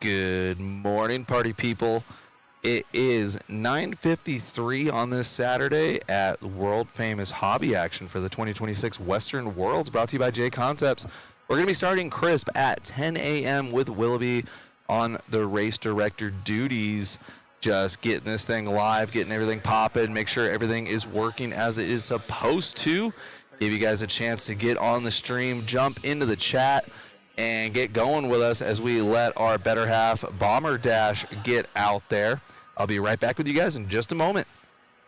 Good morning, party people. It is 9:53 on this Saturday at world famous hobby action for the 2026 Western Worlds, brought to you by JConcepts. We're going to be starting crisp at 10 a.m. with Willoughby on the race director duties. Just getting this thing live, getting everything popping, make sure everything is working as it is supposed to. Give you guys a chance to get on the stream, jump into the chat, and get going with us as we let our better half Bomber Dash get out there. I'll be right back with you guys in just a moment.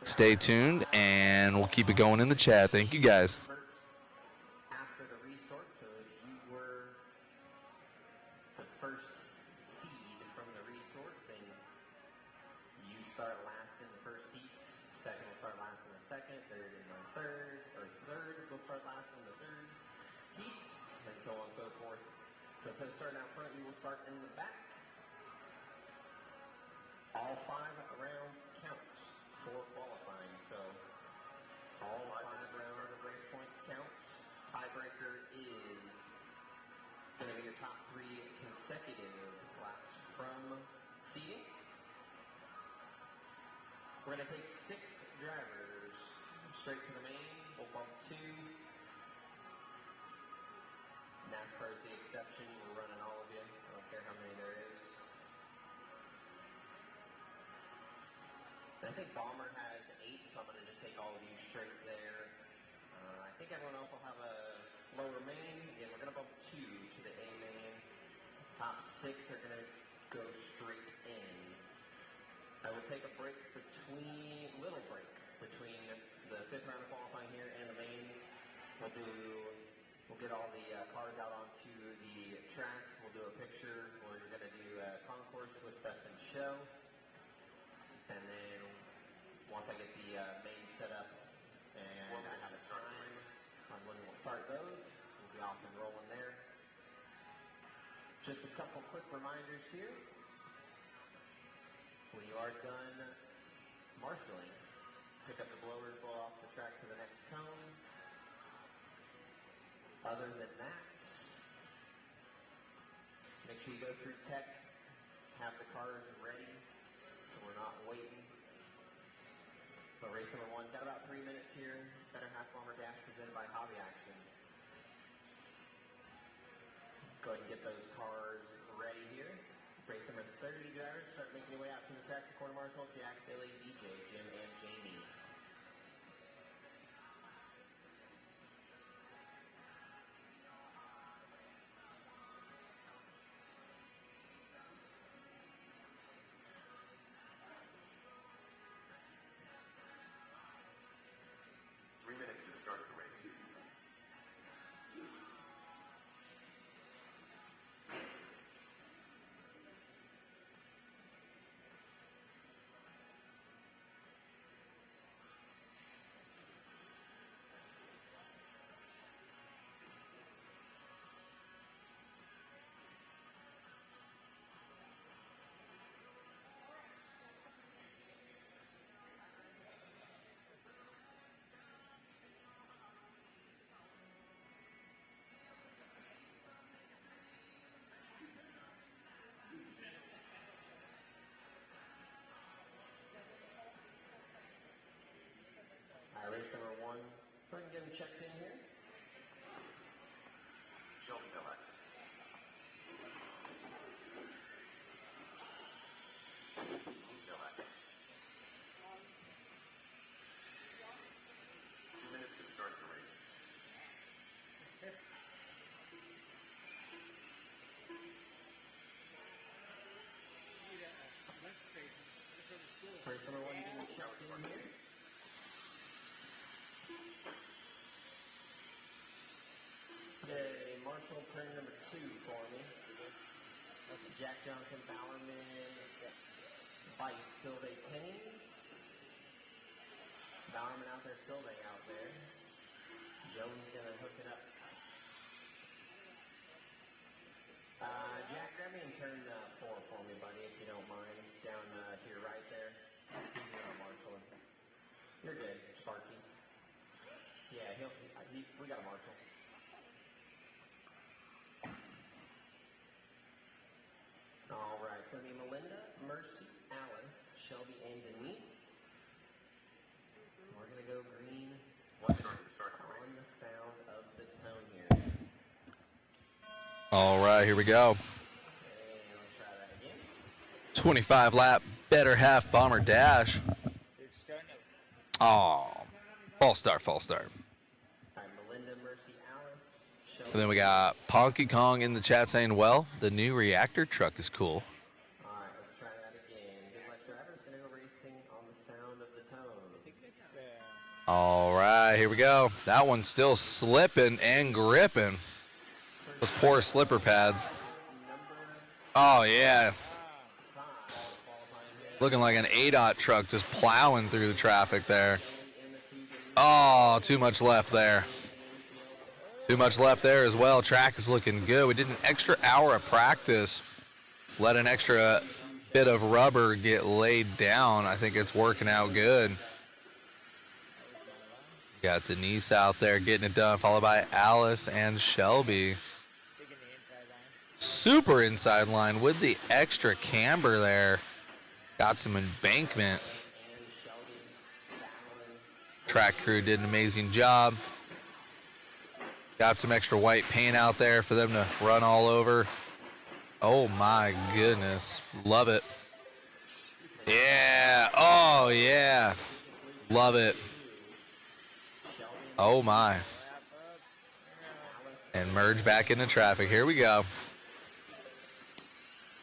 Stay tuned, and we'll keep it going in the chat. Thank you, guys. After the resort, so you were the first seed from the resort, then you start last in the first heat, second will start last in the second, third in the third, or third will start last in the third heat, and so on and so forth. So instead of starting out front, you will start in the back. All 5 rounds count for qualifying, so all 5 rounds of race points count. Tiebreaker is going to be your top 3 consecutive laps from seeding. We're going to take 6 drivers straight to the main. We'll bump 2. NASCAR is the exception. We're running all of you. I don't care how many there is. I think Bomber has 8, so I'm going to just take all of you straight there. I think everyone else will have a lower main. Again, we're going to bump 2 to the A main. Top 6 are going to go straight in. I will take a break between the 5th round of qualifying here and the mains. We'll get all the cars out onto the track. We'll do a picture. We're going to do a concourse with Best in Show. And then once I get the main set up and I have a time on when we'll start those, we'll be off and rolling there. Just a couple quick reminders here. When you are done marshalling, pick up the blowers, blow off the track to the next cone. Other than that, make sure you go through tech, have the cars ready, so we're not waiting. So race number 1, got about 3 minutes here. Better half Bomber Dash presented by Hobby Action. Go ahead and get those cars ready here. Race number 30 drivers, start making your way out to the track. Quarter marshal, Jack, Billy, DJ, Jim, and Jamie. Start the race. Race number 1, go ahead and get them checked in here. Sheldon Dillard. He's Dillard. 2 minutes to start the race. Race number 1 getting checked in here. Okay, Marshall, turn number 2 for me. Jack Johnson, Bowerman, Vice, Silve Tames. Bowerman out there, Silve out there. Jones gonna hook it up. Jack, grab me and turn 4 for me, buddy, if you don't mind. Down to your right there. Marshall. You're good, Sparky. Yeah, we got a Marshall. All right. Shelby and Denise. We're going to go green One start to the start of the on race. the sound of the tone here. All right, here we go. And let's try that again. 25 lap, better half bomber dash. Oh, false start, false start. All right, Melinda, Mercy, Alice, Shelby. And then we got Ponky Kong in the chat saying, well, the new reactor truck is cool. All right, let's try that again. Good luck, drivers. Going to go racing on the sound of the tone. All right, here we go. That one's still slipping and gripping. Those poor slipper pads. Oh, yeah. Looking like an ADOT truck just plowing through the traffic there. Oh, too much left there. Too much left there as well. Track is looking good. We did an extra hour of practice. Let an extra bit of rubber get laid down. I think it's working out good. Got Denise out there getting it done, followed by Alice and Shelby. Super inside line with the extra camber there. Got some embankment. Track crew did an amazing job. Got some extra white paint out there for them to run all over. Oh my goodness. Love it. Yeah. Oh yeah. Love it. Oh my. And merge back into traffic. Here we go.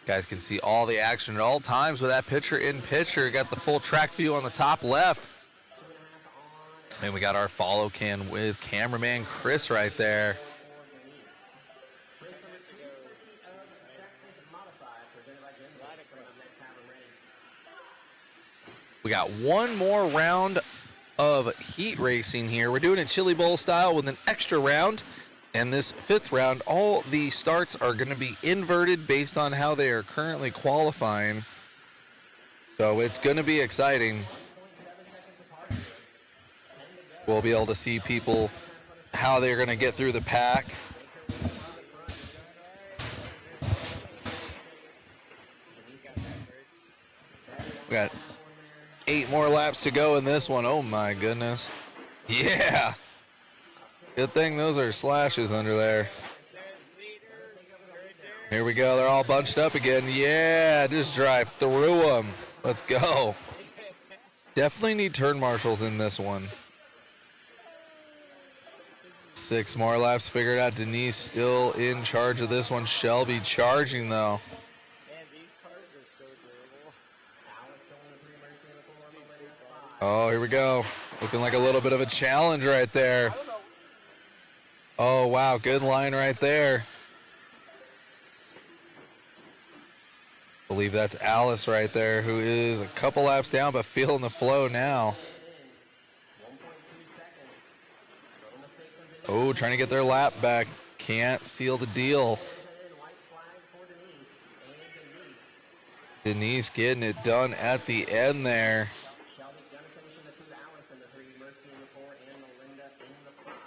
Guys can see all the action at all times with that picture in picture. Got the full track view on the top left. And we got our follow cam with cameraman Chris right there. We got one more round of heat racing here. We're doing it Chili Bowl style with an extra round. And this fifth round, all the starts are going to be inverted based on how they are currently qualifying. So it's going to be exciting. We'll be able to see people, how they're going to get through the pack. We got 8 more laps to go in this one. Oh my goodness. Yeah. Good thing those are slashes under there. Here we go. They're all bunched up again. Yeah, just drive through them. Let's go. Definitely need turn marshals in this one. 6 more laps figured out. Denise still in charge of this one. Shelby charging though. Oh, here we go. Looking like a little bit of a challenge right there. Oh, wow. Good line right there. Believe that's Alice right there, who is a couple laps down, but feeling the flow now. Oh, trying to get their lap back. Can't seal the deal. Denise getting it done at the end there.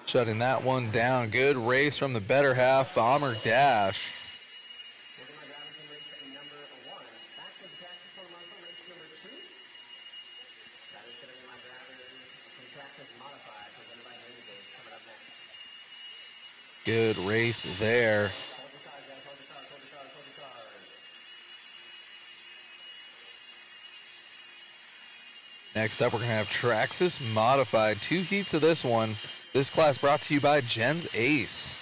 Shutting that one down. Good race from the better half. Bomber dash. Good race there. Next up, we're going to have Traxxas Modified. 2 heats of this one. This class brought to you by Jen's Ace.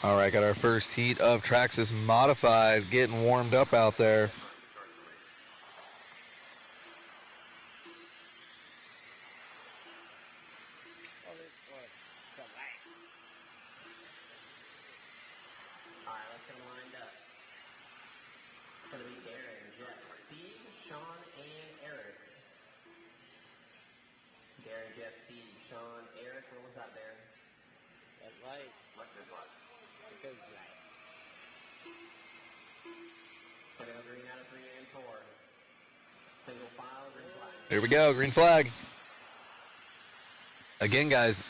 All right, got our first heat of Traxxas Modified getting warmed up out there. Darren, Jeff, Steve, Sean, Eric, what was that there? That light. Less than black. It goes black. Put it green out of 3 and 4. Single file, green flag. Here we go, green flag. Again, guys,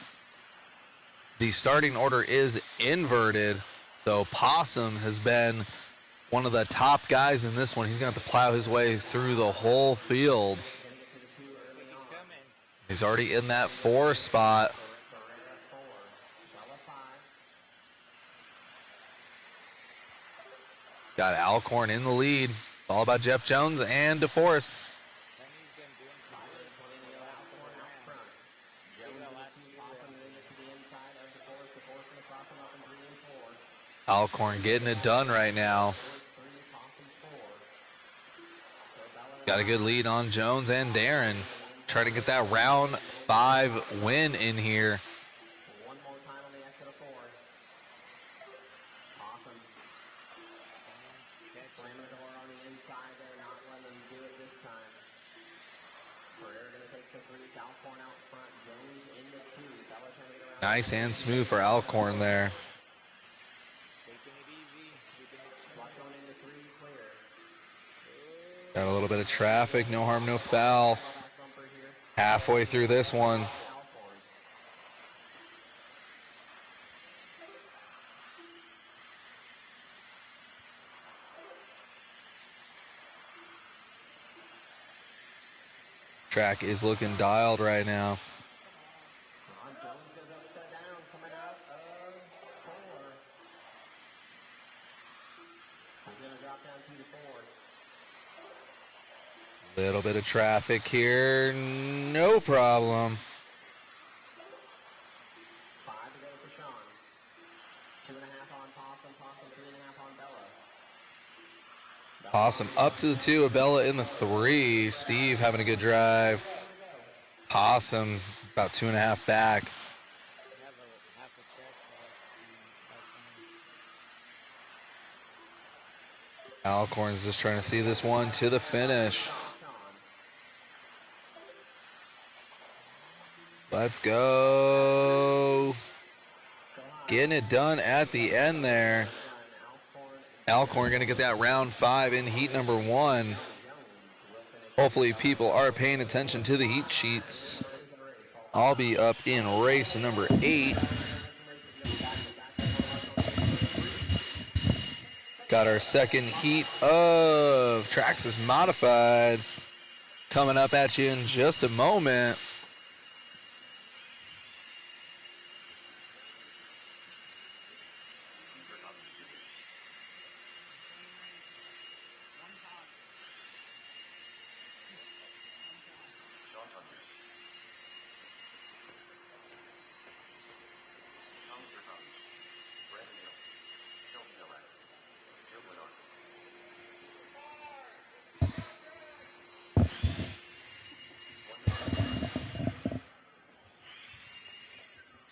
the starting order is inverted. So Possum has been one of the top guys in this one. He's going to have to plow his way through the whole field. He's coming. He's already in that 4 spot. Ferreira 4, Bella 5. Got Alcorn in the lead. It's all about Jeff Jones and DeForest. That means them doing some Fire good. 20 Alcorn out front. Jones got and lots of Possum moving it to the inside of DeForest. DeForest and Possum up in 3 and 4. Alcorn getting it done right now. 3, Possum 4. So Bella Got a good lead on Jones and Darren. Trying to get that round 5 win in here. one more time on the exit of 4. Possum slamming the door on the inside there, not letting them do it this time. Ferreira going to take the 3. Alcorn out front. Jones in the 2. Bella trying to get around. Nice and smooth for Alcorn there. Taking it easy. Keeping it Block going into 3, clear. Got a little bit of traffic. No harm, no foul. Back bumper here. Halfway through this one. Alcorn. Track is looking dialed right now. Ron Jones goes upside down, coming out of 4. He's going to drop down 2 to 4. Little bit of traffic here. No problem. 5 to go for Sean. 2.5 on Possum. Possum 3.5 on Bella. Possum up to the 2. Abella in the 3. Steve having a good drive. Possum about 2.5 back. have a half a track. Alcorn's just trying to see this one to the finish. Sean. Let's go. Getting it done at the end there. Alcorn going to get that round 5 in heat number 1. Hopefully people are paying attention to the heat sheets. I'll be up in race number 8. Got our second heat of Traxxas Modified coming up at you in just a moment. Sean Hunter. Thomas Thomas. Brandon Hill. Shelby Millett. Joe Leonard.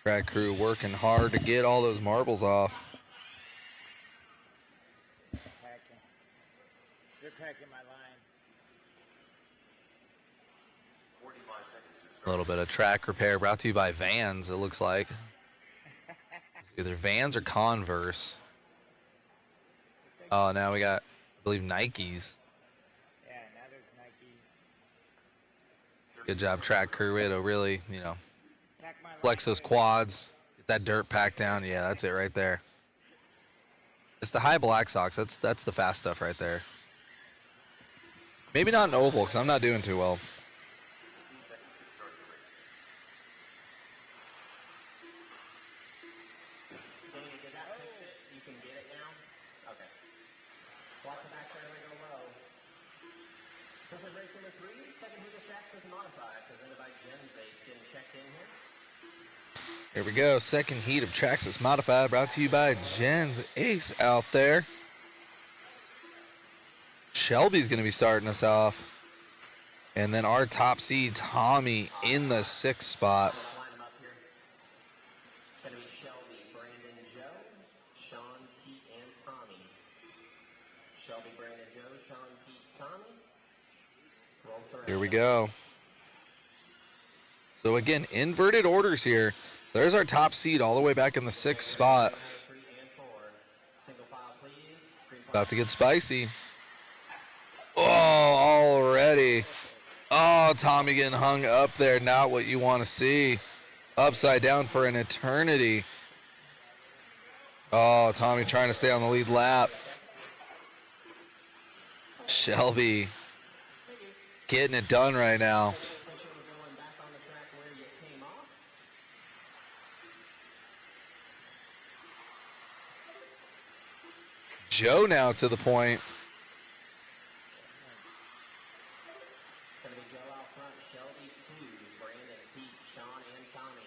Track crew working hard to get all those marbles off. Packing. They're packing my line. 45 seconds to the A start. little bit of track repair brought to you by Vans, it looks like. Either Vans or Converse. Looks like, Oh, now we got, I believe, Nikes. yeah, now there's Nike. Good job, track crew. Way to really, Pack my flex line those with- quads. Get that dirt packed down. Yeah, that's it right there. It's the high black socks. That's the fast stuff right there. Maybe not an oval, because I'm not doing too well. 15 seconds to start the race. Danny, did that fix it? You can get it now? Okay. Watch the back fairway go low. This is race number 3. Second heat of Traxxas Modified, presented by Jim's Base. Getting checked in here. Here we go. Second heat of Traxxas Modified brought to you by Jen's Ace out there. Shelby's going to be starting us off. And then our top seed, Tommy, in the 6th spot. Let's line them up here. It's going to be Shelby, Brandon, Joe, Sean, Pete, and Tommy. Shelby, Brandon, Joe, Sean, Pete, Tommy. Roll surround. Here we go. So again, inverted orders here. There's our top seed all the way back in the 6th spot. 3 and 4. Single file, please. Green flag. About to get spicy. Oh, already. Oh, Tommy getting hung up there. Not what you want to see. Upside down for an eternity. Oh, Tommy trying to stay on the lead lap. Shelby getting it done right now. Going back on the track where you came off. Joe now to the point. It's going to be Joe out front. Shelby 2. Brandon, Pete, Sean, and Tommy.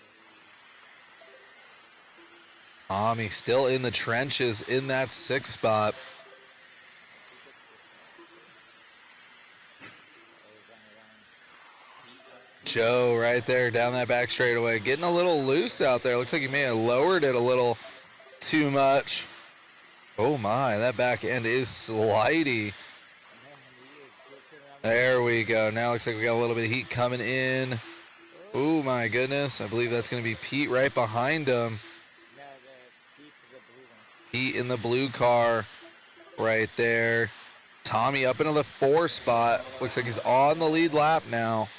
Tommy still in the trenches in that 6th spot. Joe right there down that back straightaway. Getting a little loose out there. Looks like he may have lowered it a little too much. Oh my, that back end is slidey. There we go. Now looks like we got a little bit of heat coming in. Oh my goodness. I believe that's going to be Pete right behind him. Pete in the blue car right there. Tommy up into the 4 spot. Looks like he's on the lead lap now.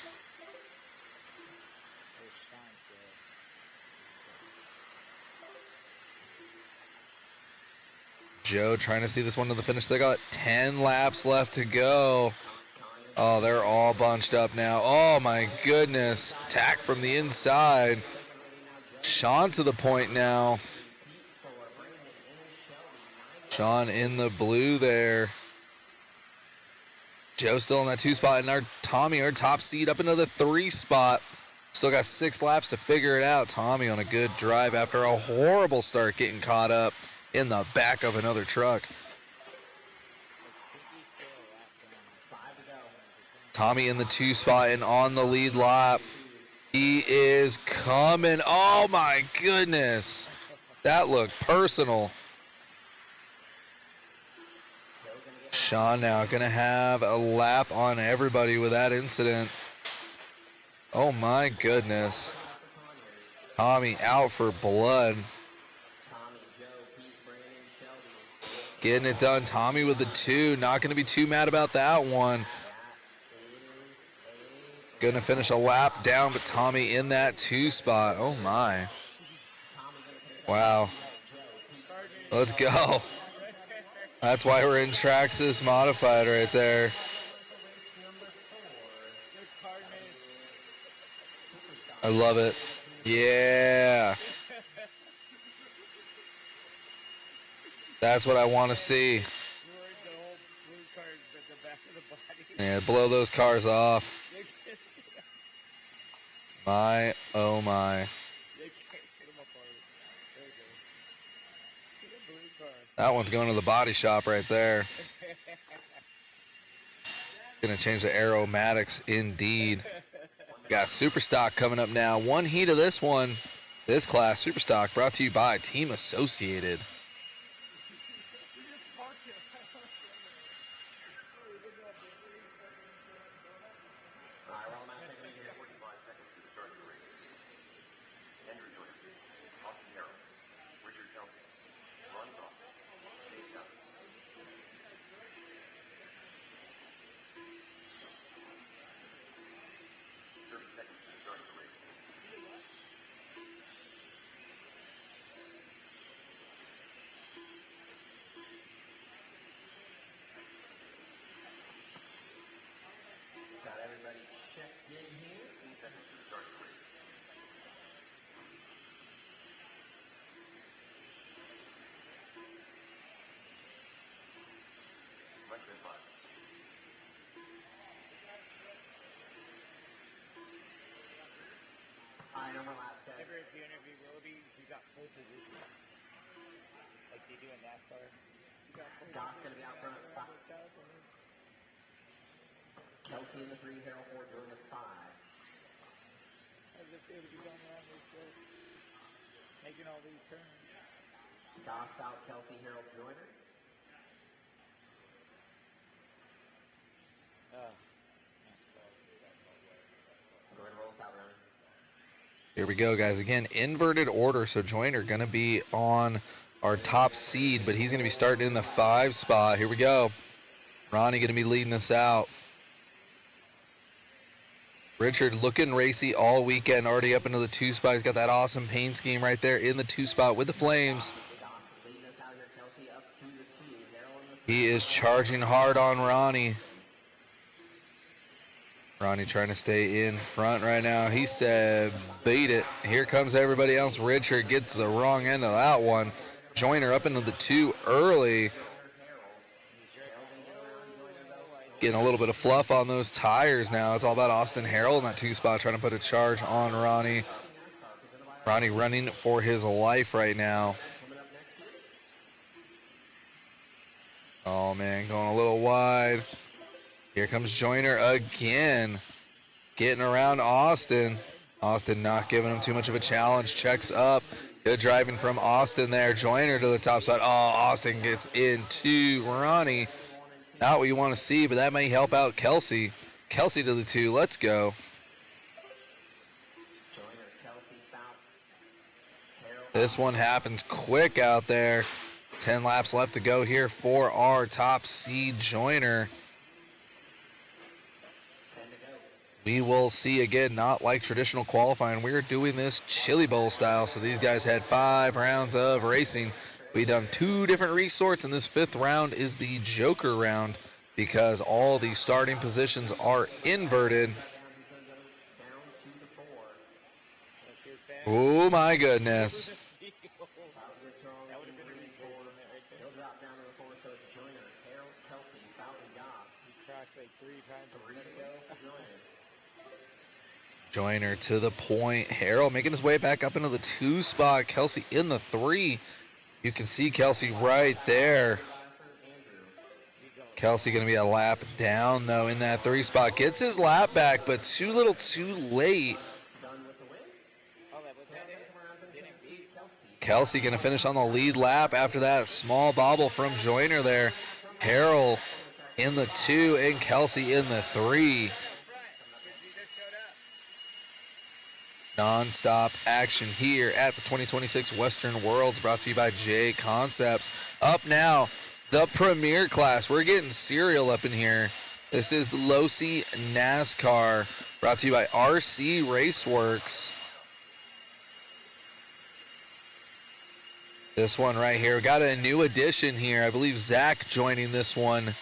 Joe trying to see this one to the finish. They got 10 laps left to go. Oh, they're all bunched up now. Oh my goodness. Attack from the inside. Sean to the point now. Sean in the blue there. Joe still in that 2 spot, and our Tommy, our top seed, up into the 3 spot. Still got 6 laps to figure it out. Tommy on a good drive after a horrible start, getting caught up in the back of another truck. Tommy in the 2 spot and on the lead lap. He is coming. Oh my goodness. That looked personal. Sean now gonna have a lap on everybody with that incident. Oh my goodness. Tommy out for blood. Getting it done. Tommy with the 2. Not gonna be too mad about that one. Gonna finish a lap down, but Tommy in that 2 spot. Oh my. Wow. Let's go. That's why we're in Traxxas modified right there. I love it. Yeah. That's what I want to see. Yeah, blow those cars off. My, oh my. That one's going to the body shop right there. Gonna change the aromatics indeed. Got super stock coming up now. One heat of this one, this class, super stock, brought to you by Team Associated. Got everybody checked in here. 15 seconds to the start of the race. Less than 5. All right, no more laps, guys. Ever if you interview roadies, you got pole position. Like they do in NASCAR. You got pole Doc's going to be out front. Kelsey in the 3, Harold Ford doing the 5. As if they would be going around this road, making all these turns. Doss out, Kelsey, Harold Joyner. NASCAR. Joyner rolls out, running. Here we go, guys. Again, inverted order. So Joyner going to be on our top seed, but he's going to be starting in the 5 spot. Here we go. Ronnie going to be leading us out. Richard looking racy all weekend, already up into the 2 spot. He's got that awesome paint scheme right there in the 2 spot with the flames. He is charging hard on Ronnie. Ronnie trying to stay in front right now. He said, beat it. Here comes everybody else. Richard gets the wrong end of that one. Joyner up into the 2 early. Getting a little bit of fluff on those tires now. It's all about Austin Harrell in that 2 spot trying to put a charge on Ronnie. Ronnie running for his life right now. Oh, man, going a little wide. Here comes Joyner again. Getting around Austin. Austin not giving him too much of a challenge. Checks up. Good driving from Austin there. Joyner to the top side. Oh, Austin gets into Ronnie. Not what you want to see, but that may help out Kelsey. Kelsey to the 2. Let's go. This one happens quick out there. 10 laps left to go here for our top seed Joyner. We will see again, not like traditional qualifying. We're doing this Chili Bowl style. So these guys had 5 rounds of racing. We've done 2 different resorts, and this 5th round is the Joker round because all the starting positions are inverted. Oh my goodness. Joyner to the point. Harrell making his way back up into the 2 spot. Kelsey in the 3. You can see Kelsey right there. Kelsey going to be a lap down, though, in that 3 spot. Gets his lap back, but too little too late. Kelsey going to finish on the lead lap after that small bobble from Joyner there. Harrell in the 2 and Kelsey in the 3. Non-stop action here at the 2026 Western Worlds, brought to you by JConcepts. Up now, the premier class. We're getting serial up in here. This is the Losi NASCAR, brought to you by RC Raceworks. This one right here, we got a new addition here. I believe Zach joining this one.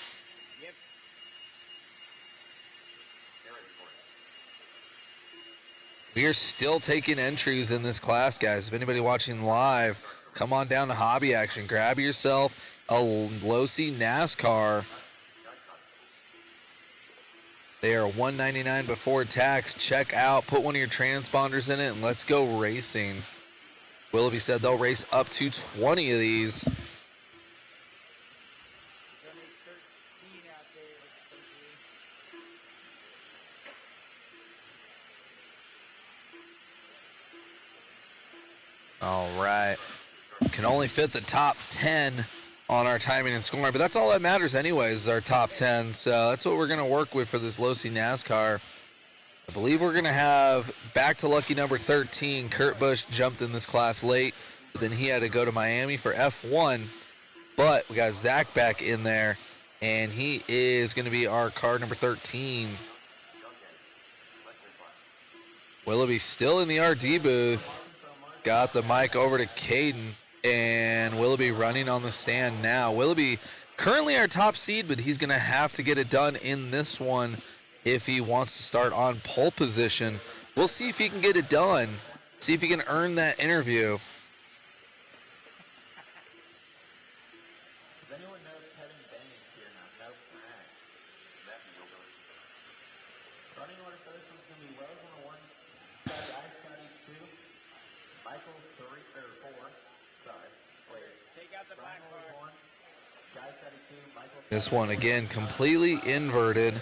We are still taking entries in this class, guys. If anybody watching live, come on down to Hobby Action. Grab yourself a Losi NASCAR. They are $199 before tax. Check out, put one of your transponders in it, and let's go racing. Willoughby said they'll race up to 20 of these. All right. Can only fit the top 10 on our timing and scoring, but that's all that matters anyways, is our top 10. So that's what we're going to work with for this Losi NASCAR. I believe we're going to have back to lucky number 13. Kurt Busch jumped in this class late, but then he had to go to Miami for F1. But we got Zach back in there, and he is going to be our card number 13. Willoughby still in the RD booth. Got the mic over to Caden, and Willoughby running on the stand now. Willoughby currently our top seed, but he's going to have to get it done in this one if he wants to start on pole position. We'll see if he can get it done. See if he can earn that interview. Does anyone know if Kevin Benning's here now? Nope. All right. Running order for this one's going to be Wells on the 1, Scotty 2, Michael 3 or 4. Sorry. Wait. Take out the back car. 1, Guy Scotty 2, Michael 3. This one, again, completely inverted.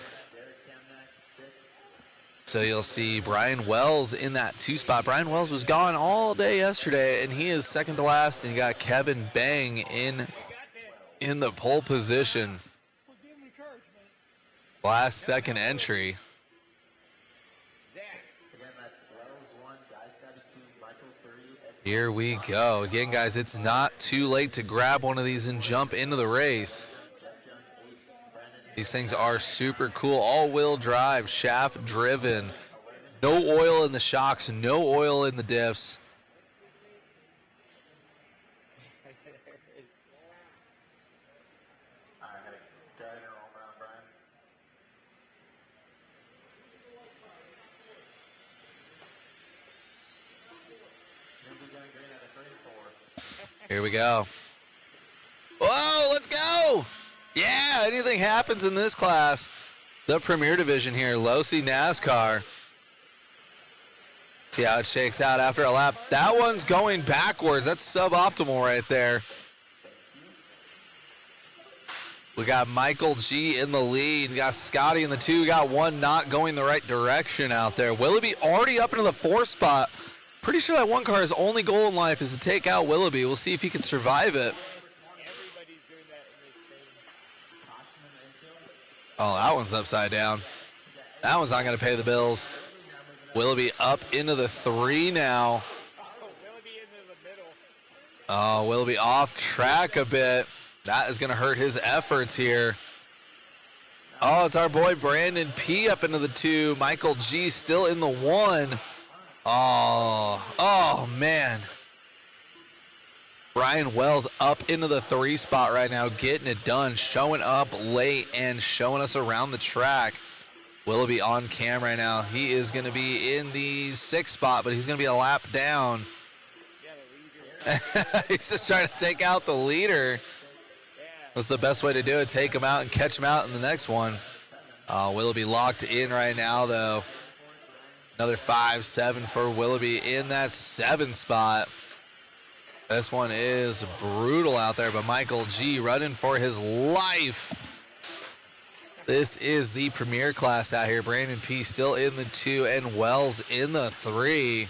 So you'll see Brian Wells in that 2 spot. Brian Wells was gone all day yesterday, and he is second to last. And you got Kevin Bang in the pole position. Last second entry. Again, that's Wells 1, Guy Scotty Here we go. Again, guys, it's not too late to grab one of these and jump into the race. These things are super cool. All-wheel drive, shaft driven. No oil in the shocks, no oil in the diffs. All right, go ahead and roll around, Brian. You'll be going green at a 3 and 4. Here we go. Whoa, let's go! Yeah, anything happens in this class. The Premier Division here, Losi NASCAR. See how it shakes out after a lap. That one's going backwards. That's suboptimal right there. We got Michael G in the lead. We got Scotty in the 2. We got one not going the right direction out there. Willoughby already up into the 4 spot. Pretty sure that one car's only goal in life is to take out Willoughby. We'll see if he can survive it. Everybody's doing that in this thing. Oh, that one's upside down. That one's not going to pay the bills. Willoughby up into the 3 now. Oh, Willoughby into the middle. Oh, Willoughby off track a bit. That is going to hurt his efforts here. Oh, it's our boy Brandon P up into the 2. Michael G still in the 1. Oh, man. Brian Wells up into the 3 spot right now, getting it done, showing up late and showing us around the track. Willoughby on cam right now. He is going to be in the 6 spot, but he's going to be a lap down. Yeah, the leader. He's just trying to take out the leader. That's the best way to do it. Take him out and catch him out in the next one. Willoughby locked in right now, though. Another 5-7 for Willoughby in that 7 spot. This one is brutal out there, but Michael G running for his life. This is the premier class out here. Brandon P still in the 2 and Wells in the 3.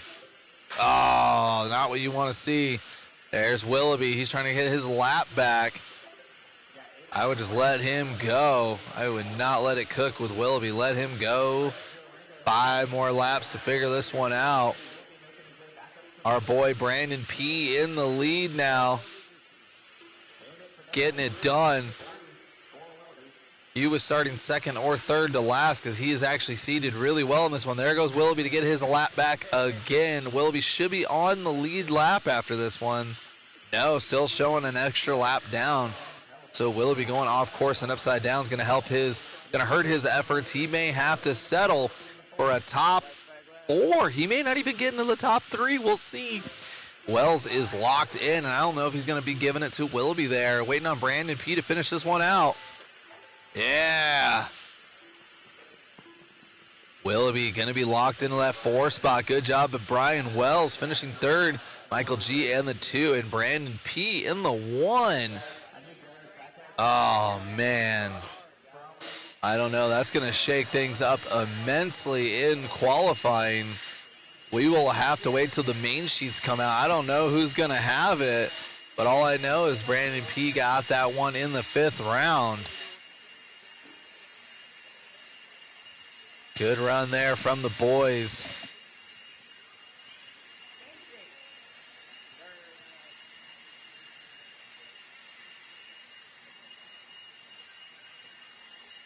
Oh, not what you want to see. There's Willoughby. He's trying to get his lap back. I would just let him go. I would not let it cook with Willoughby. Let him go. 5 more laps to figure this one out. Our boy Brandon P in the lead now. Getting it done. He was starting 2nd or 3rd to last because he is actually seated really well in this one. There goes Willoughby to get his lap back again. Willoughby should be on the lead lap after this one. No, still showing an extra lap down. So Willoughby going off course and upside down is going to hurt his efforts. He may have to settle for a top 4. He may not even get into the top 3. We'll see. Wells is locked in, and I don't know if he's going to be giving it to Willoughby there. Waiting on Brandon P to finish this one out. Yeah. Willoughby going to be locked into that 4 spot. Good job of Brian Wells finishing 3rd. Michael G in the 2 and Brandon P in the 1. Oh, man. I don't know. That's going to shake things up immensely in qualifying. We will have to wait till the main sheets come out. I don't know who's going to have it, but all I know is Brandon P got that one in the 5th round. Good run there from the boys.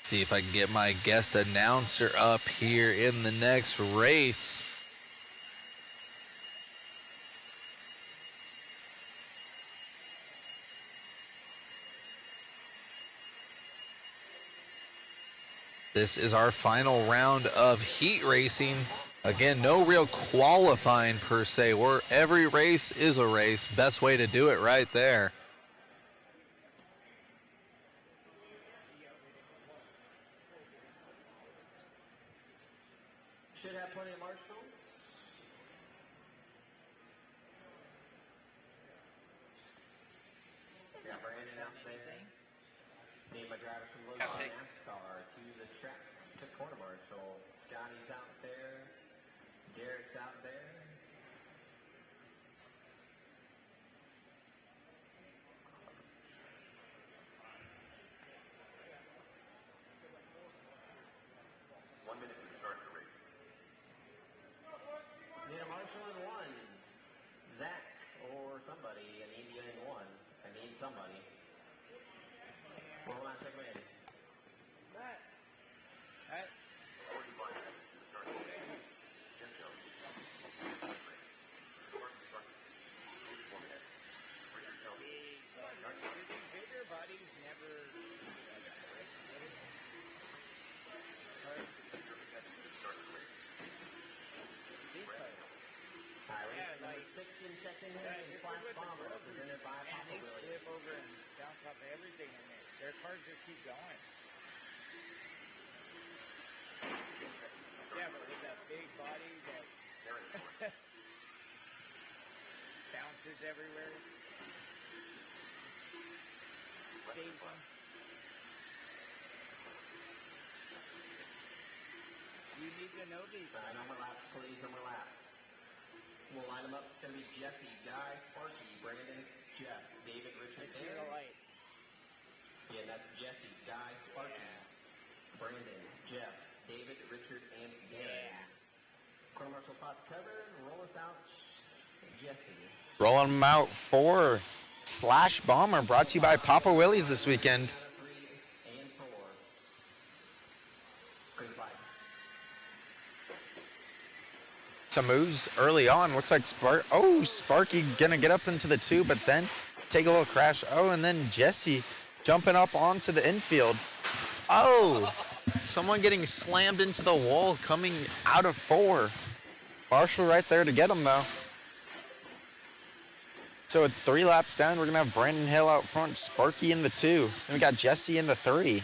See if I can get my guest announcer up here in the next race. This is our final round of heat racing. Again, no real qualifying per se. Every race is a race. Best way to do it right there. Should have plenty of marshals. Got Brandon out there. Need my driver from Losi NASCAR to the track to quarter marshal. Scotty's out there. Garrett's out there. Start the race. Need a marshal in 1. Zach. Roll out, check ready. That. 45 seconds to the start of the race. Jeff Jones. Sparky Sparky. 44 minutes. Richard Kelly. These bigger bodies never. 30 seconds to the start of the race. These cars. Race Yeah, number like- 6 in second Yeah, hand, this is Slash what the Bomber, girls presented by and Papa they Willie. flip over and bounce off everything in it. Their cars just keep going. Yeah, but with that big body that They're in fourth. bounces everywhere. Less than Stays 5. You need to know these. No more laps, please, no more laps. We'll line them up. It's going to be Jesse, Guy, Sparky, Brandon, Jeff, David, Richard, I see the Aaron. light. Yeah, that's Jesse, Guy, Sparky, Brandon, Jeff, David, Richard, and Darren. Yeah. Quarter marshal spots covered. Roll us out, Jesse. Rolling them out for Slash Bomber, brought to you by Papa Willie's this weekend. 3 and 4. Green flag. Some moves early on. Looks like Sparky gonna get up into the 2, but then take a little crash. Oh, and then Jesse jumping up onto the infield. Oh, someone getting slammed into the wall coming out of 4. Marshall right there to get him though. So at 3 laps down, we're gonna have Brandon Hill out front, Sparky in the 2. Then we got Jesse in the 3.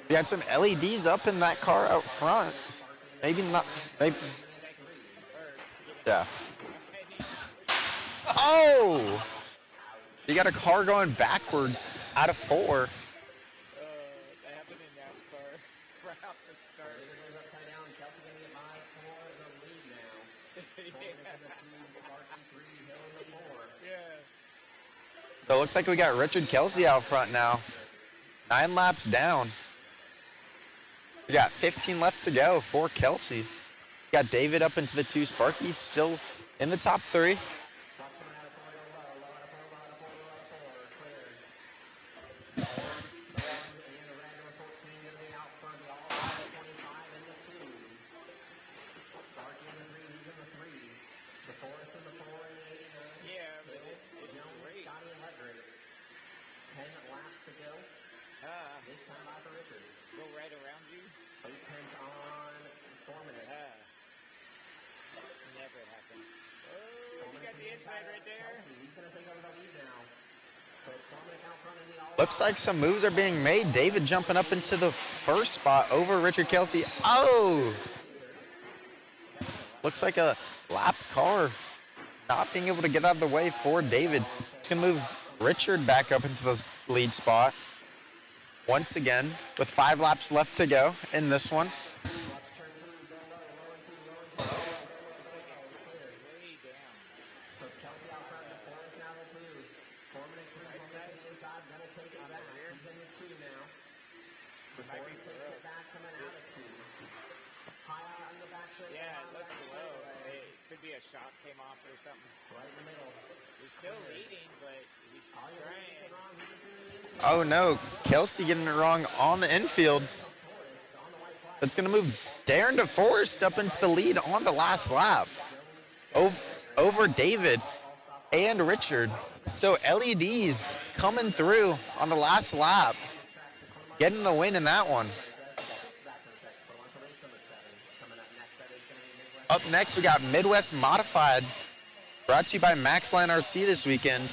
We had some LEDs up in that car out front. Maybe not. Maybe. Yeah. Oh! You got a car going backwards out of 4. That happened in NASCAR. Right off the start. Goes upside down. Kelsey going to get by for the lead now. Sparky 3, Hill in the 4. Yeah. So it looks like we got Richard Kelsey out front now. 9 laps down. We got 15 left to go for Kelsey. Got David up into the 2. Sparky still in the top 3. Yeah, but it's great. 10 laps to go. This time out for Richard. Go right around you. Eight tenths on 4 minutes. Never happened. Oh, you got the inside right there. He's going to take over the lead now. So it's 4 minutes out front in the all. Looks like some moves are being made. David jumping up into the first spot over Richard Kelsey. Oh! Looks like a lap car not being able to get out of the way for David. It's going to move Richard back up into the lead spot. Once again, with 5 laps left to go in this one. Way down. So Kelsey out front, the Forest now the 2. 4 minutes, 3 minutes to the inside, gonna take it back. He's in the 2 now. The Forest takes it back, coming out of 2. High out on the back straight. Yeah, it looks low. It could be a shock came off or something. Right in the middle. He's still leading, but he's trying. Oh no, Kelsey getting it wrong on the infield. That's going to move Darren DeForest up into the lead on the last lap. Over David and Richard. So LEDs coming through on the last lap. Getting the win in that one. Up next, we got Midwest Modified. Brought to you by Maxline RC this weekend.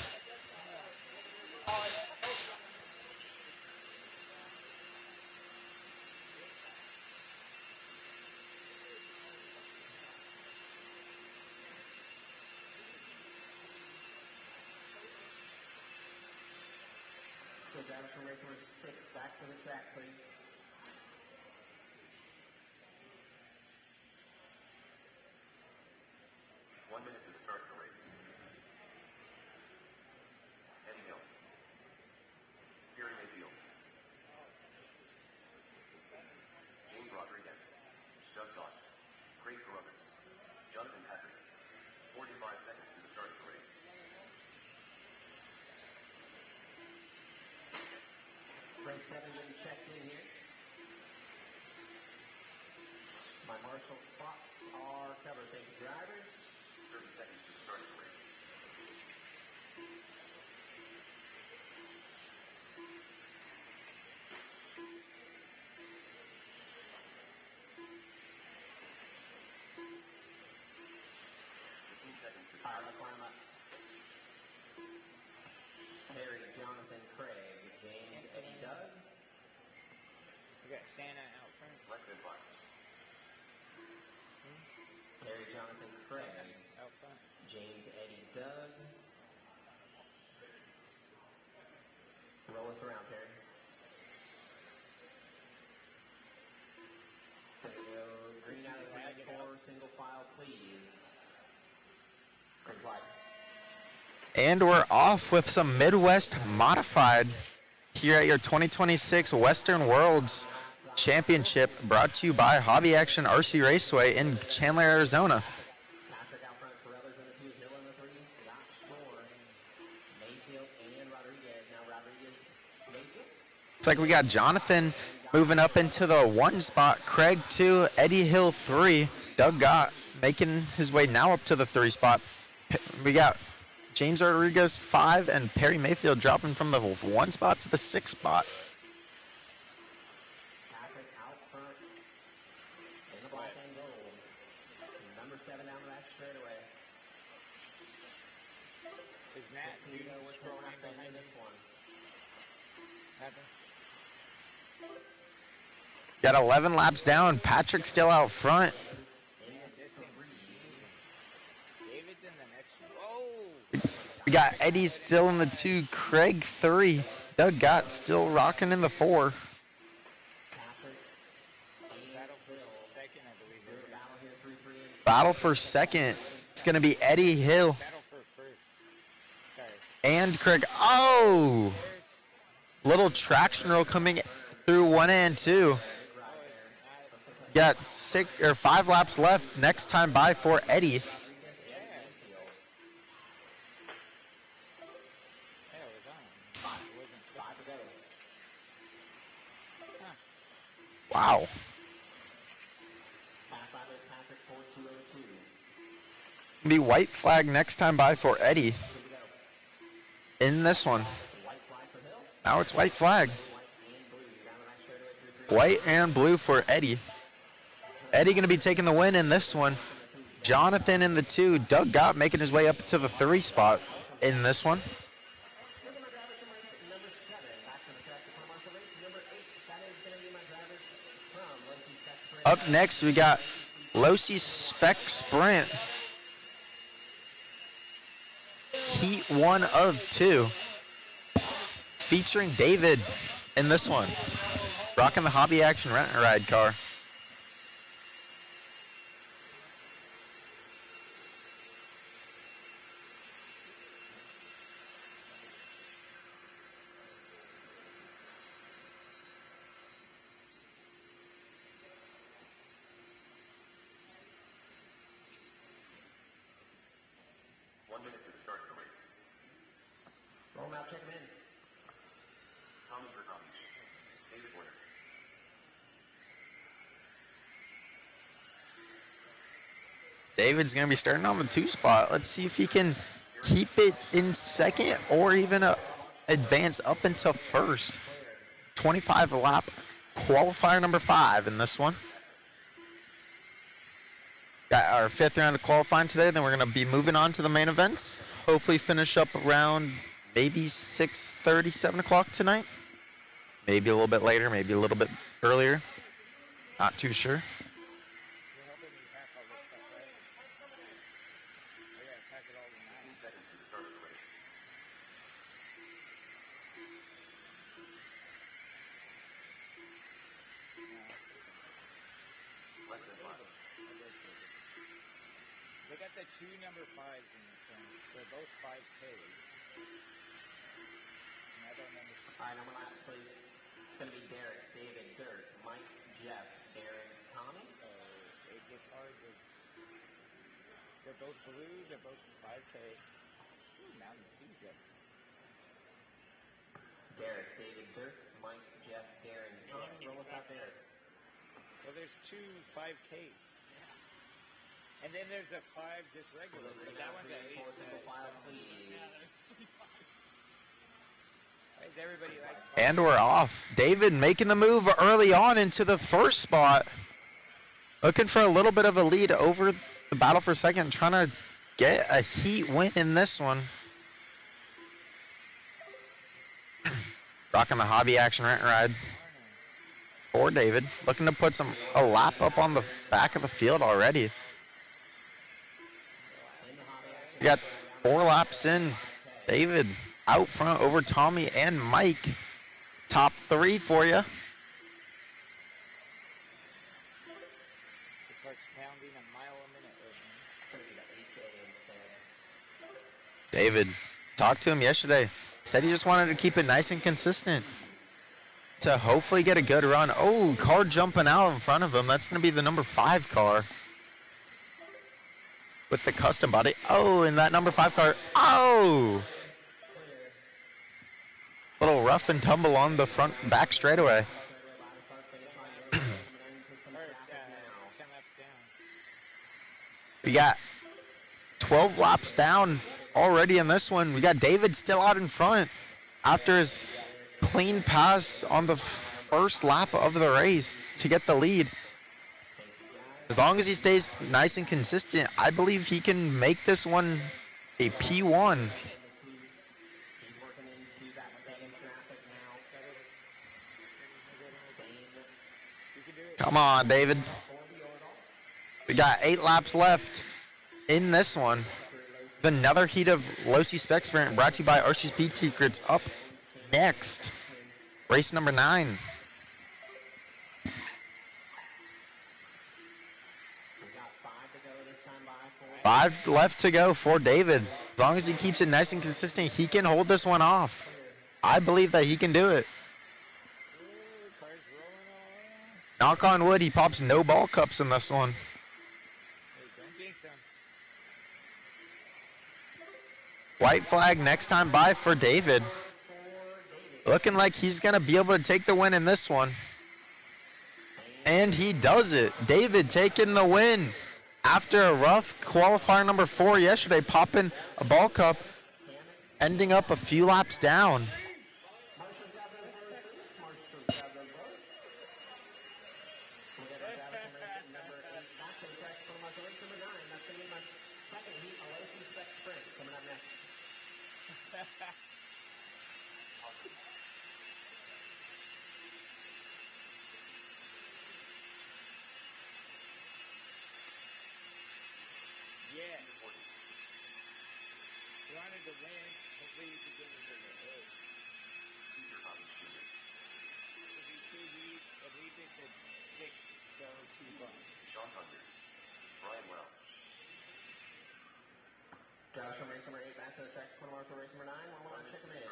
So drivers from race number 6 back to the track, please. One minute to the start of the race. Eddie Hill. Gary Mayfield. James Rodriguez. Doug Dodge. Craig Carruthers. Jonathan Patrick. 45 seconds to the start of the race. 7 getting checked in here. My marshal spots are covered. Thank you, drivers. 30 seconds to start the race. All right, let's line them up. Harry, Jonathan, Craig, James, Eddie, Doug. We got Santa out front. Less than 5. Harry, Jonathan, Craig, Santa out front. James, Eddie, Doug. Roll us around, Harry. There we go. Green out of the red for single file, please. Green flag. And we're off with some Midwest Modified here at your 2026 Western Worlds Championship, brought to you by Hobby Action RC Raceway in Chandler, Arizona. Patrick out front, Carruthers in the 2, Hill in the 3, Scott Shore, Mayfield, and Rodriguez. Now Rodriguez, Mayfield. Looks like we got Jonathan moving up into the 1 spot, Craig 2, Eddie Hill 3, Doug Gott making his way now up to the 3 spot. We got James Rodriguez 5 and Perry Mayfield dropping from the 1 spot to the 6 spot. Patrick out front in the black and gold. Number 7 down the back straightaway. Is Matt, do you know What's which going one on behind this one? happened? Got 11 laps down. Patrick still out front. David's in the next one. Whoa! We got Eddie still in the 2, Craig 3, Doug Gott still rocking in the 4. Patrick, Battle for second, I believe. good battle here, 3-3 in. Battle for second. It's going to be Eddie Hill Battle for first. Sorry. and Craig. Oh! Little traction roll coming through 1 and 2. Got 5 laps left. Next time by for Eddie. Hell, it was on. It wasn't. 5 to go. Wow. Pass by with Patrick, 4-2-0-2. Be white flag next time by for Eddie Here we go. in this one. White flag for Hill. Now it's white flag. White and blue. Down the back straightaway, 3-3. White and blue for Eddie. Eddie going to be taking the win in this one. Jonathan in the 2. Doug Gott making his way up to the 3 spot in this one. Look at my drivers from race number 7. Back to the track for Marshall race number 8. That is going to be my drivers from Losi Spec. Up next, we got Losi Spec Sprint. Heat 1 of 2. Featuring David in this one. Rocking the Hobby Action Rent and Ride car. Roll them out, check them in. Tommy Bergamish. David Warner. David's going to be starting on the 2 spot. Let's see if he can keep it in second or even advance up into first. 25 lap qualifier number 5 in this one. Got our 5th round of qualifying today. Then we're going to be moving on to the main events. Hopefully finish up around maybe 6:30, 7 o'clock tonight. Maybe a little bit later, maybe a little bit earlier. Not too sure. You're helping me pack all this stuff, right? I gotta pack it all tonight. 15 seconds to the start of the race. Less than 5. They got the 2 number 5s in this one. They're both 5K. And I don't understand. All right, number laps, please. It's going to be Derek, David, Dirk, Mike, Jeff, Darren, Tommy. It gets hard. They're both blue. They're both 5K. Ooh, Mountain Dew. Derek, David, Dirk, Mike, Jeff, Darren. Roll us out there. Well, there's 2 5Ks. And then there's a 5 just regular. But that one's at least. Why is everybody like? And we're off. David making the move early on into the first spot. Looking for a little bit of a lead over the battle for second. Trying to get a heat win in this one. Rocking the hobby action rent ride for David. Looking to put a lap up on the back of the field already. We got 4 laps in. David out front over Tommy and Mike. Top 3 for you. This heart's pounding a mile a minute right now. David, talked to him yesterday. Said he just wanted to keep it nice and consistent to hopefully get a good run. Oh, car jumping out in front of him. That's going to be the number 5 car with the custom body. Oh, and that number 5 car. Oh! Little rough and tumble on the front back straightaway. We got 12 laps down already in this one. We got David still out in front after his clean pass on the first lap of the race to get the lead. As long as he stays nice and consistent, I believe he can make this one a P1. Come on, David. We got 8 laps left in this one. Another heat of Losi Spec Sprint brought to you by RC Speed Secrets up next. Race number 9. 5 left to go for David. As long as he keeps it nice and consistent, he can hold this one off. I believe that he can do it. Knock on wood, he pops no ball cups in this one. White flag next time by for David. Looking like he's going to be able to take the win in this one. And he does it. David taking the win after a rough qualifier number 4 yesterday, popping a ball cup, ending up a few laps down. Josh from race number 8 back to the track. Concourse for race number 9. One more, check him in.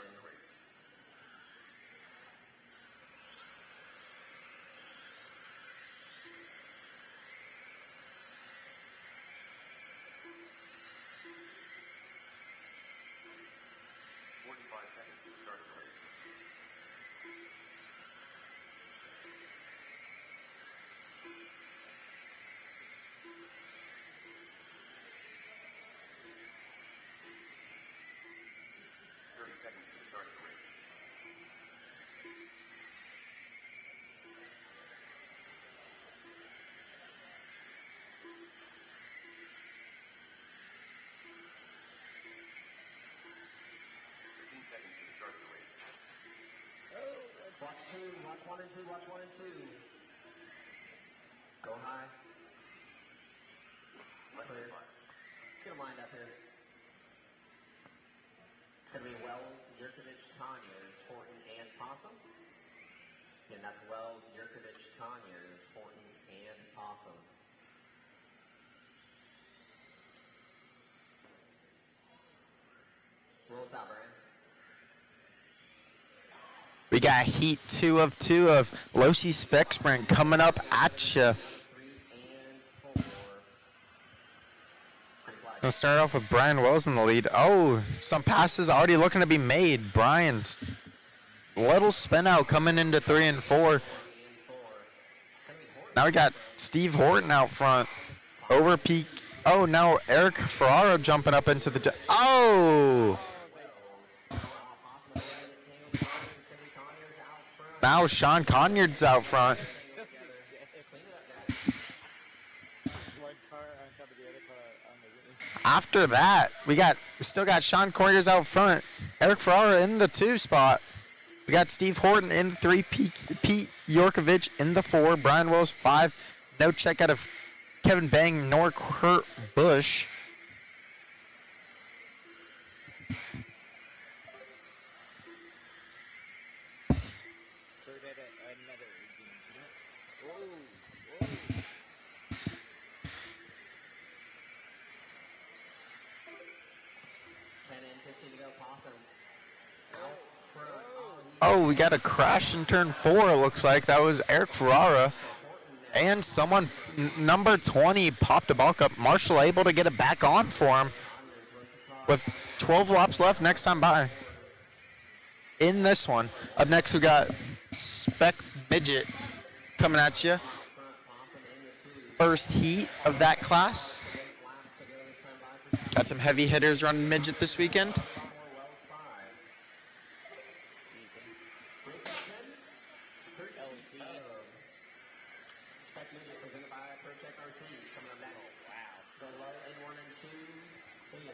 Watch 2, watch 1 and 2, watch 1 and 2. Go high. Clear. It's going to wind up here. It's going to be Wells, Yurkovich, Conyers, Horton, and Possum. And that's Wells, Yurkovich, Conyers, Horton, and Possum. Roll us out, Brian. We got heat 2 of 2 of Losi Spec Sprint coming up at you. We'll start off with Brian Wells in the lead. Oh, some passes already looking to be made. Brian little spin out coming into 3 and 4. Now we got Steve Horton out front. Over peak. Oh, now Eric Ferraro jumping up into the... Oh! Now Sean Conyard's out front. One car on top of the other car on the After that, we still got Sean Conyers out front. Eric Ferraro in the 2 spot. We got Steve Horton in the 3, Pete Yorkovich in the 4, Brian Wills 5. No check out of Kevin Bang nor Kurt Busch. third at another game. Whoa, whoa. 10 and 15 to go. Possum out front. Oh, we got a crash in turn 4, it looks like. That was Eric Ferrara. And someone, number 20, popped a balk up. Marshall able to get it back on for him with 12 laps left next time by. In this one. Up next, we got Spec Midget coming at you. First heat of that class. Got some heavy hitters running Midget this weekend. Spec midget presented by Protect RC coming up next. Wow. The low in 1 and 2 here.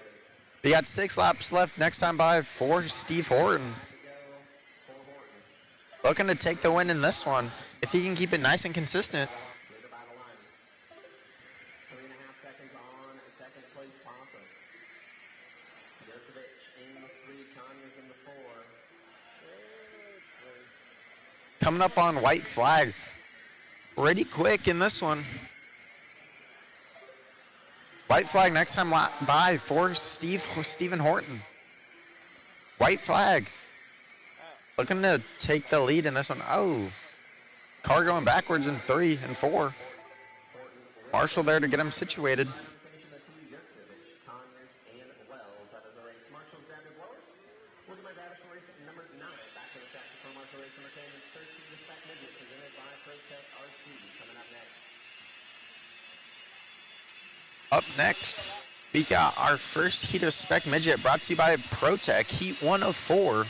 We got 6 laps left next time by for Steve Horton. Looking to take the win in this one. If he can keep it nice and consistent. Leader by the line. 3.5 seconds on second place Possum. Djokovic in the 3, Conyers in the 4. Coming up on white flag. Pretty quick in this one. White flag next time by for Stephen Horton. White flag. Looking to take the lead in this one. Oh. Car going backwards in 3 and 4. Marshall there to get him situated. Finishing the 2, Djokovic, Conyers, and Wells. That is a race. Marshall's grab your blowers. We'll do my dash for race number 9. Back to the track for Marshall Race number 10. It's 13 to Spec Midget presented by Protect RC. Coming up next. Up next, we got our first heat of Spec Midget brought to you by Protec, Heat 1 of 4.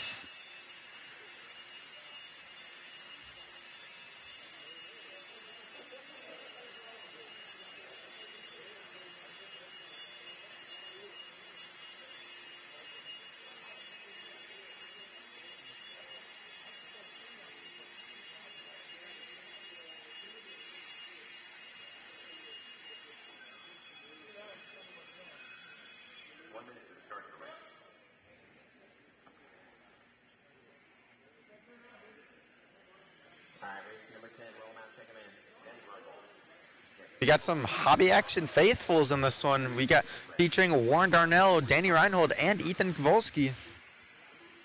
All right, race number 10. Roll out, second man. We got some hobby action faithfuls in this one. We got featuring Warren Darnell, Danny Reinhold, and Ethan Kowalski.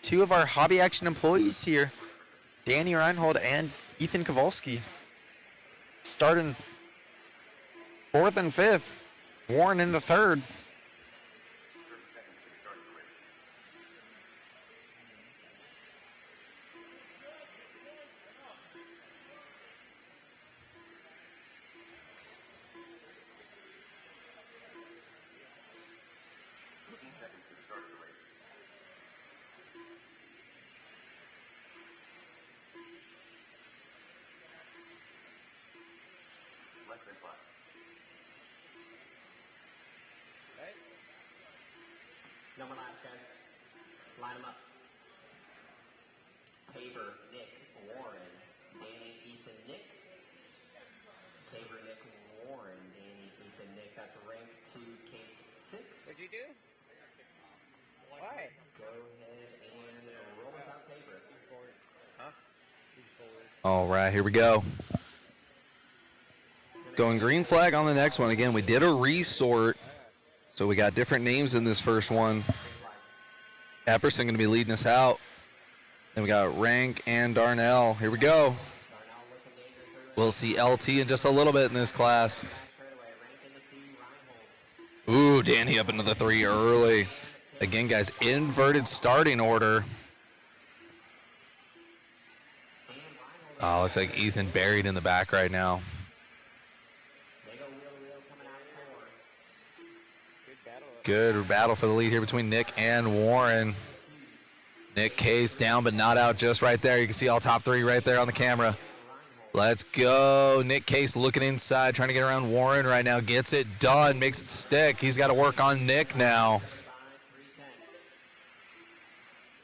2 of our hobby action employees here. Danny Reinhold and Ethan Kowalski. Starting 4th and 5th. Warren in the 3rd. No more laps, guys. Line them up. Tabor, Nick, Warren, Danny, Ethan, Nick. Tabor, Nick, Warren, Danny, Ethan, Nick. That's rank 2, case 6. What'd you do? Why? Go ahead and roll us out, Tabor. All right, here we go. Going green flag on the next one. Again, we did a resort, so we got different names in this first one. Epperson going to be leading us out. Then we got Rank and Darnell. Here we go. We'll see LT in just a little bit in this class. Ooh, Danny up into the 3 early. Again, guys, inverted starting order. Oh, looks like Ethan buried in the back right now. They go real coming out of four. Good battle. Good battle for the lead here between Nick and Warren. Nick Case down but not out just right there. You can see all top three right there on the camera. Let's go. Nick Case looking inside, trying to get around Warren right now. Gets it done, makes it stick. He's got to work on Nick now. 5, 3,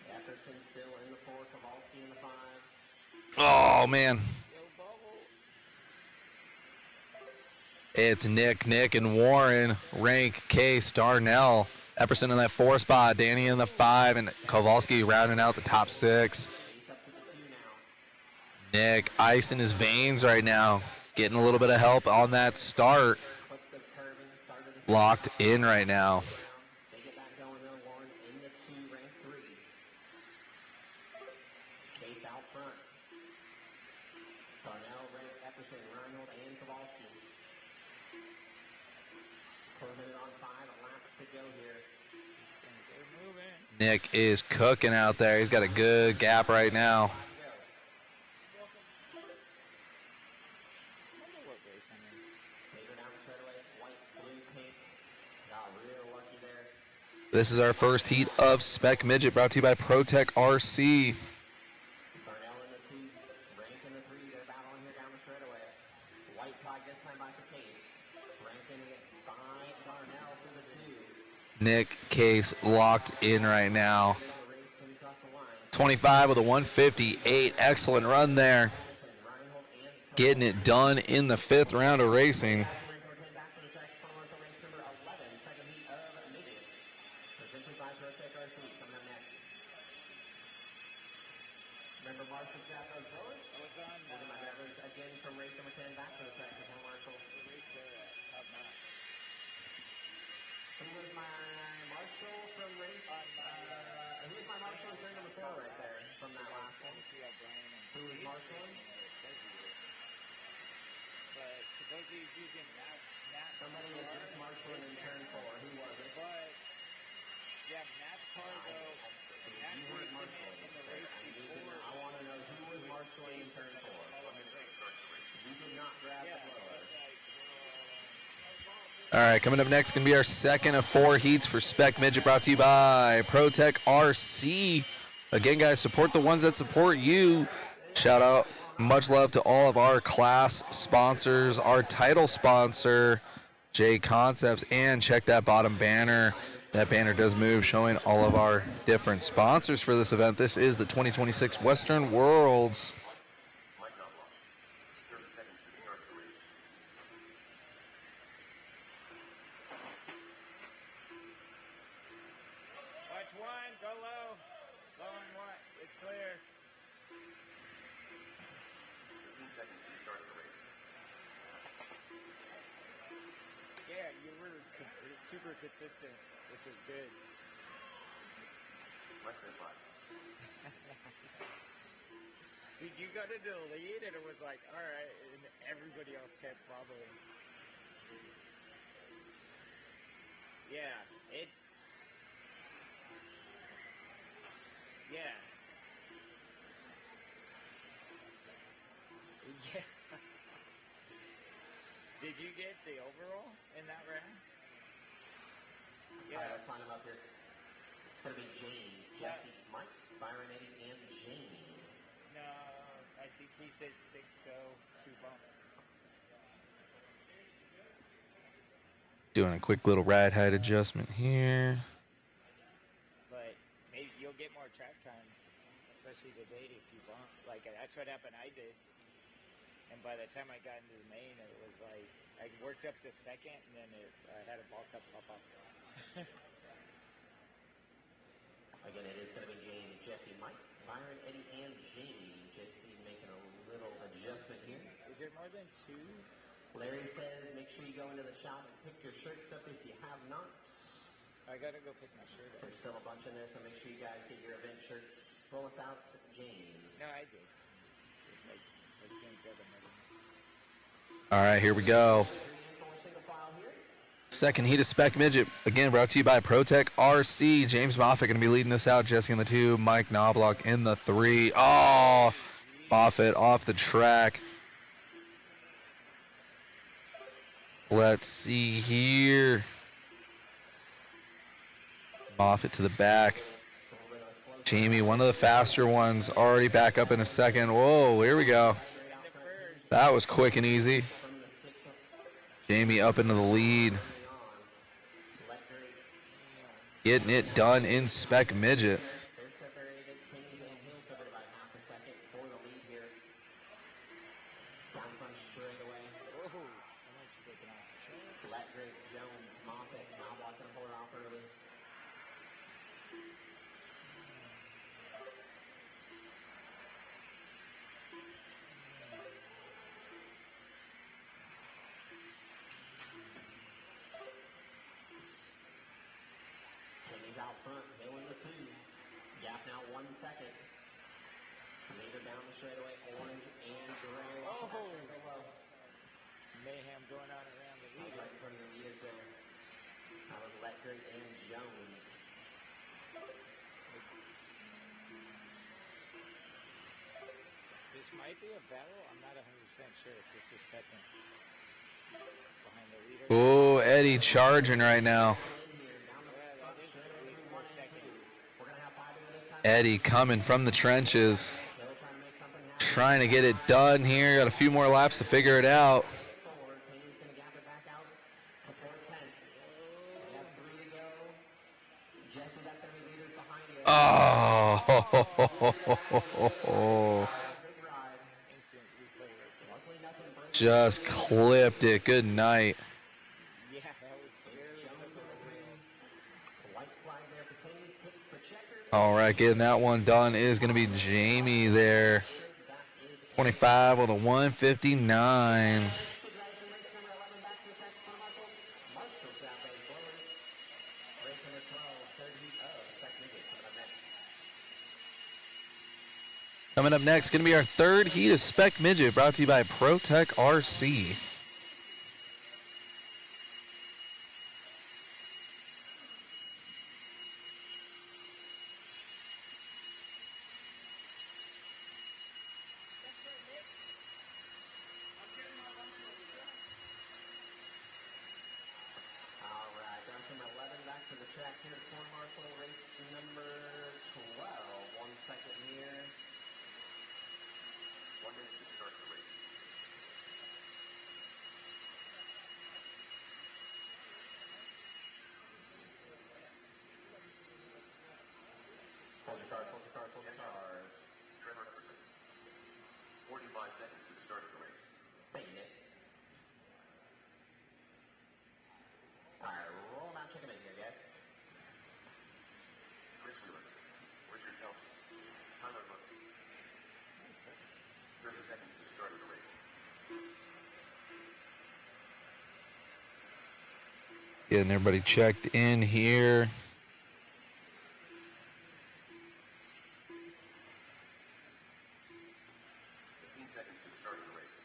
10. Epperson still in the 4, Kowalski in the 5. Oh, man. Yo, Bubble. It's Nick, and Warren. Rank, Case, Darnell. Epperson in that 4 spot. Danny in the 5, and Kowalski rounding out the top 6. He's up to the 2 now. Nick, ice in his veins right now. Getting a little bit of help on that start. Puts the curving, started the Locked in right now. They get back going though. Warren in the 2, rank 3. Case out front. Darnell, Rank, Epperson, Reinhold, and Kowalski. Closing it on 5, a lap to go here. They're moving. Nick is cooking out there. He's got a good gap right now. Wonder what race I'm in. They go down the straightaway, white, blue, pink. Got real lucky there. This is our first heat of Spec Midget, brought to you by ProTech RC. Darnell in the 2, Rank in the 3. They're battling here down the straightaway. White flag this time by the Case. Rank in it by Darnell to the 2. Nick Case locked in right now. The race when he crossed the line. 25 with a 158. Excellent run there. Reinhold and Getting it done in the 5th round of racing. back to the track for race number 11, second heat of midget. Presented by ProTech RC. Coming up next. Remember Marshall Jack those rollers? I was on One of my drivers again from race number 10 back to the track for Marshall. the race there at Top Notch. Who was my Marshall from race? Who was my Marshall in turn number 4 right there from that last one? See how Brian and Who was Marshall? But supposedly he's using NASCAR. Somebody was just Marshall in turn 4. Who was it? But yeah, NASCAR though. You weren't Marshall in the race before. I want to know who was Marshall in turn 4. You did not grab the blower. All right, coming up next, going to be our second of 4 heats for Spec Midget, brought to you by ProTech RC. Again, guys, support the ones that support you. Shout out, much love to all of our class sponsors, our title sponsor, JConcepts, and check that bottom banner. That banner does move, showing all of our different sponsors for this event. This is the 2026 Western Worlds. Might not lock. 30 seconds to start the race. Watch 1, go low. Low and 1. It's clear. 15 seconds to start the race. Yeah, you were super consistent, which is good. Less than 5. Did you go to the lead and it was like, all right, and everybody else kept following? Yeah, it's. Yeah. Yeah. Did you get the overall in that round? Yeah, let's line them up here. It's going to be James, Jesse, Mike, Byron, Eddie, and James. No, I think he said 6 go, 2 bump. Doing a quick little ride height adjustment here. But maybe you'll get more track time, especially today if you bump. Like that's what happened. I did, and by the time I got into the main, it was like I worked up to second, and then I had a ball cup pop up. Again, it is going to be James, Jesse, Mike, Byron, Eddie, and James. Jesse making a little adjustment here. Is there more than 2? Larry says, make sure you go into the shop and pick your shirts up if you have not. I gotta go pick my shirt up. There's still a bunch in there, so make sure you guys get your event shirts. Roll us out, James. No, I did. Like, I can't get another one. All right, here we go. 3 and 4 single file here. Second heat of Spec Midget, again brought to you by ProTech RC. James Moffitt going to be leading this out. Jesse in the 2, Mike Knobloch in the 3. Oh, Moffitt off the track. Let's see here. Moffitt to the back. Jamie, one of the faster ones, already back up in a second. Whoa, here we go. That was quick and easy. Jamie up into the lead. Getting it done in Spec Midget. They're separated. Kings and Hill covered about half a second for the lead here. Down front straight away. Let Drake, Jones, Moffitt, now watching pull her off early. Kings out front, Hill in the two. Gap now 1 second. Leader down the straightaway, orange and gray. Oh! Mayhem going on around the leader. Right in front of the leaders there. That was Electric and Jones. This might be a battle. I'm not 100% sure if this is second behind the leader. Oh, Eddie charging right now. Eddie coming from the trenches. Trying to get it done here. Got a few more laps to figure it out. Oh, just clipped it. Good night. Yeah, that was All right, getting that one done is going to be Jamie there. 25 with a 159. Coming up next, going to be our third heat of Spec Midget, brought to you by ProTech RC. Trevor Epperson. 45 seconds to the start of the race. Alright, roll them out, check them in here, guys. Chris Wheeler. Richard Kelsey. Tyler Brooks. 30 seconds to the start of the race. Getting everybody checked in here. 15 seconds to the start of the race.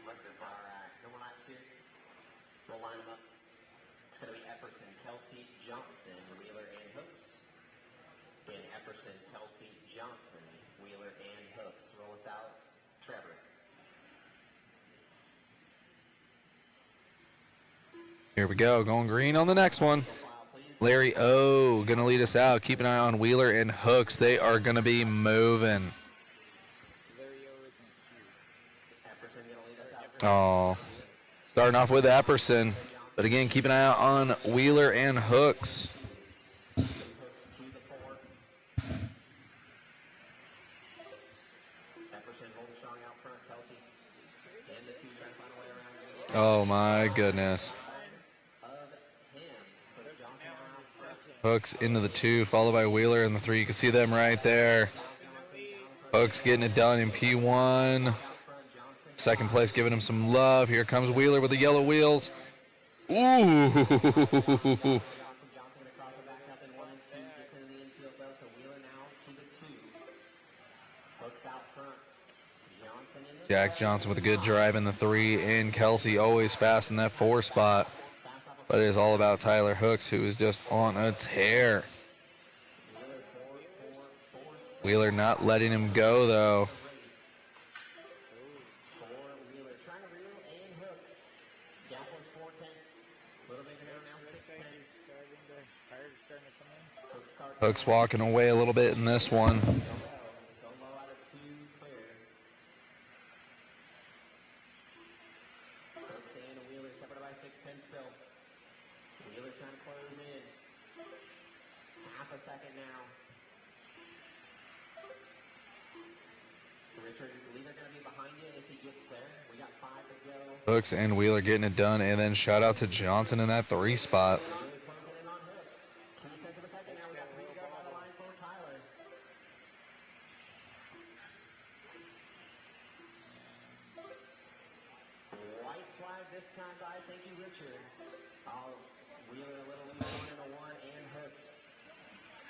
Less than 5. Alright, no more laps here. We'll line them up. It's going to be Epperson, Kelsey, Johnson, Wheeler, and Hooks. Again, Epperson, Kelsey, Johnson, Wheeler, and Hooks. Roll us out. Trevor. Here we go, going green on the next one. Larry O gonna lead us out. Keep an eye on Wheeler and Hooks. They are gonna be moving. Epperson going to lead us out. Oh, starting off with Epperson, but again, keep an eye out on Wheeler and Hooks. Hooks to the 4. Epperson holding strong out front. Kelsey. And the 2 trying to find a way around. Oh my goodness. Of him. So Johnson around front. Hooks into the 2, followed by Wheeler in the 3. You can see them right there. Hooks getting it done in P1. Second place giving him some love. Here comes Wheeler with the yellow wheels. Ooh. Johnson across the back up in 1 and 2. Gets into the infield though. So Wheeler now to the 2. Hooks out front. Johnson in the Jack Johnson with a good drive in the 3, and Kelsey always fast in that 4 spot. fast off of But it is all about Tyler Hooks, who is just on a tear. Wheeler not letting him go, though. Trying to reel and hooks. Gap was 4/10. Little bit now, 6/10. Starting to come in. Hooks walking away a little bit in this one. Go low out of 2, clear. Hooks and Wheeler separated by 6/10 still. Wheeler trying to close in. Half a second now. Richard, Wheeler going to be behind you if he gets there. We got 5 to go. Hooks and Wheeler getting it done, and then shout out to Johnson in that 3 spot. Really closing in on Hooks. 2 tenths of a second now. We got 3 to go by the line for Tyler. White flag this time, guys. Thank you, Richard. Oh, Wheeler a little lead on in a 1 and Hooks.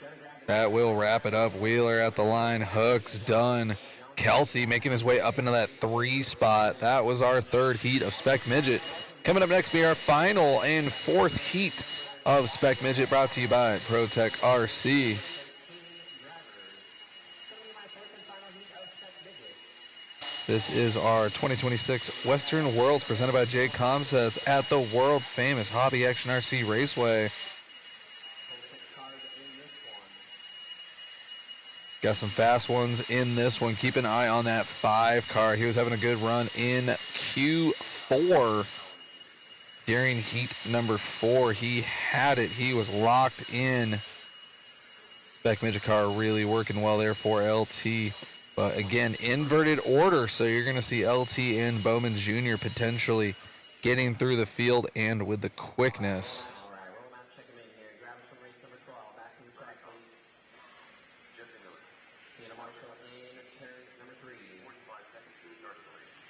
Gonna grab it. That will wrap it up. Wheeler at the line. Hooks done. Kelsey making his way up into that 3 spot. That was our 3rd heat of Spec Midget. Coming up next, be our final and 4th heat of Spec Midget, brought to you by ProTech RC. This is our 2026 Western Worlds presented by JConcepts at the world famous Hobby Action RC Raceway. Got some fast ones in this one. Keep an eye on that 5 car. He was having a good run in Q4. During heat number 4, he had it. He was locked in. Spec Midget car really working well there for LT. But again, inverted order. So you're going to see LT and Bowman Jr. potentially getting through the field and with the quickness. All right, roll him out, check him in here. Grab us from race number 12. Back to the track, please. Peter Marshall in turn number 3. 45 seconds to the start of the race.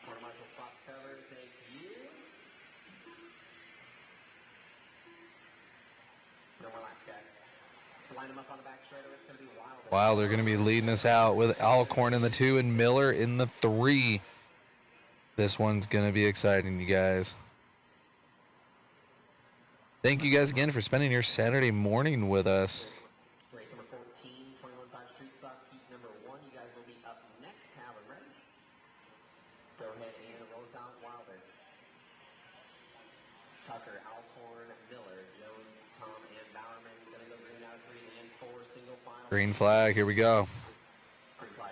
Quarter Marshall Fox Feller, thank you. No more laps, guys. Let's line them up on the back straightaway. It's going to be Wilder. Wilder going to be leading us out with Alcorn in the 2 and Miller in the 3. This one's going to be exciting, you guys. Thank you guys again for spending your Saturday morning with us. Race number 14, 21.5 Street Stock, heat number 1. You guys will be up next. Have them ready. Go ahead and roll out Wilder. Tucker, Alcorn, Miller, Jones, Tom, and Bowerman. Gonna go green out of 3 and 4, single file. Green flag, here we go. Green flag.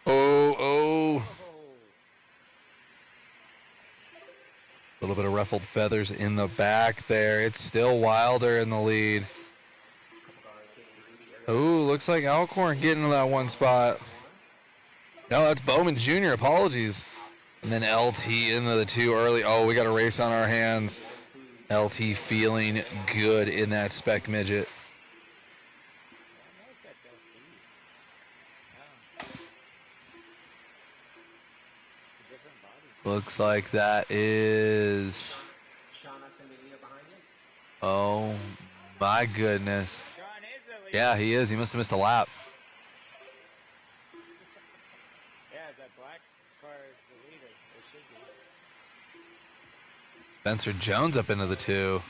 Oh. A little bit of ruffled feathers in the back there. It's still Wilder in the lead. Oh, looks like Alcorn getting to that 1 spot. No, that's Bowman Jr. Apologies. And then LT into the 2 early. Oh, we got a race on our hands. LT feeling good in that Spec Midget. Looks like that is... Oh, my goodness. Yeah, he is. He must have missed a lap. Yeah, that black car is the leader. It should be. Spencer Jones up into the 2.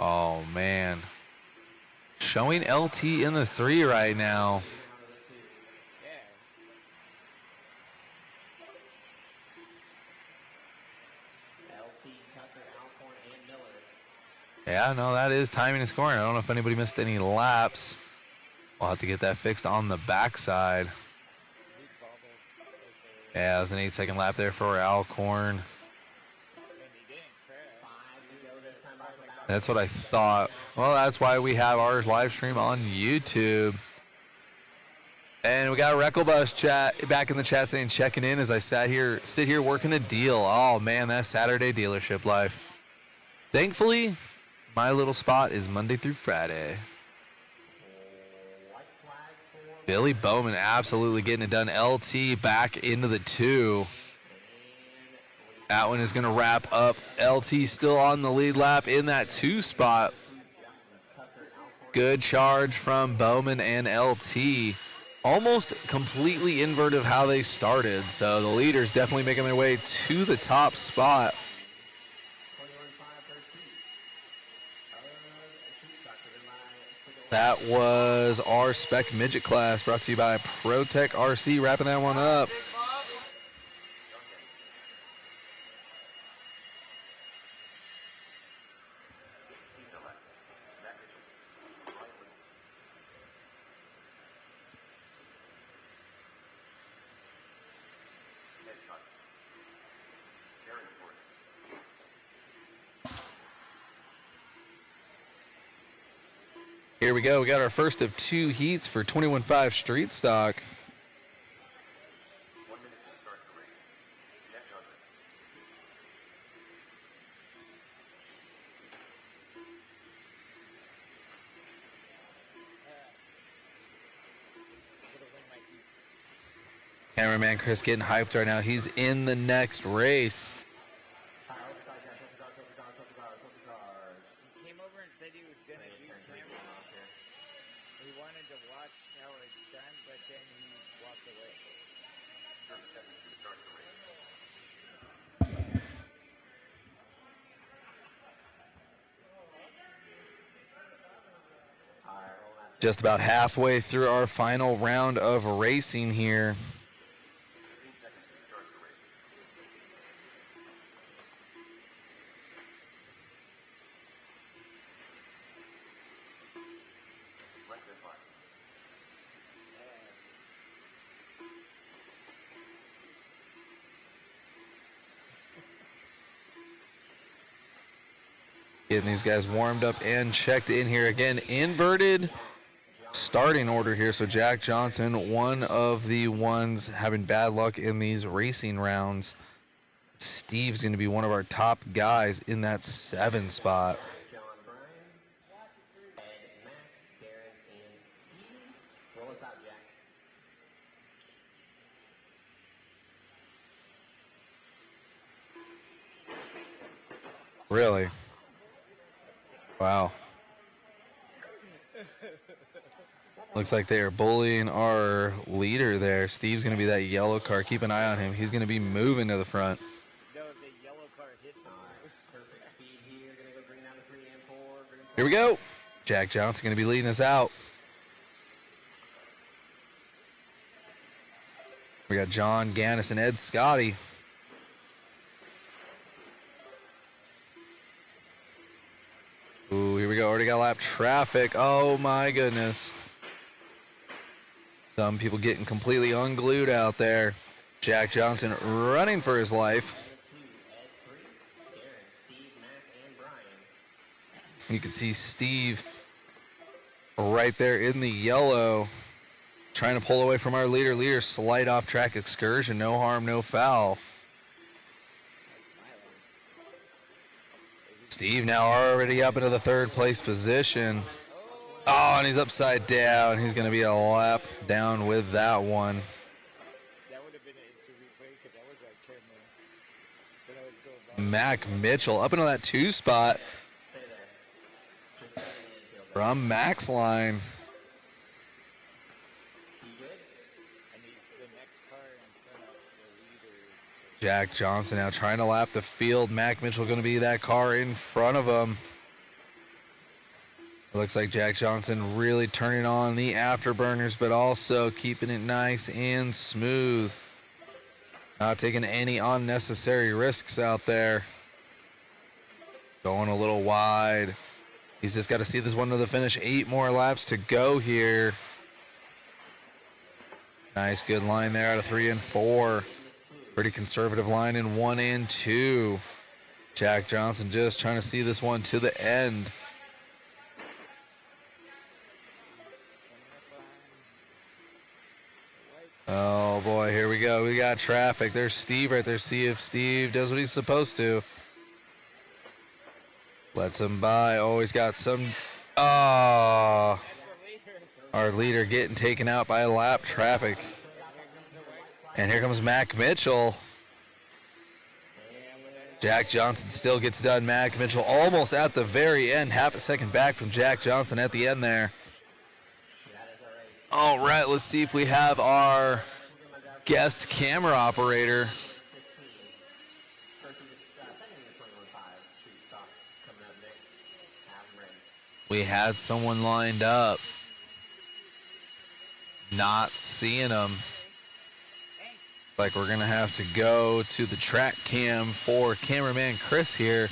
Oh, man. Showing LT in the 3 right now. Yeah. LT, Tucker, Alcorn, and Miller. Yeah, no, that is timing and scoring. I don't know if anybody missed any laps. We'll have to get that fixed on the backside. Yeah, it was an 8-second lap there for Alcorn. That's what I thought. Well, that's why we have our live stream on YouTube. And we got Recklebus chat back in the chat saying checking in as I sit here working a deal. Oh man, that Saturday dealership life. Thankfully, My little spot is Monday through Friday. White flag for Billy Bowman absolutely getting it done. LT back into the 2. That one is going to wrap up. LT still on the lead lap in that 2 spot. Good charge from Bowman and LT. Almost completely inverted of how they started. So the leaders definitely making their way to the top spot. 21-5 That was our Spec midget class brought to you by ProTech RC, wrapping that one up. Here we go. We got our first of 2 heats for 21.5 street stock. 1 minute to start the race. Jack Johnson. Cameraman Chris getting hyped right now. He's in the next race. He came over and said he was gonna do camera. He wanted to watch how it's done, but then he walked away. 30 seconds to start the race. Just about halfway through our final round of racing here. 15 seconds to start the race. Less than 5. Getting these guys warmed up and checked in here again. Inverted starting order here. So Jack Johnson, one of the ones having bad luck in these racing rounds. Steve's going to be one of our top guys in that 7 spot. John Bryan, Ed, Mac, Darren, and Steve. Roll us out, Jack. Really? Wow. Looks like they are bullying our leader there. Steve's going to be that yellow car. Keep an eye on him. He's going to be moving to the front. No, the yellow car hit them. Perfect speed here. Gonna go green down to 3 and 4. Green Here we go. Jack Johnson going to be leading us out. We got John Gannis and Ed Scotty. Ooh, here we go. Already got lap traffic. Oh, my goodness. Some people getting completely unglued out there. Jack Johnson running for his life. Ed 3, Darren, Steve, Mac, and Brian. You can see Steve right there in the yellow trying to pull away from our leader. Leader slight off track excursion. No harm, no foul. Steve now already up into the 3rd place position. Oh, and he's upside down. He's going to be a lap down with that one. That would have been an instant replay because that was like 10 minutes. But I was going by. Mac Mitchell up into that 2 spot from Mac's line. I need the next car in front of the leader. Jack Johnson now trying to lap the field. Mac Mitchell going to be that car in front of him. It looks like Jack Johnson really turning on the afterburners, but also keeping it nice and smooth. Not taking any unnecessary risks out there. Going a little wide. He's just got to see this one to the finish. 8 more laps to go here. Nice, good line there out of 3 and 4. Pretty conservative line in 1 and 2. Jack Johnson just trying to see this one to the end. Oh boy, here we go. We got traffic. There's Steve right there. See if Steve does what he's supposed to. Lets him by. Always got some. Oh, our leader getting taken out by lap traffic. And here comes Mac Mitchell. Jack Johnson still gets done. Mac Mitchell almost at the very end. Half a second back from Jack Johnson at the end there. All right, let's see if we have our guest camera operator. We had someone lined up. Not seeing him. It's like we're going to have to go to the track cam for cameraman Chris here.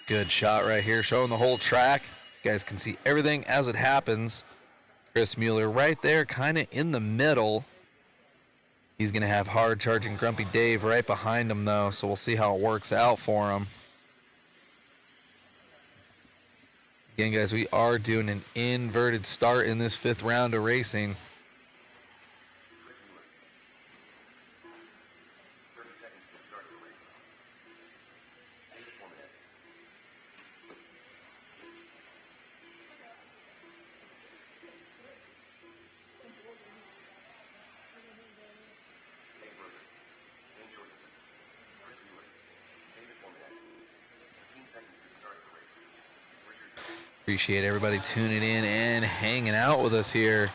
Good shot right here, showing the whole track. You guys can see everything as it happens. Chris Mueller right there, kind of in the middle. He's going to have hard charging Grumpy Dave right behind him, though, so we'll see how it works out for him. Again, guys, we are doing an inverted start in this 5th round of racing. Appreciate everybody tuning in and hanging out with us here.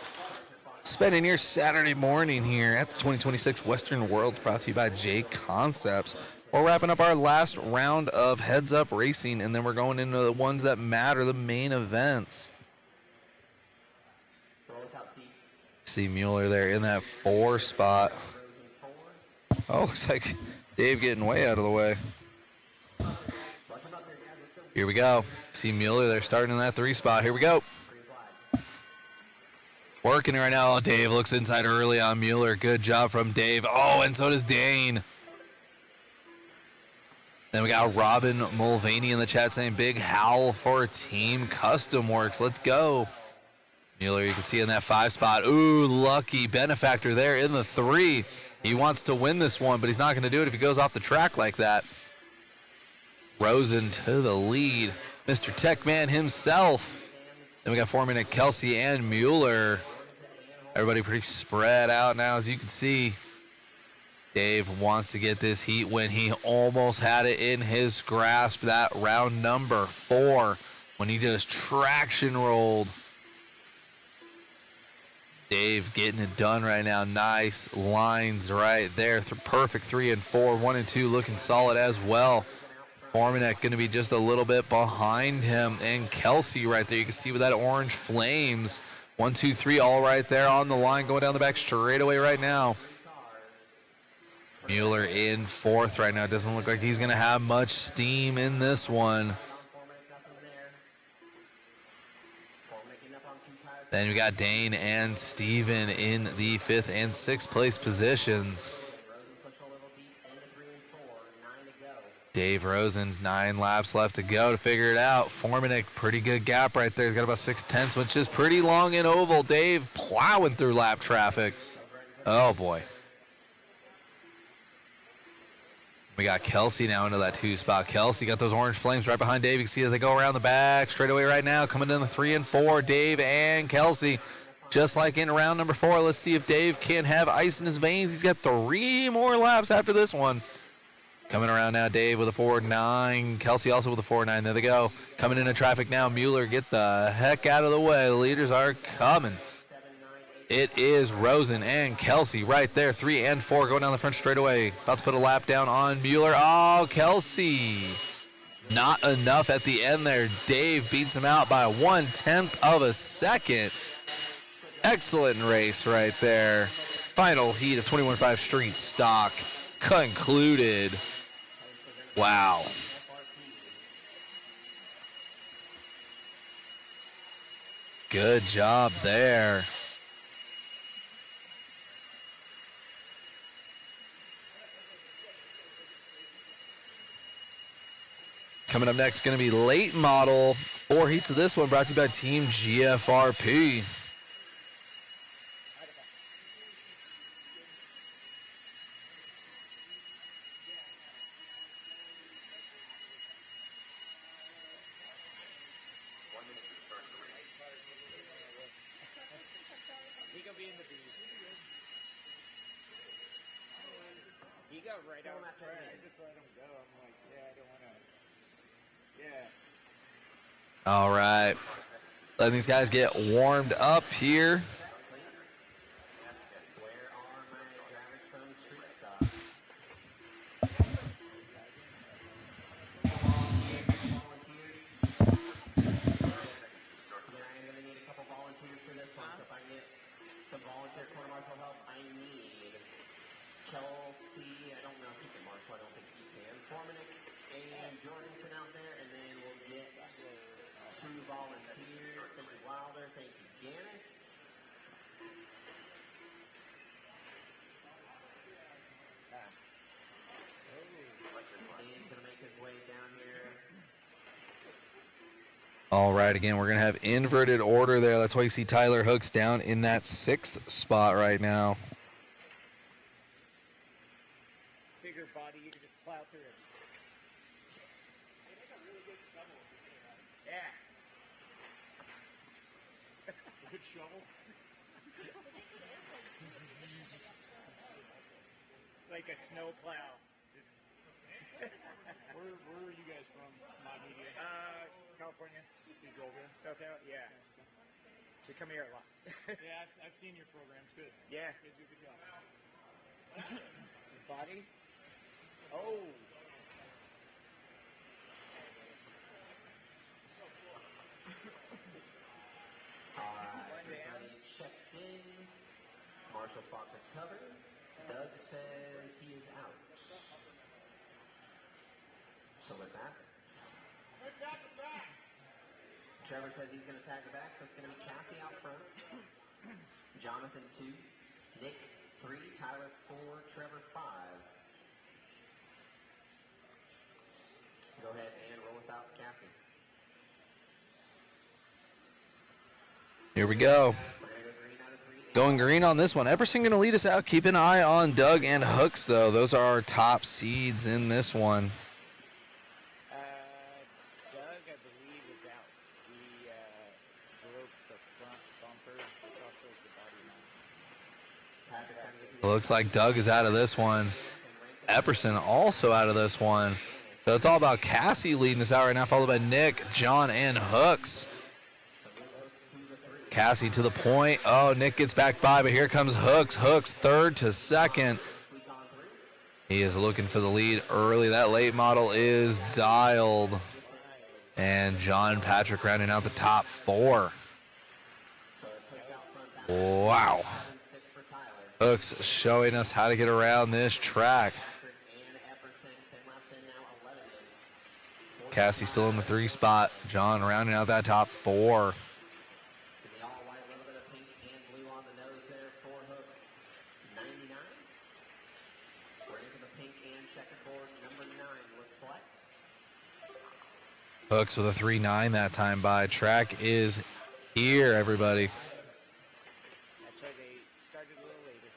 Spending your Saturday morning here at the 2026 Western Worlds, brought to you by JConcepts. We're wrapping up our last round of heads-up racing, and then we're going into the ones that matter, the main events. See Mueller there in that 4 spot. Oh, looks like Dave getting way out of the way. Here we go. See Mueller there starting in that 3 spot. Here we go. Working right now. Dave looks inside early on Mueller. Good job from Dave. Oh, and so does Dane. Then we got Robin Mulvaney in the chat saying big howl for Team Custom Works. Let's go. Mueller, you can see in that 5 spot. Ooh, lucky benefactor there in the 3. He wants to win this one, but he's not going to do it if he goes off the track like that. Rosen to the lead. Mr. Techman himself. Then we got Foreman and Kelsey and Mueller. Everybody pretty spread out now, as you can see. Dave wants to get this heat win. He almost had it in his grasp that round number 4 when he just traction rolled. Dave getting it done right now. Nice lines right there. Perfect 3 and 4. 1 and 2 looking solid as well. Formanek going to be just a little bit behind him. And Kelsey right there. You can see with that orange flames. 1, 2, 3 all right there on the line. Going down the back straightaway right now. Mueller in 4th right now. Doesn't look like he's going to have much steam in this one. Then we got Dane and Steven in the 5th and 6th place positions. Dave Rosen, 9 laps left to go to figure it out. Foreman, a pretty good gap right there. He's got about 6/10, which is pretty long and oval. Dave plowing through lap traffic. Oh, boy. We got Kelsey now into that 2 spot. Kelsey got those orange flames right behind Dave. You can see as they go around the back straightaway right now. Coming in the 3 and 4, Dave and Kelsey. Just like in round number 4, let's see if Dave can have ice in his veins. He's got 3 more laps after this one. Coming around now, Dave with a 4.9. Kelsey also with a 4.9. There they go. Coming into traffic now. Mueller, get the heck out of the way. The leaders are coming. It is Rosen and Kelsey right there. 3 and 4 going down the front straightaway. About to put a lap down on Mueller. Oh, Kelsey. Not enough at the end there. Dave beats him out by 1/10 of a second. Excellent race right there. Final heat of 21.5 Street Stock concluded. Wow. Good job there. Coming up next, going to be late model. 4 heats of this one brought to you by Team GFRP. He gonna be in the B. He got right out of the track. I just let him go. I'm like, yeah, I don't wanna. Yeah. All right. Letting these guys get warmed up here. Where are my drivers from Street Stock? Yeah, I'm going to need a couple volunteers for this one. So if I can get some volunteer quarter marshal help, I need Chelsea. I don't know if he can marshal. I don't think he can. Formanek and Jorgensen out there, and then we'll get 2 volunteers. Thank you, Wilder. Thank you, Gannis. He's going to make his way down here. All right, again, we're going to have inverted order there. That's why you see Tyler Hooks down in that 6th spot right now. Bigger body, you can just plow through it. Yeah. Good shovel. Like a snow plow. Where are you guys from? Mod Media. California. You drove here? SoCal, yeah. We come here a lot. Yeah, I've seen your programs. Good. Yeah. You guys do a good job. Body? Oh. Everybody checked in. Marshall spots are covered. Doug says he is out. So with that, Trevor says he's going to tag the back, so it's going to be Cassie out front. Jonathan 2, Nick 3, Tyler 4, Trevor 5. Go ahead and roll us out, Cassie. Here we go. We're going to go green out of 3. Going green on this one. Epperson going to lead us out. Keep an eye on Doug and Hooks, though. Those are our top seeds in this one. Doug, I believe, is out. He broke the front bumper. It's also the body mount. Looks like Doug is out of this one. Epperson also out of this one. So it's all about Cassie leading us out right now, followed by Nick, John, and Hooks. Cassie to the point. Oh, Nick gets back by, but here comes Hooks. Hooks 3rd to 2nd. He is looking for the lead early. That late model is dialed. And John Patrick rounding out the top 4. Wow. Hooks showing us how to get around this track. Cassie still in the 3 spot. John rounding out that top 4. The all white, a little bit of pink and blue on the nose there for Hooks. 99. We're into the pink and checkerboard. Number 9 with Spec. Hooks with a 3.9 that time by. Track is here, everybody. That's why they started a little later.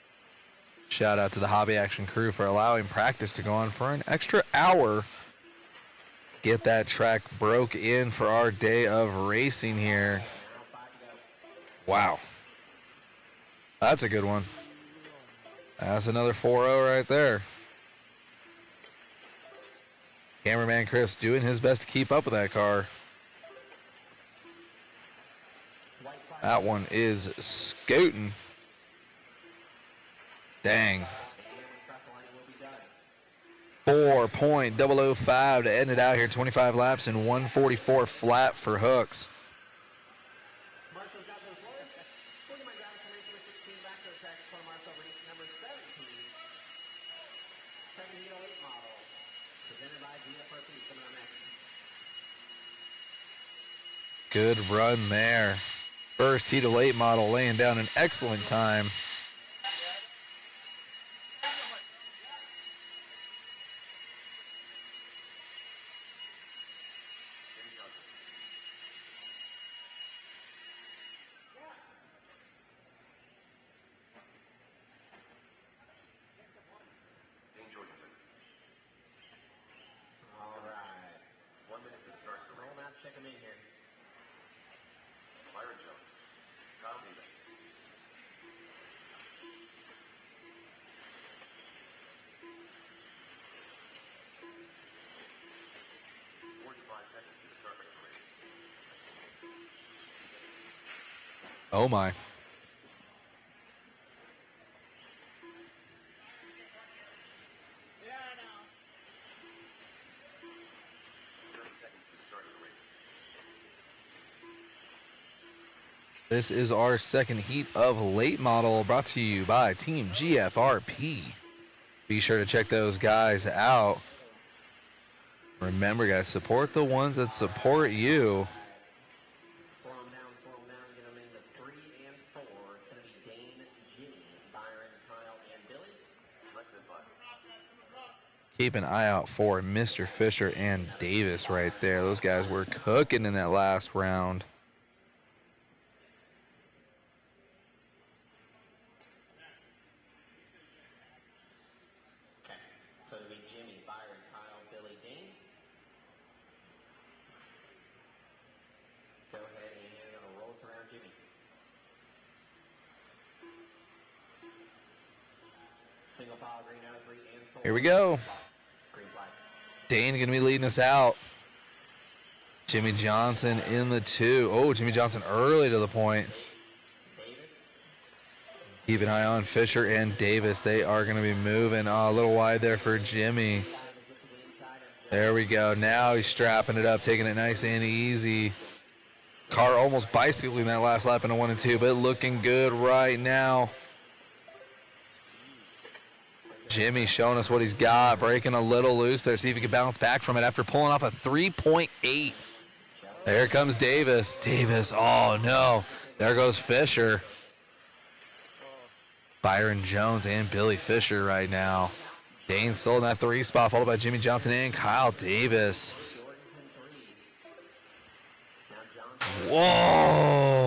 Shout out to the Hobby Action crew for allowing practice to go on for an extra hour. Get that track broke in for our day of racing here. Wow. That's a good one. That's another 4-0 right there. Cameraman Chris doing his best to keep up with that car. That one is scooting. Dang. 4.005 to end it out here. 25 laps and 144 flat for Hooks. Marshall's got those lows. Look at my driver from race number 16 back to the track for Marshall race number 17. Second heat 08 model. Presented by GFRP. Coming on next. Good run there. First heat of late model laying down an excellent time. Oh my. 30 seconds to the start of the race. This is our second heat of late model brought to you by Team GFRP. Be sure to check those guys out. Remember, guys, support the ones that support you. Slow them down, get them into 3 and 4. It's going to be Dane, Jimmy, Byron, Kyle, and Billy. Less than 5. Keep an eye out for Mr. Fisher and Davis right there. Those guys were cooking in that last round. Okay. So it'll be Jimmy, Byron, Kyle, Billy, Dane. Go ahead and you're going to roll it around Jimmy. Single file, green out of 3 and 4. Here we go. Green flag. Dane going to be leading us out. Jimmy Johnson in the 2. Oh, Jimmy Johnson early to the point. Davis. Keep an eye on Fisher and Davis. They are going to be moving. Oh, a little wide there for Jimmy. There we go. Now he's strapping it up, taking it nice and easy. Car almost bicycling that last lap in a 1 and 2, but looking good right now. Jimmy showing us what he's got, breaking a little loose there. See if he can bounce back from it after pulling off a 3.8. There comes Davis. Davis, oh no. There goes Fisher. Byron Jones and Billy Fisher right now. Dane still in that 3 spot, followed by Jimmy Johnson and Kyle Davis. Whoa.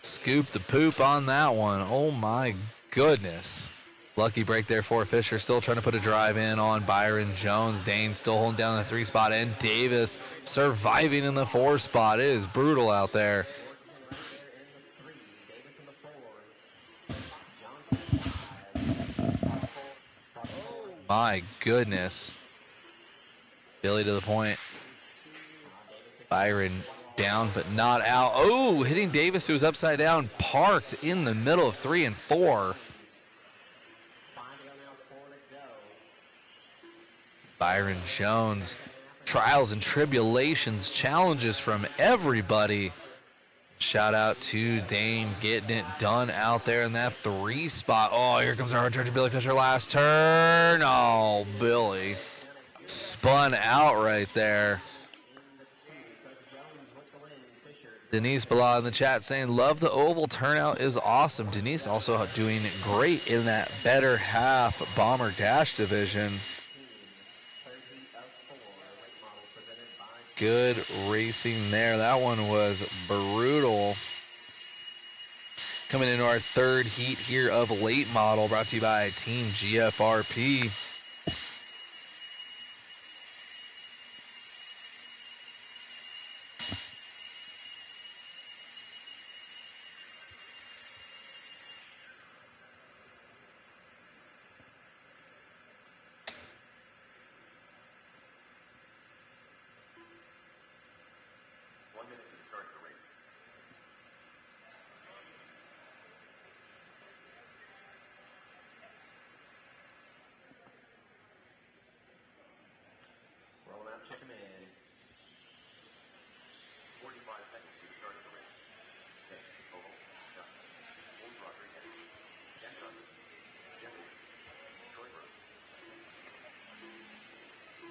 Scoop the poop on that one. Oh my goodness. Lucky break there for Fisher. Still trying to put a drive in on Byron Jones. Dane still holding down the 3 spot. And Davis surviving in the 4 spot. It is brutal out there. My goodness. Billy to the point. Byron down but not out. Oh, hitting Davis, who was upside down, parked in the middle of 3 and 4. Byron Jones, trials and tribulations, challenges from everybody. Shout out to Dane getting it done out there in that 3 spot. Oh, here comes our return to Billy Fisher last turn. Oh, Billy spun out right there. Denise Bala in the chat saying, love the oval, turnout is awesome. Denise also doing great in that better half bomber dash division. Good racing there. That one was brutal. Coming into our 3rd heat here of late model, brought to you by Team GFRP. Check him in. 45 seconds to the start of the race. Okay, oval, stop. Old Rodriguez. Jen Johnson. Jimmy. Troy Brook.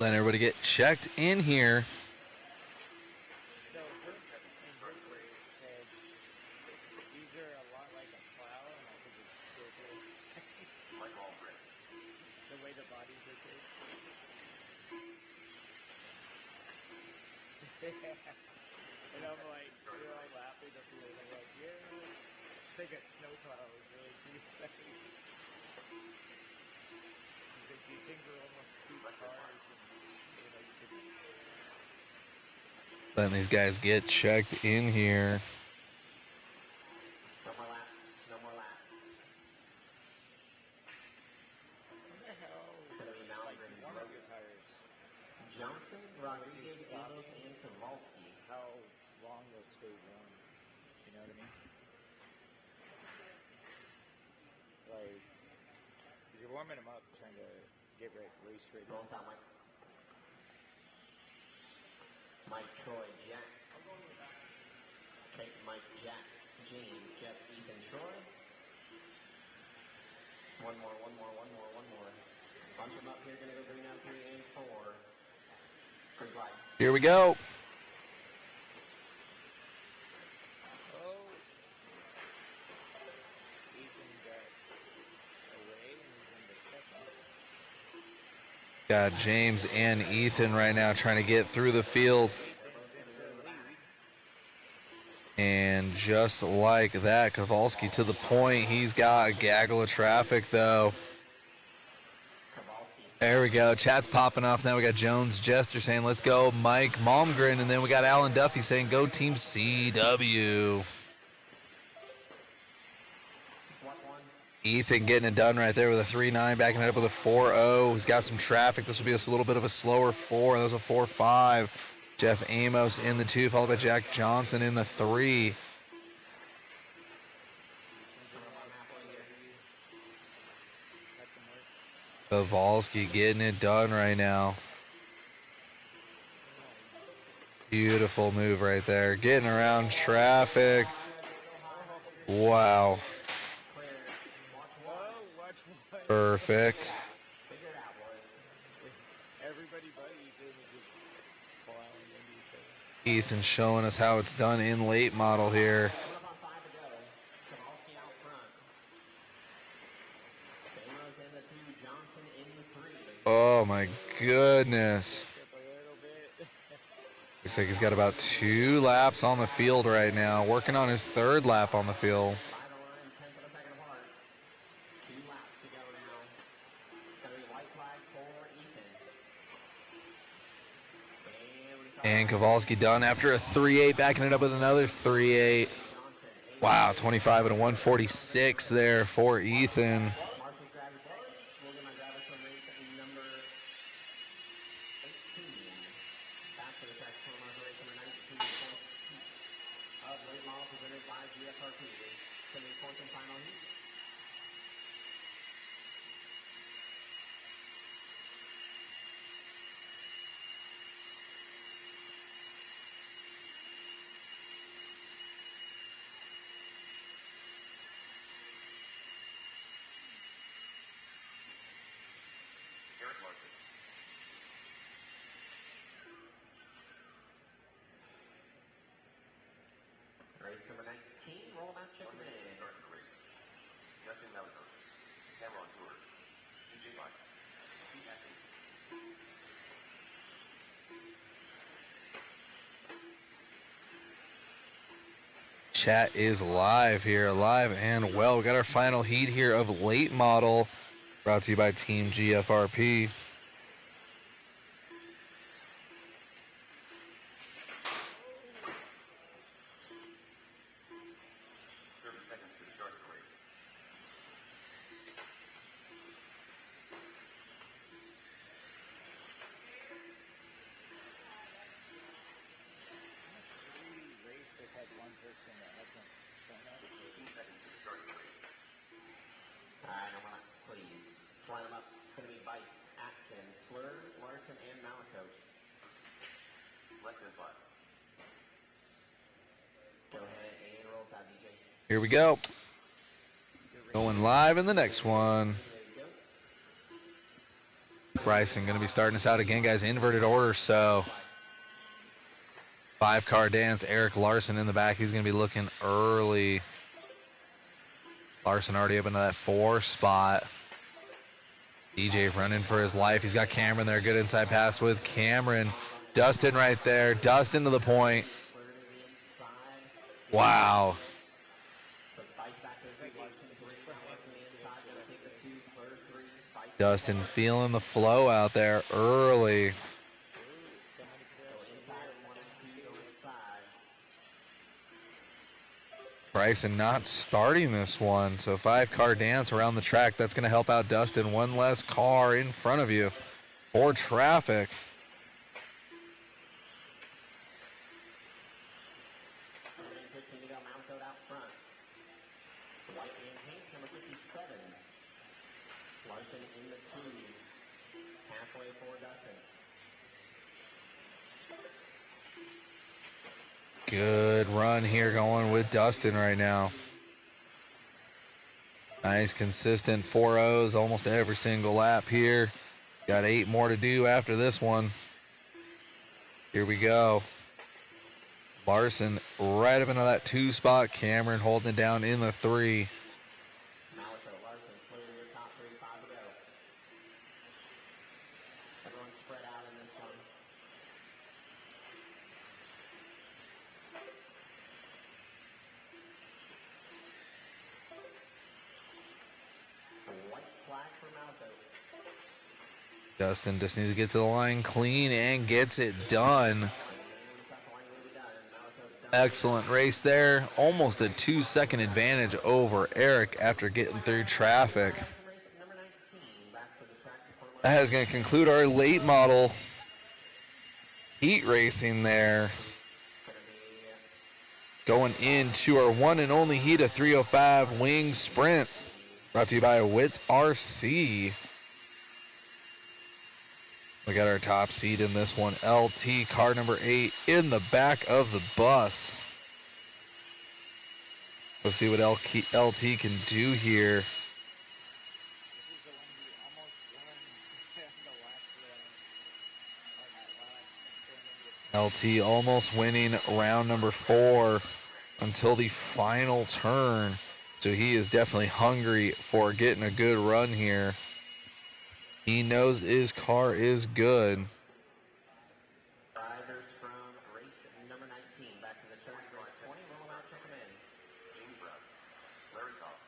Letting everybody get checked in here. So first in his race said these are a lot like a plow, and I think it's stupid. Like all red. The way the bodies are shaped. And I'm like, we're all laughing at the I'm like, yeah, I think a snowplow is really cute. These things are almost scoop cars. Letting these guys get checked in here. No more laps. No more laps. What the hell? It's going to be Mallory Like and one of your tires. Johnson, Rodriguez, Eagles, and Kowalski. warming them up, trying to get race ready. Rolls out Mike. Mike, Troy, Jack. Take Mike, Jack, James, Jeff, Ethan, Troy. One more. Bunch them up here, gonna go green out 3 and 4. Green flag. Here we go. Oh. Ethan got away and he's in the second. Got James and Ethan right now trying to get through the field. And just like that, Kowalski to the point. He's got a gaggle of traffic, though. There we go. Chat's popping off. Now we got Jones Jester saying, let's go, Mike Malmgren. And then we got Alan Duffy saying, go Team CW. Ethan getting it done right there with a 3.9, backing it up with a 4.0. He's got some traffic. This will be a little bit of a slower 4. That was a 4.5. Jeff Amos in the 2, followed by Jack Johnson in the 3. Kowalski getting it done right now. Beautiful move right there. Getting around traffic. Wow. Perfect. Everybody but Ethan is just plowing into each other. Ethan showing us how it's done in late model here. Oh my goodness. Looks like he's got about 2 laps on the field right now. Working on his 3rd lap on the field. And Kowalski done after a 3.8, backing it up with another 3.8. Wow, 25 and a 146 there for Ethan. Race number 19, roll out, check it in. Start the race. Justin Melton, Cameron Tour, DJ Mike, Pete Atkins. Chat is live here, live and well. We got our final heat here of late model, brought to you by Team GFRP. 30 seconds to start the race. Race that had one person that hasn't shown up. 15 seconds to start the race. Alright, I want to please line them up. It's going to be Bice, Atkins, Fleur, Larson, and Malakote. Less than 5. Go ahead and roll out, DJ. Here we go. Going live in the next one. There you go. Bryson going to be starting us out again, guys. Inverted order, so 5-car dance. Eric Larson in the back. He's going to be looking early. Larson already up into that 4 spot. DJ running for his life. He's got Cameron there. Good inside pass with Cameron. Dustin right there. Dustin to the point. Fleur to the inside. Wow. So Bice back there, big Larson 3, Larson the inside, going to take the 2, Fleur 3, Bice. Dustin feeling the flow out there early. So inside 1 and 2 go inside. Bryson not starting this one. So 5-car dance around the track. That's going to help out Dustin. One less car in front of you for traffic. Number 15 to go, Malakote out front. White and pink, number 57. Larson in the 2. Halfway for Dustin. Good run here going with Dustin right now. Nice, consistent 4.0s almost every single lap here. Got 8 more to do after this one. Here we go. Larson right up into that 2 spot. Cameron holding it down in the 3. Malaco, Larson, clear your top 3, 5 to go. Everyone spread out in this one. A white flag for Malaco. Dustin just needs to get to the line clean and gets it done. Excellent race there. Almost a 2-second advantage over Eric after getting through traffic. That is going to conclude our late model heat racing there. Going into our one and only heat of 305 wing sprint. Brought to you by Wits RC. We got our top seed in this one. LT, car number 8, in the back of the bus. Let's see what LT can do here. LT almost winning round number 4 until the final turn. So he is definitely hungry for getting a good run here. He knows his car is good. Drivers from race number 19 back to the turn race 20. Roll out, check them in. James Brown, Larry Cobb,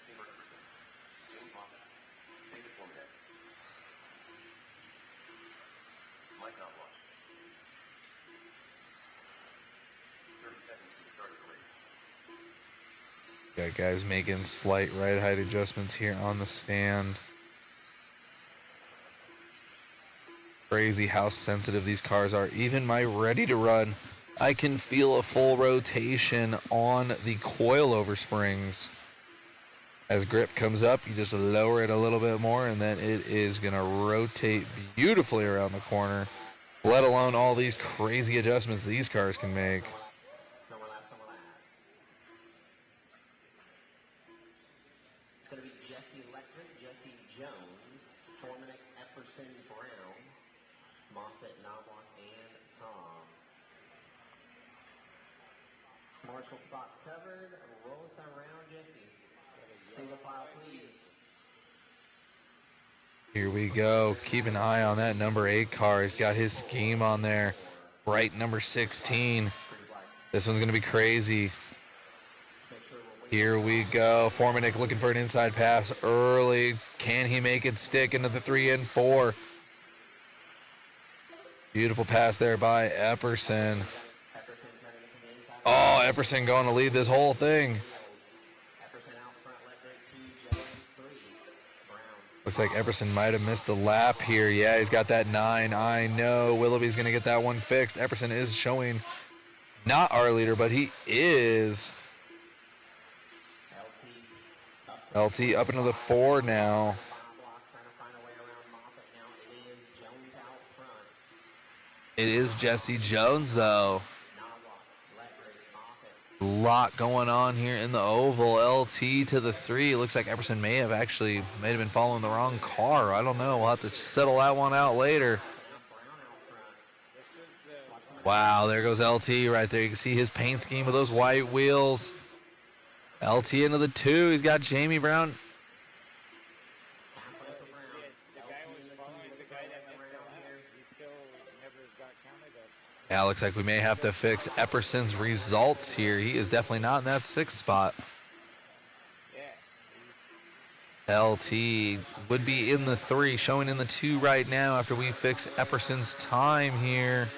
Tim Richardson, James Moffett, David Formanek, Mike Knobloch. 30 seconds to the start of the race. Got guys making slight ride height adjustments here on the stand. Crazy how sensitive these cars are. Even my ready to run, I can feel a full rotation on the coilover springs. As grip comes up, you just lower it a little bit more and then it is gonna rotate beautifully around the corner, let alone all these crazy adjustments these cars can make. No more laps, no more laps. It's going to be Jesse Electric, Jesse Jones, Formanek, Epperson, Brown, Moffett, Knobloch, and Tom. Marshall spots covered. Roll us around, Jesse. Single file, please. Here we go. Keep an eye on that number 8 car. He's got his scheme on there. Right, number 16. This one's going to be crazy. Here we go. Formanek looking for an inside pass early. Can he make it stick into the 3 and 4? Beautiful pass there by Epperson. Oh, Epperson going to lead this whole thing. Epperson out front, left brake 2, Jones 3, Brown. Looks like Epperson might have missed a lap here. Yeah, he's got that 9. I know Willoughby's going to get that one fixed. Epperson is showing not our leader, but he is. LT up into the 4 now. Knobloch trying to find a way around Moffett now. It is Jones out front. It is Jesse Jones, though. Knobloch, left brake, Moffett. Lot going on here in the oval. LT to the 3. Looks like Epperson may have been following the wrong car. I don't know. We'll have to settle that one out later. Wow, there goes LT right there. You can see his paint scheme with those white wheels. LT into the 2. He's got Jamie Brown. The guy was following the guy that missed the lap. He still never got counted up. Yeah, looks like we may have to fix Epperson's results here. He is definitely not in that 6th spot. Yeah. LT would be in the 3, showing in the 2 right now after we fix Epperson's time here.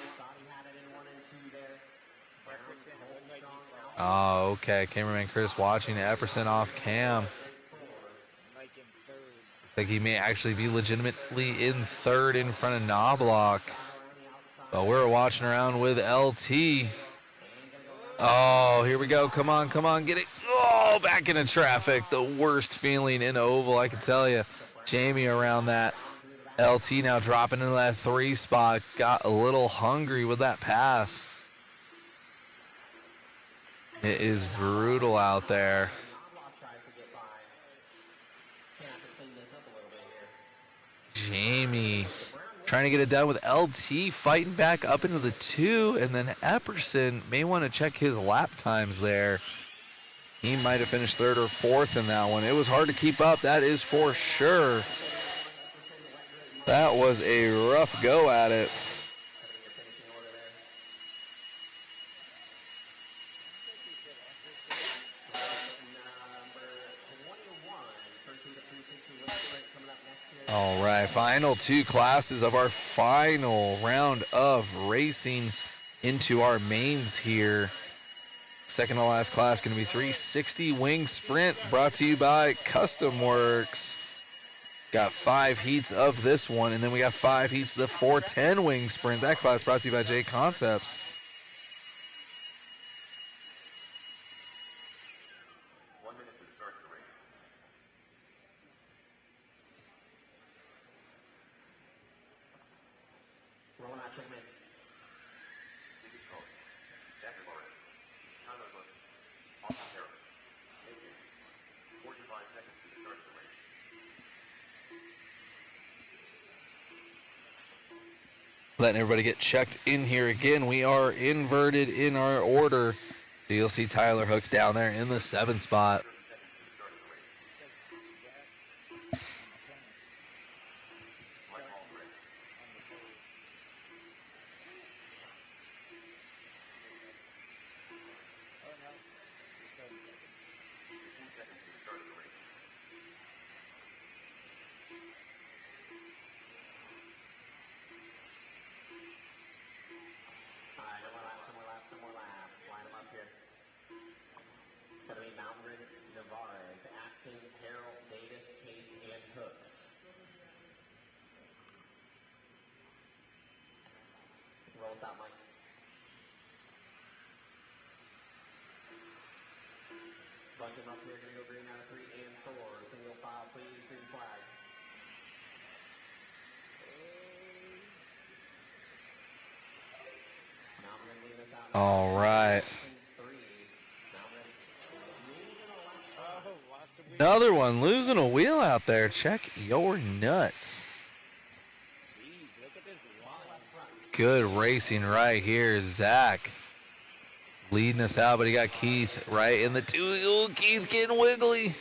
Oh, okay. Cameraman Chris watching Epperson off cam. Like in third. Looks like he may actually be legitimately in 3rd in front of Knobloch. But we're watching around with LT. Oh, here we go. Come on, come on. Get it. Oh, back into traffic. The worst feeling in oval, I can tell you. Jamie around that. LT now dropping into that 3 spot. Got a little hungry with that pass. It is brutal out there. Jamie trying to get it done with LT fighting back up into the 2, and then Epperson may want to check his lap times there. He might have finished 3rd or 4th in that one. It was hard to keep up, that is for sure. That was a rough go at it. All right, final 2 classes of our final round of racing into our mains here. Second to last class going to be 360 wing sprint, brought to you by Custom Works. Got 5 heats of this one, and then we got 5 heats of the 410 wing sprint. That class brought to you by JConcepts. Rolling out, check mid. Biggest call. Chandler Lawrence. Chandler Lawrence. Austin Harrell. 45 seconds to the start of the race. Letting everybody get checked in here again. We are inverted in our order. So you'll see Tyler Hooks down there in the 7th spot. 30 seconds to the start of the race. Mike Allred. Seconds to the start of the race. All right, some more laps. Line them up here. It's going to be Mountain, Navarez, Atkins, Harrell, Davis, Case, and Hooks. Rolls out, Mike. Bunch them up here, going to go green out of 3 and 4. Single file, please, green flag. Mountain lead us out. All right. 3. Mountain. Oh, lost a wheel. Another one losing a wheel out there. Check your nuts. Jeez, look at this line. Good racing right here. Zach leading us out, but he got Keith right in the 2. Ooh, Keith getting wiggly.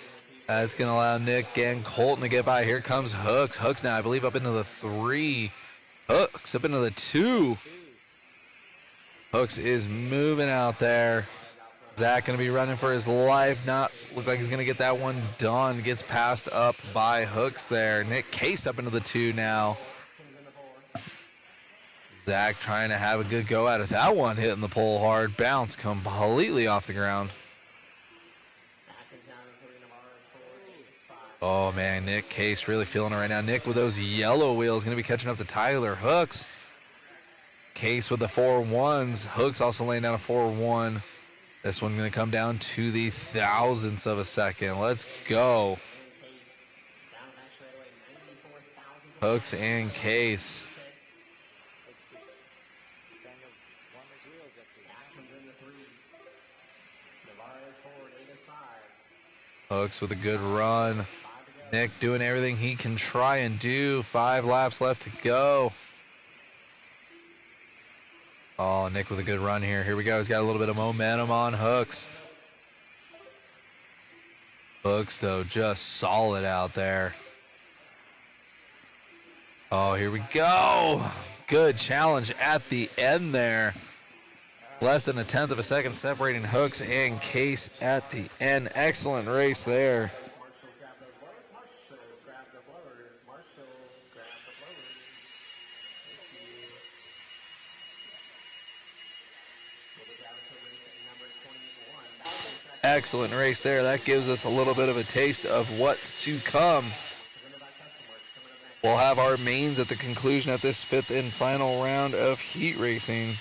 That's going to allow Nick and Colton to get by. Here comes Hooks. Hooks now, I believe, up into the 3. Hooks up into the 2. Hooks is moving out there. Zach going to be running for his life. Not look like he's going to get that one done. Gets passed up by Hooks there. Nick Case up into the 2 now. Zach trying to have a good go at it. That one hitting the pole hard. Bounce completely off the ground. Oh, man, Nick Case really feeling it right now. Nick with those yellow wheels going to be catching up to Tyler Hooks. Case with the 4-1s. Hooks also laying down a 4-1. This one's going to come down to the thousandths of a second. Let's go. Hooks and Case. Kind of warm his wheels up here. Hooks with a good run. Nick doing everything he can try and do. 5 laps left to go. Oh, Nick with a good run here. Here we go. He's got a little bit of momentum on Hooks. Hooks, though, just solid out there. Oh, here we go. Good challenge at the end there. Less than 1/10 of a second separating Hooks and Case at the end. Excellent race there. Excellent race there. That gives us a little bit of a taste of what's to come. We'll have our mains at the conclusion of this 5th and final round of heat racing.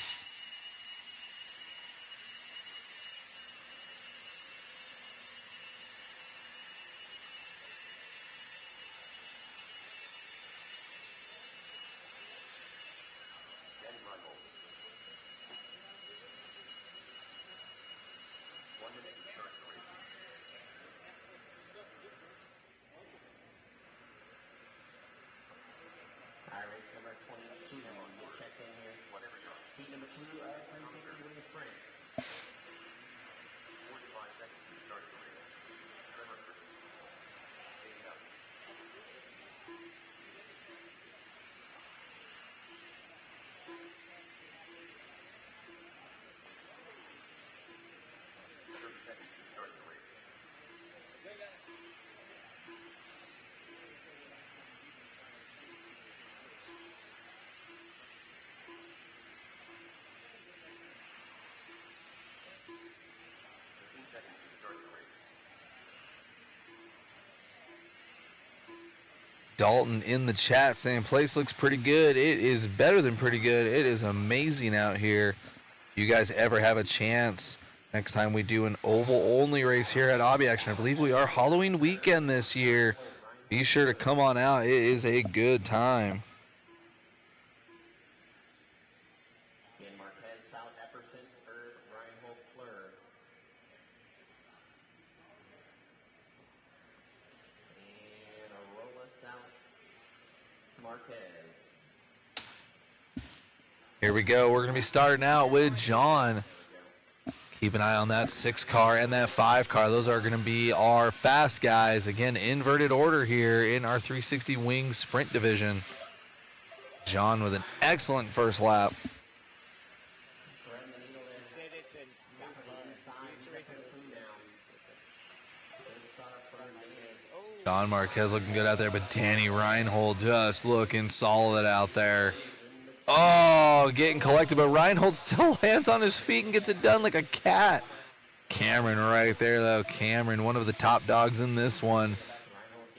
Dalton in the chat saying place looks pretty good. It is better than pretty good. It is amazing out here. If you guys ever have a chance, next time we do an oval only race here at Hobby Action, I believe we are Halloween weekend this year. Be sure to come on out. It is a good time. In Marquez, Stout, Epperson, Herb, Reinhold, Fleur. And Arola, Stout, Marquez. Here we go. We're going to be starting out with John. Keep an eye on that 6 car and that 5 car. Those are going to be our fast guys. Again, inverted order here in our 360 wing sprint division. John with an excellent first lap. He said it's a new car. He's racing the Don Marquez looking good out there, but Danny Reinhold just looking solid out there. Oh, getting collected, but Reinhold still lands on his feet and gets it done like a cat. Cameron right there, though. Cameron, one of the top dogs in this one.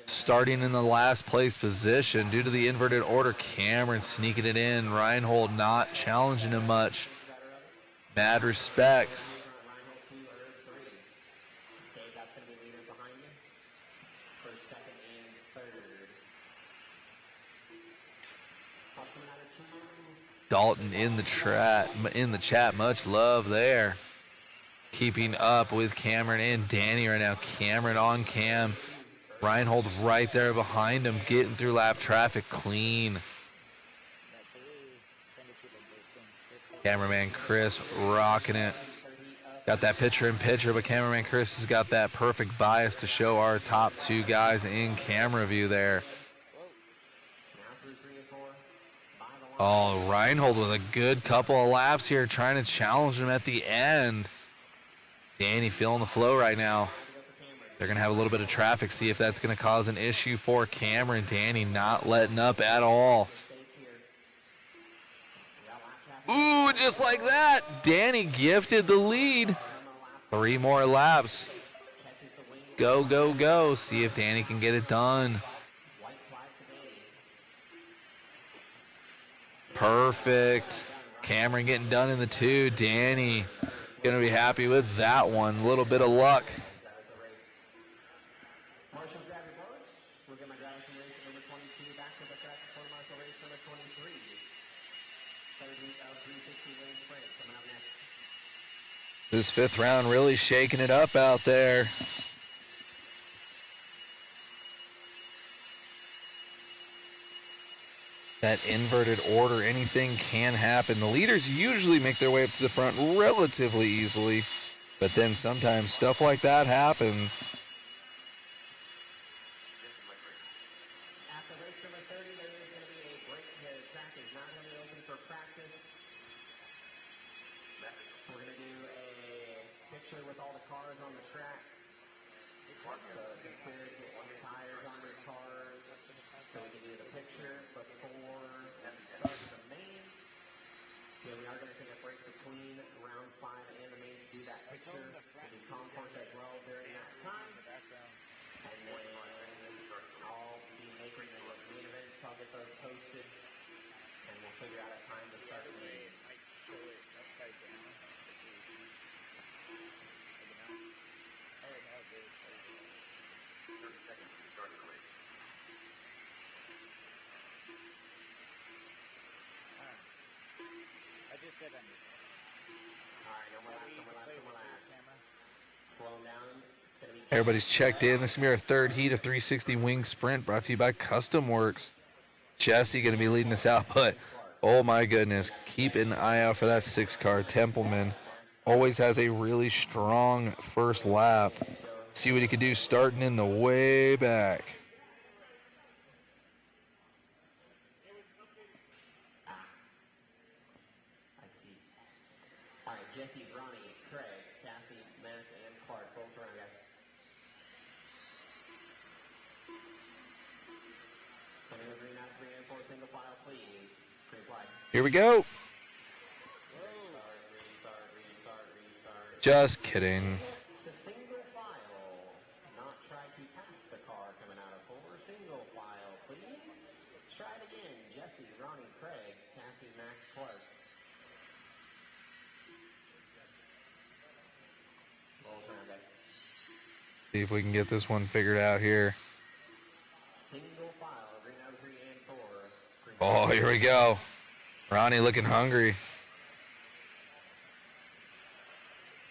Starting in the last place position due to the inverted order. Cameron sneaking it in. Reinhold not challenging him much. Mad respect. Dalton in the chat, much love there. Keeping up with Cameron and Danny right now. Cameron on cam. Reinhold right there behind him, getting through lap traffic clean. Cameraman Chris rocking it. Got that picture-in-picture, but cameraman Chris has got that perfect bias to show our top 2 guys in camera view there. Oh, Reinhold with a good couple of laps here, trying to challenge him at the end. Danny feeling the flow right now. They're going to have a little bit of traffic, see if that's going to cause an issue for Cameron. Danny not letting up at all. Ooh, just like that, Danny gifted the lead. 3 more laps. Go, go, go. See if Danny can get it done. Perfect. Cameron getting done in the 2. Danny going to be happy with that one. A little bit of luck. Marshall grab your boards. We're going to grab some race number 22 back to the track for Marshall race number 23. Third week of 360 wing sprint coming up next. This 5th round really shaking it up out there. That inverted order, anything can happen. The leaders usually make their way up to the front relatively easily, but then sometimes stuff like that happens. After race number 30, there is going to be a break. The track is not going to be open for practice. We're going to do a picture with all the cars on the track. So the kid get tires on their cars. So we can do the picture before start the mains. Then we are going to take a break between round 5 and the mains to do that picture. We'll do Concourse as well during that time. And then I'll be making the main events. I'll get those posted. And we'll figure out a time to start the mains. 30 seconds to start the race. I just said I'm All right, no more laps. Slow them down. It's going to be Everybody's checked in. This is going to be our 3rd heat of 360 wing sprint brought to you by Custom Works. Jesse going to be leading us out, but oh my goodness, keep an eye out for that 6 car. Templeman always has a really strong first lap. See what he can do starting in the way back. I see. All right, Jesse, Ronnie, Craig, Cassie, Matt, and Clark. Both around, guys. Coming with green out, 3 and 4, single file, please. Green flag. Here we go. Restart. Just kidding. It's a single file. Not try to pass the car coming out of 4. Single file, please. See if we can get this one figured out here. Single file, green out 3 and 4. Oh, here we go. Ronnie looking hungry.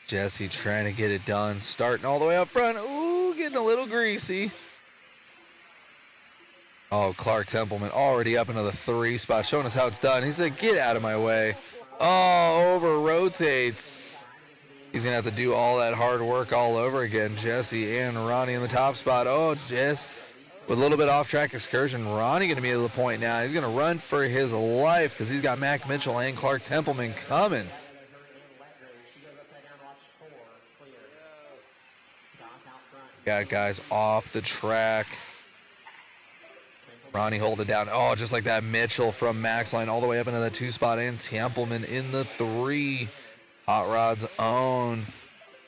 Jesse trying to get it done. Starting all the way up front. Ooh, getting a little greasy. Oh, Clark Templeman already up into the 3 spot, showing us how it's done. He said, get out of my way. Oh, over rotates. He's going to have to do all that hard work all over again. Jesse and Ronnie in the top spot. Oh, Jess with a little bit off-track excursion. Ronnie going to be at the point now. He's going to run for his life because he's got Mac Mitchell and Clark Templeman coming. Got guys off the track. Ronnie hold it down. Oh, just like that. Mitchell from Max line all the way up into the 2 spot. And Templeman in the 3. Hot Rod's own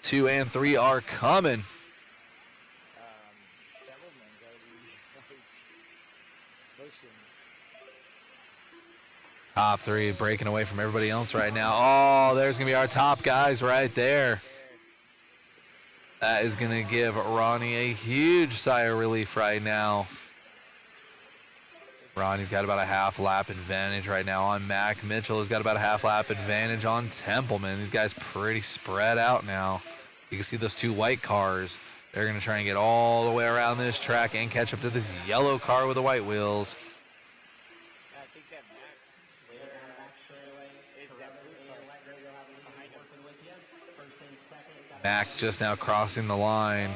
2 and 3 are coming. Top 3 breaking away from everybody else right now. Oh, there's going to be our top guys right there. That is going to give Ronnie a huge sigh of relief right now. Ronnie's got about a half lap advantage right now on Mac Mitchell. Has got about a half lap advantage on Templeman. These guys pretty spread out now. You can see those 2 white cars. They're going to try and get all the way around this track and catch up to this yellow car with the white wheels. I think that Mac just now crossing the line.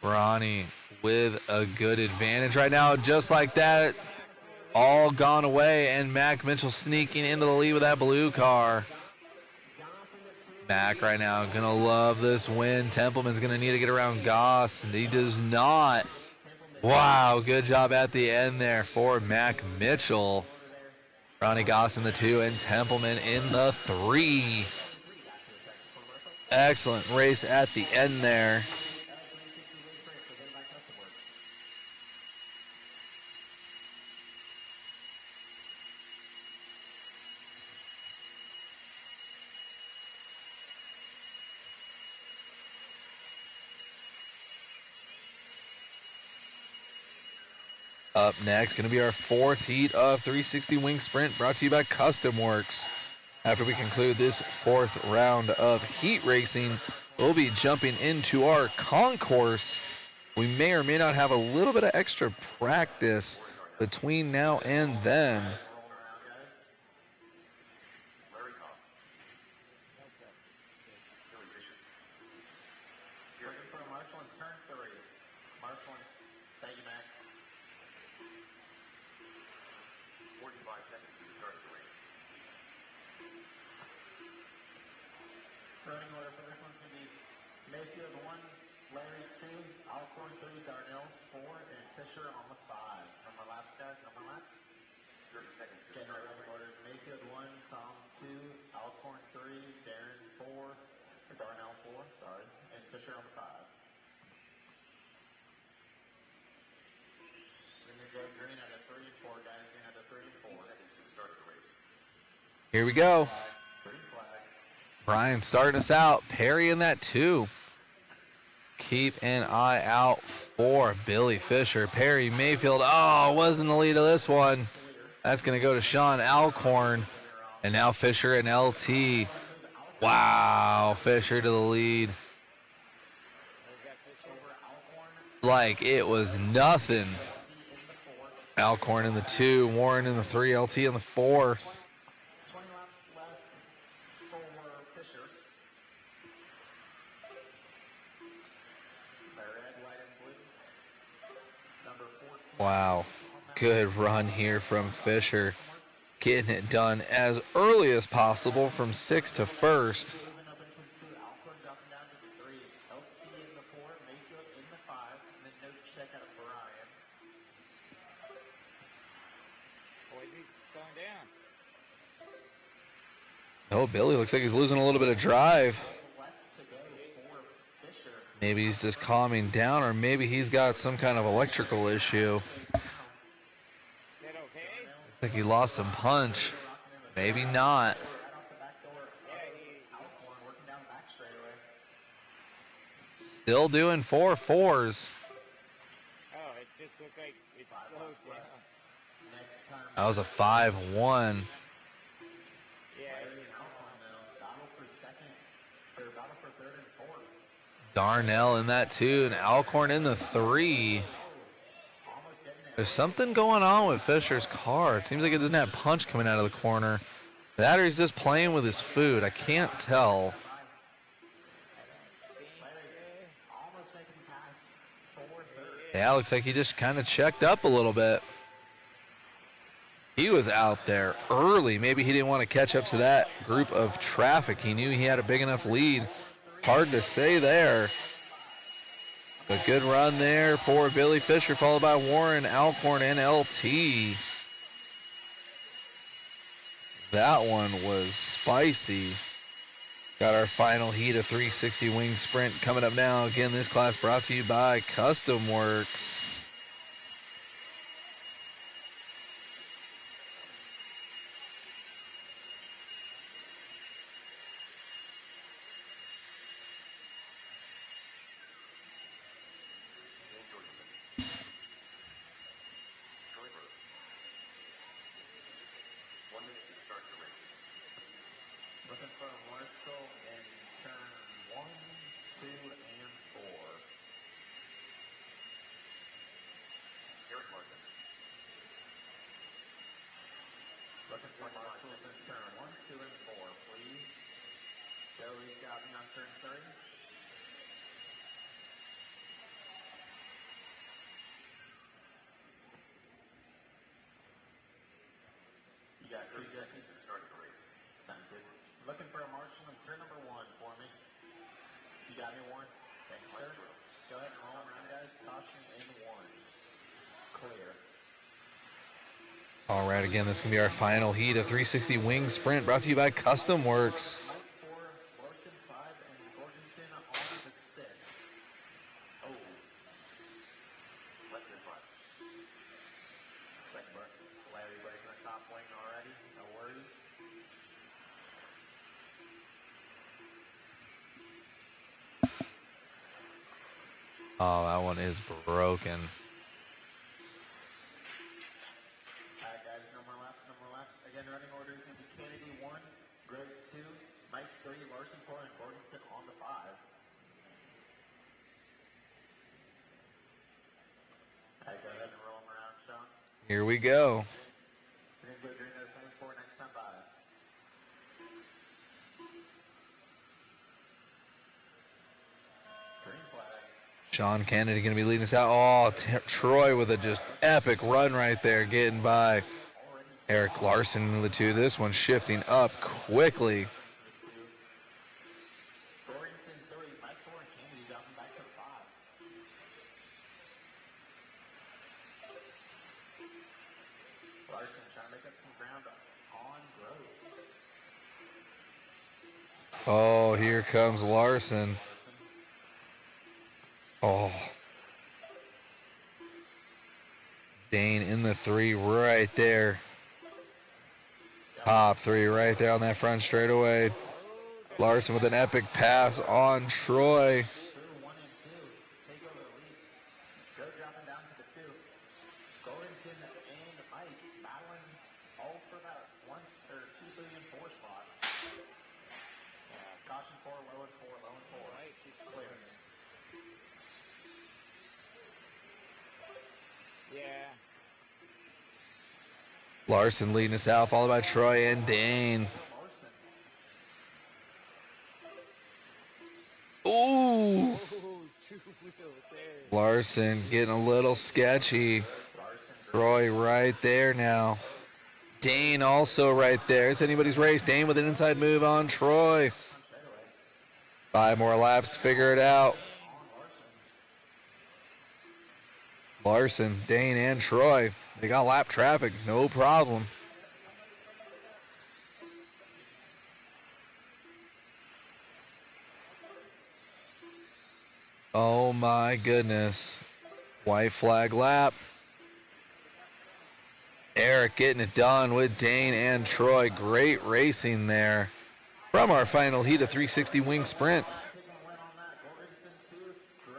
Ronnie with a good advantage right now. Just like that, all gone away, and Mac Mitchell sneaking into the lead with that blue car. Mac right now gonna love this win. Templeman's gonna need to get around Goss, and he does not. Wow, good job at the end there for Mac Mitchell. Ronnie Goss in the 2 and Templeman in the 3. Excellent race at the end there. Up next, going to be our 4th heat of 360 Wing Sprint, brought to you by Custom Works. After we conclude this 4th round of heat racing, we'll be jumping into our concourse. We may or may not have a little bit of extra practice between now and then. Running order for this one's going to be Mayfield 1, Larry 2, Alcorn 3, Darnell 4, and Fisher on the 5. Number laps, guys, number laps. 30 seconds. General running orders, Mayfield 1, Tom 2, Alcorn 3, Darren 4, or Darnell 4, sorry, and Fisher on the 5. We're going to go green at a 3 and 4, guys, green at a 3 and 4. Seconds to the start of the race. Here we go. Green flag. Brian starting us out. Perry in that 2. Keep an eye out for Billy Fisher. Perry Mayfield. Oh, was in the lead of this one. That's going to go to Sean Alcorn. And now Fisher and LT. Wow, Fisher to the lead. Like it was nothing. Alcorn in the 2, Warren in the 3, LT in the 4. 20 laps left for Fisher. By red, white, and blue. Number 14. Wow, good run here from Fisher. Getting it done as early as possible from 6th to 1st. Moving up into the 2, Alcorn dropping down to the 3. LT in the 4, Mayfield in the 5, and then no check out of Brian. Boy, he's slowing down. Oh, Billy looks like he's losing a little bit of drive. Left to go for Fisher. Maybe he's just calming down, or maybe he's got some kind of electrical issue. Is that okay? Looks like he lost some punch. Maybe not. Right off the back door, Yeah, he Alcorn working down the back straightaway. Still doing 4.4s. Oh, it just looked like it slowed down. Next time, That was a 5.1. Yeah, Larry and Alcorn now battle for second, or battle for third and fourth. Darnell in that 2, and Alcorn in the 3. There's something going on with Fisher's car. It seems like it doesn't have punch coming out of the corner. That or he's just playing with his food. I can't tell. Almost making the pass for third. Yeah, looks like he just kind of checked up a little bit. He was out there early. Maybe he didn't want to catch up to that group of traffic. He knew he had a big enough lead. Hard to say there. A good run there for Billy Fisher, followed by Warren, Alcorn, and LT. That one was spicy. Got our final heat of 360 wing sprint coming up now. Again, this class brought to you by Custom Works. Dane Jorgensen. Troy Burke. 1 minute to start the race. Looking for a Marshall in turn 1, 2, and 4. Eric Larson. Looking for Marshalls in turn 1, 2, and 4, please. Joey's got me on turn 3. You got 2, 30 Jesse? seconds to start the race. Sounds good. Looking for a Marshall in turn number 1 for me. You got me, Warren? Thank you, sir. Go ahead and roll around, guys. Caution in 1. Clear. All right, again, this is going to be our final heat of 360 wing sprint brought to you by Custom Works. Mike 4, Larson 5, and Jorgensen on the 6. Oh, Less than 5. second bar. Larry breaking the top lane already. No worries. Oh, that one is broken. All right, guys, no more laps, no more laps. Again, running order is going to be Kennedy 1, Greg 2, Mike 3, Larson 4, and Jorgensen on the 5. All right, go ahead and roll them around, Sean. Here we go. We're going to go green at 24 next time by. Green flag. Sean Kennedy going to be leading us out. Oh, Troy with a just epic run right there, getting by Eric Larson in the 2. This one shifting up quickly. Jorgensen 3, Mike 4, and Kennedy dropping back to the 5. Larson trying to make up some ground on Grove. Oh, here comes Larson. Oh. Dane in the 3 right there. Top 3 right there on that front straightaway. Larson with an epic pass on Troy. 2, 1, and 2. Take over the lead. Joe dropping down to the 2. Jorgensen and Mike battling all for that 1 or 2, 3, and 4 spot. Caution 4, low and 4, low and 4. Mike is Clear. Yeah. Larson leading us out, followed by Troy and Dane. Ooh. Oh, 2 wheels there. Larson getting a little sketchy. Troy right there now. Dane also right there. It's anybody's race. Dane with an inside move on Troy. 5 more laps to figure it out. Larson, Dane, and Troy. They got lap traffic, no problem. Oh my goodness. White flag lap. Eric getting it done with Dane and Troy. Great racing there from our final heat of 360 wing sprint. Taking a win on that. Jorgensen 2,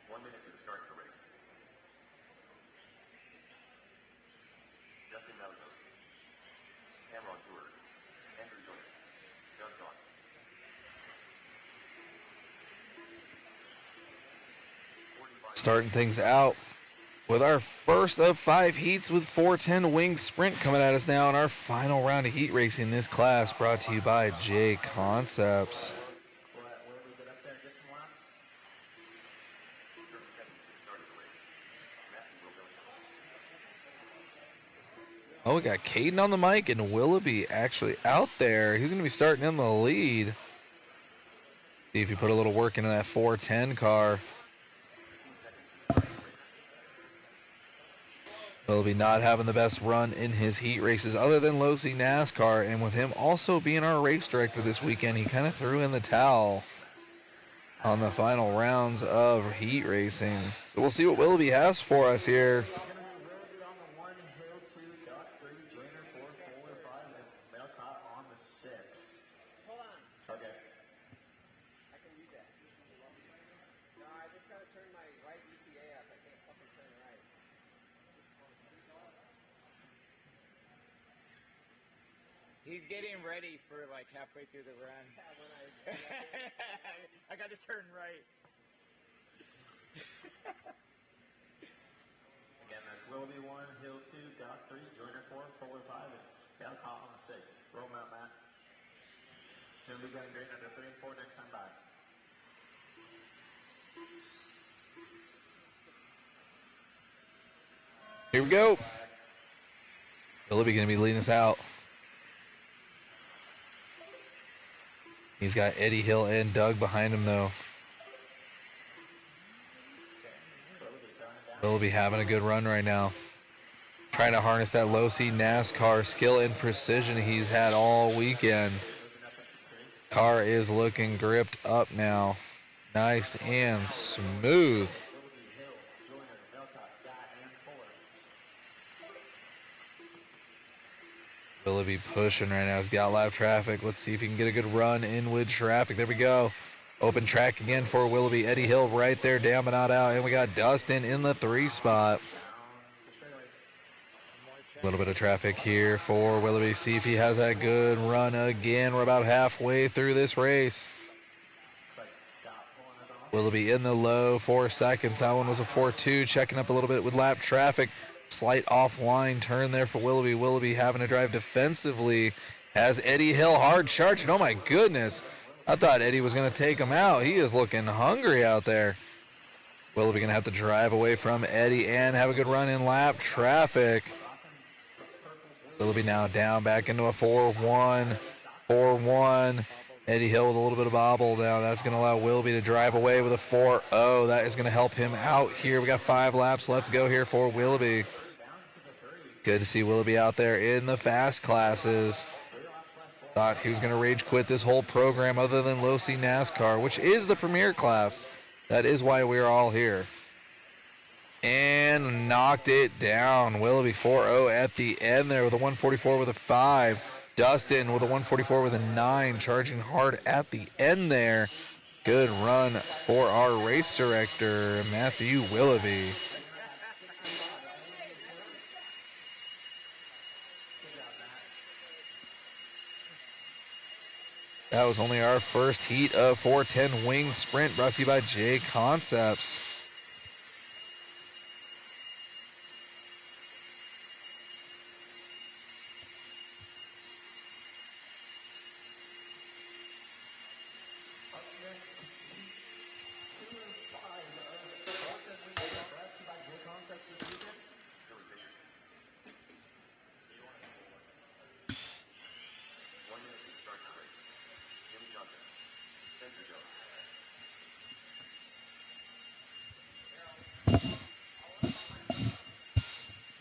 1 minute to the start of the race. Justin Malagos, Cameron Tour, Andrew Joyner, Doug Gott. Starting things out with our first of 5 heats with 410 wing sprint coming at us now in our final round of heat racing this class, brought to you by JConcepts. Will we get up there and get some laps? 30 seconds to the start of the race. Matthew will go. Oh, we got Caden on the mic and Willoughby actually out there. He's going to be starting in the lead. See if he put a little work into that 410 car. Willoughby not having the best run in his heat races other than Losi NASCAR, and with him also being our race director this weekend, he kind of threw in the towel on the final rounds of heat racing. So we'll see what Willoughby has for us here. It's going to be Willoughby on the 1, Hill 2, Dot 3, Joyner 4, Fuller 5, and Melcott on the 6. Hold on. Okay. I can read that. No, I just gotta turn my right EPA up. I can't fucking turn right. He's getting ready for like halfway through the run. When I got to turn right. Again, that's Willoughby 1, Hill 2, Dot 3, Joyner 4, Fuller 5, and Melcott on the 6. Roll 'em out, Matt. He'll be getting green under 3 and 4 next time by. Here we go. Willoughby going to be leading us out. He's got Eddie Hill and Doug behind him, though. Willoughby having a good run right now. Trying to harness that Losi NASCAR skill and precision he's had all weekend. Car is looking gripped up now. Nice and smooth. Willoughby pushing right now. He's got live traffic. Let's see if he can get a good run in with traffic. There we go. Open track again for Willoughby. Eddie Hill right there, down but not out. And we got Dustin in the 3 spot. A little bit of traffic here for Willoughby. See if he has that good run again. We're about halfway through this race. Willoughby in the low 4 seconds. That one was a 4.2. Checking up a little bit with lap traffic. Slight offline turn there for Willoughby. Willoughby having to drive defensively. Has Eddie Hill hard charging. Oh my goodness. I thought Eddie was going to take him out. He is looking hungry out there. Willoughby going to have to drive away from Eddie and have a good run in lap traffic. Willoughby now down back into a 4-1. 4-1. Eddie Hill with a little bit of bobble now. That's going to allow Willoughby to drive away with a 4-0. That is going to help him out here. We got 5 laps left to go here for Willoughby. Good to see Willoughby out there in the fast classes. Thought he was going to rage quit this whole program other than Losi NASCAR, which is the premier class. That is why we're all here. And knocked it down. Willoughby 4-0 at the end there with a 144 with a 5. Dustin with a 144 with a 9, charging hard at the end there. Good run for our race director, Matthew Willoughby. That was only our first heat of 410 wing sprint, brought to you by JConcepts.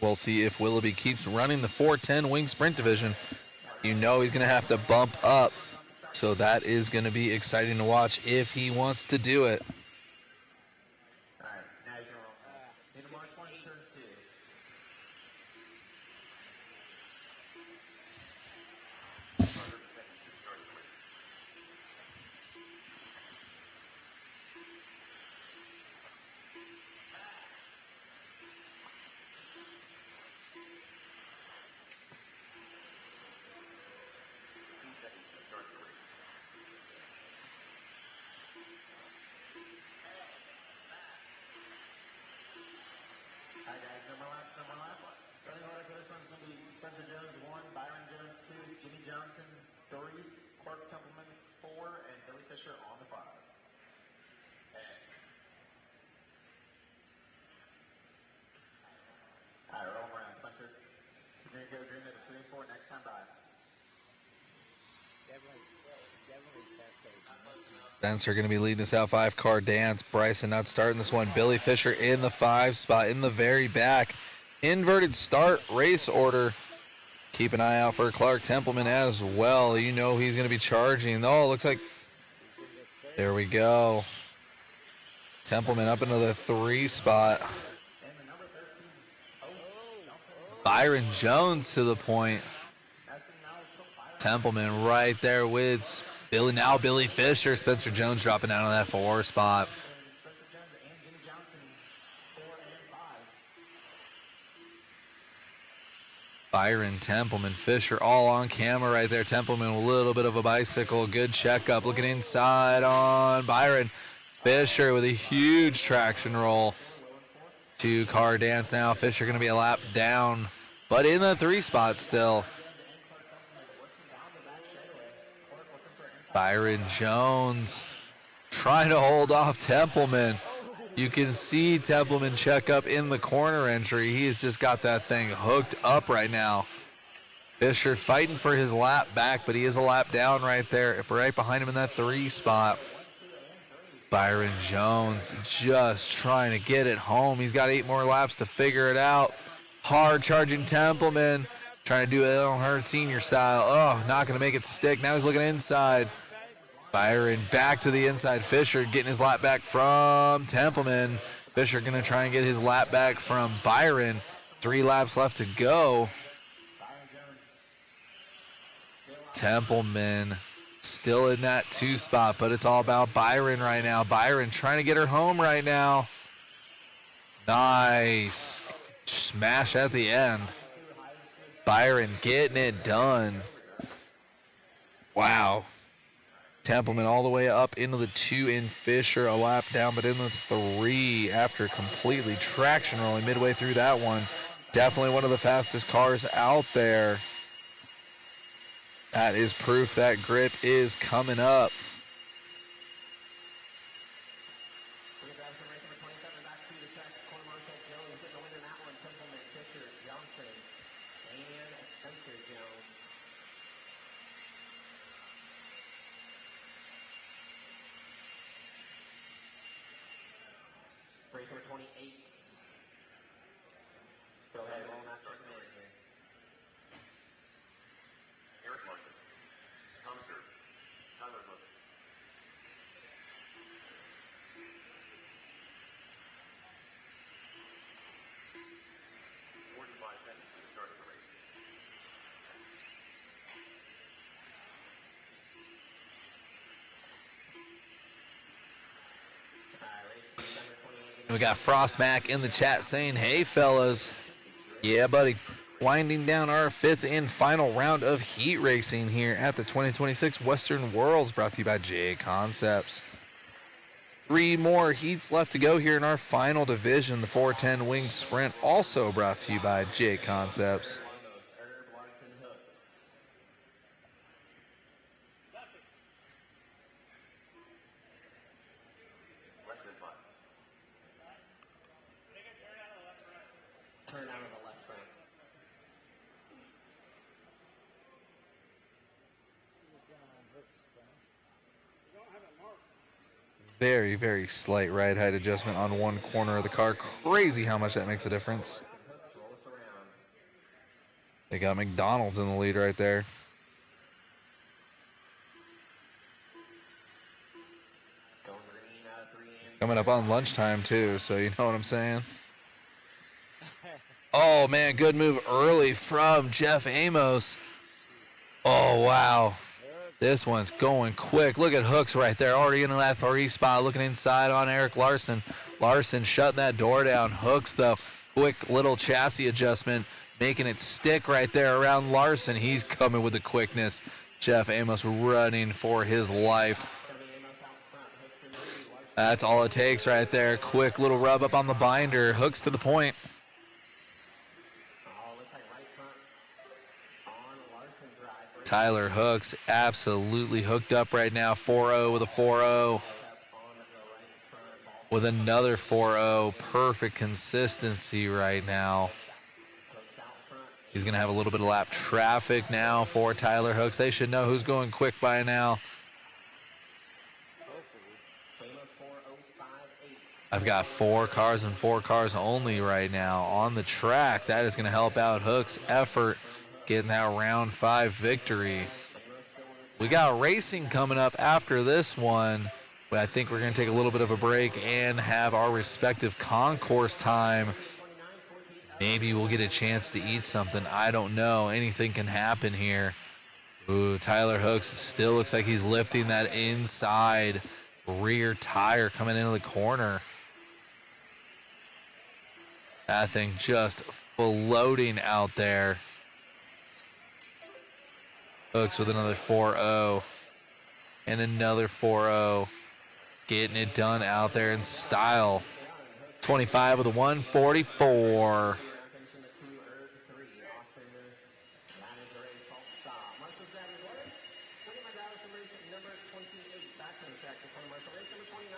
We'll see if Willoughby keeps running the 410 wing sprint division. You know he's going to have to bump up. So that is going to be exciting to watch if he wants to do it. All right, now you can roll. Need a mark one, turn two. All right, guys, no more laps, no more laps. Running order for this one's going to be Spencer Jones 1, Byron Jones 2, Jimmy Johnson 3, Clark Templeman 4, and Billy Fisher on the 5. All right, roll them around, Spencer. You're going to go green at the 3 and 4 next time by. Definitely fast pace. Spencer going to be leading this out 5-car dance. Bryson not starting this one. Billy Fisher in the 5 spot in the very back. Inverted start race order. Keep an eye out for Clark Templeman as well. You know he's going to be charging. Oh, it looks like there we go. Templeman up into the 3 spot. Byron Jones to the point. Templeman right there with Billy Fisher. Spencer Jones dropping down on that 4 spot. Byron, Templeman, Fisher all on camera right there. Templeman with a little bit of a bicycle. Good checkup. Looking inside on Byron. Fisher with a huge traction roll. 2-car dance now. Fisher going to be a lap down, but in the 3 spot still. Byron Jones trying to hold off Templeman. You can see Templeman check up in the corner entry. He has just got that thing hooked up right now. Fisher fighting for his lap back, but he is a lap down right there, right behind him in that 3 spot. Byron Jones just trying to get it home. He's got 8 more laps to figure it out. Hard charging Templeman, trying to do it on her senior style. Oh, not going to make it stick. Now he's looking inside. Byron back to the inside. Fisher getting his lap back from Templeman. Fisher going to try and get his lap back from Byron. 3 laps left to go. Templeman still in that 2 spot, but it's all about Byron right now. Byron trying to get her home right now. Nice smash at the end. Byron getting it done. Wow. Templeman all the way up into the 2 in Fisher, a lap down, but in the 3 after completely traction rolling midway through that one. Definitely one of the fastest cars out there. That is proof that grip is coming up. Race number 28. Go ahead, roll that start the race. Eric Larson, Tom Sir, Tyler Losi. More than 5 seconds to the start of the race. We got Frostmac in the chat saying, hey, fellas. Yeah, buddy. Winding down our 5th and final round of heat racing here at the 2026 Western Worlds, brought to you by JConcepts. 3 more heats left to go here in our final division, the 410 wing sprint, also brought to you by JConcepts. Less than 5. Turn out of the left front. Very, very slight ride height adjustment on one corner of the car. Crazy how much that makes a difference. Hooks, roll us around. They got McDonald's in the lead right there. Going green out of 3 and Coming up on lunchtime, too, so you know what I'm saying. Oh, man, good move early from Jeff Amos. Oh, wow. This one's going quick. Look at Hooks right there, already in that 3 spot, looking inside on Eric Larson. Larson shutting that door down. Hooks, though, quick little chassis adjustment, making it stick right there around Larson. He's coming with the quickness. Jeff Amos running for his life. That's all it takes right there. Quick little rub up on the binder. Hooks to the point. looks like right front on Larson's ride. Tyler Hooks absolutely hooked up right now. 4-0 with a 4-0. With another 4-0. Perfect consistency right now. He's going to have a little bit of lap traffic now for Tyler Hooks. They should know who's going quick by now. I've got 4 cars and 4 cars only right now on the track. That is going to help out Hooks' effort getting that round 5 victory. We got racing coming up after this one, but I think we're going to take a little bit of a break and have our respective concourse time. Maybe we'll get a chance to eat something. I don't know. Anything can happen here. Ooh, Tyler Hooks still looks like he's lifting that inside rear tire coming into the corner. That thing just floating out there. Hooks with another 4-0 and another 4-0. Getting it done out there in style. 25 with a 144.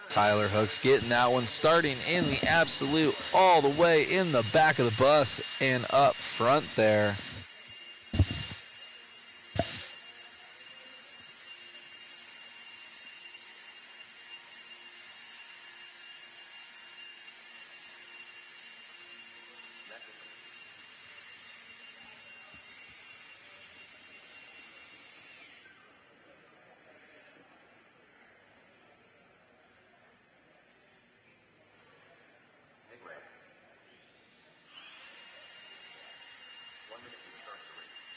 Tyler Hooks getting that one starting in the absolute all the way in the back of the bus and up front there. Big red. 1 minute to start the race.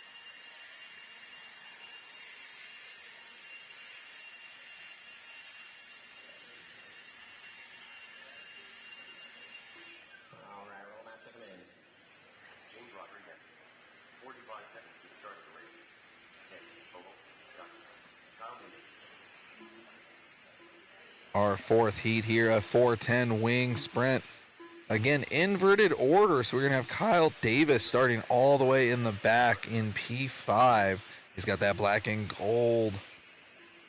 All right, roll that second in. James Rodriguez. 45 seconds to the start of the race. 10, oval, start. Kyle Davis. Our 4th heat here, a 410 wing sprint. Again, inverted order, so we're going to have Kyle Davis starting all the way in the back in P5. He's got that black and gold.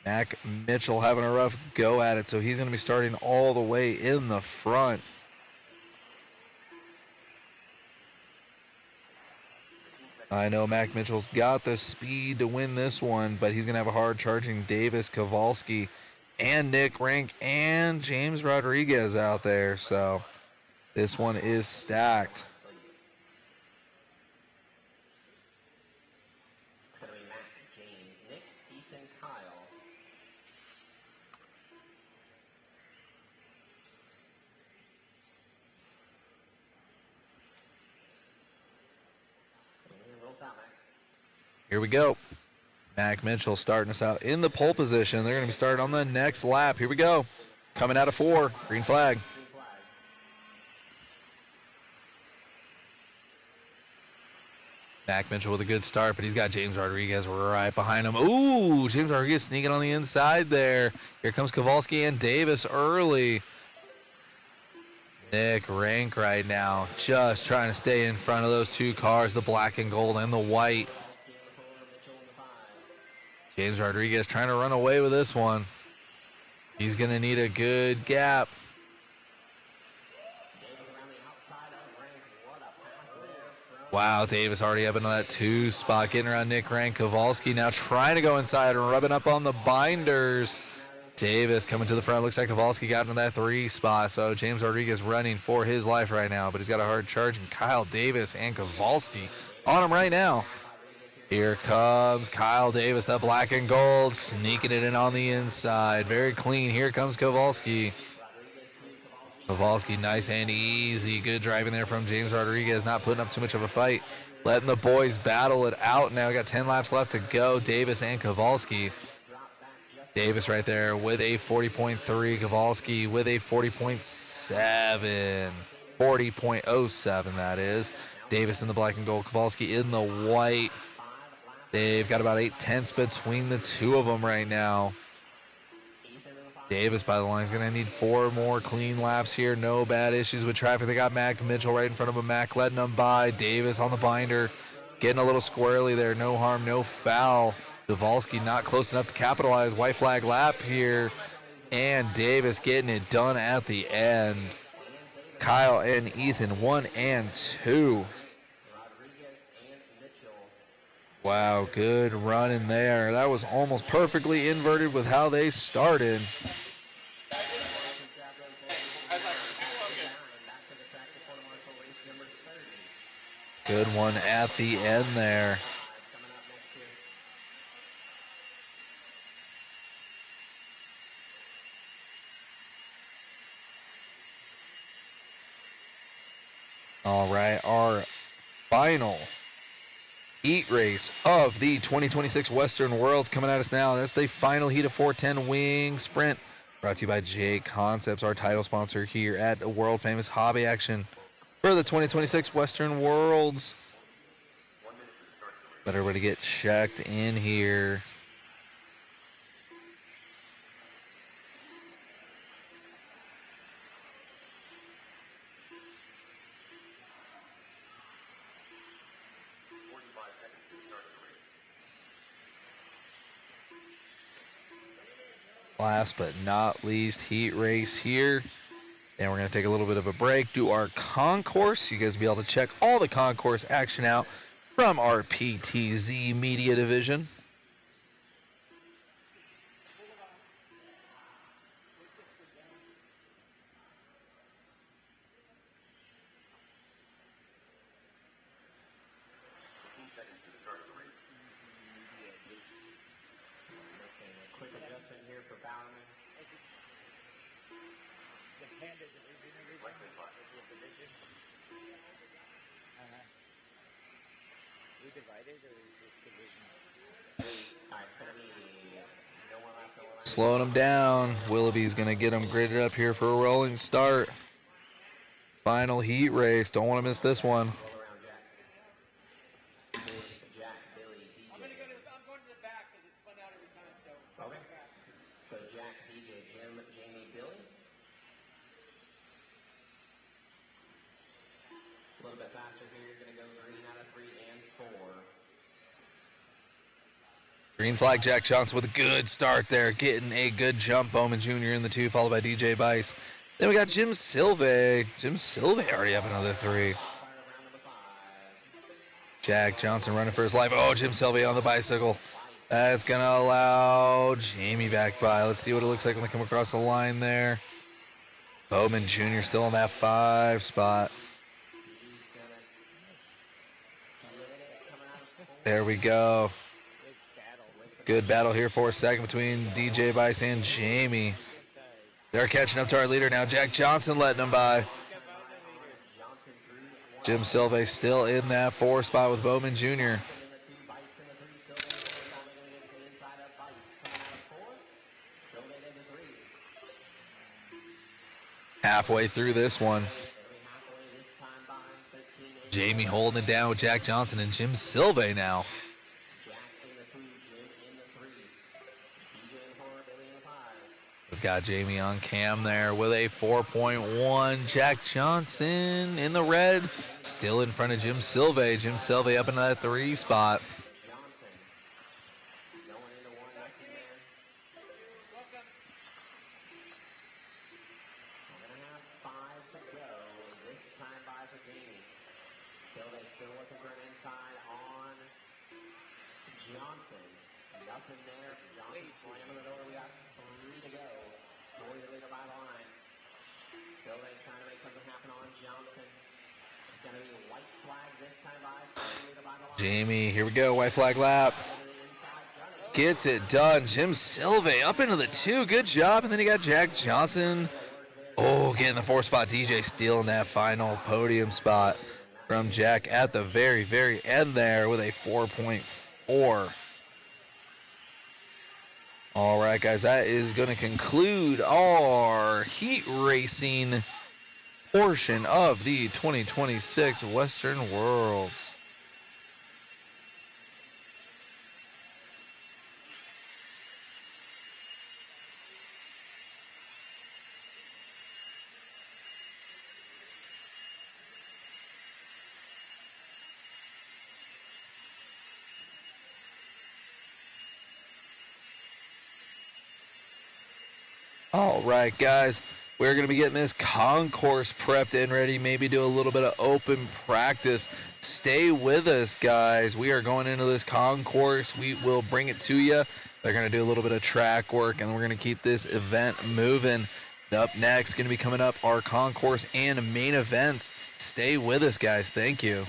Mac Mitchell having a rough go at it, so he's going to be starting all the way in the front. I know Mac Mitchell's got the speed to win this one, but he's going to have a hard charging Davis, Kowalski, and Nick Rank, and James Rodriguez out there, so this one is stacked. It's going to be Matt, James, Nick, Ethan, Kyle. And rolls out, Matt. Here we go. Mac Mitchell starting us out in the pole position. They're going to be starting on the next lap. Here we go. Coming out of 4. Green flag. Mac Mitchell with a good start, but he's got James Rodriguez right behind him. Ooh, James Rodriguez sneaking on the inside there. Here comes Kowalski and Davis early. Nick Rank right now just trying to stay in front of those 2 cars, the black and gold and the white. James Rodriguez trying to run away with this one. He's going to need a good gap. Wow, Davis already up into that 2 spot, getting around Nick Rank. Kowalski now trying to go inside and rubbing up on the binders. Davis coming to the front. Looks like Kowalski got into that 3 spot, so James Rodriguez running for his life right now, but he's got a hard charge, and Kyle Davis and Kowalski On him right now. Here comes Kyle Davis, the black and gold, sneaking it in on the inside. Very clean. Here comes Kowalski. Kowalski, nice and easy. Good driving there from James Rodriguez, not putting up too much of a fight. Letting the boys battle it out now. We got 10 laps left to go. Davis and Kowalski. Davis right there with a 40.3. Kowalski with a 40.7. 40.07, that is. Davis in the black and gold. Kowalski in the white. They've got about 8/10 between the two of them right now. Davis by the line is going to need 4 more clean laps here. No bad issues with traffic. They got Mac Mitchell right in front of him. Mac letting them by. Davis on the binder. Getting a little squirrely there. No harm, no foul. Kowalski not close enough to capitalize. White flag lap here. And Davis getting it done at the end. Kyle and Ethan 1 and 2. Wow, good run in there. That was almost perfectly inverted with how they started. Good one at the end there. All right, our final heat race of the 2026 Western Worlds coming at us now. That's the final heat of 410 wing sprint. Brought to you by JConcepts, our title sponsor here at the world famous hobby action for the 2026 Western Worlds. Let everybody get checked in here. Last but not least, heat race here. And we're going to take a little bit of a break, do our concourse. You guys will be able to check all the concourse action out from our PTZ Media Division. Slowing them down. Willoughby's going to get them gridded up here for a rolling start. Final heat race. Don't want to miss this one. I'm going to the back because it's spun out every time. So, okay. So Jack, DJ, Jim, Jamie, Billy. A little bit faster here. You're going to go 3 out of 3 and 4. Green flag, Jack Johnson with a good start there. Getting a good jump. Bowman Jr. in the 2, followed by DJ Bice. Then we got Jim Silvey. Jim Silvey already up another 3. Jack Johnson running for his life. Oh, Jim Silvey on the bicycle. That's going to allow Jamie back by. Let's see what it looks like when they come across the line there. Bowman Jr. still in that 5 spot. There we go. Good battle here for a second between DJ Bice and Jamie. They're catching up to our leader now. Jack Johnson letting them by. Jim Silvey still in that 4 spot with Bowman Jr. Halfway through this one. Jamie holding it down with Jack Johnson and Jim Silvey now. We've got Jamie on cam there with a 4.1. Jack Johnson in the red, still in front of Jim Silvey. Jim Silvey up in that 3 spot. Gonna be white flag this time by Fernando by the line. Jamie, here we go. White flag lap. Gets it done. Jim Silve up into the 2. Good job. And then you got Jack Johnson. Oh, getting the 4 spot. DJ stealing that final podium spot from Jack at the very, very end there with a 4.4. All right, guys, that is going to conclude our heat racing portion of the 2026 Western Worlds. All right, guys, we're going to be getting this concourse prepped and ready, maybe do a little bit of open practice. Stay with us, guys. We are going into this concourse. We will bring it to you. They're going to do a little bit of track work, and we're going to keep this event moving. Up next, going to be coming up our concourse and main events. Stay with us, guys. Thank you.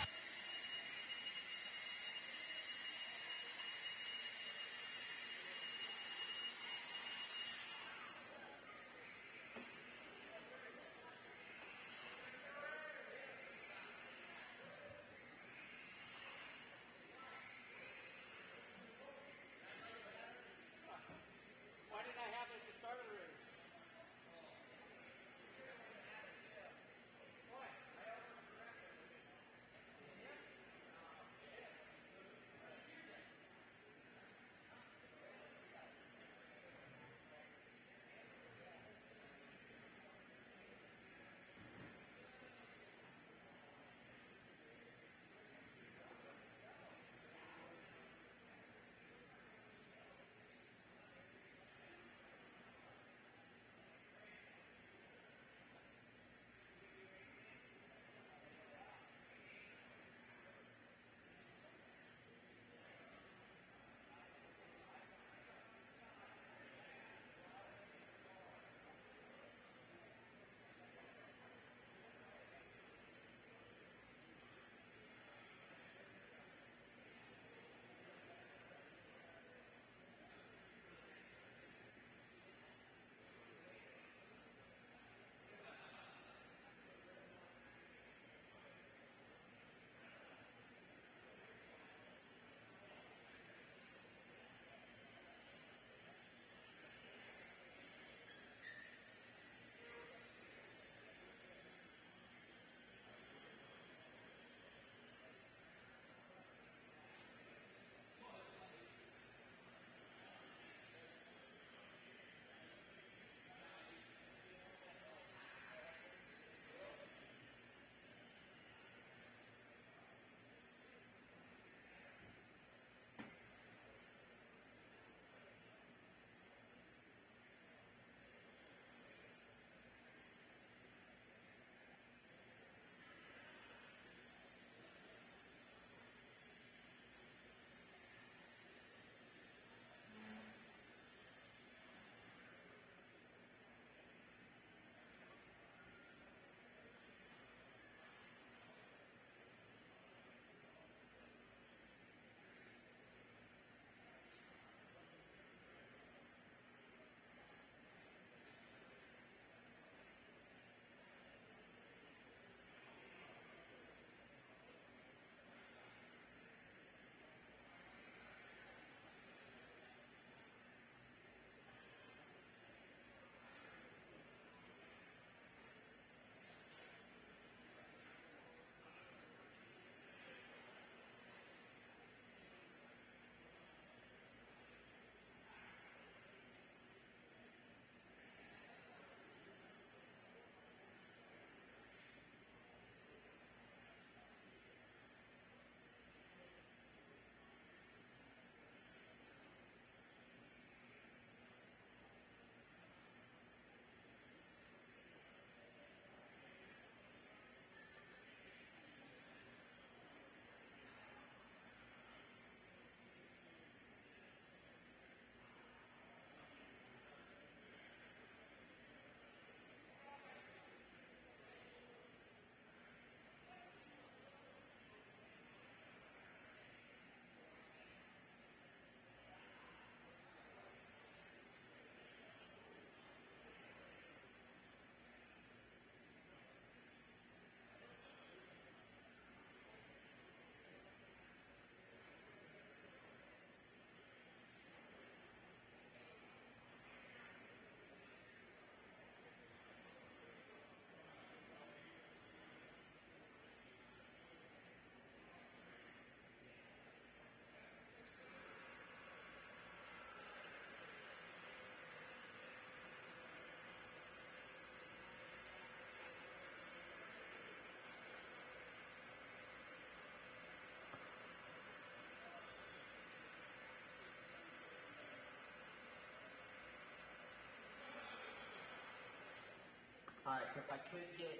Alright, so if I could get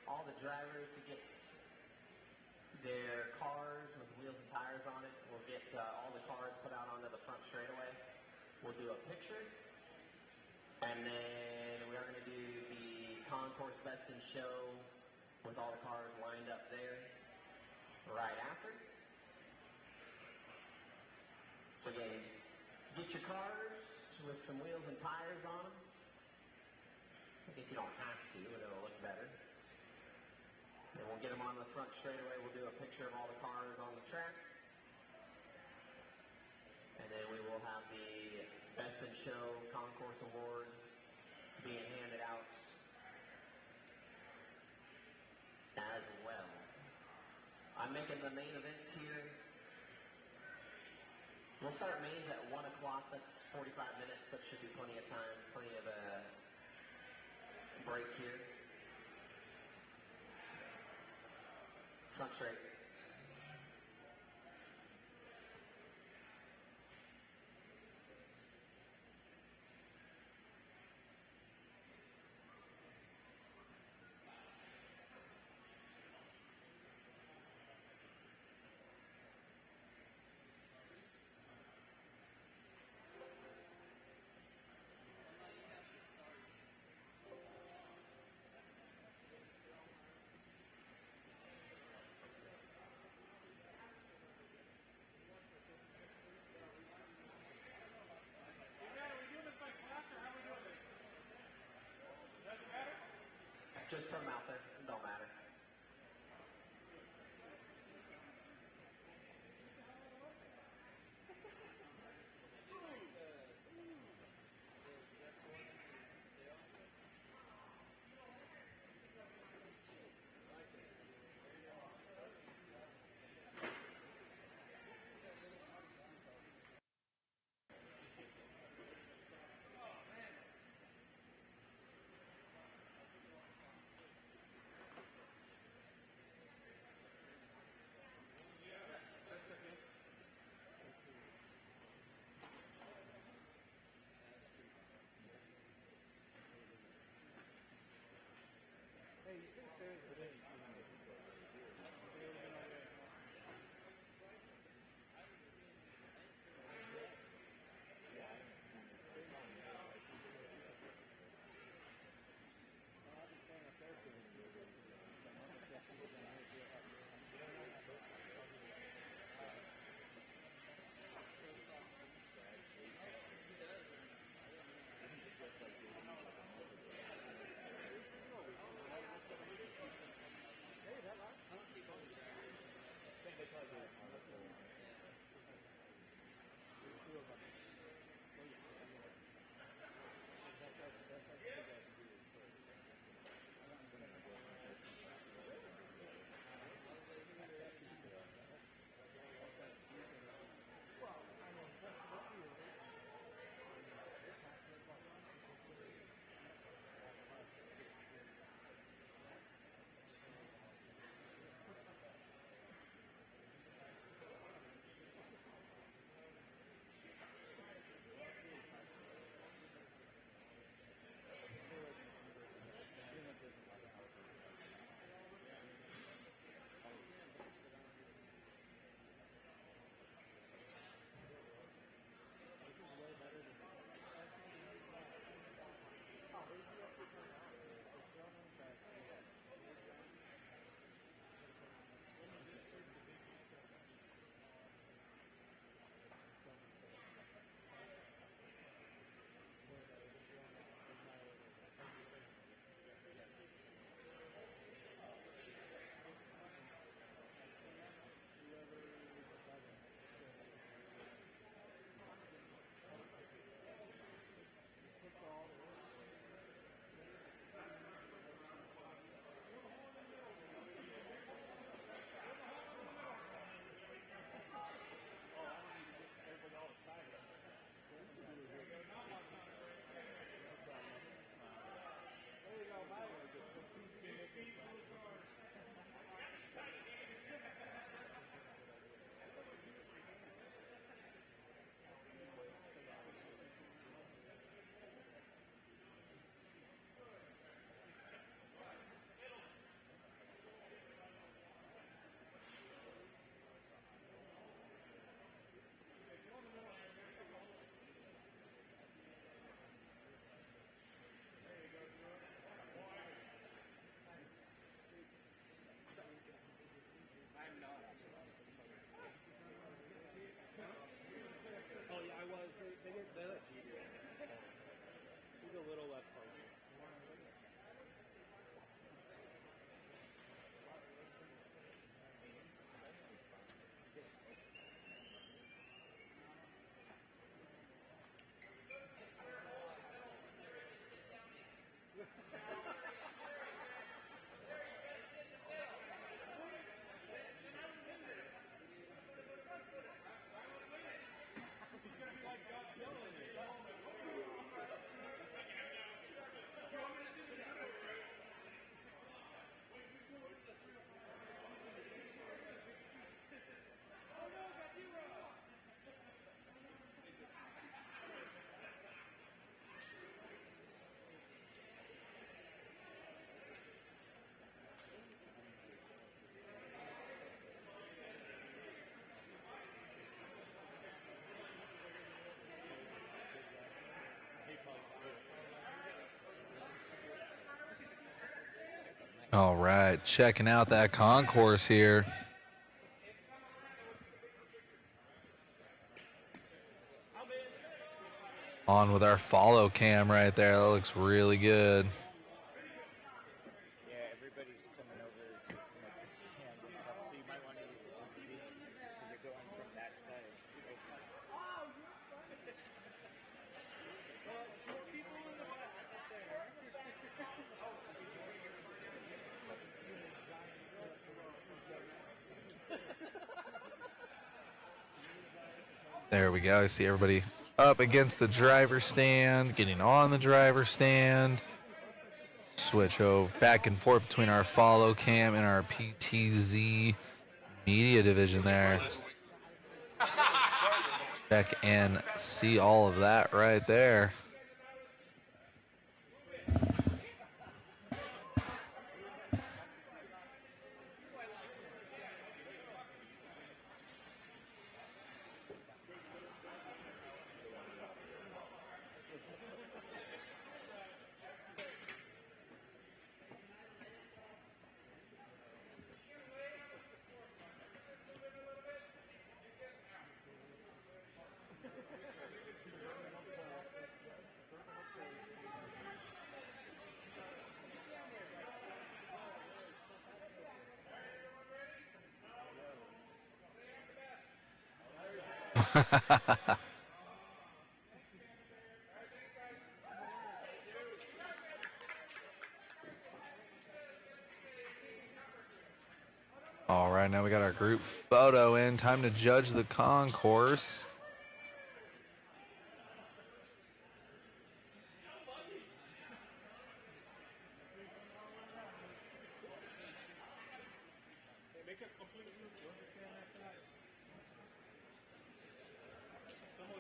all the drivers to get their cars with wheels and tires on it, we'll get all the cars put out onto the front straightaway. We'll do a picture, and then we are going to do the Concourse Best in Show with all the cars lined up there right after. So again, get your cars with some wheels and tires on them. I guess you don't have to, but it'll look better. And we'll get them on the front straightaway. We'll do a picture of all the cars on the track. And then we will have the Best in Show Concourse Award being handed out as well. I'm making the main events here. We'll start mains at 1 o'clock. That's 45 minutes. That should be plenty of time, plenty of break here. Front straight. Just put them out there. It don't matter. All right, checking out that concourse here. On with our follow cam right there. That looks really good. Yeah, everybody's coming over to the sand and stuff, so you might want to use the OBD because you're going from that side. There we go. I see everybody up against the driver's stand, getting on the driver's stand. Switch over back and forth between our follow cam and our PTZ media division there. Check and see all of that right there. All right, now we got our group photo in. Time to judge the concourse.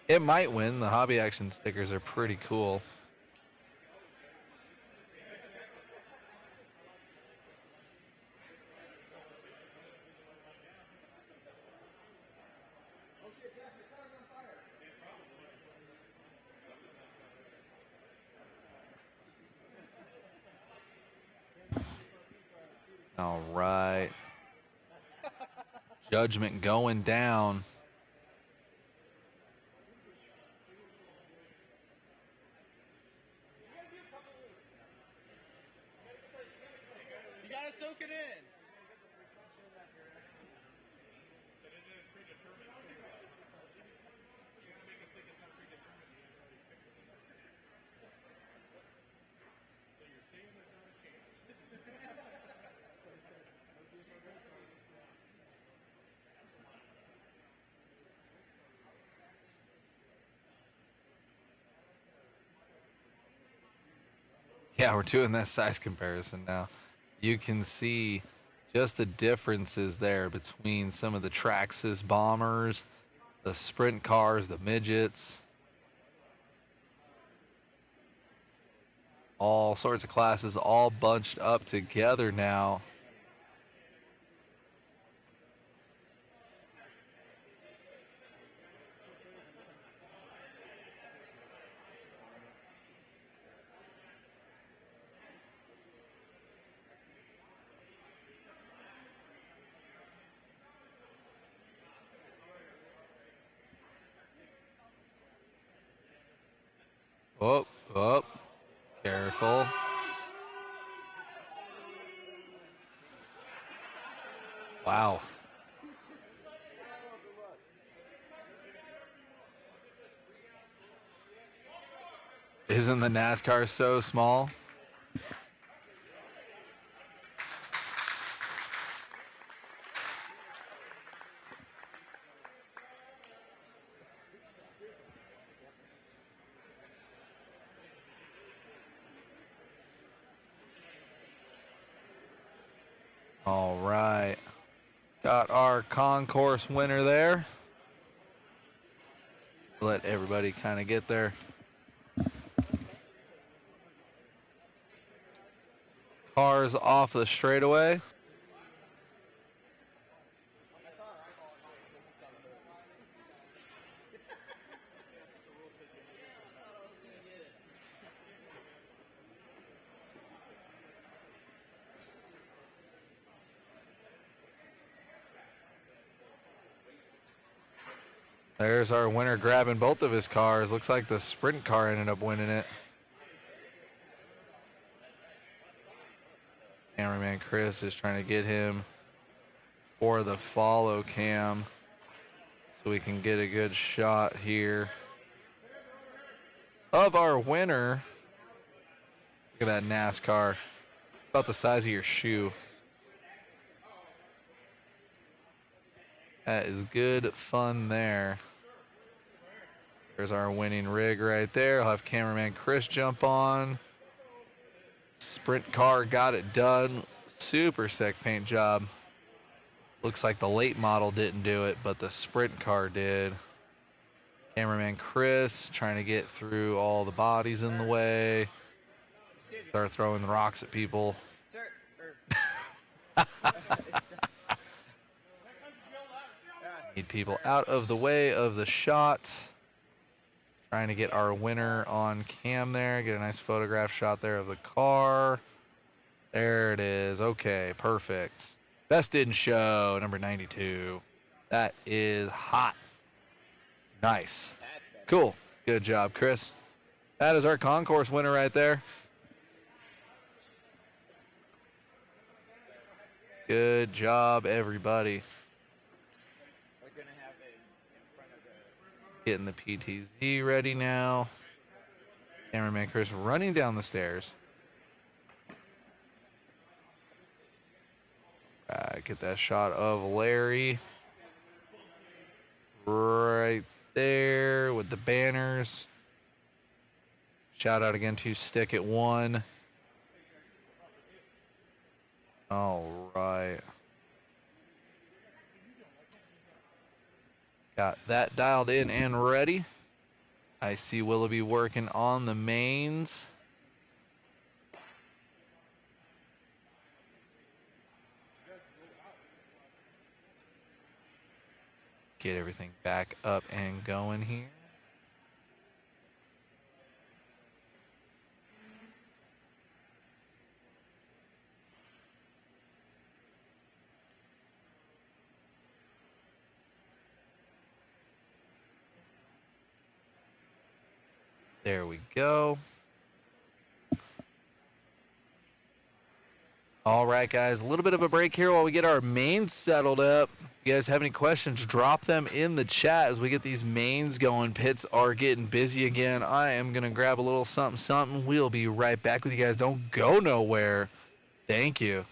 It might win. The Hobby Action stickers are pretty cool. All right. Judgment going down. You gotta soak it in. Yeah, we're doing that size comparison now. You can see just the differences there between some of the Traxxas bombers, the sprint cars, the midgets. All sorts of classes all bunched up together now. Oh, oh, careful. Wow. Isn't the NASCAR so small? All right. Got our concourse winner there. Let everybody kind of get there. Cars off the straightaway. There's our winner grabbing both of his cars. Looks like the sprint car ended up winning it. Cameraman Chris is trying to get him for the follow cam so we can get a good shot here of our winner. Look at that NASCAR. It's about the size of your shoe. That is good fun there. There's our winning rig right there. I'll have cameraman Chris jump on. Sprint car got it done. Super sick paint job. Looks like the late model didn't do it, but the sprint car did. Cameraman Chris trying to get through all the bodies in the way. Start throwing the rocks at people. Need people out of the way of the shot. Trying to get our winner on cam there. Get a nice photograph shot there of the car. There it is. Okay, perfect. Best in show, number 92. That is hot. Nice. Cool. Good job, Chris. That is our concourse winner right there. Good job, everybody. We're gonna have it in front of the. Getting the PTZ ready now. Cameraman Chris running down the stairs. Get that shot of Larry right there with the banners. Shout out again to Stick at 1. All right. Got that dialed in and ready. I see Willoughby working on the mains. Get everything back up and going here. There we go. All right, guys, a little bit of a break here while we get our mains settled up. If you guys have any questions, drop them in the chat as we get these mains going. Pits are getting busy again. I am going to grab a little something, something. We'll be right back with you guys. Don't go nowhere. Thank you.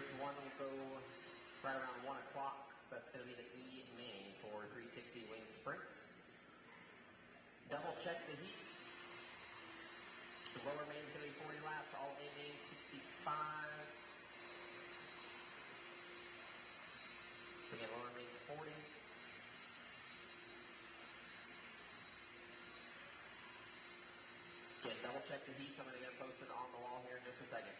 Race 1 will go right around 1 o'clock. That's going to be the E main for 360 wing sprints. Double check the heats. The lower main is going to be 40 laps, all A main 65. Again, lower main is 40. Again, double check the heats. I'm going to get posted on the wall here in just a second.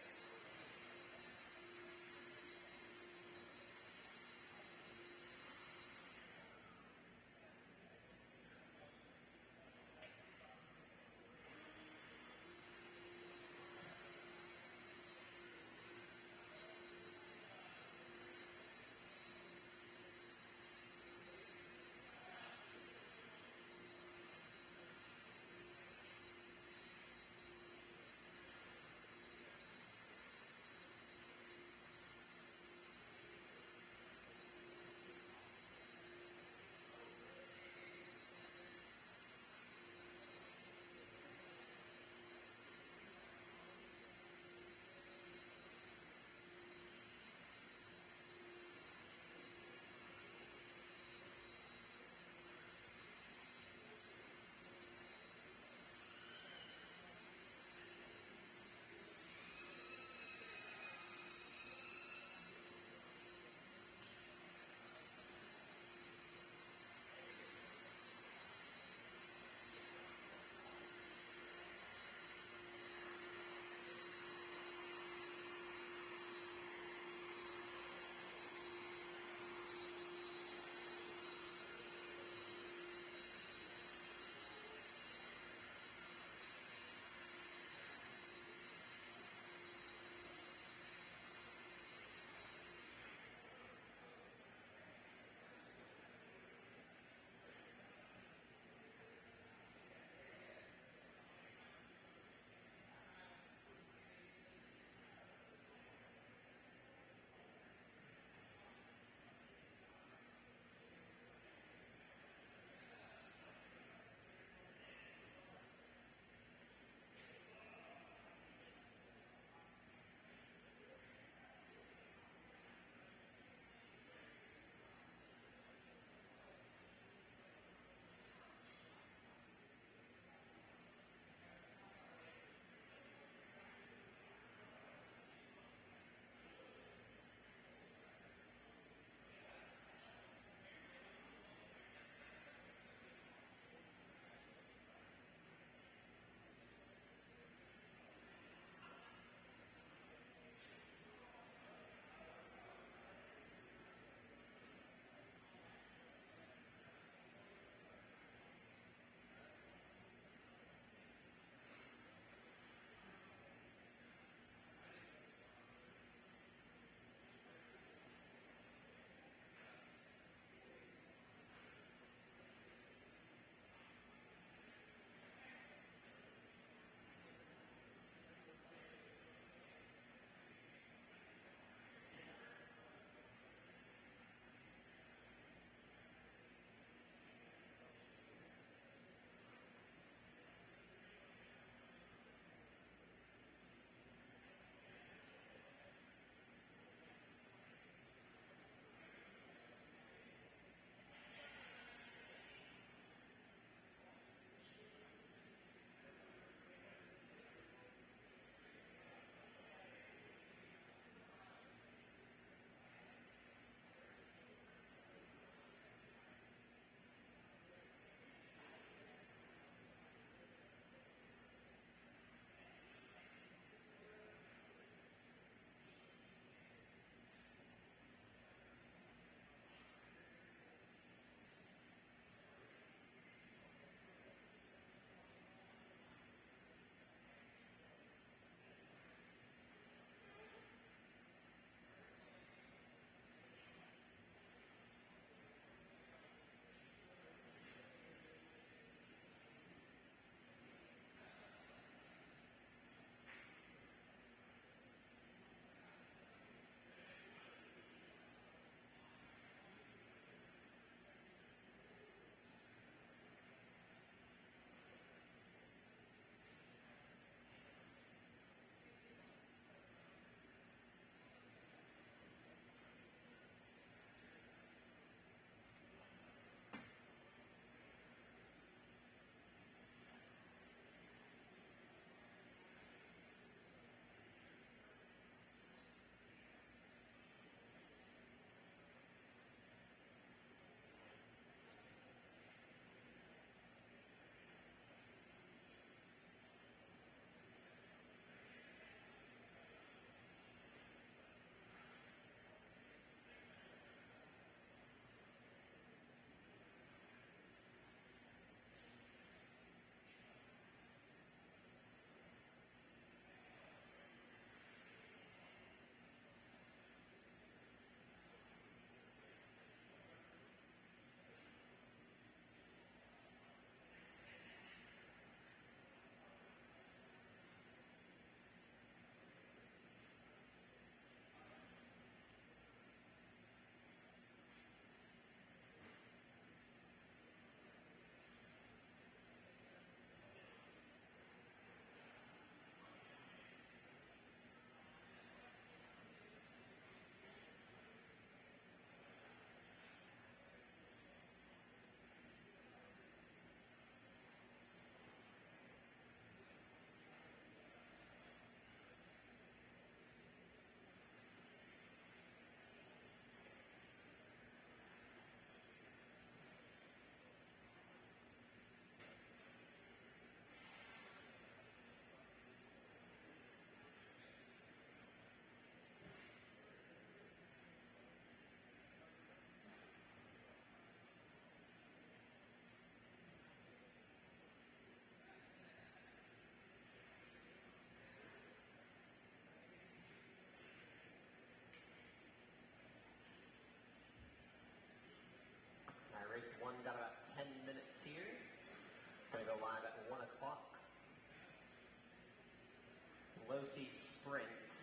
Losi sprints.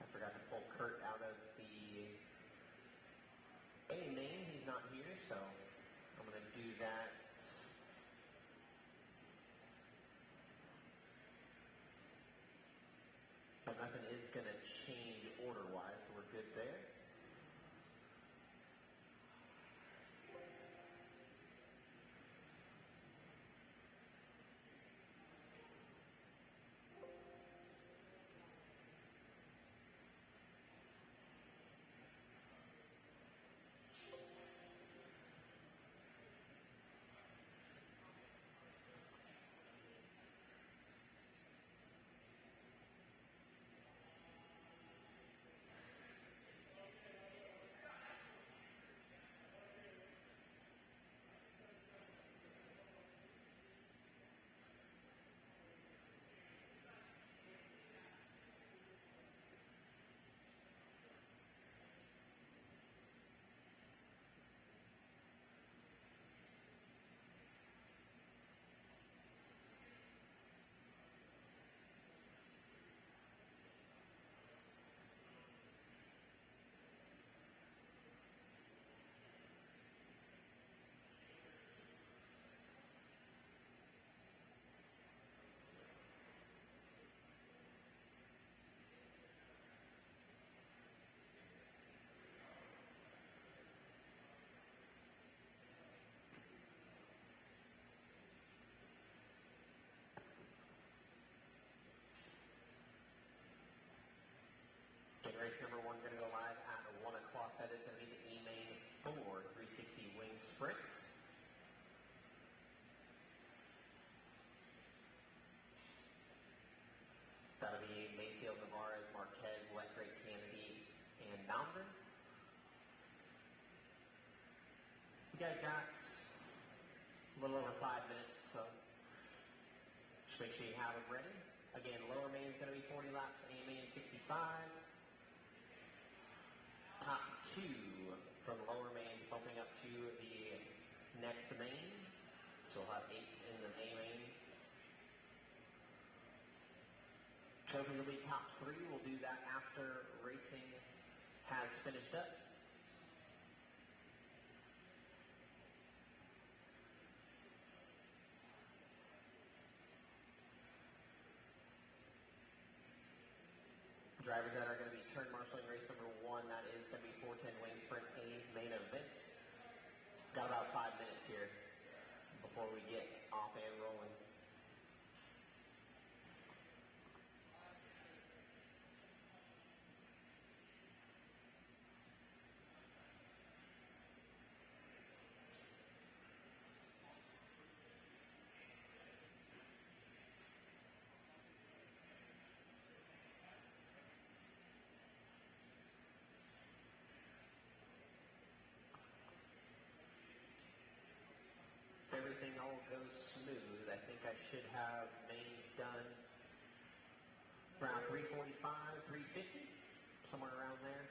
I forgot to pull Kurt out of the A main. He's not here, so I'm going to do that. But nothing is going to change order-wise, so we're good there. Okay, race number one going to go live at 1 o'clock. That is going to be the E-Main 4 360 wing sprint. That'll be Mayfield, Navarez, Marquez, Lecrae, Kennedy, and Donovan. You guys got a little over 5 minutes, so just make sure you have them ready. Again, lower main is going to be 40 laps, A main 65. Top 2 from lower mains bumping up to the next main. So we'll have 8 in the A main. Trophy will be top 3. We'll do that after racing has finished up. Drivers that are going to be turn marshaling race number 1, that is going to be 410 wing sprint A main event. Got about 5 minutes here before we get off and rolling. Everything all goes smooth. I think I should have mains done around 345, 350, somewhere around there.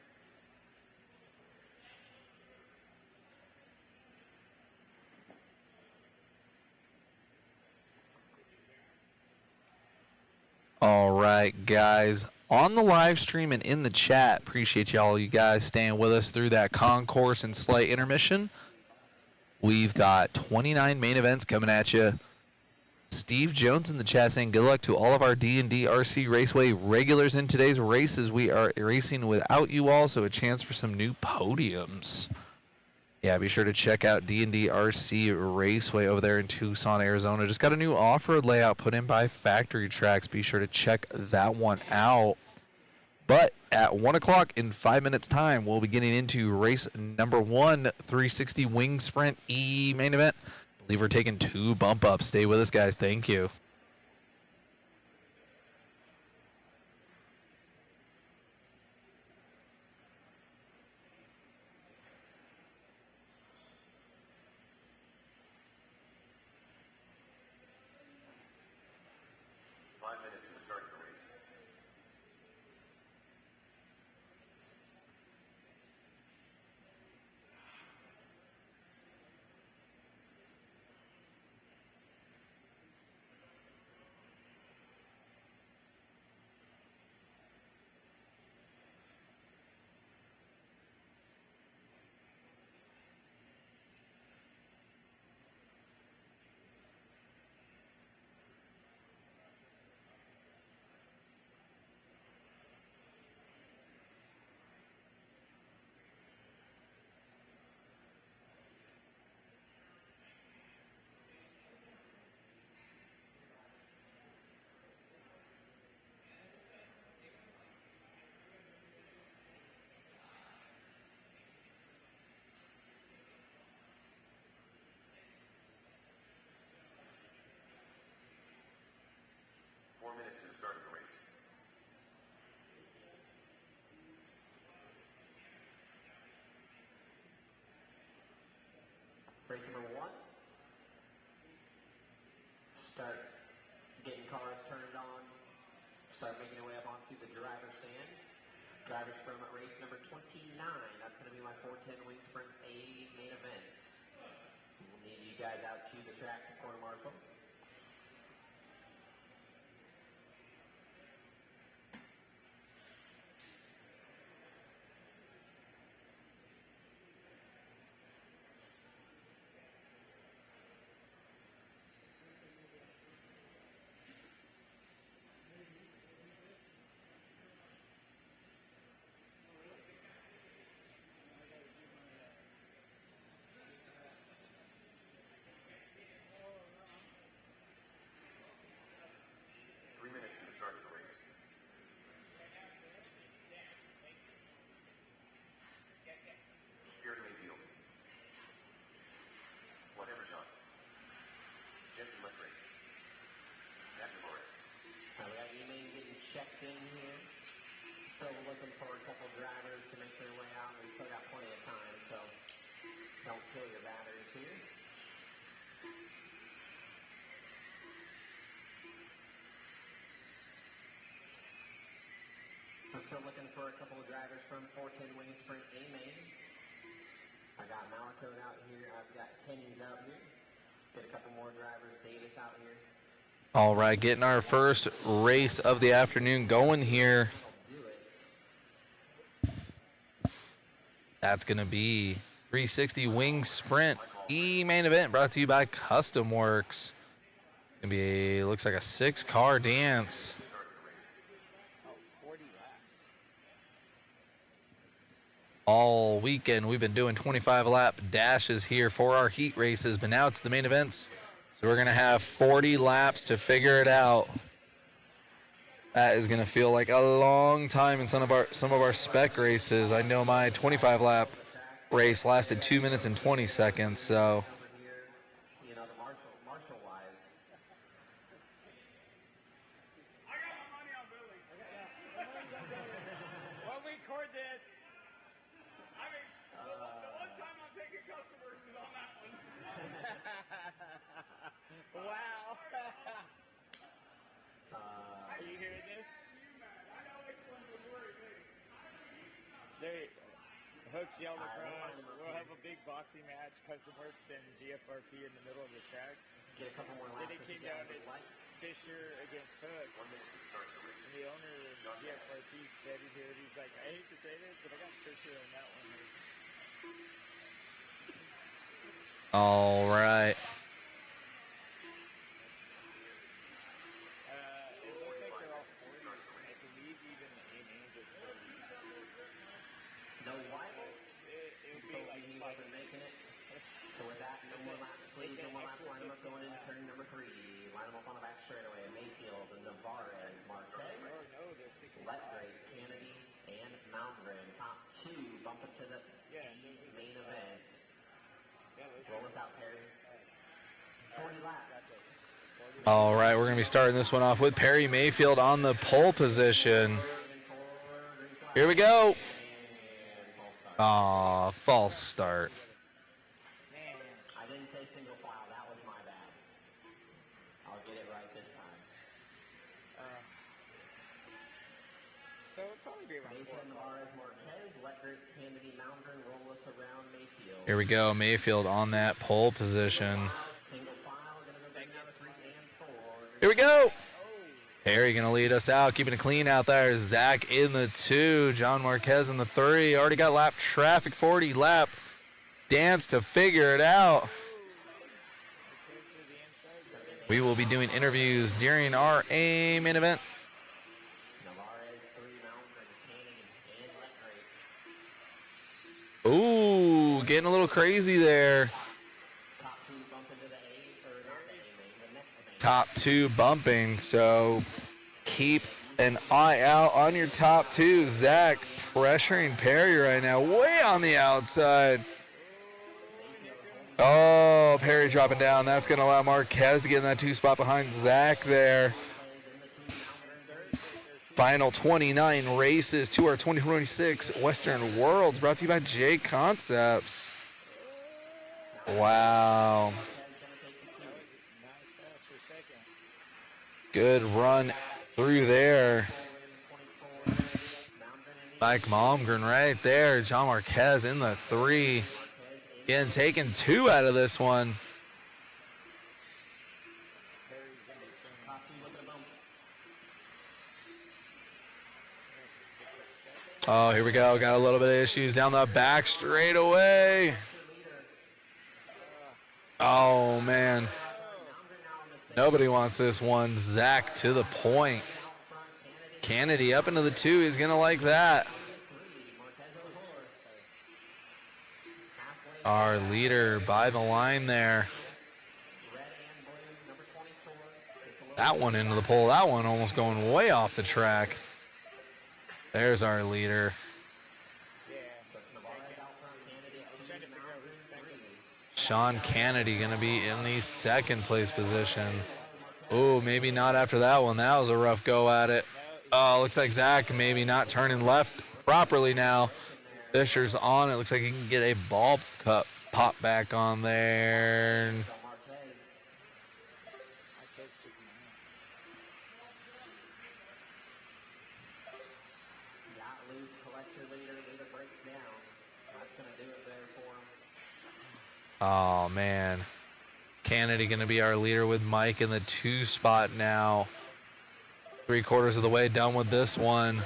All right, guys. On the live stream and in the chat, appreciate y'all, you guys staying with us through that concourse and slight intermission. We've got 29 main events coming at you. Steve Jones in the chat saying good luck to all of our D&D RC Raceway regulars in today's races. We are racing without you all, so a chance for some new podiums. Yeah, be sure to check out D&D RC Raceway over there in Tucson, Arizona. Just got a new off-road layout put in by Factory Tracks. Be sure to check that one out. But at 1 o'clock in 5 minutes time, we'll be getting into race number 1, 360 wing sprint E main event. I believe we're taking 2 bump ups. Stay with us, guys. Thank you. start of the race. Race number 1. Start getting cars turned on. Start making their way up onto the driver's stand. Drivers from race number 29. That's going to be my 410 Wing Sprint A main event. We'll need you guys out to the track, quarter marshal. Start of the race. Here to Mayfield. Whatever John. Jesse Lefray. Matt Morris. We got email getting checked in here. Still looking for a couple drivers to make their way out. We've still got plenty of time, so don't kill your batteries here. I'm still looking for a couple of drivers from 410 Wing Sprint A main. I got Malacode out here. I've got Tennies out here. Get a couple more drivers. Davis out here. All right, getting our first race of the afternoon going here. That's going to be 360 Wing Sprint E main event brought to you by Custom Works. It's going to be, looks like a 6-car dance. All weekend we've been doing 25-lap dashes here for our heat races, but now it's the main events. So we're going to have 40 laps to figure it out. That is going to feel like a long time in some of our spec races. I know my 25-lap race lasted 2 minutes and 20 seconds, so You know, the marshal wise. I got my money on Billy. When we record this, I mean, the one time I'm taking customers is on that one. Wow. Are you hearing this? I know which one would worry me. There, Hooks yelled across. We'll have a big boxing match, Custom Works and GFRP in the middle of the track. Get a couple more laps. Then it came down to Fisher against Hook. And the owner of GFRP said he did. He's like, I hate to say this, but I got Fisher on that one. all right. It looks like they're all 40. I believe even the A-main is 40. No rival. It would be So like he 5 wasn't making it. So with that, no more laps, please. No more laps. Line them up going into turn number 3. Line them up on the back straightaway. Mayfield, Navarez, Marquez, Oh, no, they're 65. Letgrave, Kennedy, and Mountain. Top 2 bump up to the Yeah, main event. yeah, those Roll us out, Perry. 40 laps. All right, we're going to be starting this one off with Perry Mayfield on the pole position. Here we go. Aw, false start. I didn't say single file. That was my bad. I'll get it right this time. So it'll probably be around 4 Mayfield, o'clock. Navarez, Marquez, Letgrave, Kennedy, Mountain. Roll us around Mayfield. Here we go, Mayfield on that pole position. Single file. Gonna go back down to 3 and 4. Here we go. Perry going to lead us out, keeping it clean out there. Zach in the 2, John Marquez in the 3. Already got lap traffic, 40 lap dance to figure it out. We will be doing interviews during our A main event. Navarez, 3 Mountain, Kennedy, and Letgrave. Ooh, getting a little crazy there. Top 2 bump into the A, or not the A main, the next main. Top 2 bumping, so keep an eye out on your top 2. Zach pressuring Perry right now, way on the outside. Oh, Perry dropping down. That's going to allow Marquez to get in that 2 spot behind Zach there. Final 29 races to our 2026 Western Worlds, brought to you by JConcepts. Wow. Good run through there. Mike Malmgren right there. John Marquez in the 3. Again, taking 2 out of this one. Oh, here we go. Got a little bit of issues down the back straightaway. Oh, man. Nobody wants this one. Zach to the point. Kennedy up into the 2. He's going to like that. Our leader by the line there. That one into the pole. That one almost going way off the track. There's our leader. Sean Kennedy going to be in the 2nd place position. Oh, maybe not after that one. That was a rough go at it. Oh, looks like Zach maybe not turning left properly now. Fisher's on. It looks like he can get a ball cup pop back on there. Oh, man. Kennedy going to be our leader with Mike in the 2 spot now. 3/4 of the way done with this one.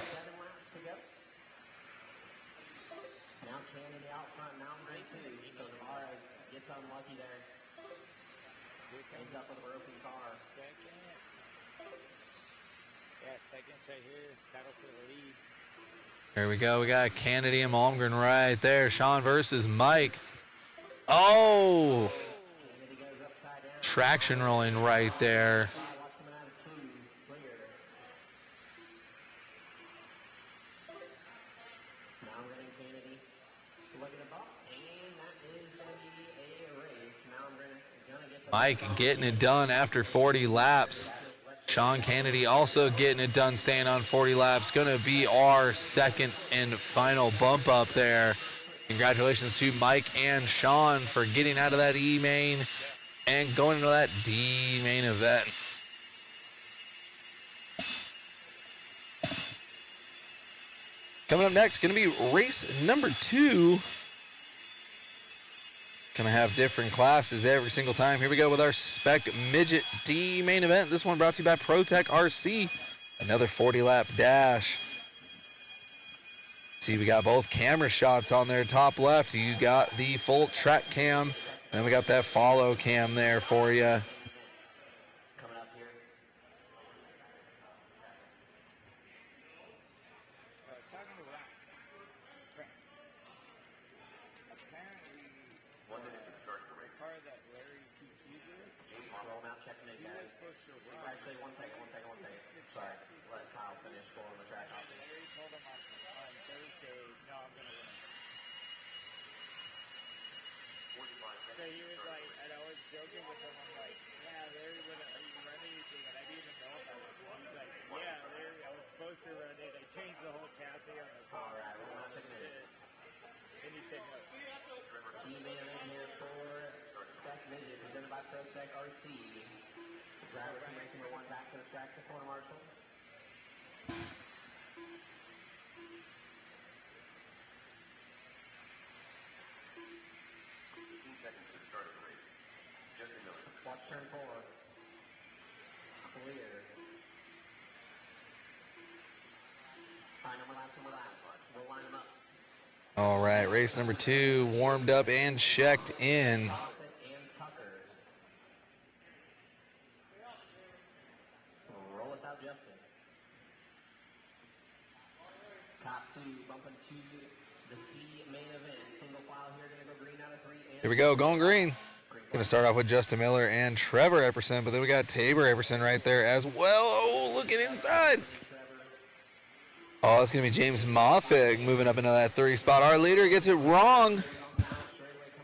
Here we go. We got Kennedy and Malmgren right there. Sean versus Mike. Oh! Traction rolling right there. Mike getting it done after 40 laps. Sean Kennedy also getting it done, staying on 40 laps. Going to be our 2nd and final bump up there. Congratulations to Mike and Sean for getting out of that E main and going into that D main event. Coming up next, going to be race number 2. Going to have different classes every single time. Here we go with our Spec Midget D main event. This one brought to you by ProTech RC. Another 40-lap dash. See, we got both camera shots on there. Top left, you got the full track cam. And we got that follow cam there for you. Coming up here. One minute to start the race. Roll out, checking it, guys. Actually, one second. Sorry. Let Kyle finish pulling the track off. So he was like, and I was joking with him, I'm like, yeah, Larry, are you running anything? And I didn't even know if I was. He's like, yeah, Larry, I was supposed to run it. I changed the whole chassis on the car. All right, we're not checking it. And he said no. D-man in here for Spec Midget, presented by ProTech RC. Driver team race number 1 back to the track to corner marshal. 15 seconds to the start of the race. Justin Miller. Watch turn 4. Clear. Fine, number last. We'll line them up. All right, race number 2 warmed up and checked in. Buffett and Tucker. Roll us out, Justin. Top 2 bumping to the C main event. Single file here, gonna go green out of 3. Here we go, going green. Going to start off with Justin Miller and Trevor Epperson, but then we got Tabor Epperson right there as well. Oh, looking inside. Oh, it's going to be James Moffitt moving up into that 3 spot. Our leader gets it wrong.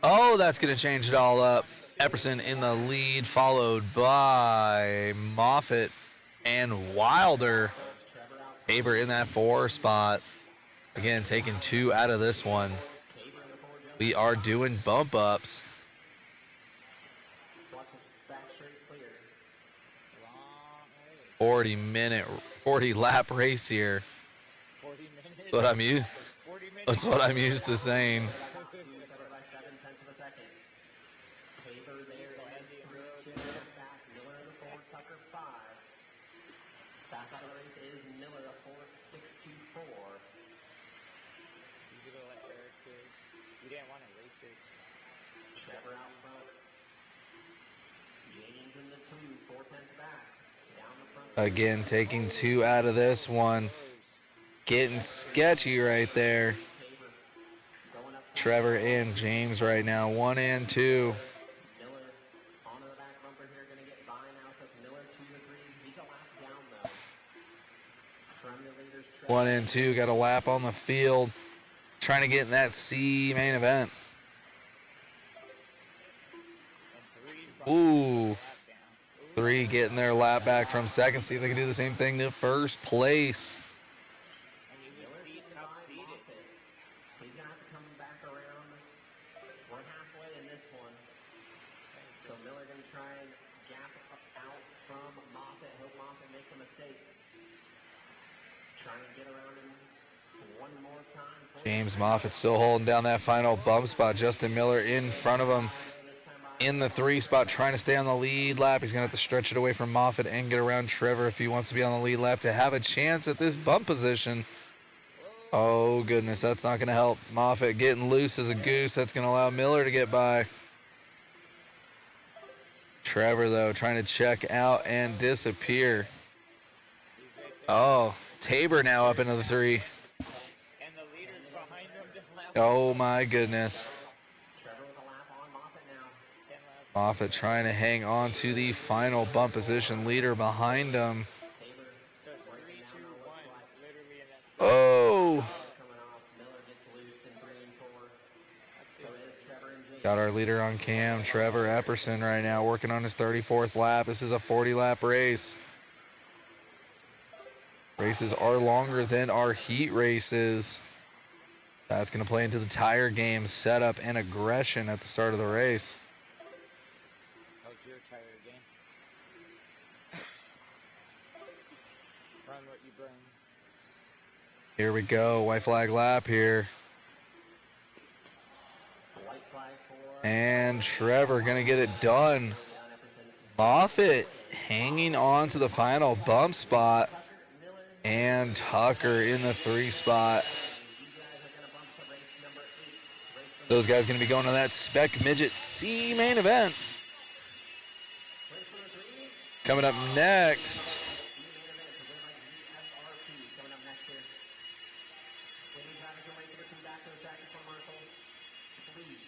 Oh, that's going to change it all up. Epperson in the lead, followed by Moffitt and Wilder. Tabor in that 4 spot. Again, taking 2 out of this one. We are doing bump ups. Watch it back straight clear. 40 lap race here. 40 minutes. That's what I'm 40 minutes. That's what I'm used to saying. By 7/10 of a second. Tabor there in the 3 chips back. Miller in the 4, Tucker 5. Fast out of the race is Miller, a 4.624. You could have let Eric do it. You didn't want to race it. Trevor out front. James in the 2, 4/10 back. Down the front. Again, taking 2 out of this one. Getting sketchy right there. Going up Trevor and James right now, 1 and 2. Miller onto the back bumper here, gonna get by now. So it's Miller 2 to 3. He's a lap down though. From the leaders, 1 and 2, got a lap on the field. Trying to get in that C main event. And 3 Ooh, lap down. 3 getting their lap back from second. See if they can do the same thing to first place. And he was top seeded. he's gonna have to come back around. We're halfway in this one. So Miller gonna try and gap out from Moffitt. Hope Moffitt makes a mistake. Trying to get around him one more time. James Moffitt still holding down that final bump spot. Justin Miller in front of him in the 3 spot, trying to stay on the lead lap. He's going to have to stretch it away from Moffitt and get around Trevor if he wants to be on the lead lap to have a chance at this bump position. Oh, goodness, that's not going to help. Moffitt getting loose as a goose. That's going to allow Miller to get by. Trevor, though, trying to check out and disappear. Oh, Tabor now up into the 3. And the leaders behind him just lap Oh, my goodness. Trevor with a lap on Moffitt now. 10 laps. Moffett trying to hang on to the final bump position. Leader behind him. So it's 3, 2, 1. Literally in that. Oh! Coming off. Miller gets loose in 3 and 4. So it is Trevor and James. Got our leader on cam, Trevor Epperson, right now, working on his 34th lap. This is a 40-lap race. Races are longer than our heat races. That's going to play into the tire game, setup, and aggression at the start of the race. How's your tire game? Run what you bring. Here we go, white flag lap here. White flag for And Trevor going to get it done. Moffitt hanging on to the final bump spot. And Tucker in the 3 spot. Those guys going to be going to that Spec Midget C main event. Coming up next, coming up next here. Waiting drivers are waiting to come back to the track for Marshall. Please.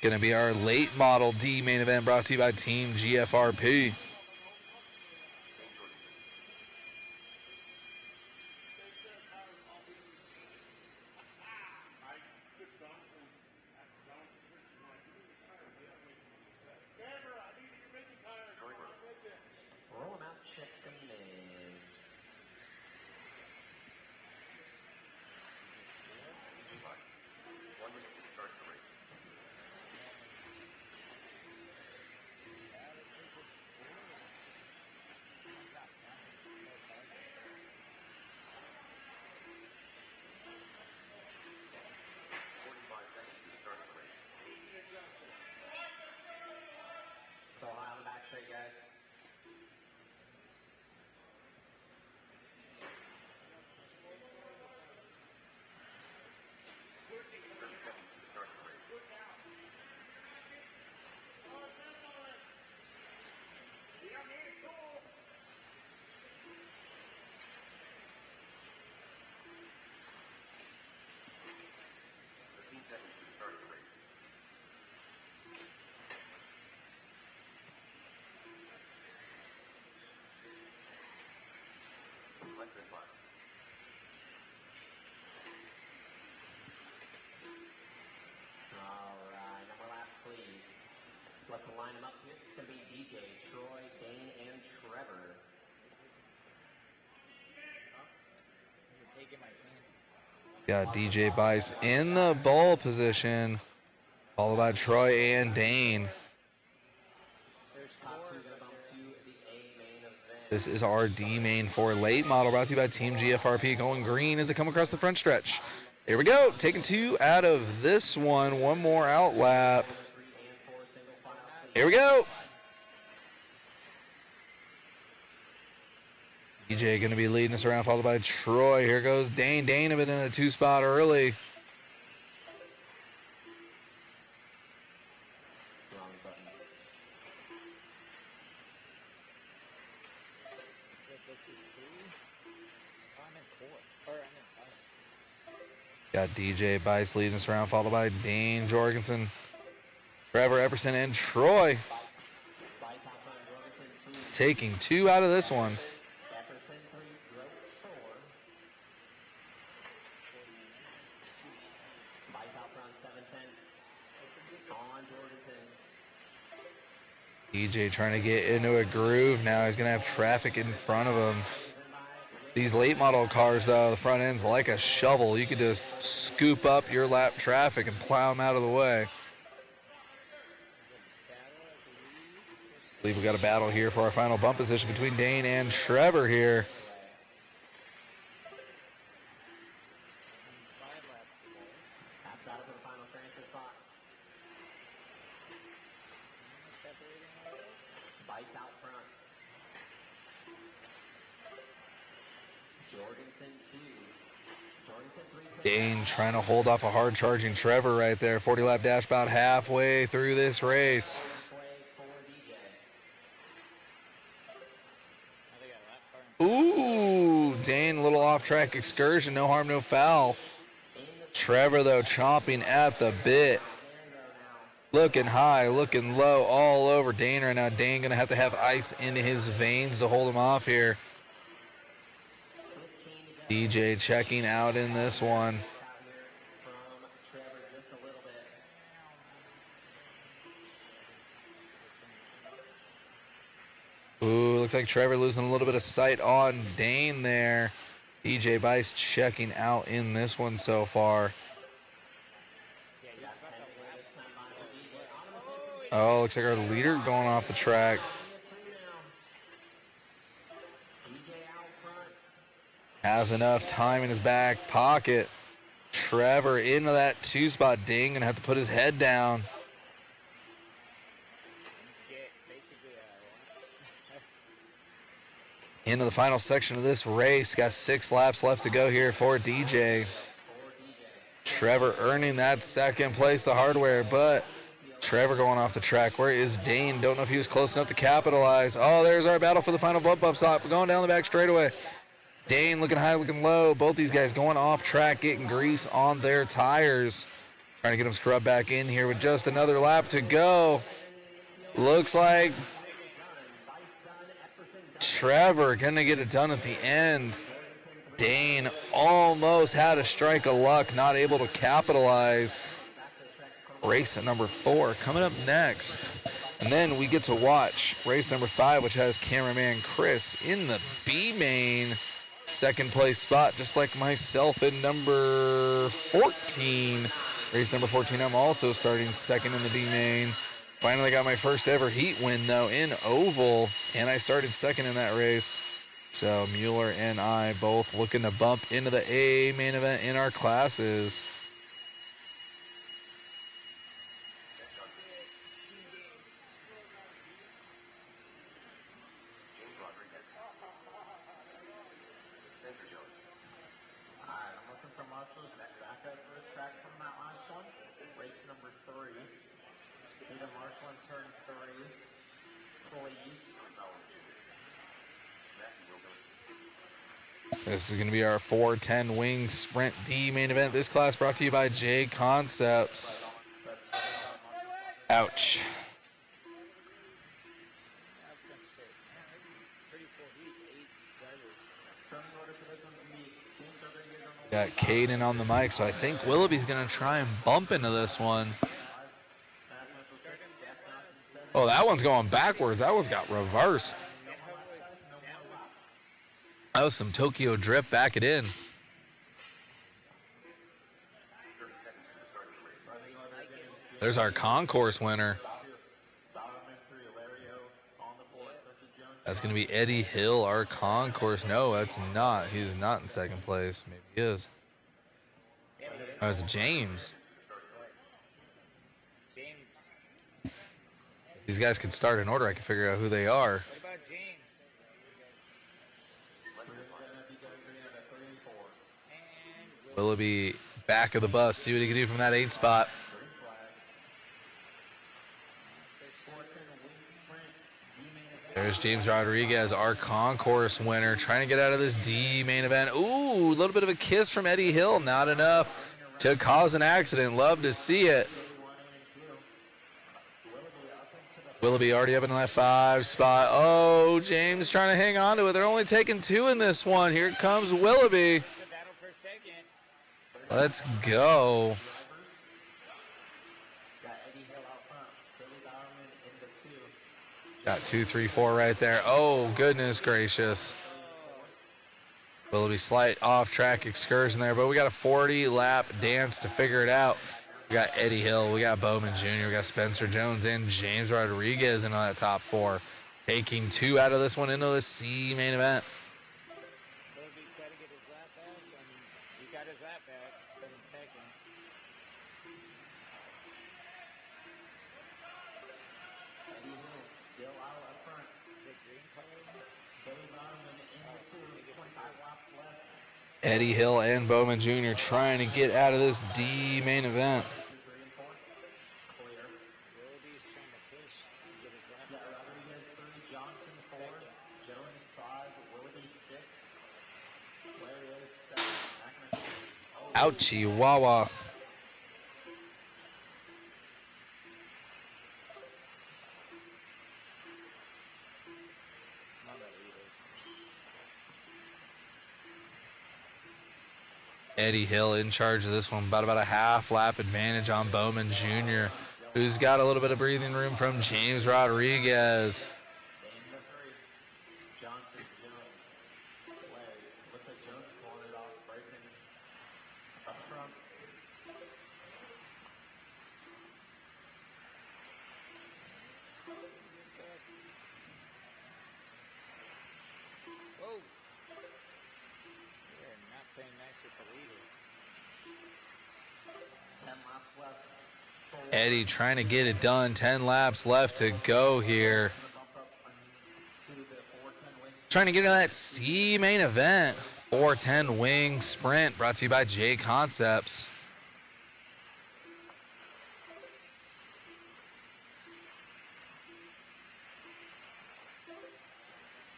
going to be our late model D main event brought to you by Team GFRP. Roll them out, check them in. One minute to start the race. So I'll have the back straight, guys. Less than 5. All right, number lap, please. Let's line them up here. It's going to be DJ, Troy, Dane, and Trevor. Got DJ Bice in the ball position, followed by Troy and Dane. Top two gonna bump to the A main event. This is our D main for late model, brought to you by Team GFRP. Going green as they come across the front stretch. Here we go, taking 2 out of this one. One more out lap. Here we go. DJ going to be leading us around, followed by Troy. Here goes Dane. Dane have been in the 2 spot early. Wrong button. Got DJ Bice leading us around, followed by Dane Jorgensen, Trevor Epperson, and Troy. Taking 2 out of this one. Epperson 3, Gross 4. Bice out front 7-10. On Jorgensen. DJ trying to get into a groove now. He's going to have traffic in front of him. These late model cars, though, the front end's like a shovel. You could just scoop up your lap traffic and plow them out of the way. I believe we got a battle here for our final bump position between Dane and Trevor here. Taps out for the final transfer spot. Bice out front. Jorgensen 2. Jorgensen 3. Dane trying to hold off a hard charging Trevor right there. 40 lap dash about halfway through this race. Ooh, Dane, little off-track excursion. No harm, no foul. Trevor, though, chomping at the bit. Looking high, looking low, all over Dane right now. Dane going to have ice into his veins to hold him off here. DJ checking out in this one. Ooh, looks like Trevor losing a little bit of sight on Dane there. DJ Bice checking out in this one so far. Oh, looks like our leader going off the track. Has enough time in his back pocket. Trevor into that 2 spot. Dane gonna have to put his head down. Into the final section of this race. Got 6 laps left to go here for DJ. Trevor earning that 2nd place, the hardware, but Trevor going off the track. Where is Dane? Don't know if he was close enough to capitalize. Oh, there's our battle for the final bump up stop. We're going down the back straightaway. Dane looking high, looking low. Both these guys going off track, getting grease on their tires. Trying to get them scrubbed back in here with just another lap to go. Looks like Trevor gonna get it done at the end. Dane almost had a strike of luck, not able to capitalize. Race at number 4 coming up next. And then we get to watch race number 5, which has cameraman Chris in the B main. 2nd place spot, just like myself in number 14. Race number 14, I'm also starting 2nd in the B main. Finally got my first ever heat win, though, in oval, and I started 2nd in that race. So Mueller and I both looking to bump into the A main event in our classes. This is going to be our 410 wing sprint D main event. This class brought to you by JConcepts. Ouch. Got Caden on the mic, so I think Willoughby's going to try and bump into this one. Oh, that one's going backwards. That one's got reverse. That was some Tokyo drift, back it in. There's our concourse winner. That's going to be Eddie Hill, our concourse. No, that's not. He's not in second place. Maybe he is. Oh, it's James. James. If these guys could start in order, I can figure out who they are. What about James? And Willoughby back of the bus. See what he can do from that 8 spot. There's James Rodriguez, our concourse winner, trying to get out of this D main event. Ooh, a little bit of a kiss from Eddie Hill. Not enough to cause an accident. Love to see it. Willoughby already up in that 5 spot. Oh, James trying to hang on to it. They're only taking 2 in this one. Here comes Willoughby. Let's go. Got 2, 3, 4 right there. Oh, goodness gracious. Willoughby slight off-track excursion there, but we got a 40-lap dance to figure it out. We got Eddie Hill, we got Bowman Jr., we got Spencer Jones, and James Rodriguez in on that top 4. Taking 2 out of this one into the C main event. Willoughby's got to get his lap back, and he got his lap back, but in second. Still out up front. The green color. Billy Bowman into 25 laps left. Eddie Hill and Bowman Jr. trying to get out of this D main event. 2, 3, and 4. Clear. Willoughby's trying to push and get his lap Got back. Rodriguez 3, Johnson 4, Jones 5, Willoughby 6. Larry is 7. McInerney. Ouchie, wawa. Eddie Hill in charge of this one. About a half lap advantage on Bowman Jr., who's got a little bit of breathing room from James Rodriguez. Into 3. Johnson, Jones. Larry. Looks like Jones pulling it off, breaking up front. Whoa! They're not playing nice with the leader. 10 laps left. Eddie trying to get it done. 10 laps left to go here. Bump up to the 410 wing. Trying to get into that C main event. 410 wing sprint brought to you by JConcepts.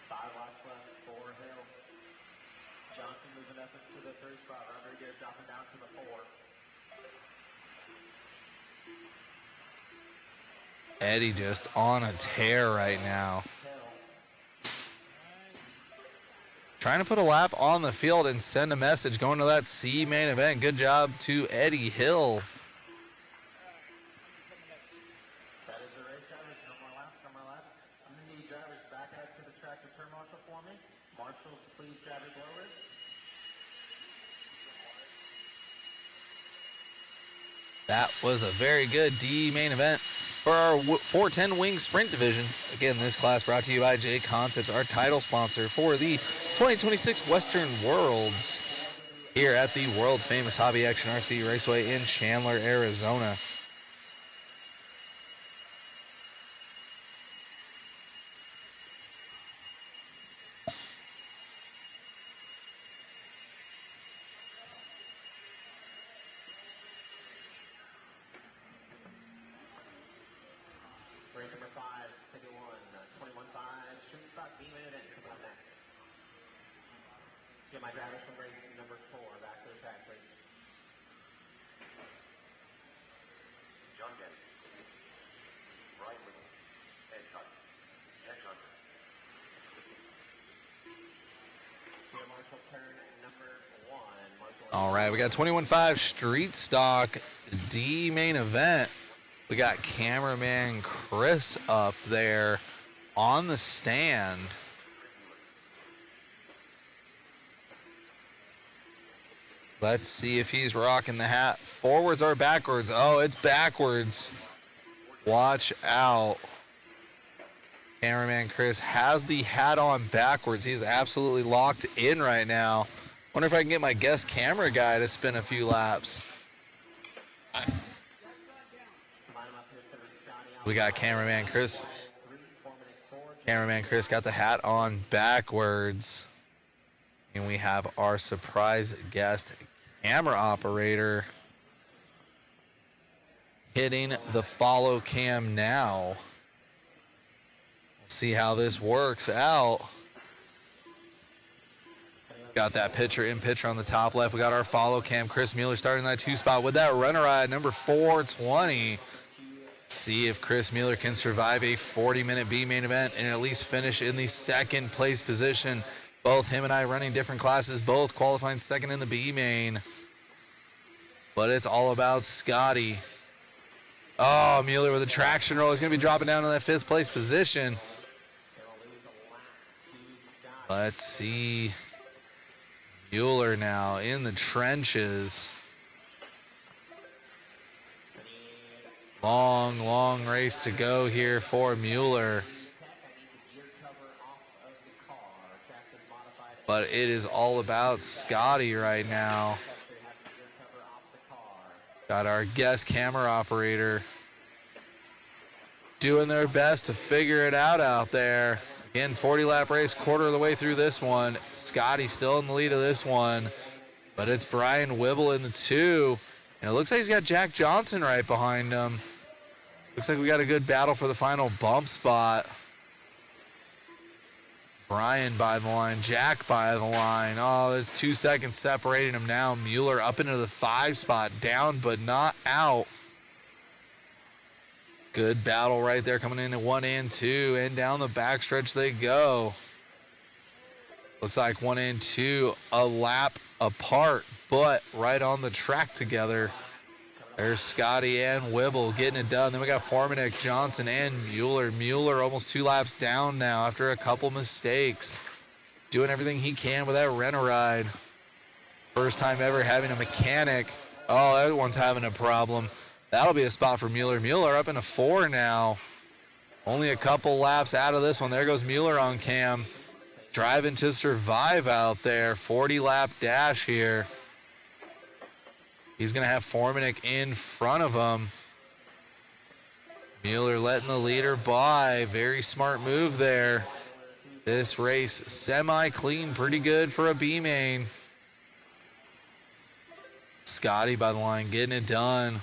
5 laps left. 4 Hill. Johnson moving up into the 3rd spot. Rodriguez dropping down to the 4. Eddie just on a tear right now. Hill. Trying to put a lap on the field and send a message going to that C main event. Good job to Eddie Hill. That is the race, drivers. No more laps, no more laps. I'm going to need drivers back out to the track to turn marshal for me. Marshals, please grab your blowers. That was a very good D main event for our 410 wing sprint division. Again, this class brought to you by JConcepts, our title sponsor for the 2026 Western Worlds here at the world famous Hobby Action RC Raceway in Chandler, Arizona. Race number 5, ticket 1, 21-5, shoot stock B main event. Come on next. Get my drivers from race number 4 back to the track, please. John Getty, Brian Whittle, Ed Sutton, Jack Johnson. Here, Marshall, turn number 1. Marshall. All right, we got 21.5 street stock D main event. We got cameraman Chris up there on the stand. Let's see if he's rocking the hat. Forwards or backwards? Oh, it's backwards. Watch out. Cameraman Chris has the hat on backwards. He's absolutely locked in right now. Wonder if I can get my guest camera guy to spin a few laps. We got cameraman Chris. Cameraman Chris got the hat on backwards. And we have our surprise guest camera operator hitting the follow cam now. See how this works out. Got that picture on the top left. We got our follow cam. Chris Mueller starting that 2 spot with that runner ride number 420. See if Chris Mueller can survive a 40-minute B main event and at least finish in the second place position. Both him and I running different classes, both qualifying second in the B main. But it's all about Scotty. Oh, Mueller with a traction roll. He's going to be dropping down to that 5th place position. Let's see. Mueller now in the trenches. Long race to go here for Mueller. But it is all about Scotty right now. Got our guest camera operator doing their best to figure it out there. Again, 40-lap race, quarter of the way through this one. Scotty still in the lead of this one. But it's Brian Wibble in the 2. And it looks like he's got Jack Johnson right behind him. Looks like we got a good battle for the final bump spot. Brian by the line, Jack by the line. Oh, there's 2 seconds separating them now. Mueller up into the 5 spot, down but not out. Good battle right there coming in at 1 and 2, and down the backstretch they go. Looks like 1 and 2 a lap apart, but right on the track together. There's Scotty and Wibble getting it done. Then we got Formanek, Johnson, and Mueller. Mueller almost 2 laps down now after a couple mistakes. Doing everything he can with that rental ride. First time ever having a mechanic. Oh, that one's having a problem. That'll be a spot for Mueller. Mueller up into 4 now. Only a couple laps out of this one. There goes Mueller on cam. Driving to survive out there. 40-lap dash here. He's going to have Formanek in front of him. Mueller letting the leader by. Very smart move there. This race semi-clean. Pretty good for a B main. Scotty by the line getting it done.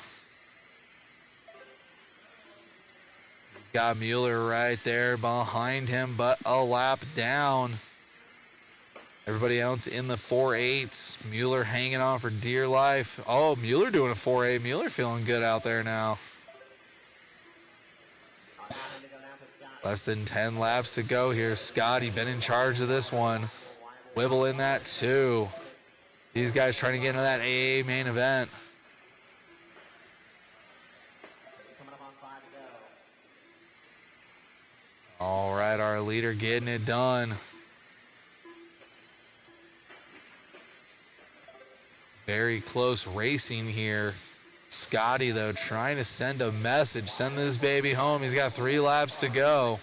Got Mueller right there behind him, but a lap down. Everybody else in the 4.8s. Mueller hanging on for dear life. Oh, Mueller doing a 4.8. Mueller feeling good out there now. Less than 10 laps to go here. Scotty been in charge of this one. Wibble in that too. These guys trying to get into that AA main event. All right, our leader getting it done. Very close racing here. Scotty, though, trying to send a message. Send this baby home. He's got 3 laps to go.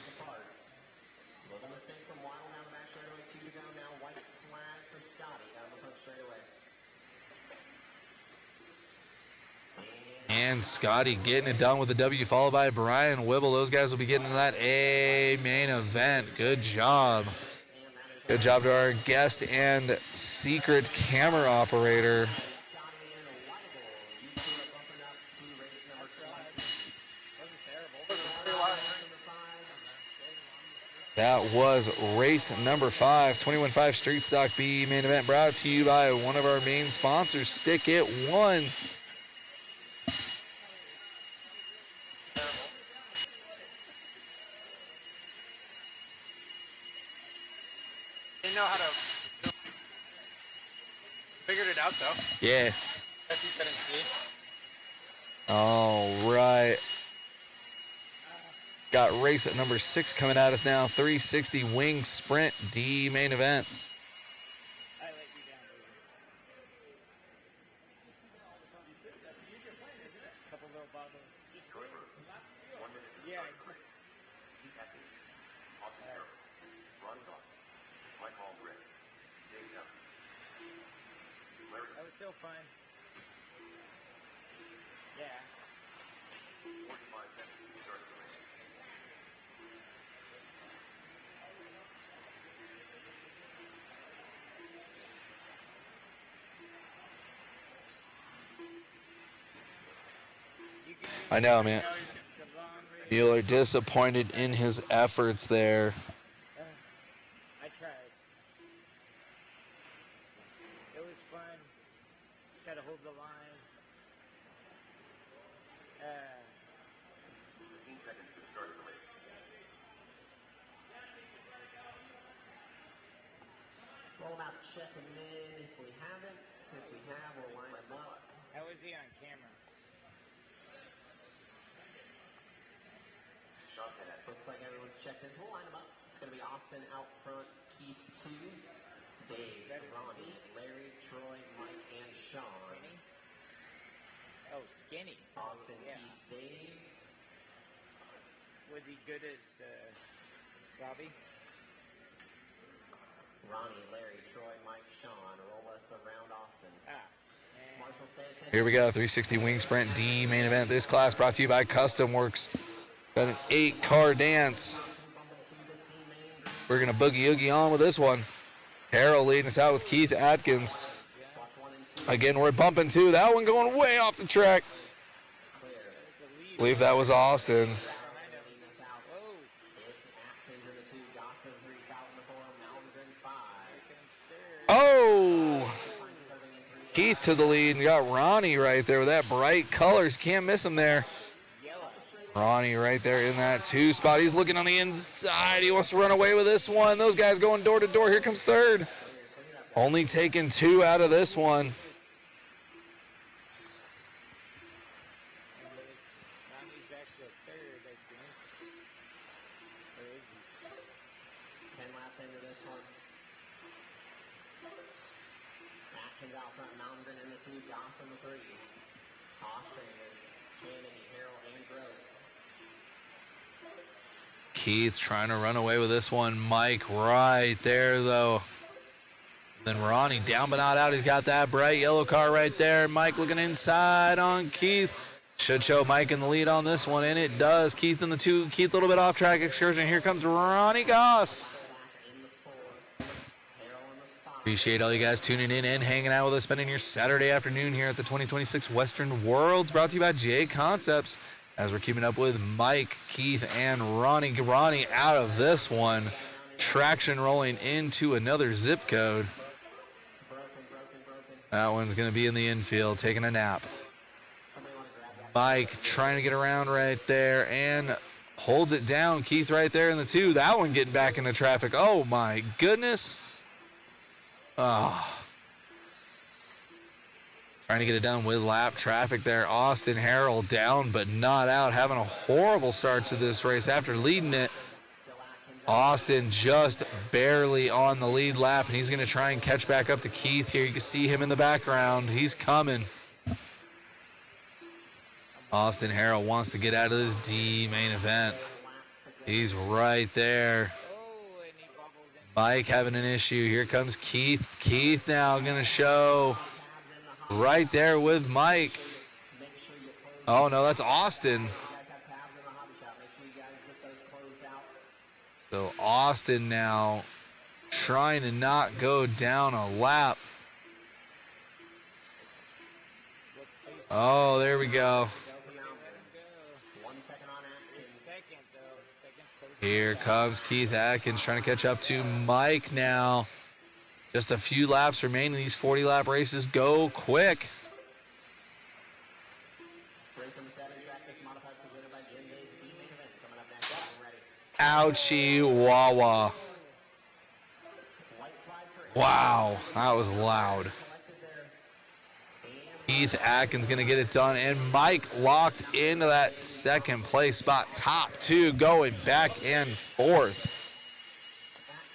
And Scotty getting it done with the W, followed by Brian Wibble. Those guys will be getting to that A main event. Good job. Good job to our guest and secret camera operator. That was race number 5, 21.5 Street Stock B main event, brought to you by one of our main sponsors, Stick It One. They know how to figured it out though. Yeah. If you couldn't see. All right. Got race at number 6 coming at us now. 360 Wing Sprint D main event. grid. Dave Young. Larry. That was still fun. Yeah. 45 seconds to start the race. You can I know, man. the long race. Mueller disappointed in his efforts there. I tried. It was fun. Got to hold the line. 15 seconds to the start of the race. Roll out, check them in if we haven't. If we have, we'll line them up. how was he on camera? Sean Kennedy. Looks like everyone's checked in, so we'll line them up. It's going to be Austin out front, Keith 2, Dave, Ronnie, Larry, Troy, Mike, and Sean. Skinny? Oh, skinny. Austin, Yeah. Keith, Dave. Was he good as Robbie? Ronnie, Larry, Troy, Mike, Sean. Roll us around Austin. And Marshall, stay attention. Here we go, 360 Wing Sprint D main event. This class brought to you by Custom Works. Got an 8-car dance. We're going to boogie oogie on with this one. Harold leading us out with Keith Atkins. Again, we're bumping two. That one going way off the track. I believe that was Austin. whoa, Oh! Keith to the lead and got Ronnie right there with that bright colors. Can't miss him there. Ronnie right there in that 2 spot. He's looking on the inside. He wants to run away with this one. Those guys going door to door. Here comes third. Only taking 2 out of this one. Ronnie's back to third, I think. Or is he? 10 laps into this one. Atkins out front, Mountain in the 2, Goss in the 3. Austin is Kennedy, Harold, and Grove. Keith trying to run away with this one. Mike right there, though. Then Ronnie down but not out. He's got that bright yellow car right there. Mike looking inside on Keith. Should show Mike in the lead on this one, and it does. Keith in the 2. Keith a little bit off track excursion. Here comes Ronnie Goss. Appreciate all you guys tuning in and hanging out with us, spending your Saturday afternoon here at the 2026 Western Worlds, brought to you by JConcepts. As we're keeping up with Mike, Keith, and Ronnie. Ronnie out of this one. Traction rolling into another zip code. That one's going to be in the infield, taking a nap. Mike trying to get around right there and holds it down. Keith right there in the 2. That one getting back into traffic. Oh, my goodness. Oh. Trying to get it done with lap traffic there. Austin Harold down but not out. Having a horrible start to this race after leading it. Austin just barely on the lead lap, and he's going to try and catch back up to Keith here. You can see him in the background. He's coming. Austin Harold wants to get out of this D main event. He's right there. Oh, and he bubbled in. Mike having an issue. Here comes Keith. Keith now going to show right there with Mike. Oh, no, that's Austin. So Austin now trying to not go down a lap. Oh, there we go. Second, though. Second close. Here comes Keith Atkins trying to catch up to Mike now. Just a few laps remaining. These 40-lap races go quick. Ouchie Wawa. Wow, that was loud. Keith Atkins going to get it done, and Mike locked into that second place spot. Top 2 going back and forth.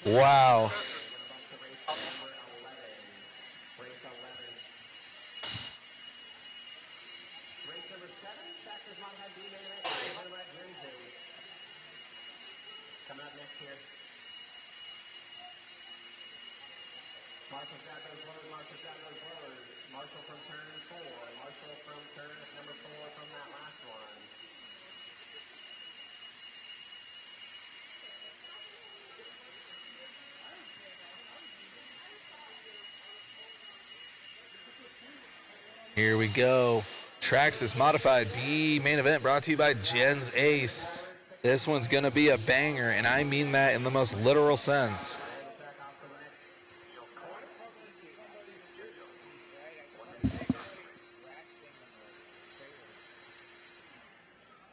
Wow. Coming up next here. Marshall's got those blowers. Marshall's got those blowers. Marshall from turn 4. Marshall from turn number 4 from that last one. Here we go. Traxxas Modified B main event brought to you by Jen's Ace. This one's going to be a banger, and I mean that in the most literal sense.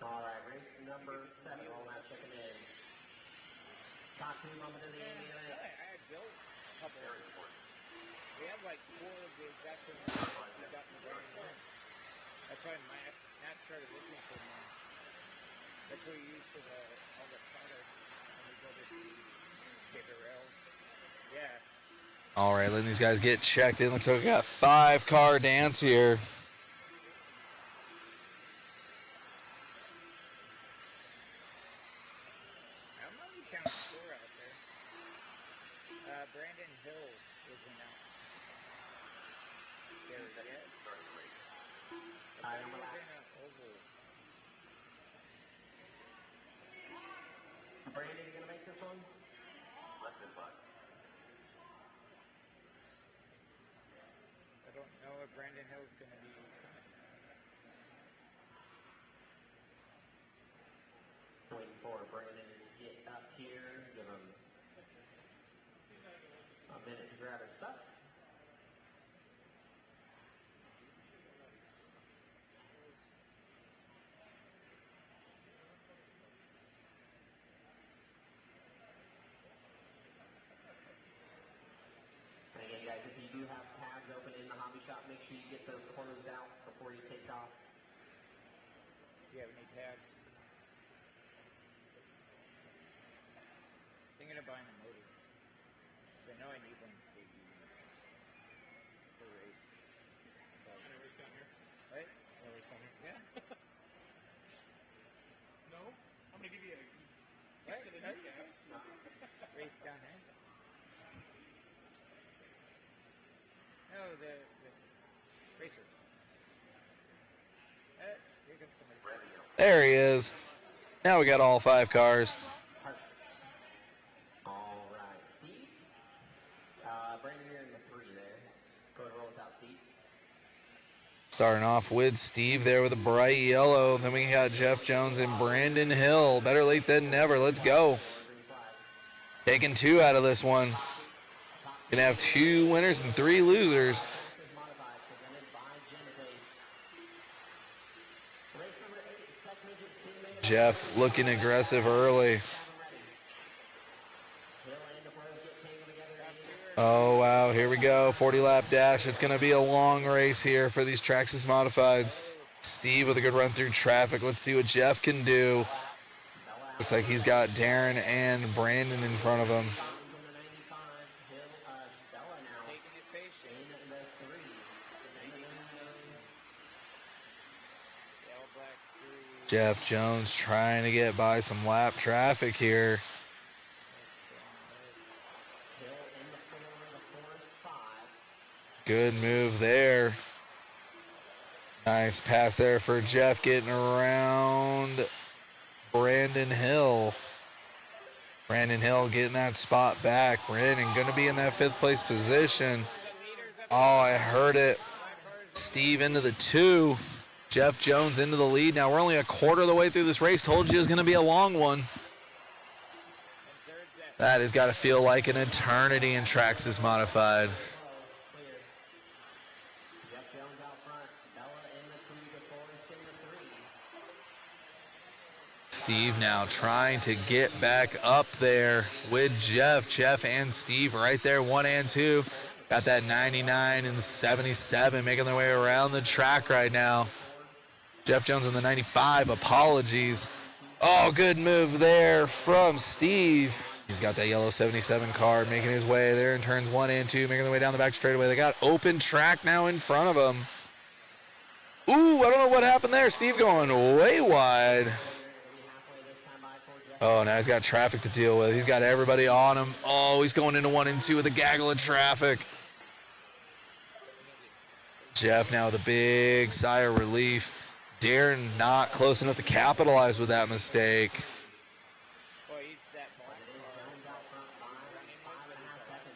All right, race number 7. All that checking in. Top 2 moment of the ambulance. I had built a couple. We have like 4 of the exact same ones we got in the very end. That's why Matt started looking for one. That's what we use for all the product when we go to the bigger rails. Yeah. All right, letting these guys get checked in. Looks like we got 5-car dance here. I'm not even counting score out there. Brandon Hill was in out. There was it. I think he was in an oval. Brandon, you gonna make this one? Less than 5. I don't know if Brandon Hill's going to be coming. Waiting for Brandon to get up here. Give him a minute to grab his stuff. And again, guys, if you do have tabs open in the hobby shop, make sure you get those closed out before you take off. Do you have any tabs? Thinking of buying a motor. I know I need one for race. Can I race down here? Right? Or race on here? Yeah. No? I'm gonna give you a Right? to the new cabs. Race down there? No, the racer. Here comes somebody. There he is. Now we got all 5 cars. Perfect. All right, Steve. Brandon, you're in the 3 there. Go ahead and roll us out, Steve. Starting off with Steve there with a bright yellow. Then we got Jeff Jones and Brandon Hill. Better late than never. Let's go. Taking 2 out of this one. Gonna have 2 winners and 3 losers. Modified, presented by Genesis. Race number 8, Spec Midget teammate. Jeff looking aggressive early. Oh, wow. Here we go. 40-lap dash. It's going to be a long race here for these Traxxas Modifieds. Steve with a good run through traffic. Let's see what Jeff can do. Looks like he's got Darren and Brandon in front of him. Taking it patient. Yellow, black, 3. Jeff Jones trying to get by some lap traffic here. Good move there. Nice pass there for Jeff getting around Brandon Hill. Brandon Hill getting that spot back. Brandon going to be in that 5th place position. Oh, I heard it. Steve into the 2. Jeff Jones into the lead. Now we're only a quarter of the way through this race. Told you it was going to be a long one. That has got to feel like an eternity in Traxxas Modified. Steve now trying to get back up there with Jeff. Jeff and Steve right there, 1 and 2. Got that 99 and 77 making their way around the track right now. Jeff Jones in the 95, apologies. Oh, good move there from Steve. He's got that yellow 77 car making his way there in turns 1 and 2, making their way down the back straightaway. They got open track now in front of them. Ooh, I don't know what happened there. Steve going way wide. Oh, now he's got traffic to deal with. He's got everybody on him. Oh, he's going into 1 and 2 with a gaggle of traffic. Jeff now with a big sigh of relief. Darren not close enough to capitalize with that mistake. Boy, he's that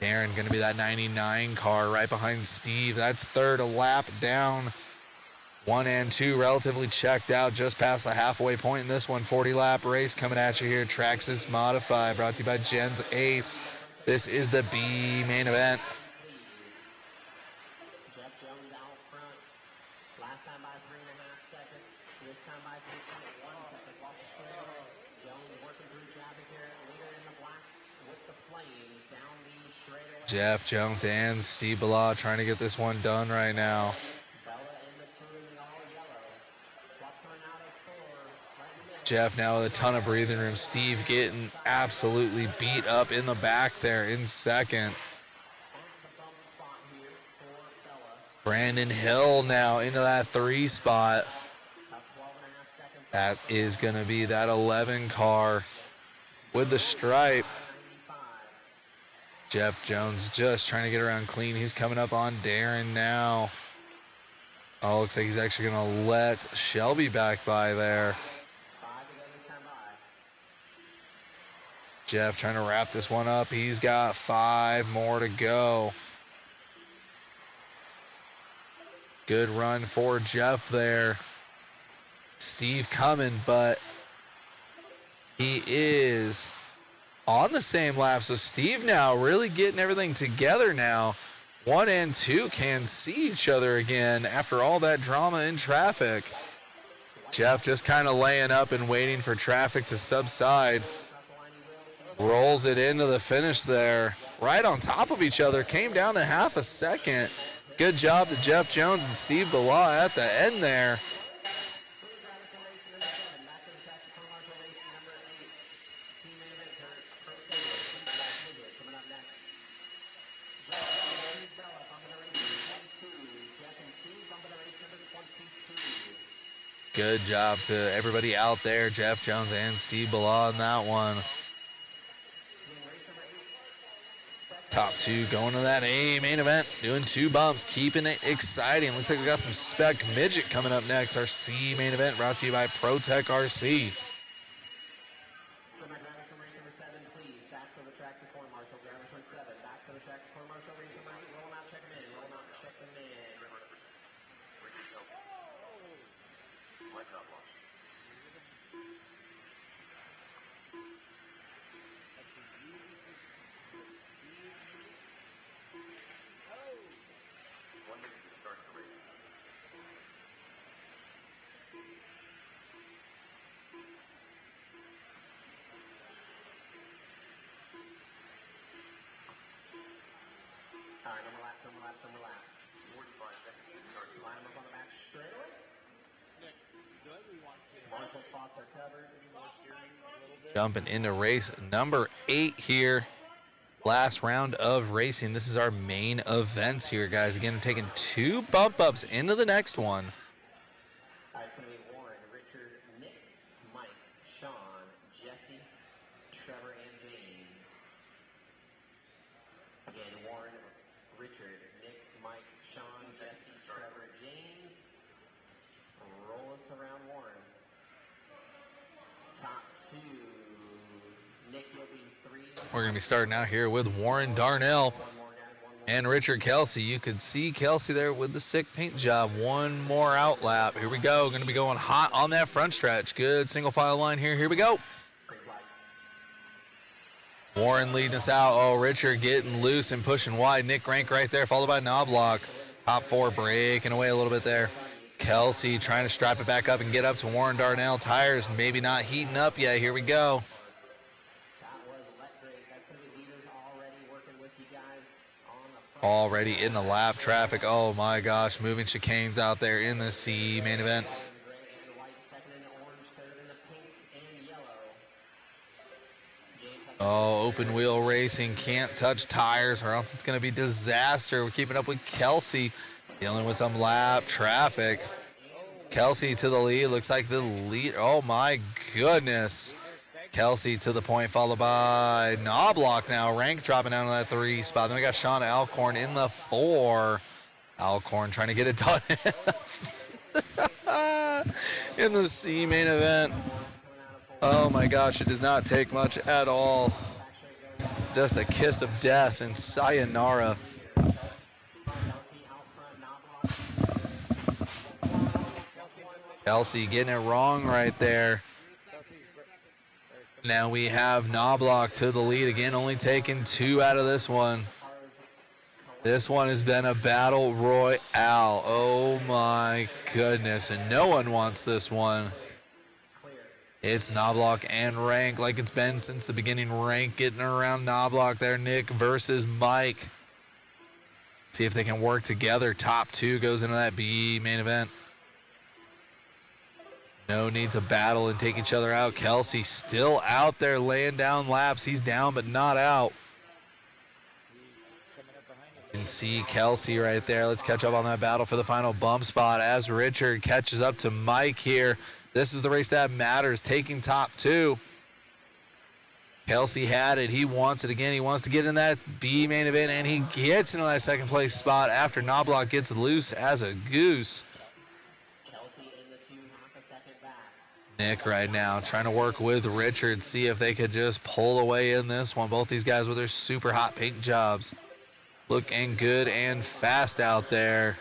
Darren going to be that 99 car right behind Steve. That's third, a lap down. 1 and 2 relatively checked out just past the halfway point in this one. 40-lap race coming at you here. Traxxas Modify, brought to you by Jen's Ace. This is the B main event. Jeff Jones out front. Last time by 3.5 seconds. This time by 3.1 seconds. Off the straightaway. Jones working through traffic here. Leader in the black with the flames down the straightaway. Jeff Jones and Steve Bala trying to get this one done right now. Bella in the two in the all yellow. What's coming out of four? Right in the middle. Jeff now with a ton of breathing room. Steve getting absolutely beat up in the back there in second. At the bump spot here for Bella. Brandon Hill now into that 3 spot. About 12.5 seconds. That is going to be that 11 car with the stripe. 95. Jeff Jones just trying to get around clean. He's coming up on Darren now. Oh, looks like he's actually going to let Shelby back by there. 5 to go this time by. Jeff trying to wrap this one up. He's got 5 more to go. Good run for Jeff there. Steve coming, but he is on the same lap. So Steve now really getting everything together now. 1 and 2 can see each other again after all that drama in traffic. Jeff just kind of laying up and waiting for traffic to subside. Rolls it into the finish there. Right on top of each other. Came down to half a second. Good job to Jeff Jones and Steve Bala at the end there. Good job to everybody out there. Jeff Jones and Steve Bala on that one. Top 2 going to that A main event. Doing 2 bumps. Keeping it exciting. Looks like we got some Spec midget coming up next. Our C main event brought to you by ProTech RC. So my drivers from race number 7, please. Back to the track to corner marshal. Drivers from 7. Back to the track to corner marshal. Race number 8. Roll them out, check them in. Roll them out, check them in. Light not lost. One minute to start the race. All right, number laps, number laps, number laps. 45 seconds to start the Line them up on the back straightaway. Marshal spots are covered. Jumping into race number 8 here. Last round of racing. This is our main events here, guys. Again, taking 2 bump ups into the next one. All right, it's going to be Warren, Richard, Nick, Mike, Sean, Jesse, Trevor, and James. Again, Warren, Richard, Nick, Mike, Sean, Jesse, Trevor, James. Roll us around Warren. Top 2. Nick, you'll be 3. We're going to be starting out here with Warren Darnell One more, guys. One more. and Richard Kelsey. You could see Kelsey there with the sick paint job. One more out lap. Here we go. Going to be going hot on that front stretch. Good single file line here. Here we go. Green flag. Warren leading us out. Oh, Richard getting loose and pushing wide. Nick Rank right there, followed by Knobloch. Top 4 breaking away a little bit there. Kelsey trying to strap it back up and get up to Warren Darnell. Tires maybe not heating up yet. Here we go. That was electric. That's going to be leaders already working with you guys on the front. Already in the lap traffic. Oh my gosh, moving chicanes out there in the C main event. In gray and white, second in the orange, third in the pink and yellow. JConcepts. Oh, open wheel racing. Can't touch tires or else it's going to be disaster. We're keeping up with Kelsey. Dealing with some lap traffic. Kelsey to the lead. Looks like the lead. Oh my goodness. Kelsey to the point, followed by Knobloch now. Rank dropping down to that 3 spot. Then we got Sean Alcorn in the 4. Alcorn trying to get it done in the C main event. Oh my gosh, it does not take much at all. Just a kiss of death and sayonara. Kelsey getting it wrong right there. Now we have Knobloch to the lead again, only taking 2 out of this one. This one has been a battle royale. Oh my goodness, and no one wants this one. It's Knobloch and Rank like it's been since the beginning. Rank getting around Knobloch there. Nick versus Mike. See if they can work together. Top 2 goes into that B main event. No need to battle and take each other out. Kelsey still out there laying down laps. He's down but not out. You can see Kelsey right there. Let's catch up on that battle for the final bump spot as Richard catches up to Mike here. This is the race that matters, taking top 2. Kelsey had it. He wants it again. He wants to get in that B main event, and he gets into that second place spot after Knobloch gets loose as a goose. Nick right now trying to work with Richard, see if they could just pull away in this one. Both these guys with their super hot paint jobs. Looking good and fast out there.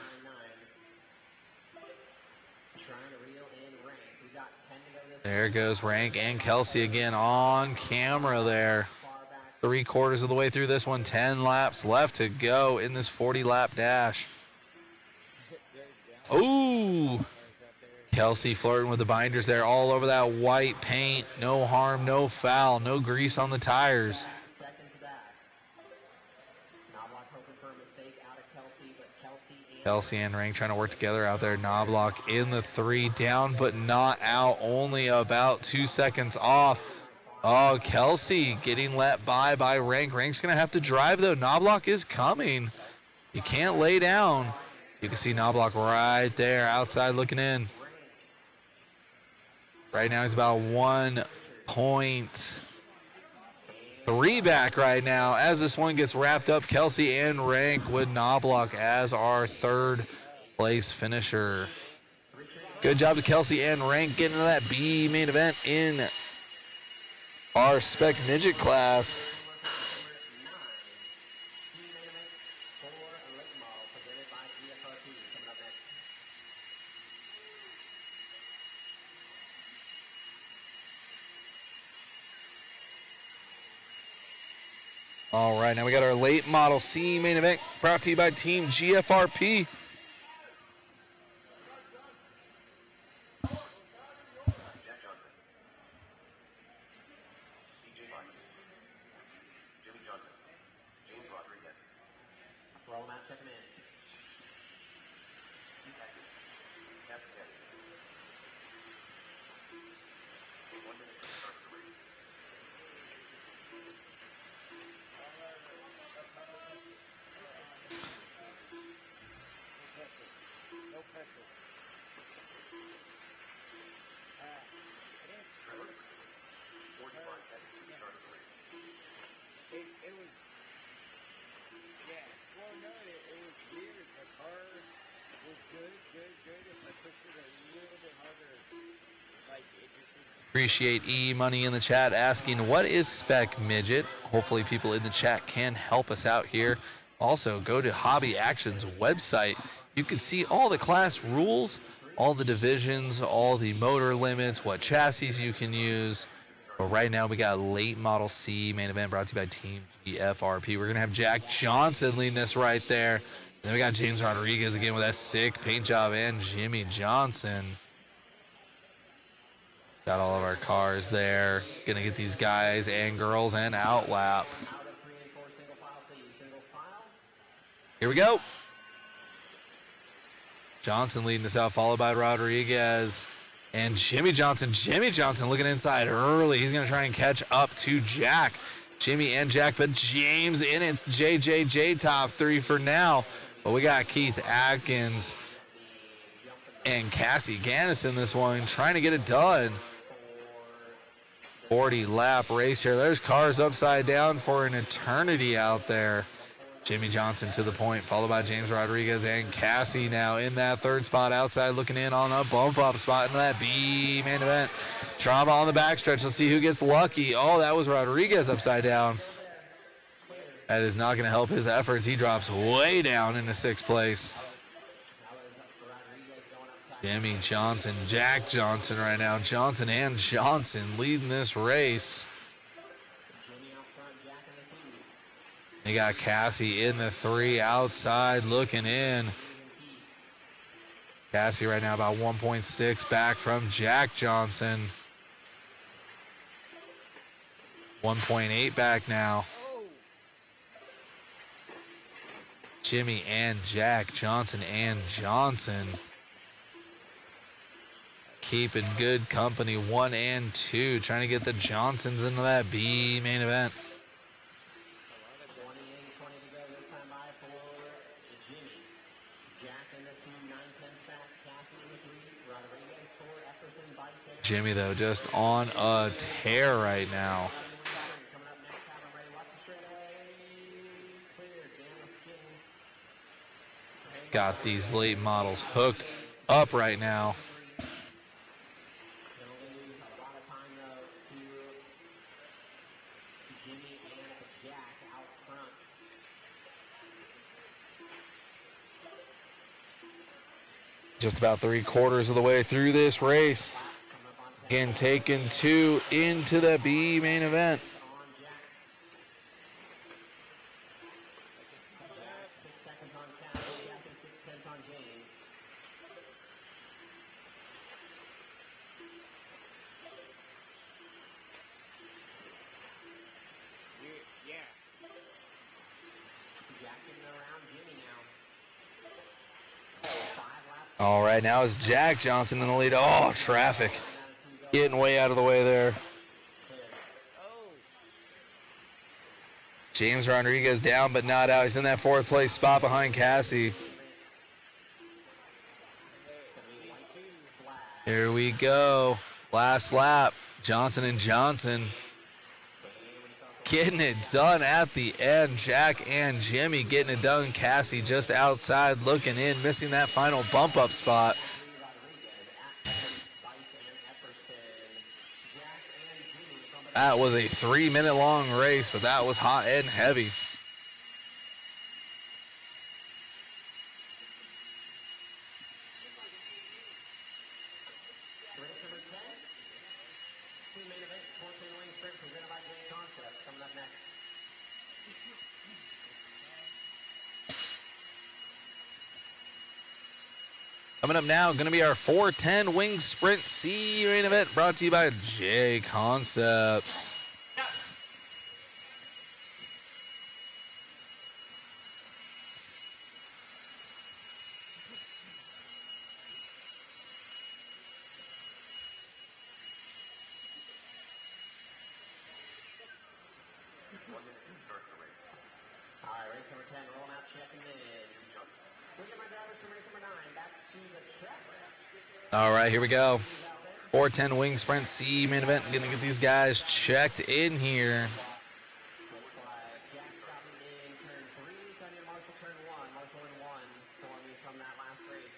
There goes Rank and Kelsey again on camera there. 3/4 of the way through this one. 10 laps left to go in this 40-lap dash. Ooh! Kelsey flirting with the binders there all over that white paint. No harm, no foul, no grease on the tires. Kelsey and Rank trying to work together out there. Knobloch in the 3, down but not out, only about 2 seconds off. Oh, Kelsey getting let by Rank. Rank's going to have to drive, though. Knobloch is coming. You can't lay down. You can see Knobloch right there outside looking in. Right now he's about 1.3 back right now as this one gets wrapped up. Kelsey and Rank with Knobloch as our 3rd place finisher. Good job to Kelsey and Rank getting into that B main event in our Spec midget class. All right, now we got our late model C main event brought to you by Team GFRP. Jack Johnson. DJ Weiss. Jimmy Johnson. James Rodriguez. Roll them out, check them in. Pete Atkins. Cass Kennedy. 1 minute to start the race. No pressure. Trevor. 45 seconds to start the race. It was, yeah. Well, no, it was weird. The car was good. If I pushed it a little bit harder, like it just was. Appreciate E Money in the chat asking, what is Spec midget? Hopefully people in the chat can help us out here. Also, go to Hobby Action's website. You can see all the class rules, all the divisions, all the motor limits, what chassis you can use. But right now we got late model C main event brought to you by Team GFRP. We're going to have Jack Johnson leading us right there. Then we got James Rodriguez again with that sick paint job and Jimmy Johnson. Got all of our cars there. Going to get these guys and girls and outlap. Here we go. Johnson leading us out, followed by Rodriguez and Jimmy Johnson. Jimmy Johnson looking inside early. He's going to try and catch up to Jack. Jimmy and Jack, but James in it. It's JJJ top 3 for now. But we got Keith Atkins and Cassie Gannis in this one, trying to get it done. 40-lap race here. There's cars upside down for an eternity out there. Jimmy Johnson to the point, followed by James Rodriguez and Cassie now in that third spot outside, looking in on a bump up spot in that B main event. Trauma on the backstretch. Let's see who gets lucky. Oh, that was Rodriguez upside down. That is not going to help his efforts. He drops way down into 6th place. Jimmy Johnson, Jack Johnson right now. Johnson and Johnson leading this race. They got Cassie in the 3 outside looking in. Cassie right now about 1.6 back from Jack Johnson. 1.8 back now. Jimmy and Jack, Johnson and Johnson. Keeping good company, 1 and 2. Trying to get the Johnsons into that B main event. Jimmy, though, just on a tear right now. Got these late models hooked up right now. Just about 3/4 of the way through this race. Again, taking 2 into the B main event. All right, now is Jack Johnson in the lead. Oh, traffic. Getting way out of the way there. James Rodriguez down but not out. He's in that 4th place spot behind Cassie. Here we go. Last lap. Johnson and Johnson getting it done at the end. Jack and Jimmy getting it done. Cassie just outside looking in, missing that final bump up spot. That was a 3-minute long race, but that was hot and heavy. Race number 10, C-main event, 14 wing sprint presented by JConcepts. Coming up next. Coming up now, going to be our 410 wing sprint C main event brought to you by JConcepts. All right, race number 10, rolling out, checking in. Look at my drivers from race number 9, back to the track ramp. All right, here we go. 410 wing sprint C main event. Going to get these guys checked in here. Jack stopping in turn 3, Tony and Marshall turn 1. Marshall in 1, pulling me from that last race.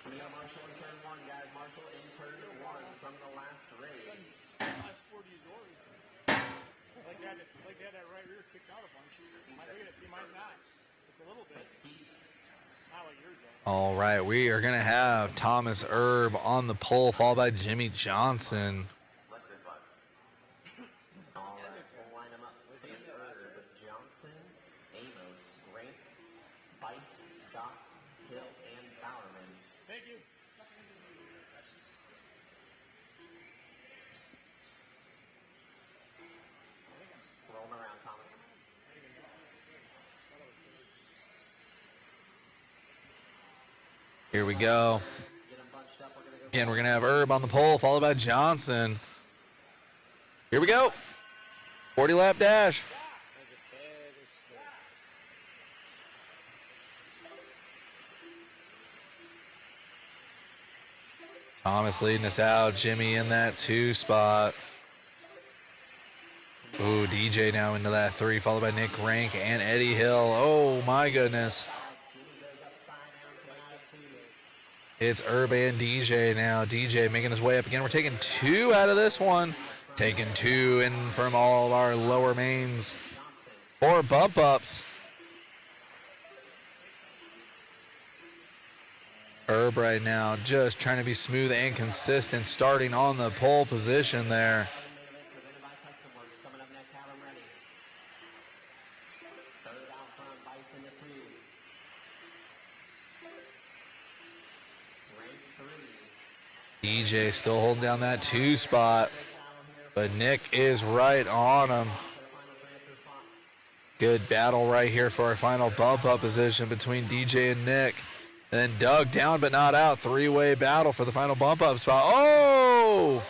We got Marshall in turn 1, guys. Marshall in turn 1 from the last race. Like that right rear kicked out a bunch. Look at it, see mine's not. It's a little bit. Not like yours though. All right, we are going to have Thomas Erb on the pole, followed by Jimmy Johnson. All right, we'll line them up. Stan Erb, Johnson, Amos, Grant, Bice, Doc, Hill, and Bowerman. Thank you. Rolling around, Thomas. Here we go. Get them bunched up. We're going to go. Again, we're going to have Erb on the pole, followed by Johnson. Here we go. 40-lap dash. Thomas leading us out. Jimmy in that 2 spot. Ooh, DJ now into that 3, followed by Nick Rank and Eddie Hill. Oh, my goodness. It's Herb and DJ now. DJ making his way up again. We're taking 2 out of this one. Taking 2 in from all of our lower mains. 4 bump ups. Herb right now just trying to be smooth and consistent, starting on the pole position there. Coming up next, have 'em ready. Third out front, Bison the 2. Rank 3. DJ still holding down that 2 spot, but Nick is right on him. Good battle right here for our final bump up position between DJ and Nick. And then Doug down but not out. 3-way battle for the final bump up spot. Oh!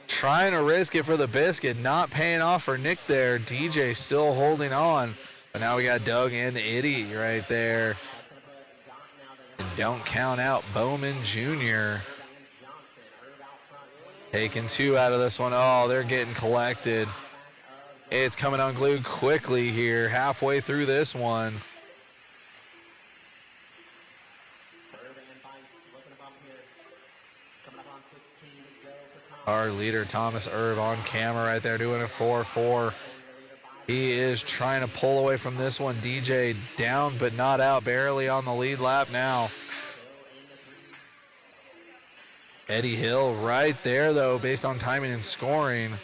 Trying to risk it for the biscuit. Not paying off for Nick there. DJ still holding on. But now we got Doug and Itty right there. And don't count out Bowman Jr. Taking 2 out of this one. Oh, they're getting collected. It's coming unglued quickly here. Halfway through this one. Our leader, Thomas Herb, on camera right there doing a 4-4. He is trying to pull away from this one. DJ down but not out, barely on the lead lap now. Eddie Hill right there, though, based on timing and scoring.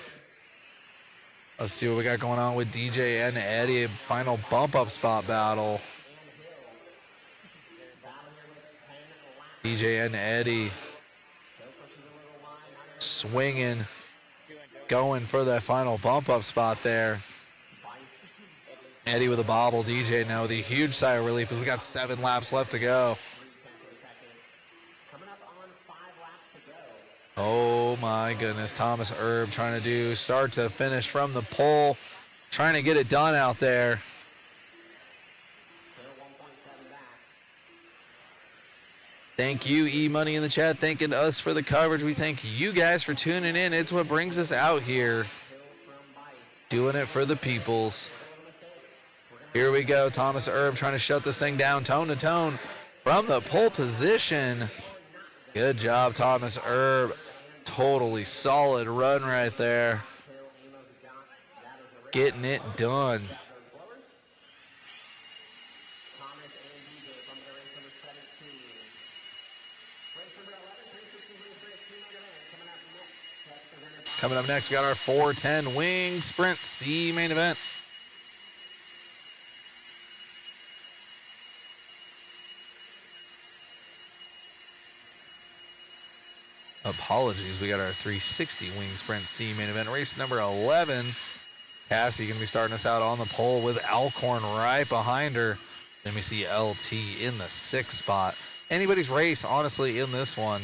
Let's see what we got going on with DJ and Eddie. Final bump-up spot battle. DJ and Eddie swinging, going for that final bump-up spot there. Eddie with a bobble. DJ now with a huge sigh of relief as we got 7 laps left to go. Oh my goodness, Thomas Herb trying to do start to finish from the pole, trying to get it done out there. Thank you, E-Money in the chat, thanking us for the coverage. We thank you guys for tuning in. It's what brings us out here, doing it for the peoples. Here we go, Thomas Herb trying to shut this thing down, tone to tone from the pole position. Good job, Thomas Herb. Totally solid run right there. Getting it done. Coming up next, we got our 410 Wing Sprint C main event. Apologies, we got our 360 Wing Sprint C main event. Race number 11. Cassie going to be starting us out on the pole with Alcorn right behind her. Then we see LT in the 6th spot. Anybody's race, honestly, in this one.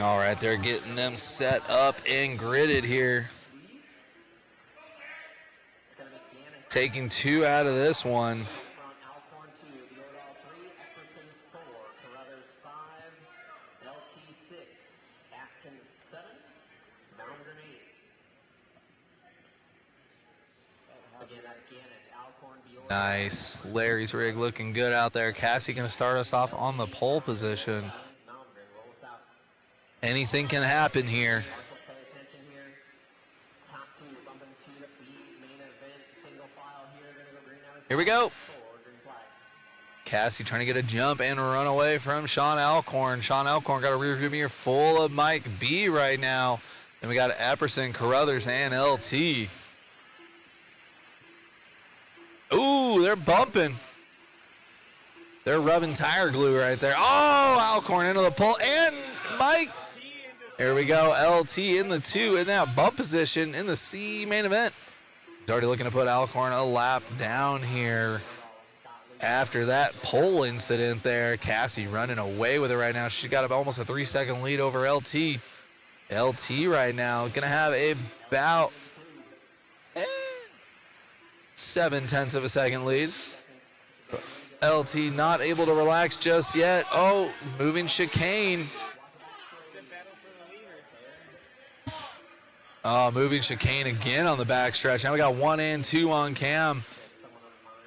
All right, they're getting them set up and gridded here. Taking 2 out of this one. Nice. Larry's rig looking good out there. Cassie going to start us off on the pole position. Anything can happen here. Also pay attention here. Top two bumping to the main event. Single file here. Gonna go green out. Here we go. Green flag. Cassie trying to get a jump and run away from Sean Alcorn. Sean Alcorn got a rear view mirror full of Mike B right now. Then we got Epperson, Carruthers, and LT. Ooh, they're bumping. They're rubbing tire glue right there. Oh, Alcorn into the pole. And Mike. There we go. LT in the 2 in that bump position in the C main event. He's already looking to put Alcorn a lap down here. After that pole incident there, Cassie running away with it right now. She's got almost a 3-second lead over LT. LT right now gonna have about 0.7 of a second lead. LT not able to relax just yet. Oh, moving chicane. Oh, moving chicane again on the backstretch. Now we got 1 and 2 on cam.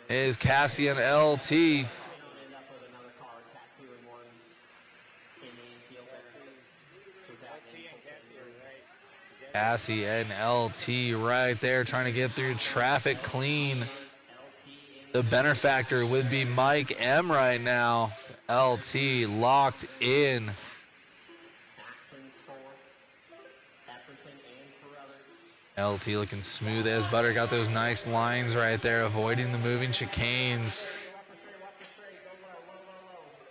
Is Cassie and LT. Cassie and LT right there trying to get through traffic clean. The benefactor would be Mike M right now. LT locked in. LT looking smooth as butter. Got those nice lines right there, avoiding the moving chicanes.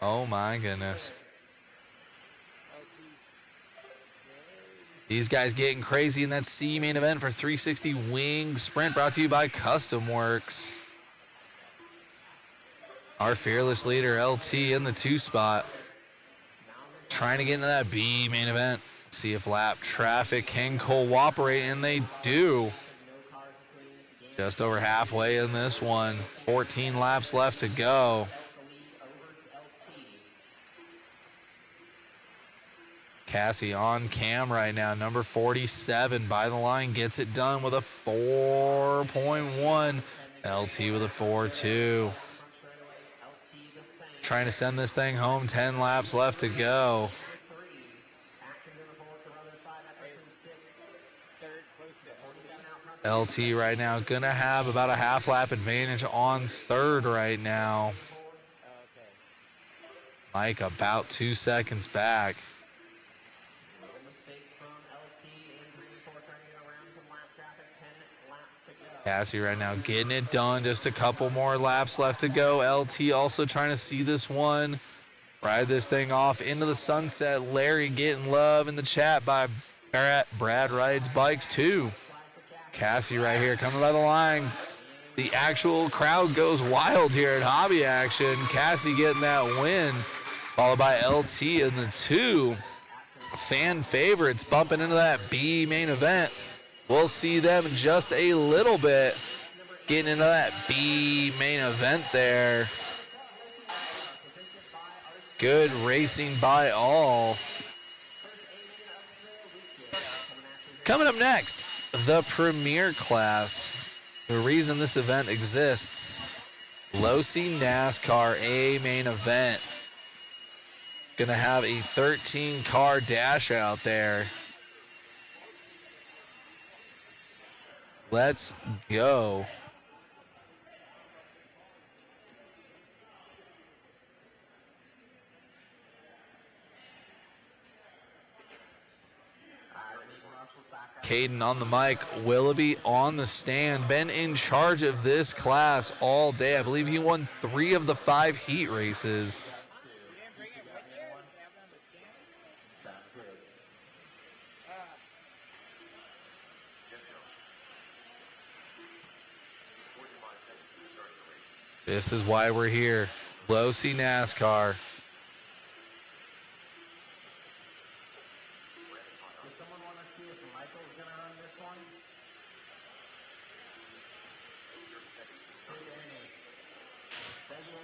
Oh my goodness. These guys getting crazy in that C main event for 360 Wing Sprint, brought to you by Custom Works. Our fearless leader, LT, in the 2 spot. Trying to get into that B main event. See if lap traffic can cooperate, and they do. Just over halfway in this one. 14 laps left to go. Cassie on cam right now, number 47 by the line, gets it done with a 4.1. LT with a 4.2. Trying to send this thing home, 10 laps left to go. LT right now gonna have about a half lap advantage on 3rd right now. Mike about 2 seconds back. Cassie right now getting it done. Just a couple more laps left to go. LT also trying to see this one. Ride this thing off into the sunset. Larry getting love in the chat by Brad Rides Bikes too. Cassie right here coming by the line. The actual crowd goes wild here at Hobby Action. Cassie getting that win, followed by LT in the 2. Fan favorites bumping into that B main event. We'll see them in just a little bit getting into that B main event there. Good racing by all. Coming up next, the Premier Class. The reason this event exists, Losi NASCAR A main event. Gonna have a 13-car dash out there. Let's go. Caden on the mic, Willoughby on the stand. Been in charge of this class all day. I believe he won 3 of the 5 heat races. This is why we're here. Losi NASCAR. Does someone want to see if Michael's going to run this one? Hey, Danny. Thank you.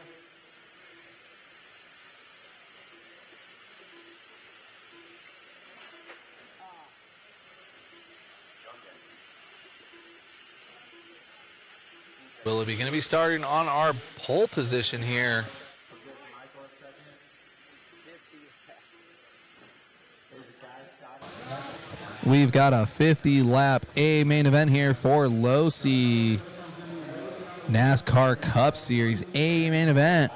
Willoughby going to be starting on our pole position here. We've got a 50-lap A main event here for Losi NASCAR Cup Series A main event.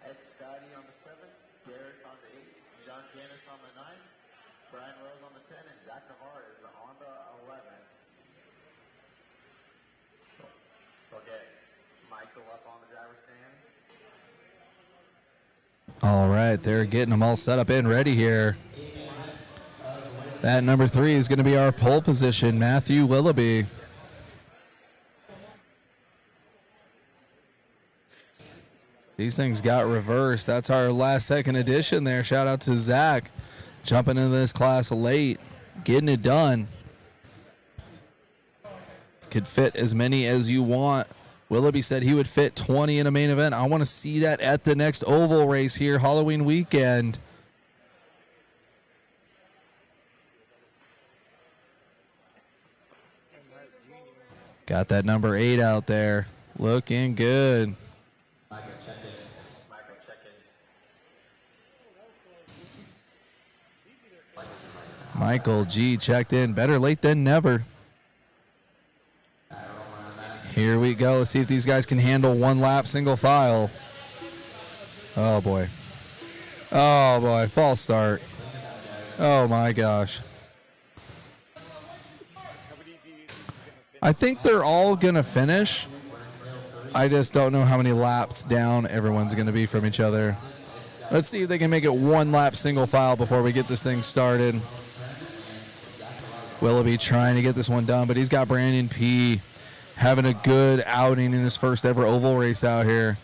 Ed Scotty on the 7, Derek on the 8, John Dennis on the 9, Brian Rose on the 10, and Zach Navarre is on the 11. Okay, Michael up on the driver's stand. All right, they're getting them all set up and ready here. That number 3 is going to be our pole position, Matthew Willoughby. These things got reversed. That's our last second edition there. Shout out to Zach jumping into this class late, getting it done. Could fit as many as you want. Willoughby said he would fit 20 in a main event. I want to see that at the next oval race here, Halloween weekend. Got that number 8 out there. Looking good. Michael check in. Michael G checked in. Better late than never. Here we go. Let's see if these guys can handle one lap single file. Oh, boy. Oh, boy. False start. Oh, my gosh. I think they're all going to finish. I just don't know how many laps down everyone's going to be from each other. Let's see if they can make it one lap single file before we get this thing started. Willoughby trying to get this one done, but he's got Brandon P. having a good outing in his first ever oval race out here.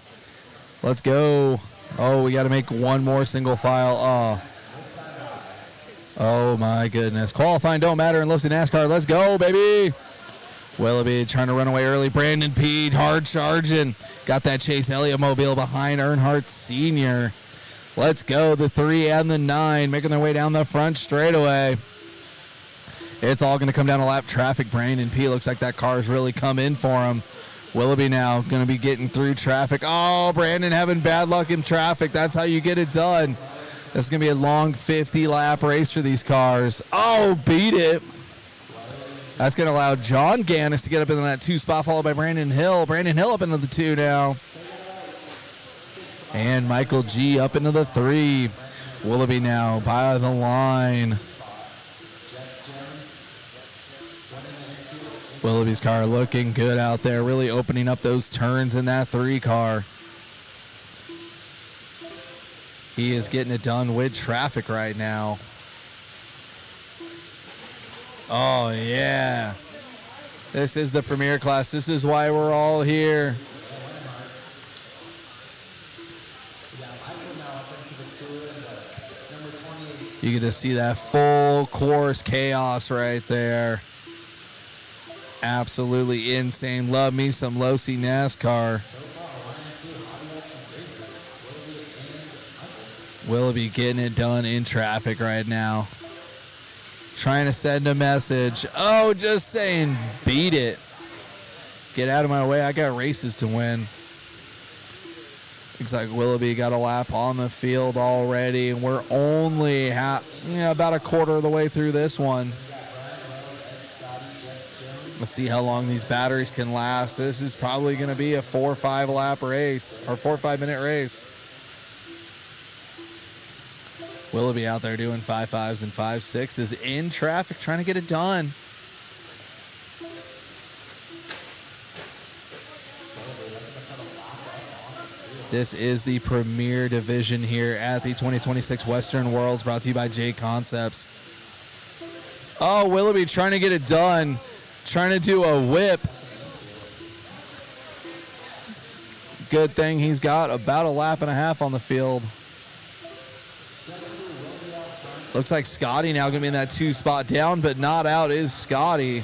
Let's go. Oh, we got to make one more single file. Oh my goodness. Qualifying don't matter in Losi NASCAR. Let's go, baby. Willoughby trying to run away early. Brandon P. hard charging. Got that Chase Elliott mobile behind Earnhardt Sr. Let's go. The 3 and the 9 making their way down the front straightaway. It's all going to come down to lap traffic. Brandon P. looks like that car's really come in for him. Willoughby now going to be getting through traffic. Oh, Brandon having bad luck in traffic. That's how you get it done. This is going to be a long 50-lap race for these cars. Oh, beat it. That's going to allow John Gannis to get up into that 2 spot, followed by Brandon Hill. Brandon Hill up into the 2 now. And Michael G up into the 3. Willoughby now by the line. Willoughby's car looking good out there, really opening up those turns in that 3 car. He is getting it done with traffic right now. Oh, yeah. This is the premier class. This is why we're all here. You get to see that full course chaos right there. Absolutely insane. Love me some Losi NASCAR. Willoughby getting it done in traffic right now. Trying to send a message. Oh, just saying, beat it. Get out of my way. I got races to win. Looks like Willoughby got a lap on the field already, and we're only about a quarter of the way through this one. Let's see how long these batteries can last. This is probably going to be a 4 or 5 lap race, or 4 or 5 minute race. Willoughby out there doing 5.5s and 5.6s in traffic, trying to get it done. This is the premier division here at the 2026 Western Worlds, brought to you by JConcepts. Oh, Willoughby trying to get it done. Trying to do a whip. Good thing he's got about a lap and a half on the field. Looks like Scotty now going to be in that 2 spot. Down but not out is Scotty.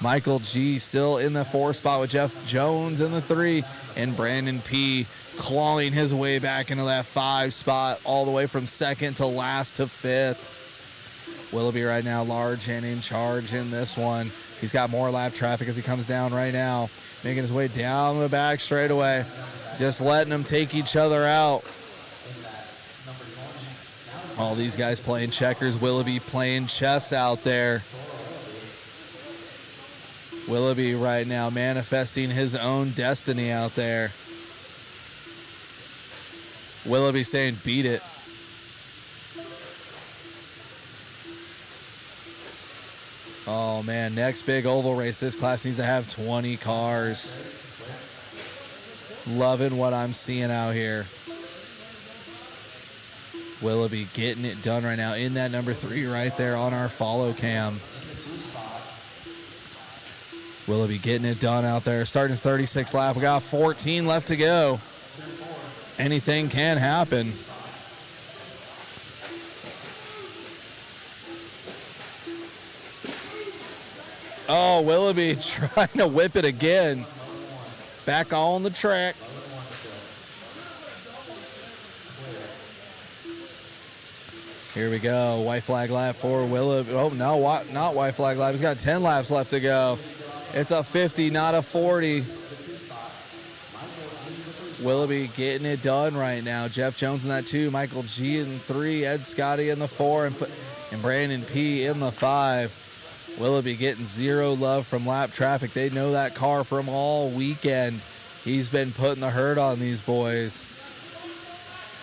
Michael G still in the 4 spot with Jeff Jones in the 3. And Brandon P clawing his way back into that 5 spot, all the way from 2nd to last to 5th. Willoughby right now large and in charge in this one. He's got more lap traffic as he comes down right now. making his way down the back straightaway, just letting them take each other out. All these guys playing checkers. Willoughby playing chess out there. Willoughby right now manifesting his own destiny out there. Willoughby saying, beat it. Oh, man, next big oval race. This class needs to have 20 cars. Loving what I'm seeing out here. Willoughby getting it done right now in that number 3 right there on our follow cam. Willoughby getting it done out there. Starting his 36th lap. We got 14 left to go. Anything can happen. Oh, Willoughby trying to whip it again. Back on the track. Here we go. White flag lap for Willoughby. Oh, no, not white flag lap. He's got 10 laps left to go. It's a 50, not a 40. Willoughby getting it done right now. Jeff Jones in that 2. Michael G in 3. Ed Scotty in the 4. And Brandon P in the 5. Willoughby getting 0 love from lap traffic. They know that car from all weekend. He's been putting the hurt on these boys.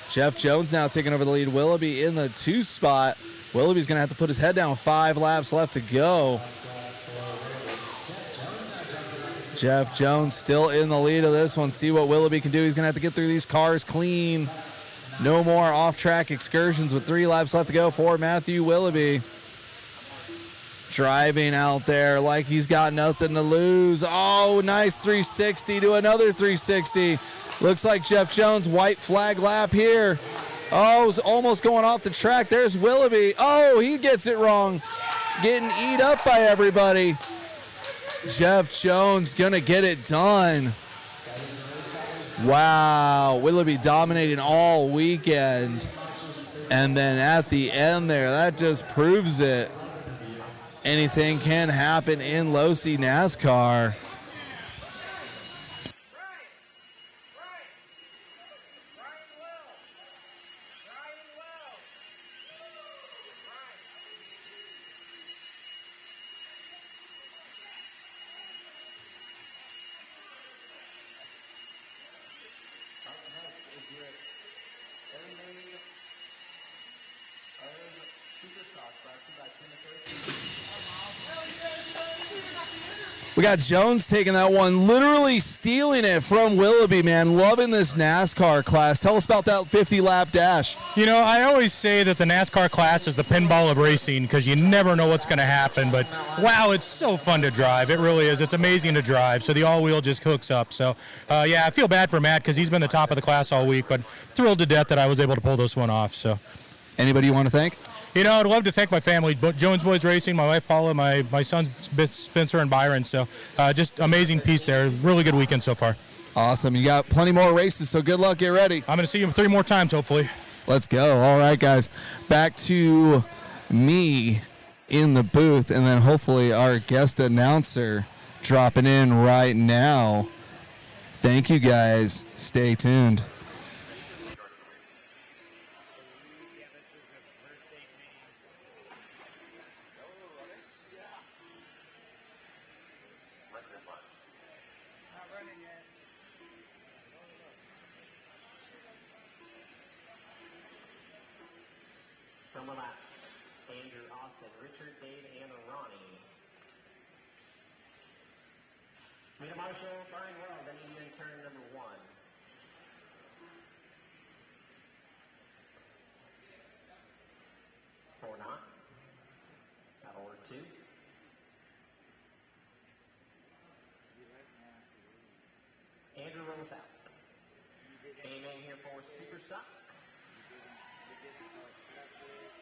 Jeff Jones now taking over the lead. Willoughby in the 2 spot. Willoughby's going to have to put his head down. 5 laps left to go. Jeff Jones still in the lead of this one. See what Willoughby can do. He's going to have to get through these cars clean. No more off-track excursions with 3 laps left to go for Matthew Willoughby. Driving out there like he's got nothing to lose. Oh, nice 360 to another 360. Looks like Jeff Jones, white flag lap here. Oh, it's almost going off the track. There's Willoughby. Oh, he gets it wrong. Getting eat up by everybody. Jeff Jones gonna get it done. Wow, Willoughby dominating all weekend. And then at the end there, that just proves it. Anything can happen in Losi NASCAR. We got Jones taking that one, literally stealing it from Willoughby, man. Loving this NASCAR class. Tell us about that 50-lap dash. You know, I always say that the NASCAR class is the pinball of racing because you never know what's going to happen. But, wow, it's so fun to drive. It really is. It's amazing to drive. So the all-wheel just hooks up. So, yeah, I feel bad for Matt because he's been the top of the class all week. But thrilled to death that I was able to pull this one off. So, anybody you want to thank? You know, I'd love to thank my family, Jones Boys Racing, my wife Paula, my sons Spencer and Byron. So just amazing piece there. Really good weekend so far. Awesome. You got plenty more races, so good luck. Get ready. I'm going to see you 3 more times, hopefully. Let's go. All right, guys. Back to me in the booth, and then hopefully our guest announcer dropping in right now. Thank you, guys. Stay tuned. From the left, Andrew, Austin, Richard, Dave, and Ronnie. Mia Marshall, Brian Weld, I need you in turn number 1. Or not. That'll work too. Andrew rolls out. Amen here for Super Stock.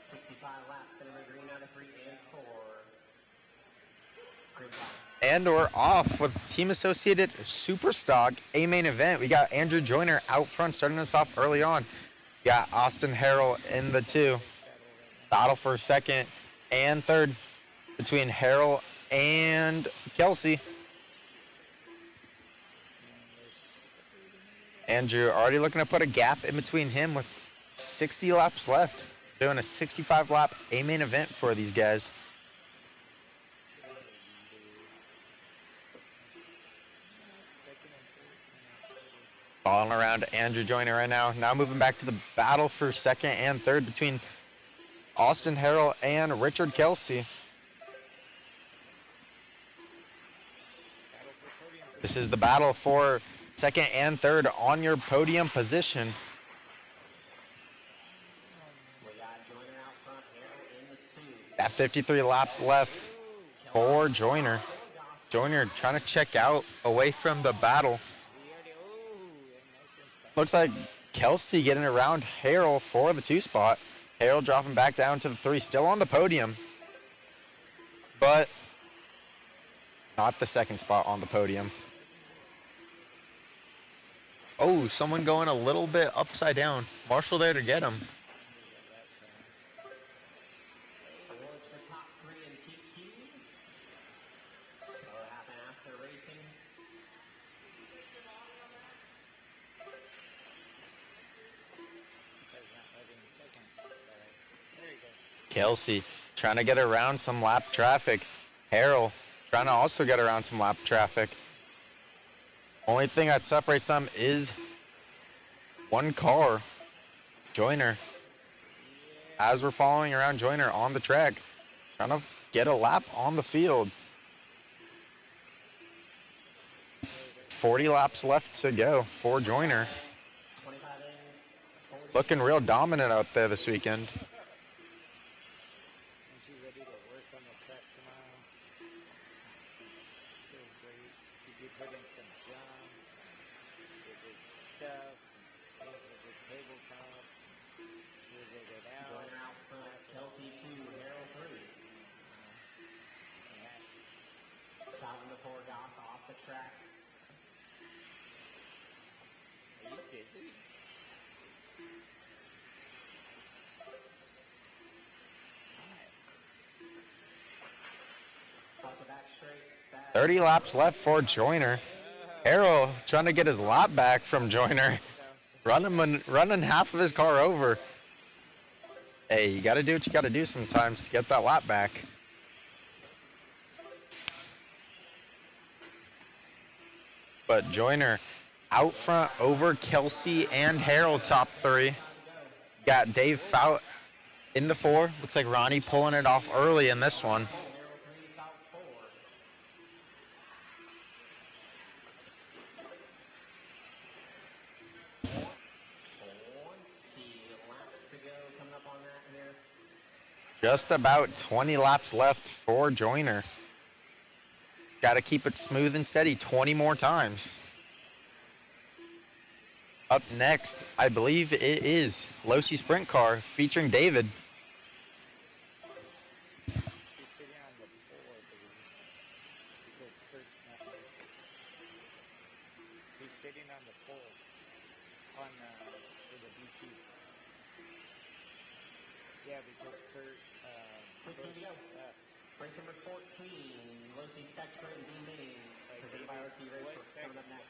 65 laps, gonna be green out of 3 and 4. Green flag. And we're off with Team Associated Superstock A main event. We got Andrew Joyner out front, starting us off early on. We got Austin Harrell in the 2. Battle for second and third between Harrell and Kelsey. Andrew already looking to put a gap in between him with 60 laps left. Doing a 65 lap A main event for these guys. Following around Andrew Joyner right now. Now moving back to the battle for second and third between Austin Harrell and Richard Kelsey. This is the battle for second and third on your podium position. At 53 laps left for Joyner. Joyner trying to check out away from the battle. Looks like Kelsey getting around Harrell for the 2 spot. Harrell dropping back down to the 3, still on the podium, but not the 2nd spot on the podium. Oh, someone going a little bit upside down. Marshall there to get him. Awards for top 3 in TQ. What happened after racing? Kelsey trying to get around some lap traffic. Harrell trying to also get around some lap traffic. Only thing that separates them is one car. Joyner. As we're following around Joyner on the track, trying to get a lap on the field. 40 laps left to go for Joyner. Looking real dominant out there this weekend. Dizzy? 30 laps left for Joyner. Harrell trying to get his lap back from Joyner. Running half of his car over. Hey, you got to do what you got to do sometimes to get that lap back. But Joyner out front over Kelsey and Harrell top 3. Got Dave Fout in the 4. Looks like Ronnie pulling it off early in this one. Just about 20 laps left for Joyner. Got to keep it smooth and steady 20 more times. Up next, I believe it is Losi Sprint Car featuring David. He's sitting on the pole for the BT. Yeah, because Kurt. Race number 14, Losi Spec and B-Main, presented by Losi Raceway, coming up next.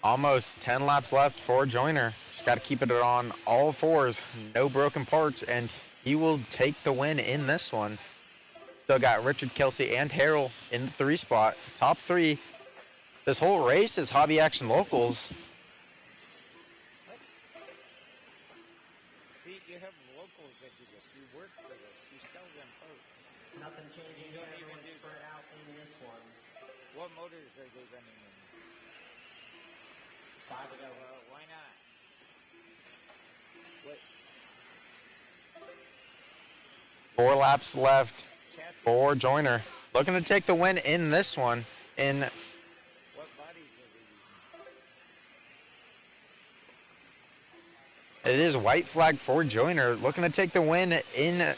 Almost 10 laps left for Joyner. Just got to keep it on all 4s, no broken parts, and he will take the win in this one. Still got Richard Kelsey and Harrell in the 3 spot. Top 3. This whole race is Hobby Action Locals. See, you have locals that do this. You work for this. You sell them parts. Nothing changing. You don't even Everyone's do spread that. out in this one. What motors are they running in? 5 to go. Why not? What? 4 laps left for Joyner. Looking to take the win in this one. In What bodies are they using? it is white flag for Joyner. Looking to take the win in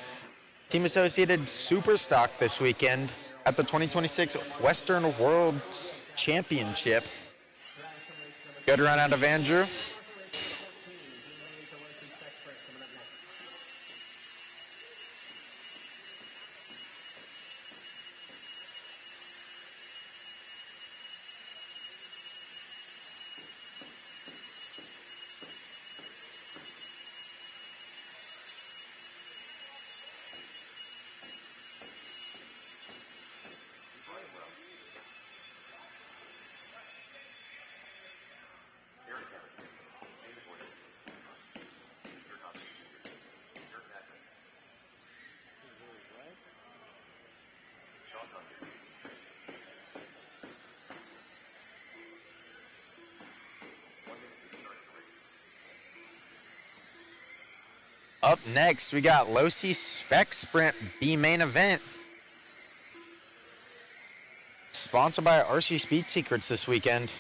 Team Associated Super Stock this weekend at the 2026 Western World Championship. Good run out of Andrew. Up next, we got Losi Spec Sprint B main event. Sponsored by RC Speed Secrets this weekend.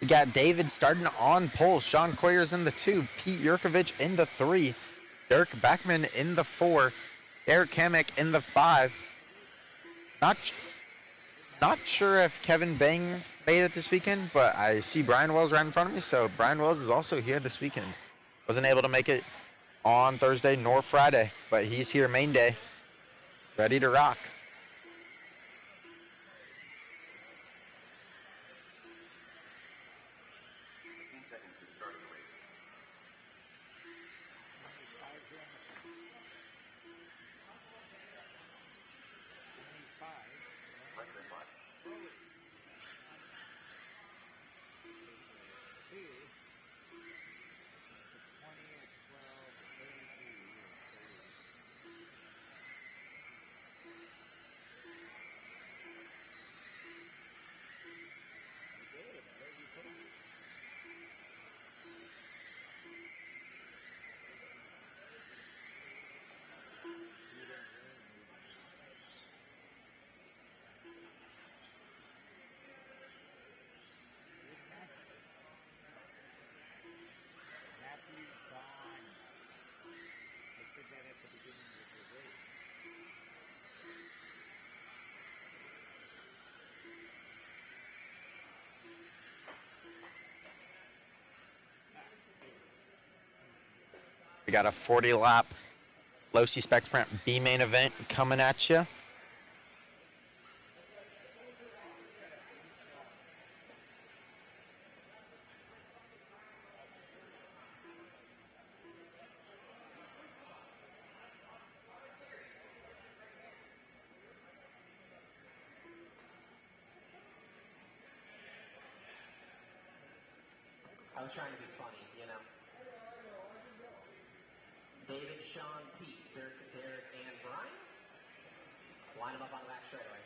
We got David starting on pole. Sean Coyers in the 2. Pete Yurkovich in the 3. Dirk Backman in the 4. Eric Kamek in the 5. Not sure if Kevin Bang made it this weekend, but I see Brian Wells right in front of me, so Brian Wells is also here this weekend. Wasn't able to make it on Thursday nor Friday, but he's here main day, ready to rock. 15 seconds to the start of the race. Less than 5. We got a 40-lap Losi Spec Sprint B main event coming at you. I was trying to be funny, you know. David, Sean, Pete, Dirk, Derek, and Brian. Line them up on the back straightaway.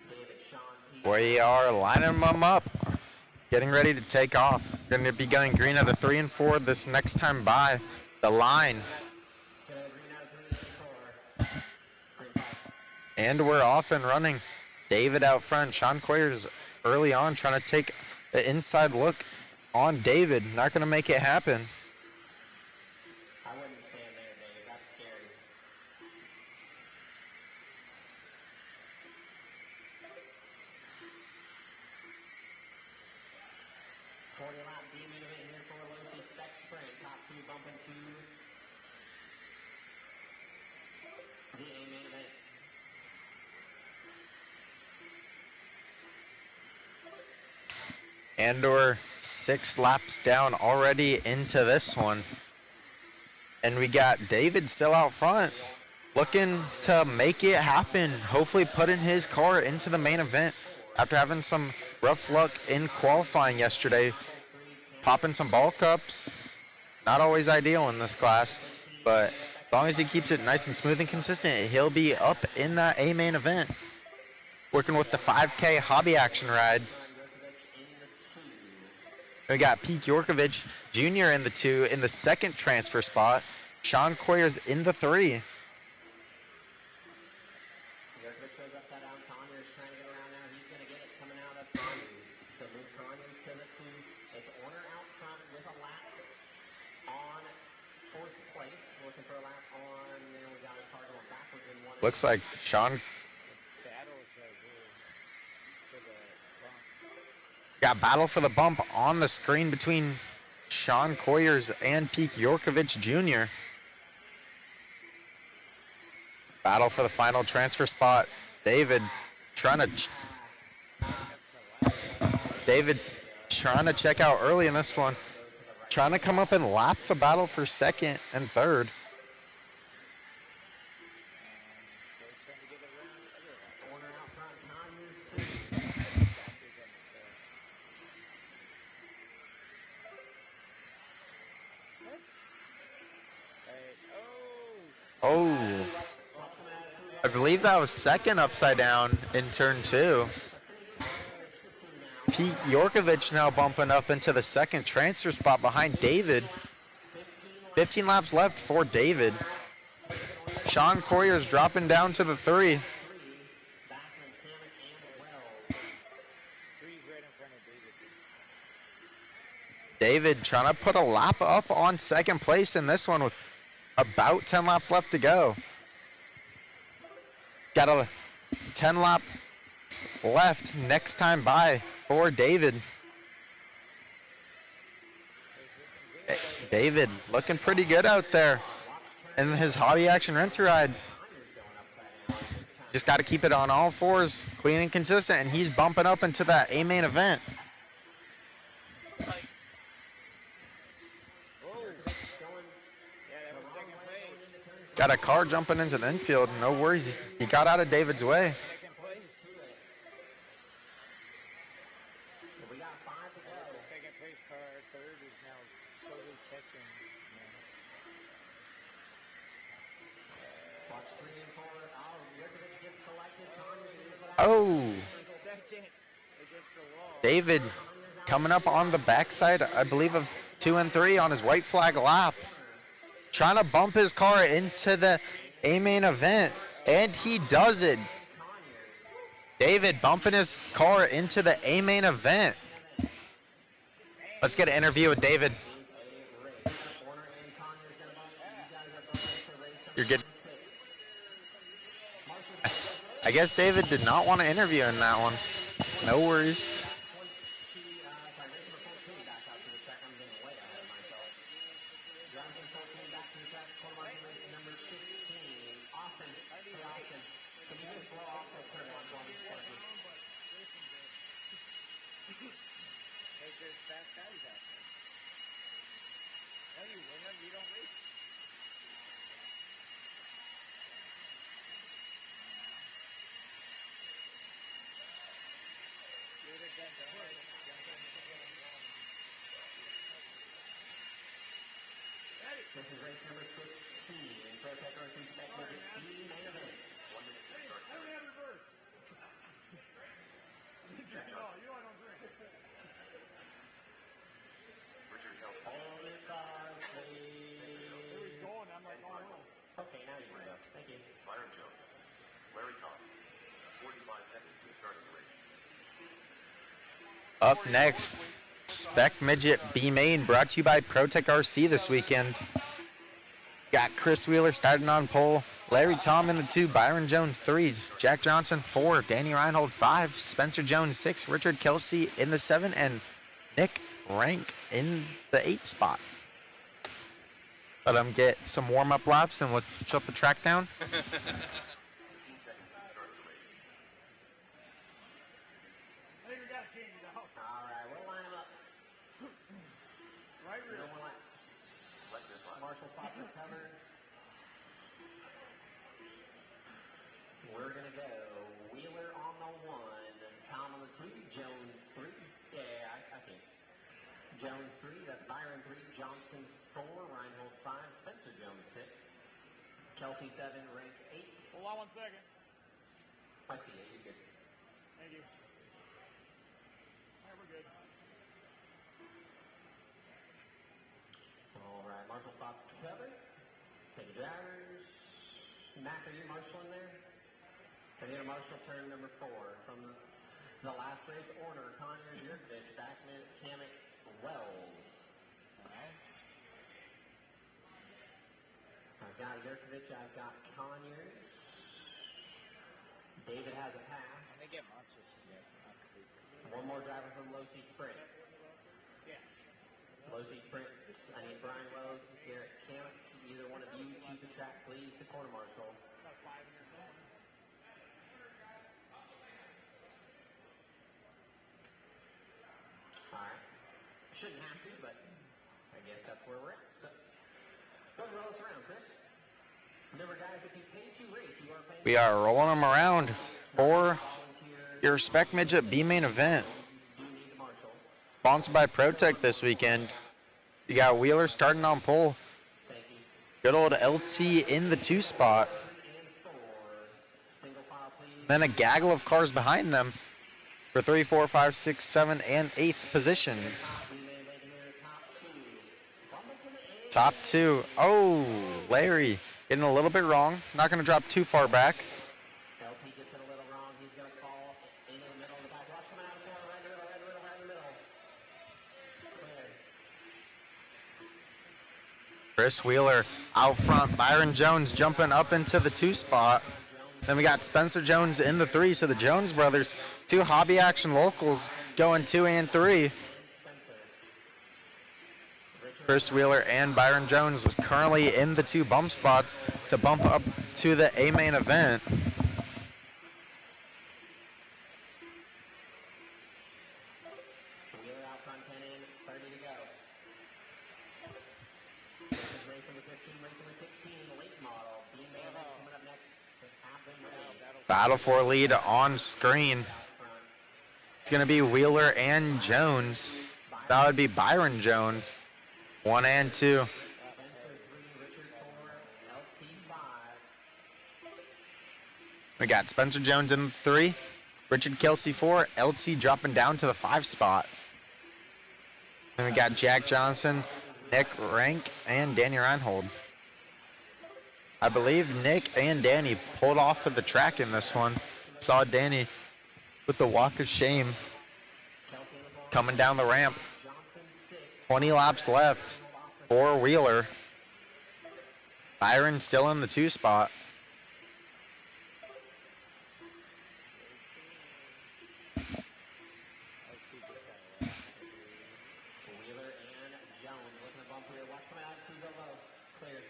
David, Sean, Pete. We are lining them up, getting ready to take off. Going to be going green out of 3 and 4 this next time by the line. Green out of 3 and 4. Green 5. And we're off and running. David out front. Sean Coyers early on trying to take the inside look on David. Not going to make it happen. I wouldn't stand there, David. That's scary. Lap B main event here for Losi Spec Sprint. Top 2 bumping to the A main event. And we're 6 laps down already into this one. And we got David still out front, looking to make it happen. Hopefully putting his car into the main event after having some rough luck in qualifying yesterday. Popping some ball cups. Not always ideal in this class, but as long as he keeps it nice and smooth and consistent, he'll be up in that A main event. Working with the 5K hobby action ride. We got Pete Yorkovich Jr. in the 2 in the second transfer spot. Sean Coyers in the 3. Yurkovich goes upside down. Conyers trying to get around now. He's going to get it coming out of Conyers. So move Conyers to the 2. It's Orner out front with a lap on 4th place. Looking for a lap on, and we got a car going backwards in 1. Looks like Sean got battle for the bump on the screen between Sean Coyers and Pete Yorkovich Jr. Battle for the final transfer spot. David trying to check out early in this one. Trying to come up and lap the battle for 2nd and 3rd. Oh, I believe that was 2nd upside down in turn 2. Pete Pete Yorkovich now bumping up into the second transfer spot behind David. 15 laps left for David. Sean Coyer's dropping down to the 3. Three's right in front of David. David trying to put a lap up on second place in this one with about 10 laps left to go. Got a 10 lap left next time by for David. David looking pretty good out there in his hobby action renter ride. Just got to keep it on all fours, clean and consistent, and he's bumping up into that A main event. Yeah, that was second place. Got a car jumping into the infield. No worries. He got out of David's way. Second place. We got 5 to go. The second place car, third is now slowly catching. Watch 3 and 4. Oh, Yurkovich gets collected. Oh, Second against the wall. David coming up on the backside, I believe, of 2 and 3 on his white flag lap. Trying to bump his car into the A main event, and he does it. David bumping his car into the A main event. Let's get an interview with David. You're good. I guess David did not want to interview in that one. No worries. There's fast guys out there. No, you win them, you don't race. You would have done that. This is race number 15 in Protect RC Spec Midget B main event. 1 minute to start the race. Jack Johnson. Richard Kelson. Hold your car, please. Okay, now you can go. Thank you. Byron Jones. Larry Cobb. 45 seconds to the start of the race. Up next, Spec Midget B main, brought to you by Protec RC this weekend. Got Chris Wheeler starting on pole, Larry Tom in the 2, Byron Jones 3, Jack Johnson 4, Danny Reinhold 5, Spencer Jones 6, Richard Kelsey in the 7, and Nick Rank in the 8 spot. Let them get some warm-up laps and we'll shut the track down. 15 seconds to the start of the race. All right, we'll line them up. Right rear. No more laps. Less than 5. Marshall spots are covered. We're gonna go Wheeler on the 1, Tom on the 2, Jones 3. Yeah, I see. Jones 3, that's Byron 3, Johnson 4, Reinhold 5, Spencer Jones 6, Kelsey 7, Rank 8. Hold on 1 second. I see it, you're good. Thank you. All right, we're good. All right, Marshall spots covered. Take the drivers. Mac, are you Marshall in there? Benita Marshall, turn number 4. From the last race order, Conyers, Yurkovich, Backman, Kamek, Wells. All right. I've got Yurkovich, I've got Conyers. David has a pass. And they get monsters from there. One more driver from Losi Sprint. Yeah. Losi Sprint, I need Brian Wells, Garrett Kamek. Either one of you choose the track, please, to quarter marshal. Alright. Shouldn't have to, but I guess that's where we're at. So, go and roll us around, Chris. Remember, guys, if you pay to race, you are paying. We are rolling them around for your Spec Midget B main event. You need to marshal. Sponsored by Protec this weekend. You got Wheeler starting on pole. Thank you. Good old LT in the 2 spot. And 4. Single file, please. Then a gaggle of cars behind them. for 3, 4, 5, 6, 7, and 8th positions. Top 2. Oh, Larry getting a little bit wrong. Not going to drop too far back. LT gets it a little wrong. He's going to call into the middle of the back. Watch coming out of the corner. Right in the middle. Clear. Chris Wheeler out front. Byron Jones jumping up into the 2 spot. Then we got Spencer Jones in the 3. So the Jones brothers, 2 hobby action locals, going 2 and 3. Chris Wheeler and Byron Jones currently in the 2 bump spots to bump up to the A main event. Wheeler out front, 10 in, 30 to go. This is racing with 15, racing with 16, the late model. B-Man coming up next to half the race. Battle for lead on screen. It's going to be Wheeler and Jones. That would be Byron Jones. 1 and 2. Spencer 3, Richard 4, LT 5. We got Spencer Jones in the 3. Richard Kelsey 4. LT dropping down to the 5 spot. Then we got Jack Johnson, Nick Rank, and Danny Reinhold. I believe Nick and Danny pulled off of the track in this one. Saw Danny with the walk of shame coming down the ramp. 20 laps left for Wheeler. Byron still in the 2 spot. Wheeler and Jones looking to bump here. Watch coming out, 2 go low. Clear.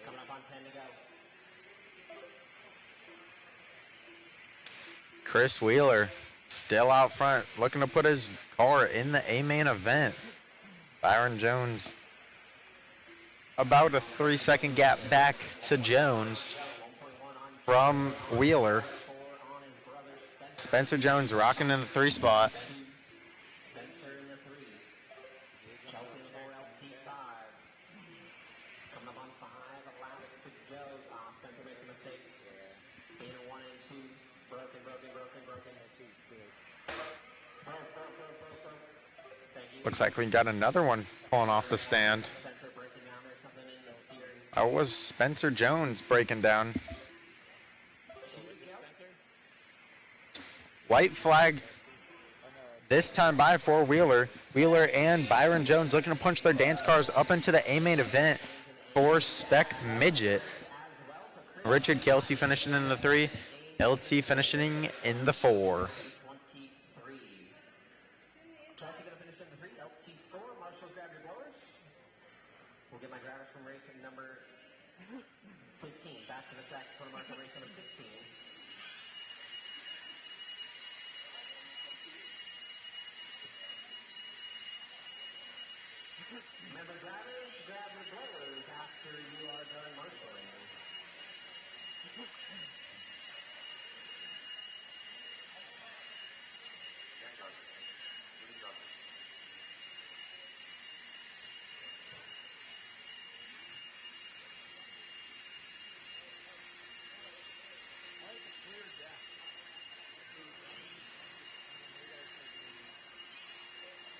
Coming up on 10 to go. Chris Wheeler still out front, looking to put his car in the A main event. Byron Jones about a 3-second gap back to Jones from Wheeler. Spencer Jones rocking in the 3 spot. Spencer in the 3. Chelsea in the 4, LT 5. Coming up on 5 laps to go. Spencer makes a mistake. Being a 1 and 2. Broken. Thank you. Looks like we got another one pulling off the stand. Spencer breaking down. There's something in the steering. That was Spencer Jones breaking down. White flag this time by for Wheeler. Wheeler and Byron Jones looking to punch their dance cars up into the A main event for Spec Midget. Richard Kelsey finishing in the 3. LT finishing in the 4. 23. Chelsea going to finish in the 3. LT 4. Marshall, grab your blowers. We'll get my drivers from racing number 15 back to the track for Marshall race number 16. Remember, drivers, grab your blowers after you are done marshalling. Jack Johnson. Jimmy Johnson.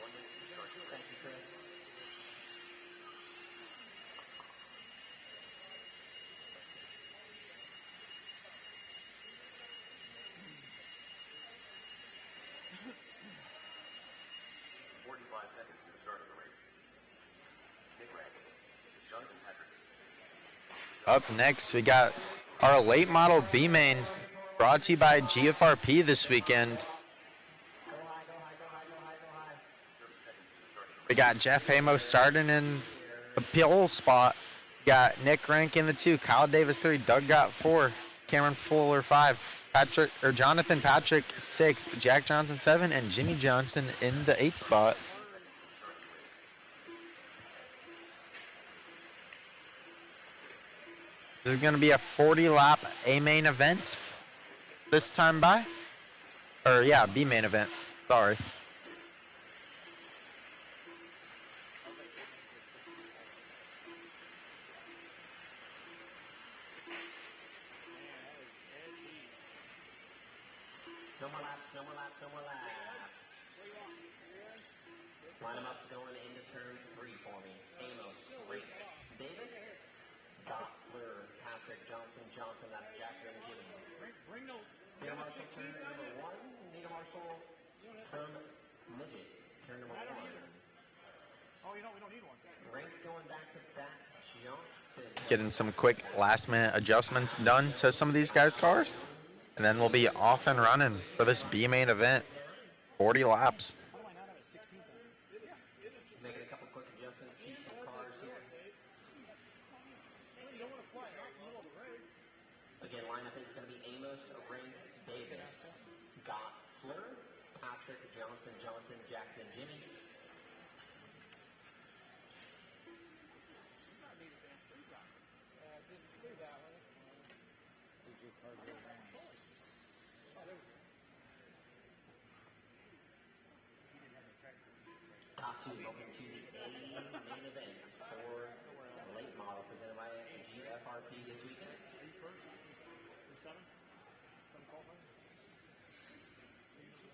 1 minute to start the Thank race. you, Chris. Seconds to the start of the race. Nick Rank, Jonathan Patrick. Up next, we got our late model B main brought to you by GFRP this weekend. We got Jeff Hamo starting in the pole spot. We got Nick Rank in the 2, Kyle Davis 3, Doug Gott 4, Cameron Fuller 5, Jonathan Patrick 6, Jack Johnson 7, and Jimmy Johnson in the 8 spot. This is going to be a 40-lap A main event this time by. Or, yeah, B main event. Sorry. No more laps, no more laps, no more laps. Line them up going into turn 3 for me. Amos, Rick, Davis, Gottler, Patrick, Johnson, that's Jacker and Jimmy. Neil Marshall, turn number 1. Neil Marshall from midget, turn number 1. Oh, we don't need one. Rank going back to back. Johnson. Getting some quick last-minute adjustments done to some of these guys' cars. And then we'll be off and running for this B main event. 40 laps. Making a couple quick adjustments, keep some cars here. Again, lineup is going to be Amos, Rank, Davis, Gottler, Patrick, Johnson, Jackson, Jimmy. Top 2 open to the A main event for late model presented by GFRP this weekend.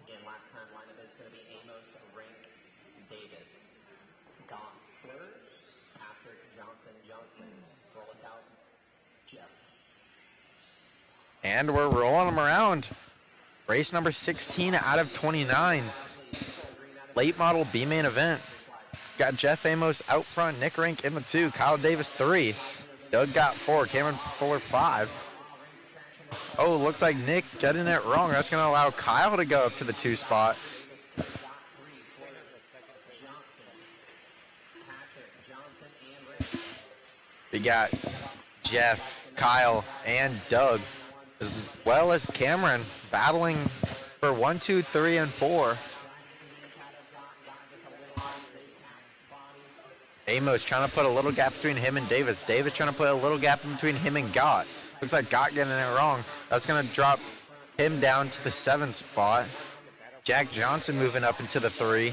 Again, last time lineup is going to be Amos, Rank, Davis, Gottler, Patrick, Johnson. Roll us out, Jeff. And we're rolling them around. Race number 16 out of 29. Late model B main event. Got Jeff Amos out front, Nick Rink in the 2, Kyle Davis 3, Doug got 4, Cameron Fuller 5. Oh, looks like Nick getting it wrong. That's going to allow Kyle to go up to the 2 spot. We got Jeff, Kyle, and Doug, as well as Cameron, battling for 1, 2, 3, and 4. Amos trying to put a little gap between him and Davis. Davis trying to put a little gap in between him and Gott. Looks like Gott getting it wrong. That's going to drop him down to the 7th spot. Jack Johnson moving up into the 3.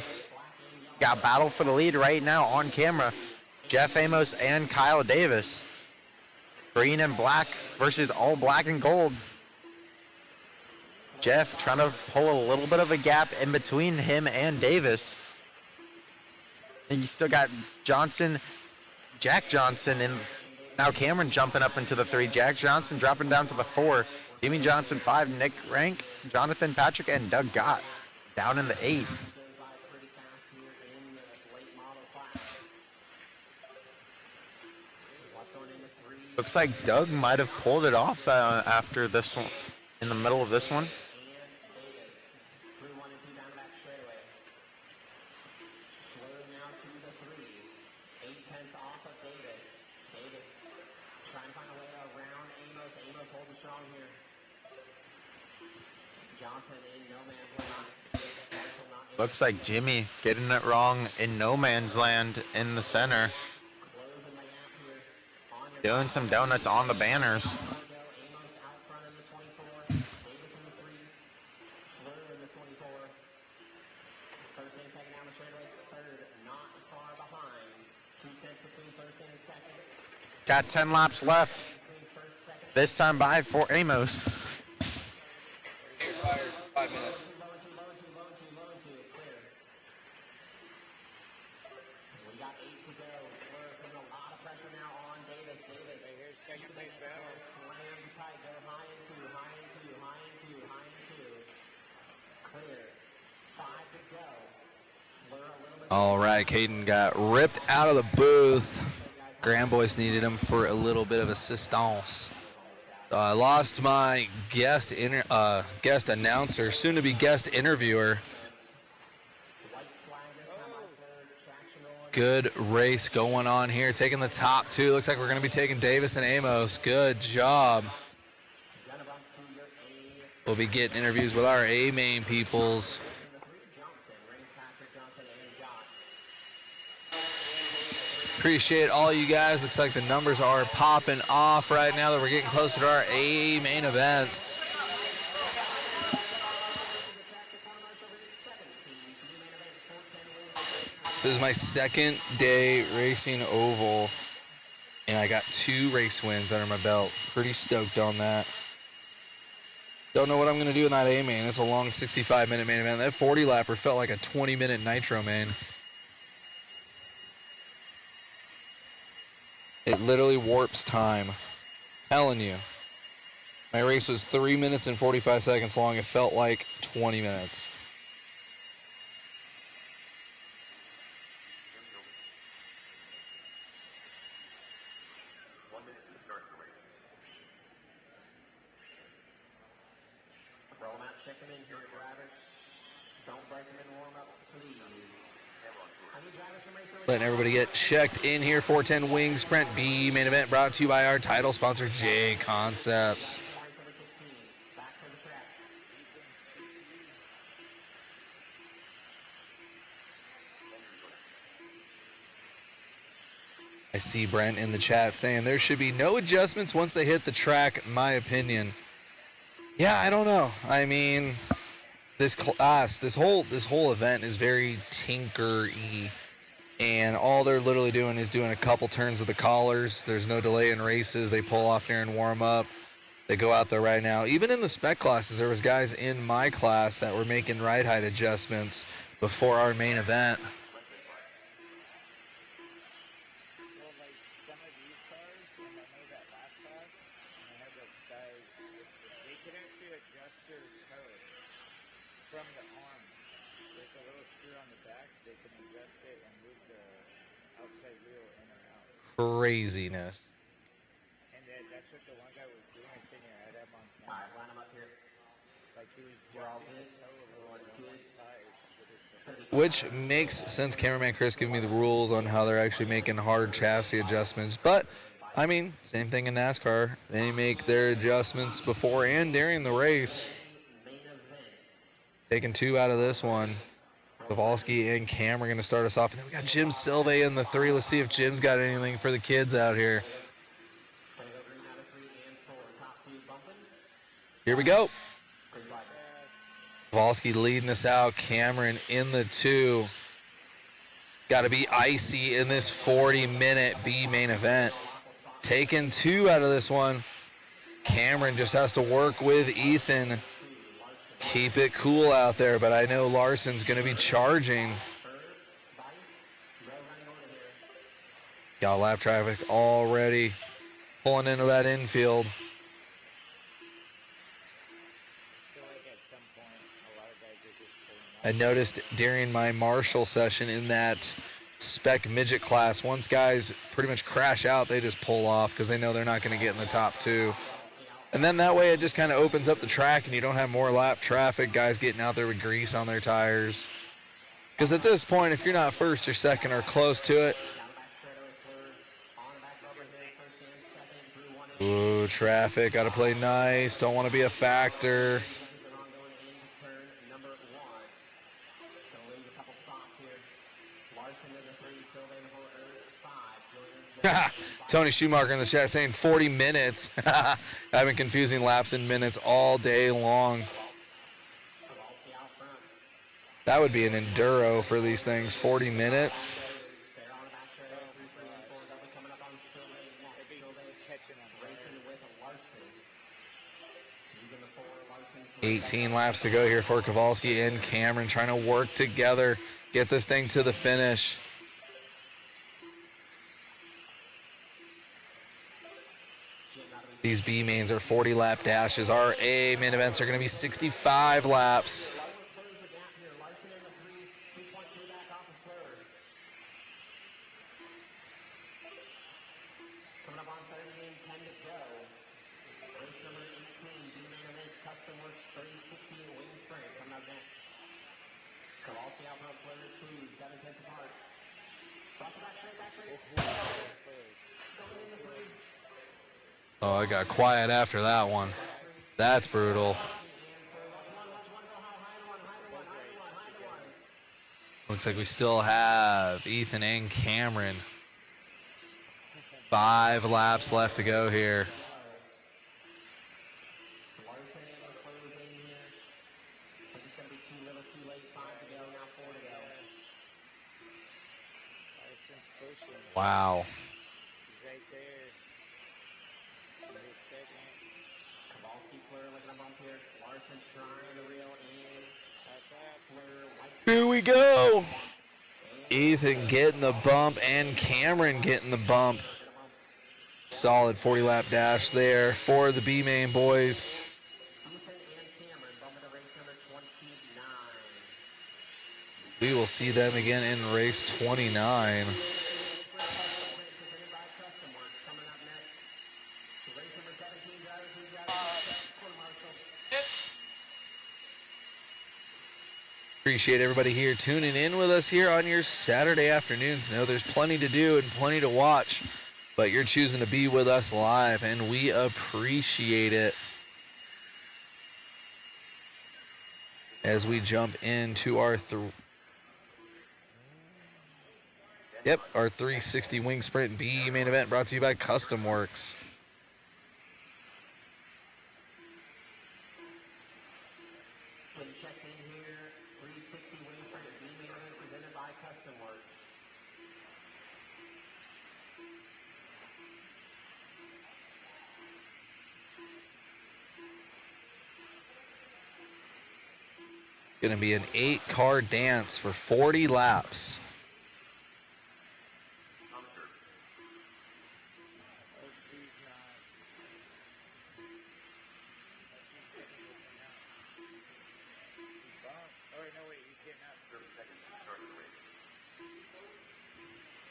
Got battle for the lead right now on camera. Jeff Amos and Kyle Davis. Green and black versus all black and gold. Jeff trying to pull a little bit of a gap in between him and Davis. And you still got Jack Johnson, and now Cameron jumping up into the 3. Jack Johnson dropping down to the 4. Jimmy Johnson 5. Nick Rank, Jonathan Patrick, and Doug Gott down in the 8. Looks like Doug might have pulled it off after this one, in the middle of this one. Looks like Jimmy getting it wrong in no man's land in the center. Doing some donuts on the banners. Got 10 laps left. This time by for Amos. 5 minutes. All right, Caden got ripped out of the booth. Grand Boys needed him for a little bit of assistance. So I lost my guest announcer, soon to be guest interviewer. Good race going on here. Taking the top 2. Looks like we're going to be taking Davis and Amos. Good job. We'll be getting interviews with our A main peoples. Appreciate all you guys. Looks like the numbers are popping off right now that we're getting closer to our A main events. So this is my second day racing oval, and I got 2 race wins under my belt. Pretty stoked on that. Don't know what I'm going to do in that A main. It's a long 65-minute main event. That 40 lapper felt like a 20-minute nitro main. It literally warps time. Telling you. My race was 3 minutes and 45 seconds long. It felt like 20 minutes. Roll them out, check them in here, drivers. Don't break them in warm-ups, please. I need drivers from Raceway. Letting everybody get checked in here. 410 Wing Sprint B main event brought to you by our title sponsor, JConcepts. Back to the track. I see Brent in the chat saying there should be no adjustments once they hit the track, in my opinion. Yeah, I don't know. I mean, this class, this whole event is very tinker-y, and all they're literally doing is doing a couple turns of the collars. There's no delay in races. They pull off during warm-up. They go out there right now. Even in the spec classes, there was guys in my class that were making ride height adjustments before our main event. Well, like some of these cars, and I know that last class, and I had those guys, they can actually adjust their toe from the arm. There's a little screw on the back, they can adjust it and move the outside wheel in or out. Craziness. And then that's what the one guy was doing, sitting here. I had him on All camera. right, line them up here. Like he was We're all adjusting good. the toe of Everyone's one good. side with his It's gonna be Which makes sense. Cameraman Chris giving me the rules on how they're actually making hard chassis adjustments. But, I mean, same thing in NASCAR. They make their adjustments before and during the race. main event. Taking 2 out of this one. Kowalski and Cam are going to start us off. And then we got Jim Silve in the 3. Let's see if Jim's got anything for the kids out here. Gonna go green out of 3 and 4. Top 2 bumping. Here we go. Green flag. Kowalski leading us out. Cameron in the 2. Got to be icy in this 40-minute B main event. Taking 2 out of this one. Cameron just has to work with Ethan. Keep it cool out there, but I know Larson's going to be charging. Got lap traffic already pulling into that infield. feel like at some point, a lot of guys are just pulling up. I noticed during my Marshall session in that Spec midget class, once guys pretty much crash out, they just pull off because they know they're not going to get in the top 2. And then that way it just kind of opens up the track and you don't have more lap traffic, guys getting out there with grease on their tires. Because at this point, if you're not first or second or close to it, ooh, traffic, got to play nice, don't want to be a factor. Tony Schumacher in the chat saying 40 minutes. I've been confusing laps and minutes all day long. That would be an enduro for these things, 40 minutes. 18 laps to go here for Kowalski and Cameron trying to work together, get this thing to the finish. These B mains are 40 lap dashes. Our A main events are going to be 65 laps. Coming up on 30 and 10 to go. Race number 18, B main event, Custom Works 3016 Wing Sprint. Coming up next. Kowalski out front, player 2, 7 tenths apart. Cross the back straight. Going in the 3. Oh, I got quiet after that one. That's brutal. Looks like we still have Ethan and Cameron. 5 laps left to go here. Larson's pushing. Wow. He's right there. He's second. Kowalski, Fleur looking to bump here. Larson trying to reel in. Last lap. Fleur, white. Here we go. Ethan getting the bump and Cameron getting the bump. Solid 40-lap dash there for the B-Main boys. Ethan and Cameron bumping to race number 29. We will see them again in race 29. Presented by Custom Works. Coming up next, to race number 17 drivers, we've got Quarter Marshal. Appreciate everybody here tuning in with us here on your Saturday afternoons. I know there's plenty to do and plenty to watch, but you're choosing to be with us live, and we appreciate it. As we jump into our our 360 wing sprint B main event, brought to you by Custom Works. When checked in here, 360 wing sprint B main event presented by Custom Works. Going to be an 8-car dance for 40 laps.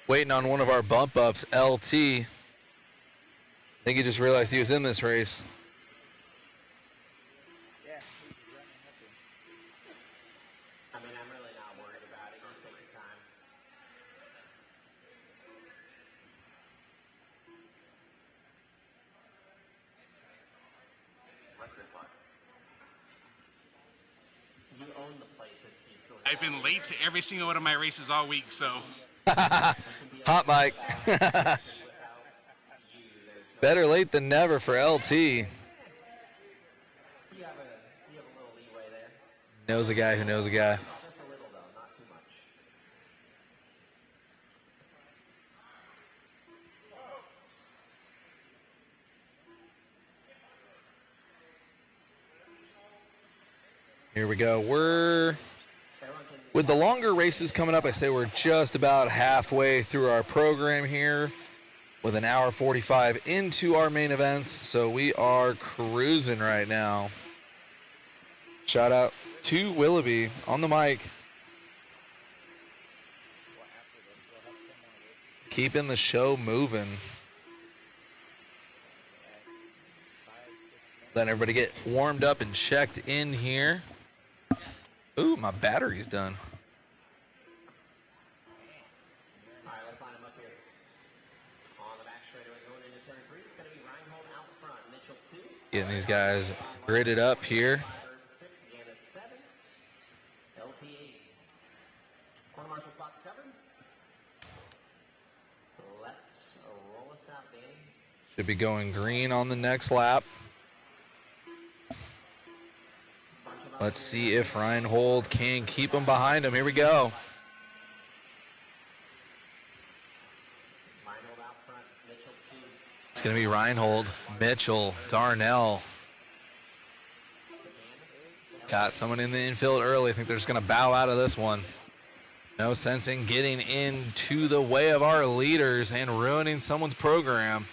Waiting on one of our bump ups, LT. I think he just realized he was in this race. Yeah, he's running up him. I mean, I'm really not worried about it. You take your time. Less than 5. You own the place at Keith. I've been late to every single one of my races all week, so Hot mic. Better late than never for LT. You have a little leeway there. Knows a guy who knows a guy. Just a little though, not too much. Here we go. With the longer races coming up, I say we're just about halfway through our program here with an hour 45 into our main events. So we are cruising right now. Shout out to Willoughby on the mic. Keeping the show moving. Letting everybody get warmed up and checked in here. Ooh, my battery's done. All right, let's line them up here. On the back straightaway going into turn 3, it's going to be Reinhold out front. Mitchell 2. Getting these guys gridded up here. Third 6, Ganna 7. LT 8. Corner marshal spots covered. Let's roll us out, Danny. Should be going green on the next lap. Let's see if Reinhold can keep him behind him. Here we go. Reinhold out front. Mitchell 2. It's going to be Reinhold, Mitchell, Darnell. Got someone in the infield early. I think they're just going to bow out of this one. No sense in getting into the way of our leaders and ruining someone's program.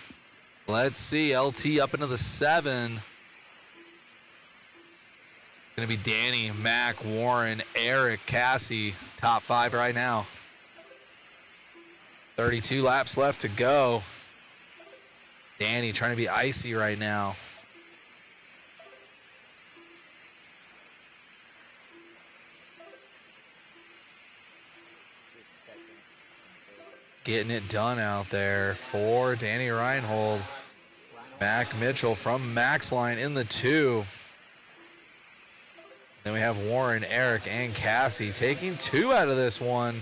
Let's see. LT up into the 7. It's going to be Danny, Mac, Warren, Eric, Cassie. Top 5 right now. 32 laps left to go. Danny trying to be icy right now. Getting it done out there for Danny Reinhold. Mac Mitchell from Max Line in the 2. Then we have Warren, Eric, and Cassie taking 2 out of this one.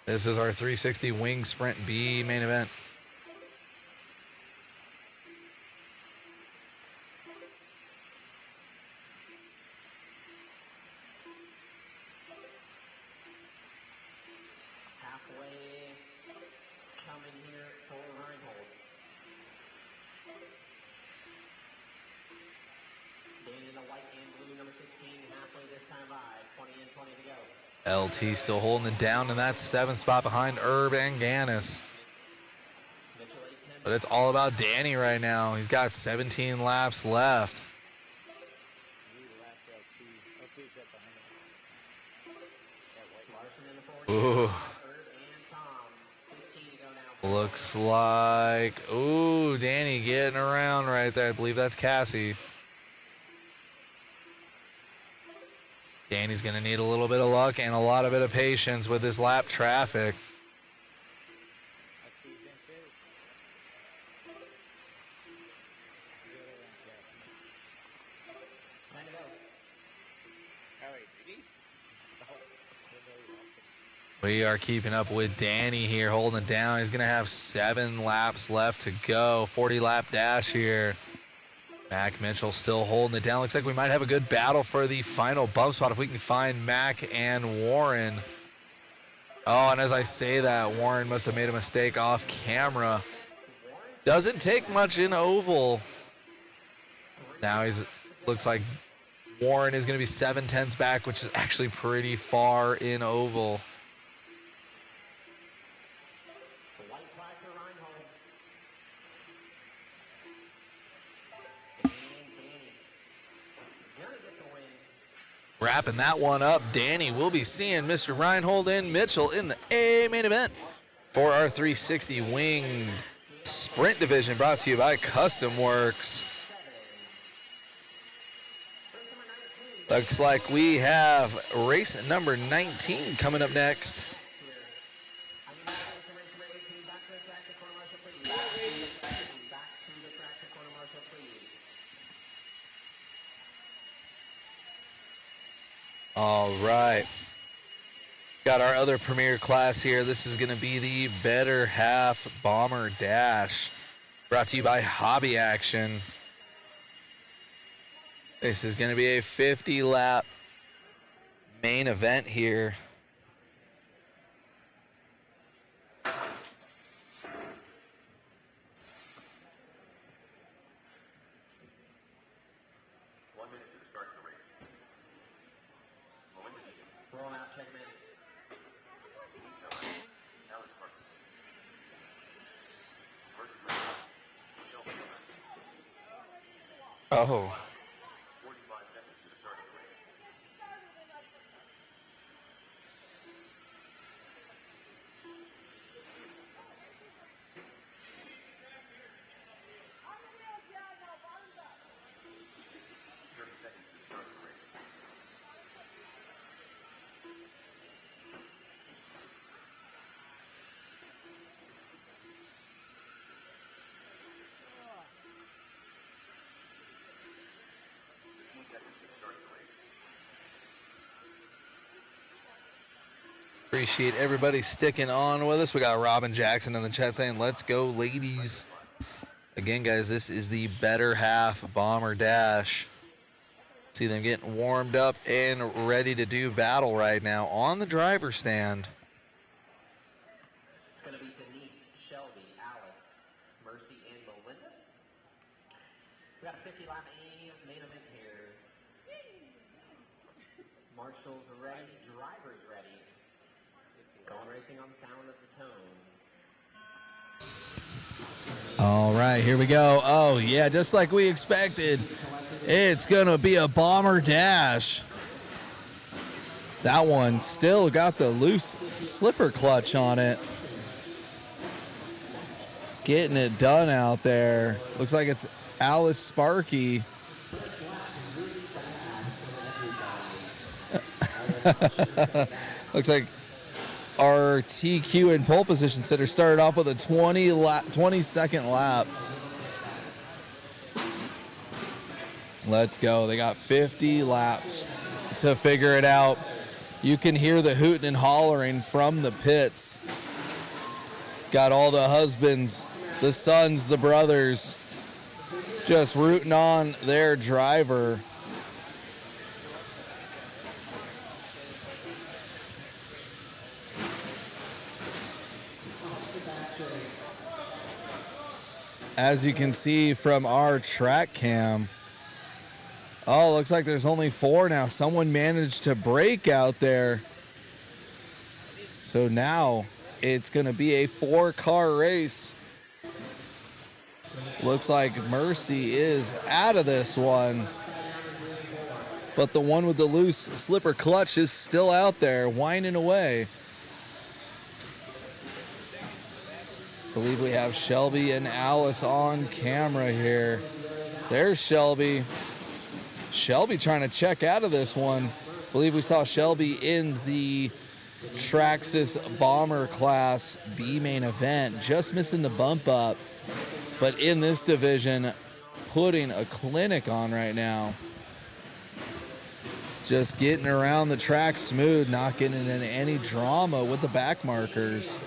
This is our 360 wing sprint B main event. LT still holding it down in that 7th spot behind Herb and Gannis. But it's all about Danny right now. He's got 17 laps left. Ooh. Looks like, ooh, Danny getting around right there. I believe that's Cassie. Danny's going to need a little bit of luck and a lot of bit of patience with this lap traffic. We are keeping up with Danny here, holding it down. He's going to have 7 laps left to go. 40-lap dash here. Mac Mitchell still holding it down. Looks like we might have a good battle for the final bump spot if we can find Mac and Warren. Oh, and as I say that, Warren must have made a mistake off camera. Doesn't take much in oval. Now looks like Warren is going to be 7/10 back, which is actually pretty far in oval. Wrapping that one up, Danny will be seeing Mr. Reinhold and Mitchell in the A main event for our 360 wing sprint division, brought to you by Custom Works. Looks like we have race number 19 coming up next. All right. Got our other premier class here. This is going to be the Better Half Bomber Dash, brought to you by Hobby Action. This is going to be a 50-lap main event here. Oh. 45 seconds to the start of the race. Appreciate everybody sticking on with us. We got Robin Jackson in the chat saying, let's go, ladies. Again, guys, this is the Better Half Bomber Dash. See them getting warmed up and ready to do battle right now on the driver's stand. It's going to be Denise, Shelby, Alice, Mercy, and Melinda. We got a 50-lap main event here. Marshall's ready, drivers ready. Going racing on the sound of the tone. All right, here we go. Oh, yeah, just like we expected. It's going to be a bomber dash. That one still got the loose slipper clutch on it. Getting it done out there. Looks like it's Alice Sparky. Looks like our TQ and pole position sitter started off with a 20-second lap. Let's go. They got 50 laps to figure it out. You can hear the hooting and hollering from the pits. Got all the husbands, the sons, the brothers just rooting on their driver. As you can see from our track cam, oh, looks like there's only 4 now. Someone managed to break out there. So now it's going to be a 4-car race. Looks like Mercy is out of this one. But the one with the loose slipper clutch is still out there, whining away. I believe we have Shelby and Alice on camera here. There's Shelby. Shelby trying to check out of this one. I believe we saw Shelby in the Traxxas Bomber Class B main event, just missing the bump up. But in this division, putting a clinic on right now. Just getting around the track smooth, not getting into any drama with the back markers.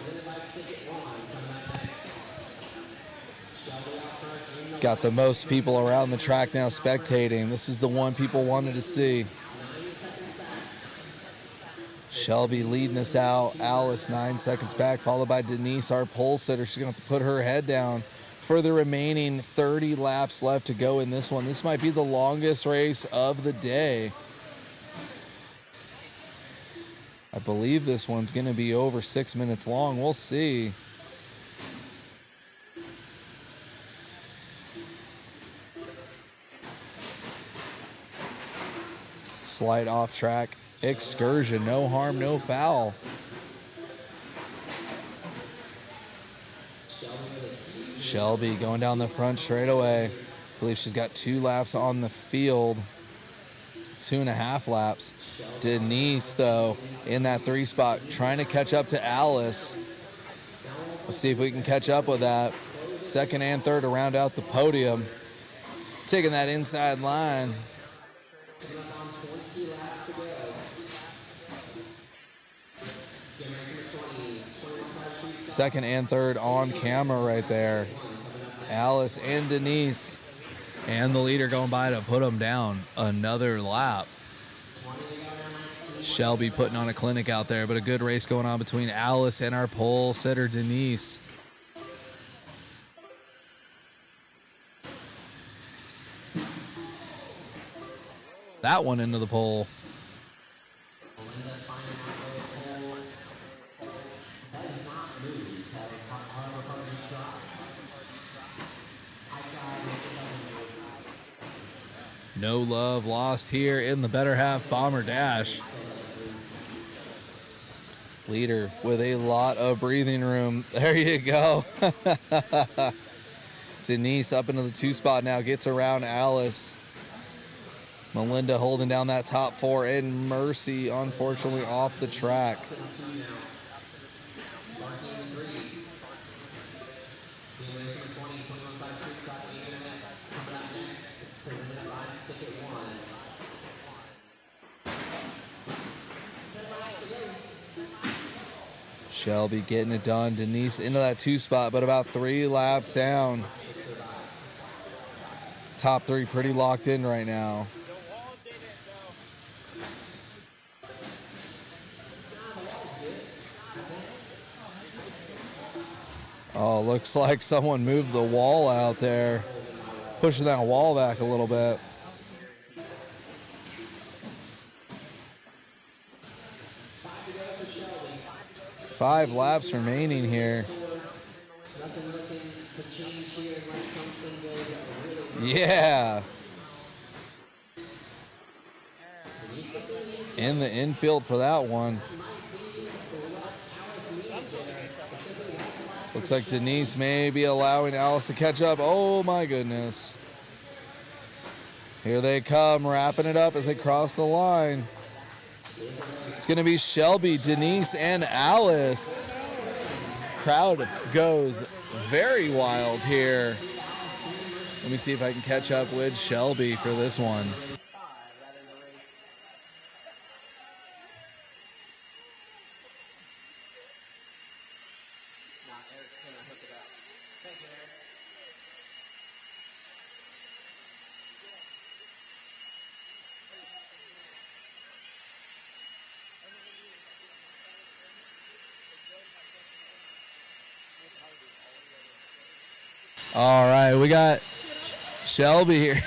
Got the most people around the track now spectating. This is the one people wanted to see. Shelby leading us out. Alice 9 seconds back, followed by Denise, our pole sitter. She's going to have to put her head down for the remaining 30 laps left to go in this one. This might be the longest race of the day. I believe this one's going to be over 6 minutes long. We'll see. Slight off track excursion, no harm, no foul. Shelby going down the front straightaway. I believe she's got 2 laps on the field, 2.5 laps. Denise, though, in that 3 spot, trying to catch up to Alice. Let's see if we can catch up with that. 2nd and 3rd to round out the podium. Taking that inside line. Second and 3rd on camera right there. Alice and Denise. And the leader going by to put them down another lap. Shelby putting on a clinic out there, but a good race going on between Alice and our pole sitter, Denise. That one into the pole. No love lost here in the better half bomber dash. Leader with a lot of breathing room. There you go. Denise up into the 2 spot now, gets around Alice. Melinda holding down that top 4, and Mercy unfortunately off the track. Shelby getting it done. Denise into that 2 spot, but about 3 laps down. Top 3 pretty locked in right now. Oh, looks like someone moved the wall out there. Pushing that wall back a little bit. Five laps remaining here. Yeah. In the infield for that one. Looks like Denise may be allowing Alice to catch up. Oh my goodness. Here they come, wrapping it up as they cross the line. It's going to be Shelby, Denise, and Alice. Crowd goes very wild here. Let me see if I can catch up with Shelby for this one. All right, we got Shelby here.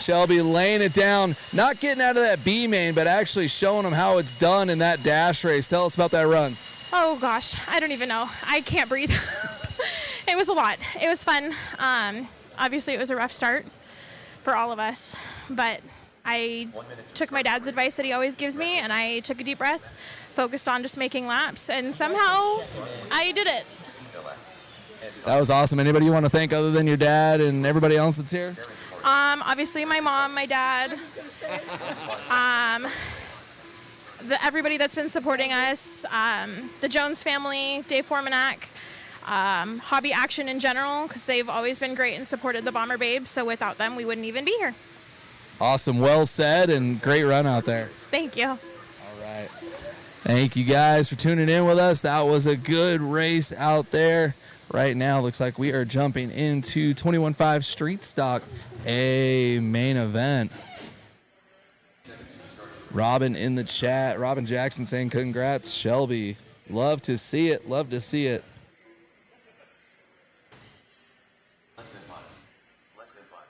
Shelby laying it down, not getting out of that B main, but actually showing them how it's done in that dash race. Tell us about that run. Oh gosh, I don't even know. I can't breathe. It was a lot. It was fun. Obviously, it was a rough start for all of us, but I took my dad's advice that he always gives me, and I took a deep breath, focused on just making laps, and somehow I did it. That was awesome. Anybody you want to thank other than your dad and everybody else that's here? Obviously, my mom, my dad, everybody that's been supporting us, the Jones family, Dave Formanak, Hobby Action in general, because they've always been great and supported the Bomber Babes, so without them, we wouldn't even be here. Awesome. Well said, and great run out there. Thank you. All right. Thank you guys for tuning in with us. That was a good race out there. Right now, looks like we are jumping into 21.5 Street Stock, a main event. Robin in the chat. Robin Jackson saying, congrats, Shelby. Love to see it. Love to see it. Less than five. Less than five.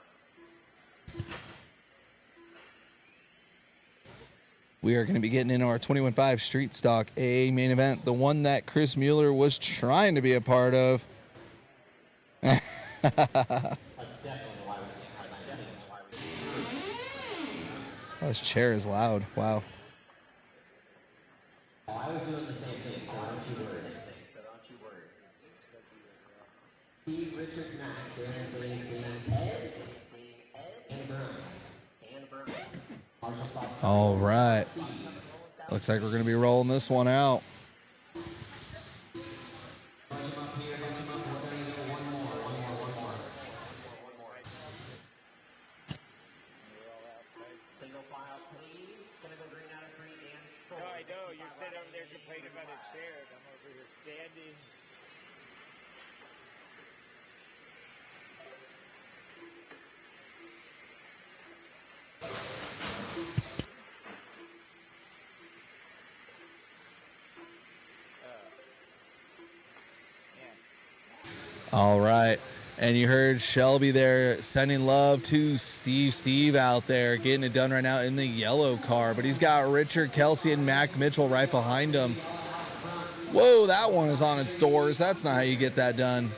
We are going to be getting into our 21.5 Street Stock A main event, the one that Chris Mueller was trying to be a part of. Oh, his chair is loud. Wow. I was doing the same thing, so don't you worry. Steve Richards Max, being Ed, and Berman. All right. Looks like we're going to be rolling this one out. Single file, please. Gonna go green out of green and full. No, I know. You're sitting over there complaining about his chair, and I'm over here standing. All right. And you heard Shelby there sending love to Steve out there, getting it done right now in the yellow car. But he's got Richard Kelsey and Mac Mitchell right behind him. Whoa, that one is on its doors. That's not how you get that done.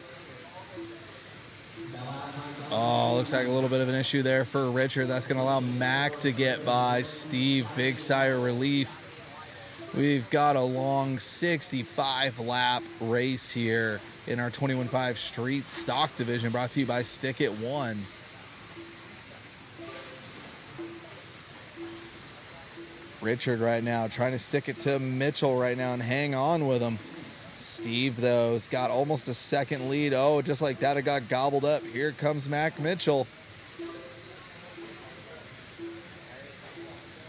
Oh, looks like a little bit of an issue there for Richard. That's going to allow Mac to get by Steve. Big sigh of relief. We've got a long 65-lap race here in our 21.5 Street Stock Division, brought to you by Stick It One. Richard right now trying to stick it to Mitchell right now and hang on with him. Steve, though, has got almost a second lead. Oh, just like that, it got gobbled up. Here comes Mac Mitchell.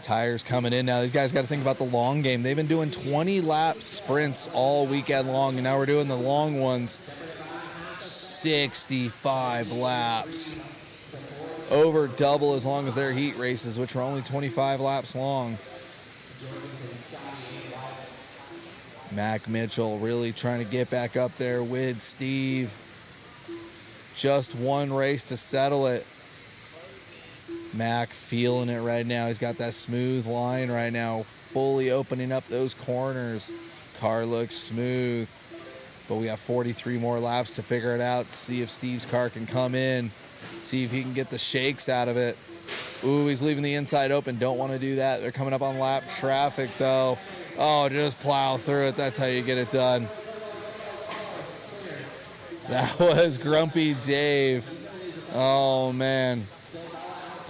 Tires coming in now. These guys got to think about the long game. They've been doing 20-lap sprints all weekend long, and now we're doing the long ones. 65 laps. Over double as long as their heat races, which were only 25 laps long. Mac Mitchell really trying to get back up there with Steve. Just one race to settle it. Mac feeling it right now. He's got that smooth line right now, fully opening up those corners. Car looks smooth, but we have 43 more laps to figure it out, see if Steve's car can come in, see if he can get the shakes out of it. Ooh, he's leaving the inside open. Don't want to do that. They're coming up on lap traffic, though. Oh, just plow through it. That's how you get it done. That was Grumpy Dave. Oh, man.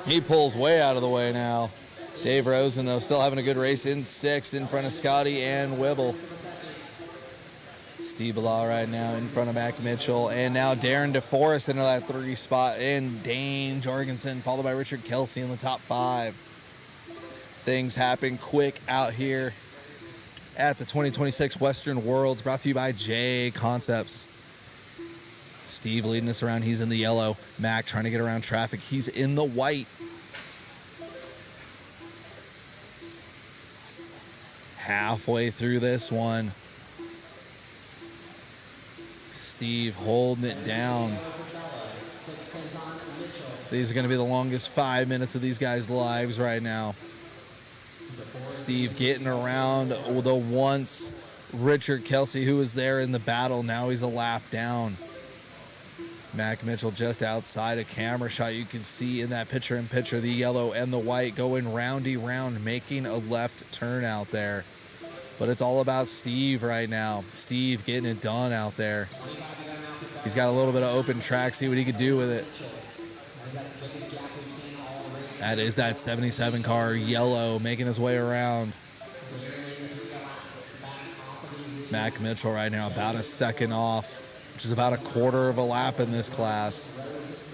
He pulls way out of the way now. Dave Rosen, though, still having a good race in sixth in front of Scotty and Wibble. Steve Bilal right now in front of Mac Mitchell. And now Darren DeForest into that 3 spot. And Dane Jorgensen, followed by Richard Kelsey in the top 5. Things happen quick out here at the 2026 Western Worlds, brought to you by JConcepts. Steve leading us around. He's in the yellow. Mac trying to get around traffic. He's in the white. Halfway through this one. Steve holding it down. These are going to be the longest 5 minutes of these guys' lives right now. Steve getting around the once Richard Kelsey, who was there in the battle. Now he's a lap down. Mac Mitchell just outside a camera shot. You can see in that picture-in-picture the yellow and the white going roundy round, making a left turn out there. But it's all about Steve right now. Steve getting it done out there. He's got a little bit of open track. See what he could do with it. That is that 77 car, yellow, making his way around. Mac Mitchell right now about a second off, which is about a quarter of a lap in this class.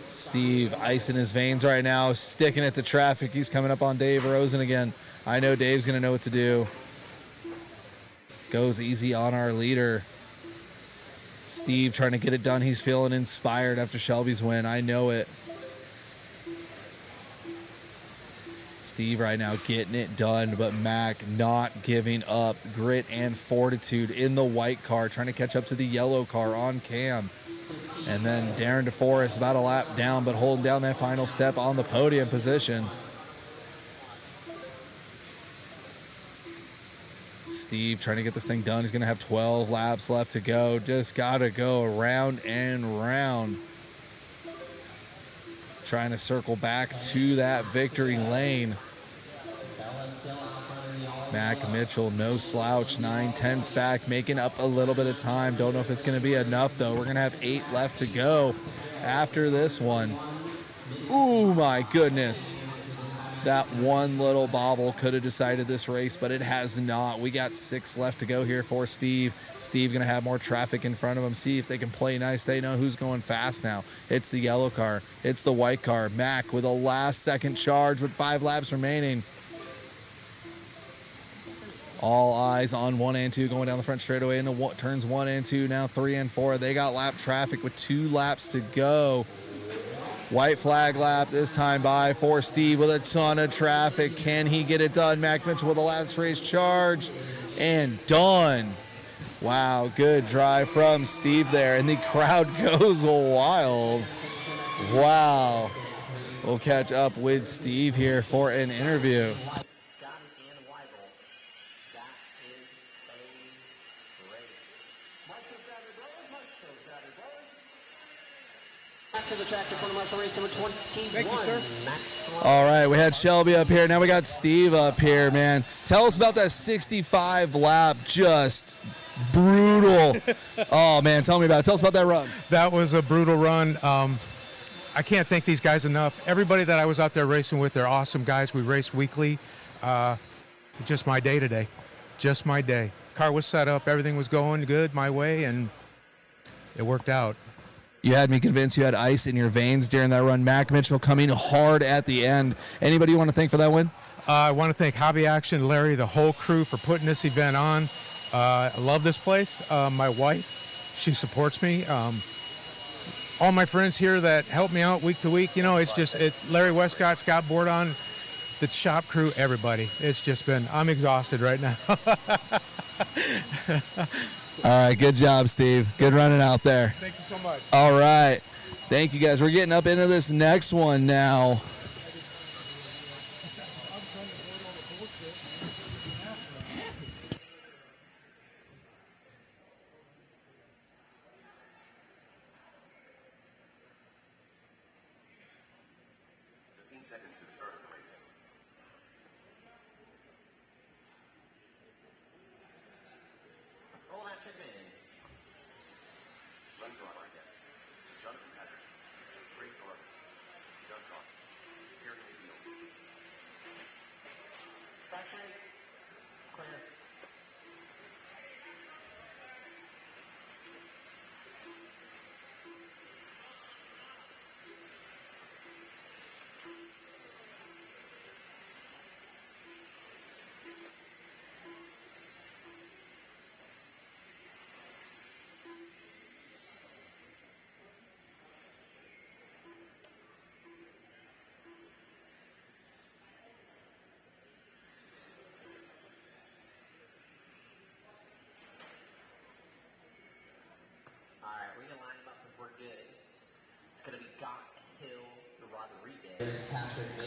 Steve icing his veins right now, sticking it to traffic. He's coming up on Dave Rosen again. I know Dave's going to know what to do. Goes easy on our leader. Steve trying to get it done. He's feeling inspired after Shelby's win. I know it. Steve right now getting it done, but Mac not giving up. Grit and fortitude in the white car, trying to catch up to the yellow car on Cam. And then Darren DeForest about a lap down, but holding down that final step on the podium position. Steve trying to get this thing done. He's going to have 12 laps left to go. Just got to go round and round. Trying to circle back to that victory lane. Mac Mitchell, no slouch, 9/10 back, making up a little bit of time. Don't know if it's going to be enough, though. We're going to have 8 left to go after this one. Ooh, my goodness. That one little bobble could have decided this race, but it has not. We got 6 left to go here for Steve. Steve going to have more traffic in front of him. See if they can play nice. They know who's going fast now. It's the yellow car. It's the white car. Mac with a last-second charge with 5 laps remaining. All eyes on 1 and 2 going down the front straightaway into turns 1 and 2, now 3 and 4. They got lap traffic with 2 laps to go. White flag lap this time by for Steve with a ton of traffic. Can he get it done? Mac Mitchell with a last race charge and done. Wow, good drive from Steve there, and the crowd goes wild. Wow. We'll catch up with Steve here for an interview. To the track in front of Marshall race number 21. Thank you, sir. All right, we had Shelby up here. Now we got Steve up here, man. Tell us about that 65 lap, just brutal. Oh, man, tell me about it. Tell us about that run. That was a brutal run. I can't thank these guys enough. Everybody that I was out there racing with, they're awesome guys. We race weekly. Just my day today. Just my day. Car was set up. Everything was going good my way, and it worked out. You had me convinced you had ice in your veins during that run. Mac Mitchell coming hard at the end. Anybody you want to thank for that win? I want to thank Hobby Action, Larry, the whole crew for putting this event on. I love this place. My wife, she supports me. All my friends here that help me out week to week, you know, it's Larry Westcott, Scott Bordon, the shop crew, everybody. It's just been, I'm exhausted right now. All right, good job, Steve. Good running out there. Thank you so much. All right. Thank you, guys. We're getting up into this next one now.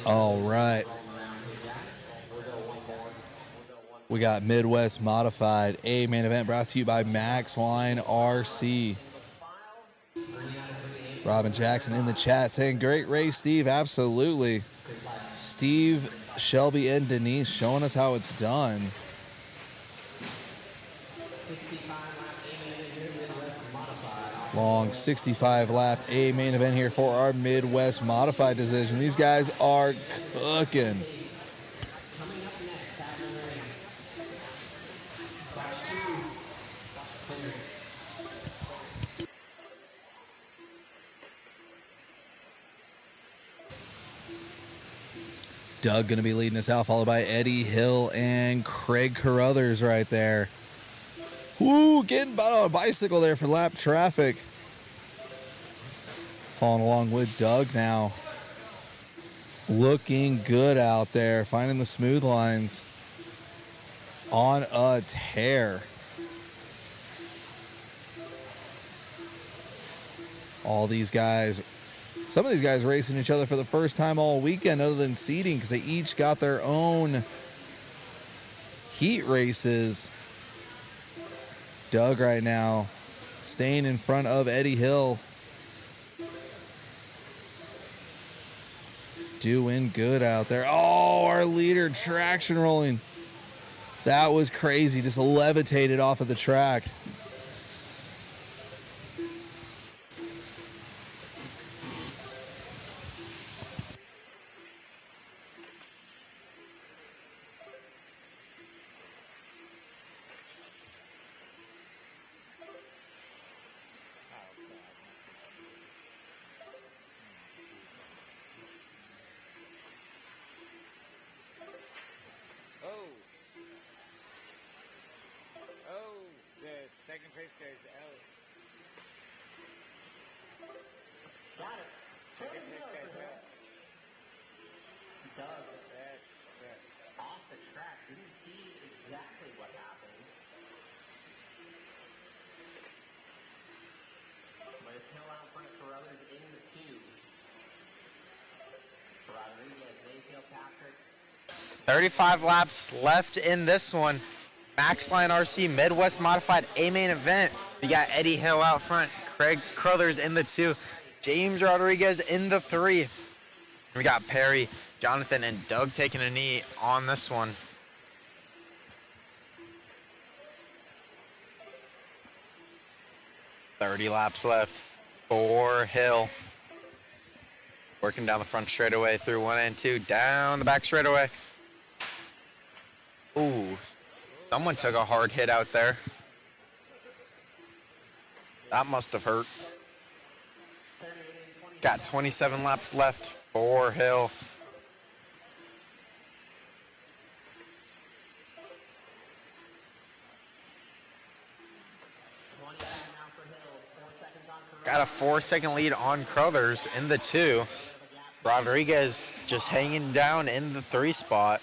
All right. We got Midwest Modified A main event brought to you by Maxline RC. Robin Jackson in the chat saying, great race, Steve. Absolutely. Steve, Shelby, and Denise showing us how it's done. Long 65 lap A main event here for our Midwest Modified division. These guys are cooking. Doug going to be leading us out, followed by Eddie Hill and Craig Carruthers right there. Woo, getting about on a bicycle there for lap traffic. Following along with Doug now. Looking good out there, finding the smooth lines. On a tear. All these guys, some of these guys racing each other for the first time all weekend other than seeding because they each got their own heat races. Doug right now staying in front of Eddie Hill. Doing good out there. Oh, our leader traction rolling. That was crazy. Just levitated off of the track. Second place goes out. Got it. Second place goes out. Doug, That's off the track. Didn't see exactly what happened. But it's Hill out front for others in the two. Rodriguez, Mayfield, Patrick. 35 laps left in this one. Maxline RC Midwest Modified A main event. We got Eddie Hill out front, Craig Carruthers in the 2, James Rodriguez in the 3. We got Perry, Jonathan, and Doug taking a knee on this one. .30 laps left for Hill. Working down the front straightaway through 1 and 2, down the back straightaway. Ooh. Someone took a hard hit out there. That must have hurt. Got 27 laps left for Hill. Got a 4-second lead on Crothers in the 2. Rodriguez just hanging down in the 3 spot.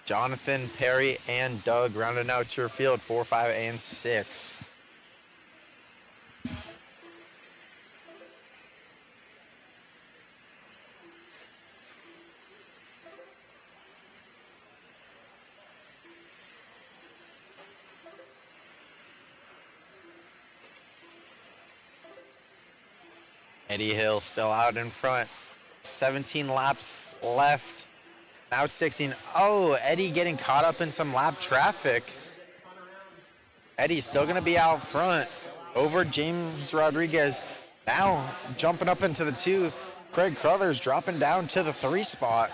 Jonathan, Perry, and Doug rounding out your field, 4, 5, and 6. Eddie Hill still out in front. 17 laps left. Now 16. Oh, Eddie getting caught up in some lap traffic. Eddie's still going to be out front over James Rodriguez. Now jumping up into the 2. Craig Crothers dropping down to the 3 spot.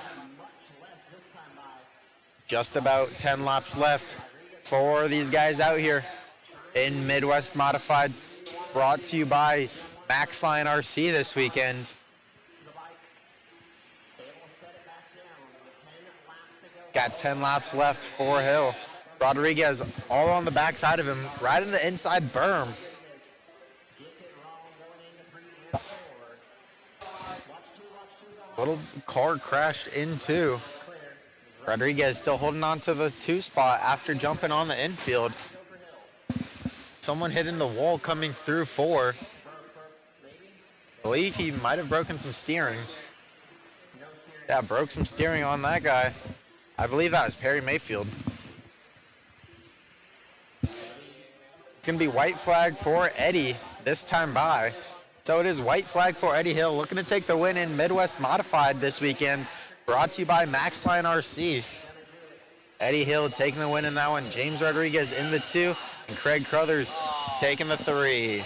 Just about 10 laps left for these guys out here in Midwest Modified. Brought to you by Maxline RC this weekend. Got 10 laps left for Hill. Rodriguez all on the backside of him, right in the inside berm. Little car crashed into. Rodriguez still holding on to the 2 spot after jumping on the infield. Someone hitting the wall coming through 4. believe he might have broken some steering. Yeah, broke some steering on that guy. I believe that was Perry Mayfield. It's going to be white flag for Eddie this time by. So it is white flag for Eddie Hill, looking to take the win in Midwest Modified this weekend. Brought to you by Maxline RC. Eddie Hill taking the win in that one. James Rodriguez in the 2, and Craig Crothers taking the 3.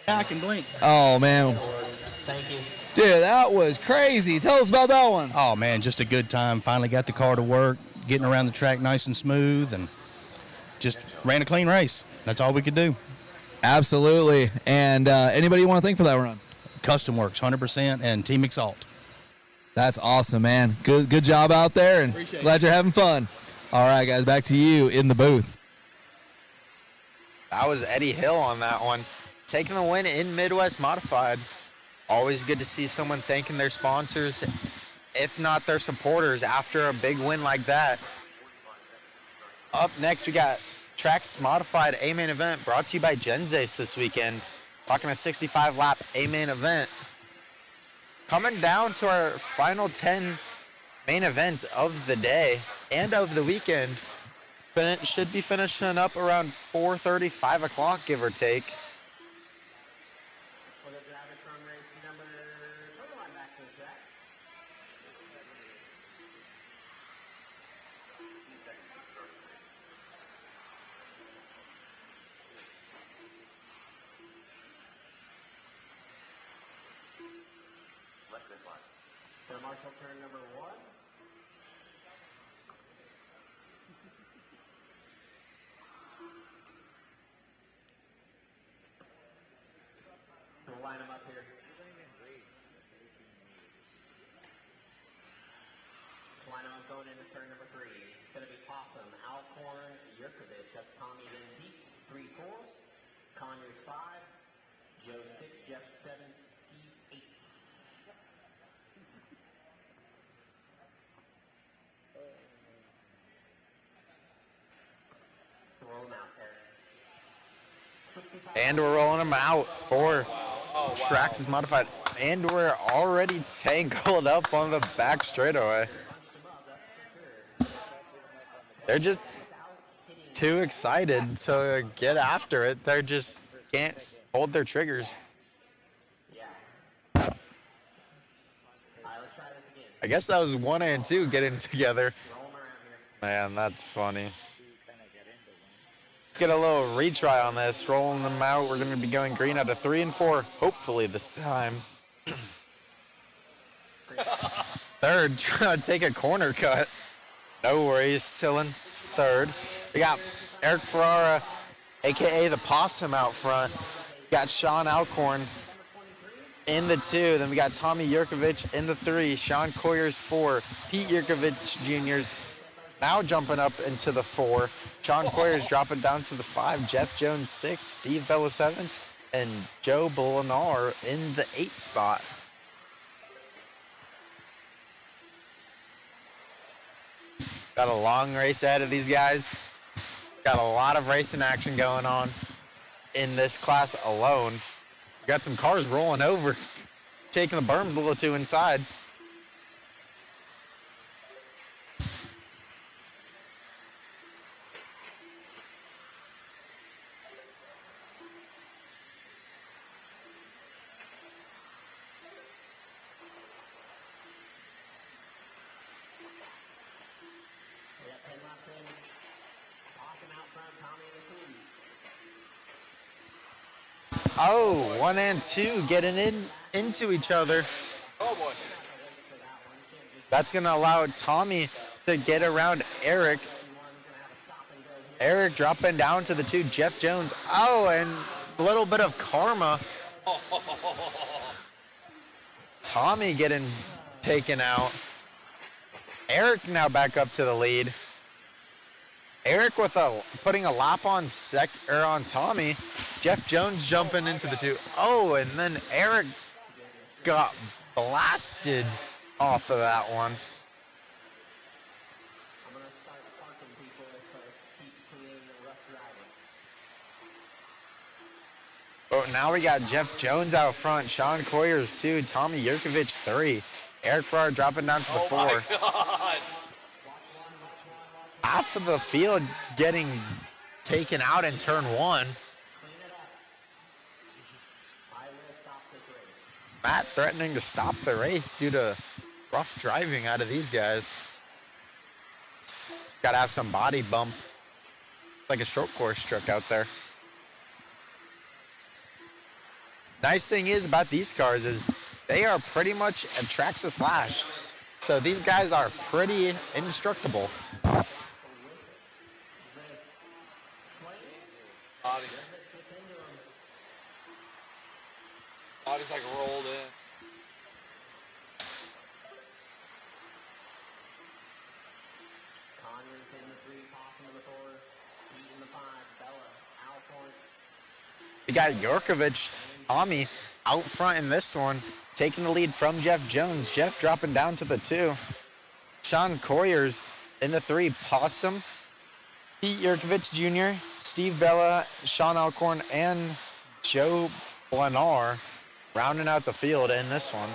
I can blink. Oh, man. Thank you. Dude, that was crazy. Tell us about that one. Oh, man, just a good time. Finally got the car to work, getting around the track nice and smooth, and just ran a clean race. That's all we could do. Absolutely. And anybody you want to thank for that run? Custom Works, 100%, and Team Exalt. That's awesome, man. Good job out there, and glad you're having fun. All right, guys, back to you in the booth. That was Eddie Hill on that one. Taking the win in Midwest Modified. Always good to see someone thanking their sponsors, if not their supporters, after a big win like that. Up next, we got Traxxas Modified A-Main event brought to you by Genzace this weekend. Talking a 65-lap A-Main event. Coming down to our final 10 main events of the day and of the weekend. Should be finishing up around 4:30, 5 o'clock, give or take. Marshall turn number 1. We'll line them up here. Line them up going into turn number 3. It's going to be Possum, Alcorn, Yurkovich. That's Tommy Van Dietz, 3-4. Conyers 5. Joe 6, Jeff 7, Steve 8. Roll them out, Eric. And we're rolling them out for Traxxas Modified. And we're already tangled up on the back straightaway. They're just too excited to get after it. They just can't hold their triggers. I guess that was 1 and 2 getting together. Man, that's funny. Let's get a little retry on this. Rolling them out. We're going to be going green out of 3 and 4, hopefully this time. Third, trying to take a corner cut. No worries, still in third. We got Eric Ferrara, a.k.a. the Possum, out front. We got Sean Alcorn in the 2. Then we got Tommy Yurkovich in the 3. Sean Coyers 4. Pete Yurkovich Jr.'s now jumping up into the 4. Sean Coyers dropping down to the 5. Jeff Jones 6. Steve Bella 7. And Joe Bolinar in the 8 spot. Got a long race ahead of these guys. Got a lot of racing action going on in this class alone. Got some cars rolling over, taking the berms a little too inside. Oh, 1 and 2 getting into each other. Oh, boy. That's going to allow Tommy to get around Eric. Eric dropping down to the 2. Jeff Jones. Oh, and a little bit of karma. Tommy getting taken out. Eric now back up to the lead. Eric with putting a lap on Tommy. Jeff Jones jumping into the 2. Oh, and then Eric got blasted off of that one. I'm going to start parking people if keep creating a rough driving. Oh, now we got Jeff Jones out front, Sean Coyers 2, Tommy Yurkovich 3, Eric Farrar dropping down to the 4. My God. Half of the field getting taken out in turn 1. Matt threatening to stop the race due to rough driving out of these guys. Got to have some body bump. It's like a short course truck out there. Nice thing is about these cars is they are pretty much a Traxxas slash. So these guys are pretty indestructible. Body's like rolled in. Conyers in the 3, Possum in the 4, Pete in the 5, Bella, Alcorn. We got Yorkovich, Tommy out front in this one, taking the lead from Jeff Jones. Jeff dropping down to the 2. Sean Coyers in the 3, Possum, Pete Yurkovich Jr., Steve Bella, Sean Alcorn, and Joe Blanar rounding out the field in this one.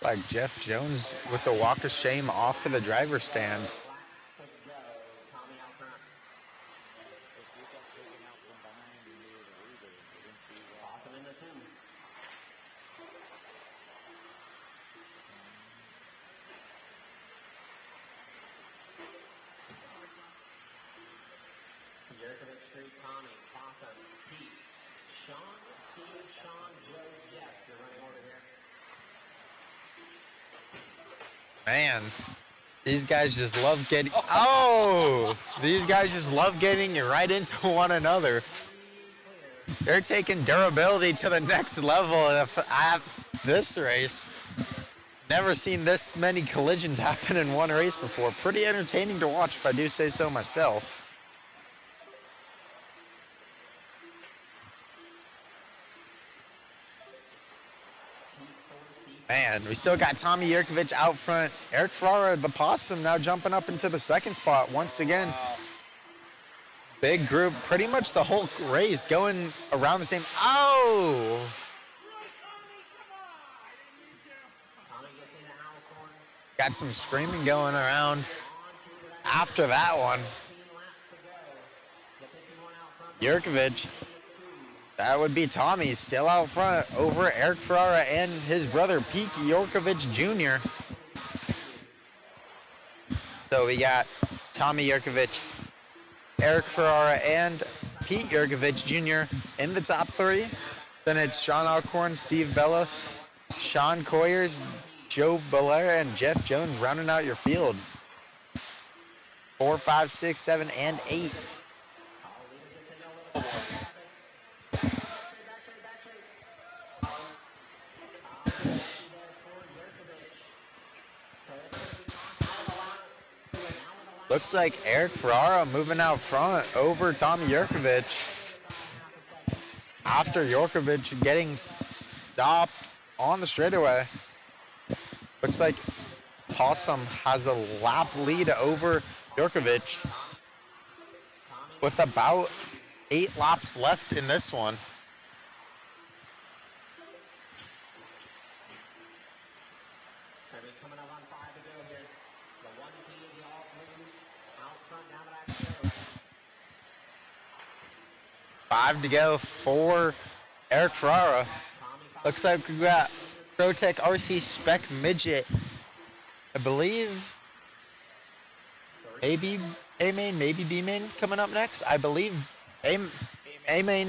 Like Jeff Jones with the walk of shame off of the driver's stand. Yurkovich 3, Tommy, Possum, Pete, Sean, Steve, Sean, Joe, Jeff. You're running order here. Man, these guys just love getting. Oh, these guys just love getting right into one another. They're taking durability to the next level at this race. Never seen this many collisions happen in one race before. Pretty entertaining to watch, if I do say so myself. Man, we still got Tommy Yurkovich out front. Eric Farrar, the Possum, now jumping up into the 2nd spot once again. Big group, pretty much the whole race going around the same. Oh! Got some screaming going around after that one. Yurkovich. That would be Tommy still out front over Eric Ferrara and his brother Pete Yurkovich Jr. So we got Tommy Yurkovich, Eric Ferrara, and Pete Yurkovich Jr. in the top 3. Then it's Sean Alcorn, Steve Bella, Sean Coyers, Joe Belair, and Jeff Jones rounding out your field. 4, 5, 6, 7, and 8. Looks like Eric Ferrara moving out front over Tommy Yurkovich. After Yurkovich getting stopped on the straightaway. Looks like Possum has a lap lead over Yurkovich with about 8 laps left in this one. Coming up on 5 to go here. The 1 team, the all blue, out front, down the back straight. 5 to go for Eric Ferrara. Looks like we got ProTech RC Spec Midget. I believe maybe A-Main, maybe B-Main coming up next. I believe A-Main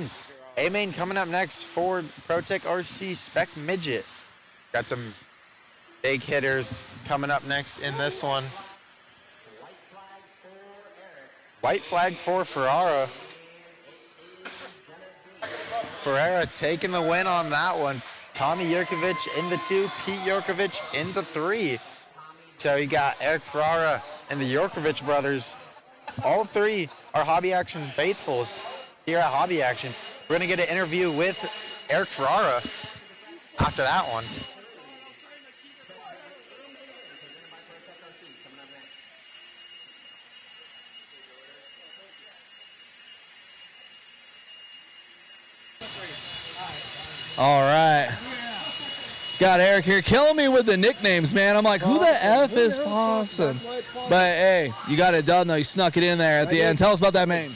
coming up next for ProTech RC Spec Midget. Got some big hitters coming up next in this one. White flag for Ferrara. Ferrara taking the win on that one. Tommy Jurkovic in the 2, Pete Jurkovic in the 3. So you got Eric Ferrara and the Jurkovic brothers. All 3 are Hobby Action faithfuls here at Hobby Action. We're going to get an interview with Eric Ferrara after that one. All right. Got Eric here killing me with the nicknames, man. I'm like, who the F is Possum? But, hey, you got it done, though. You snuck it in there at the end. Tell us about that main.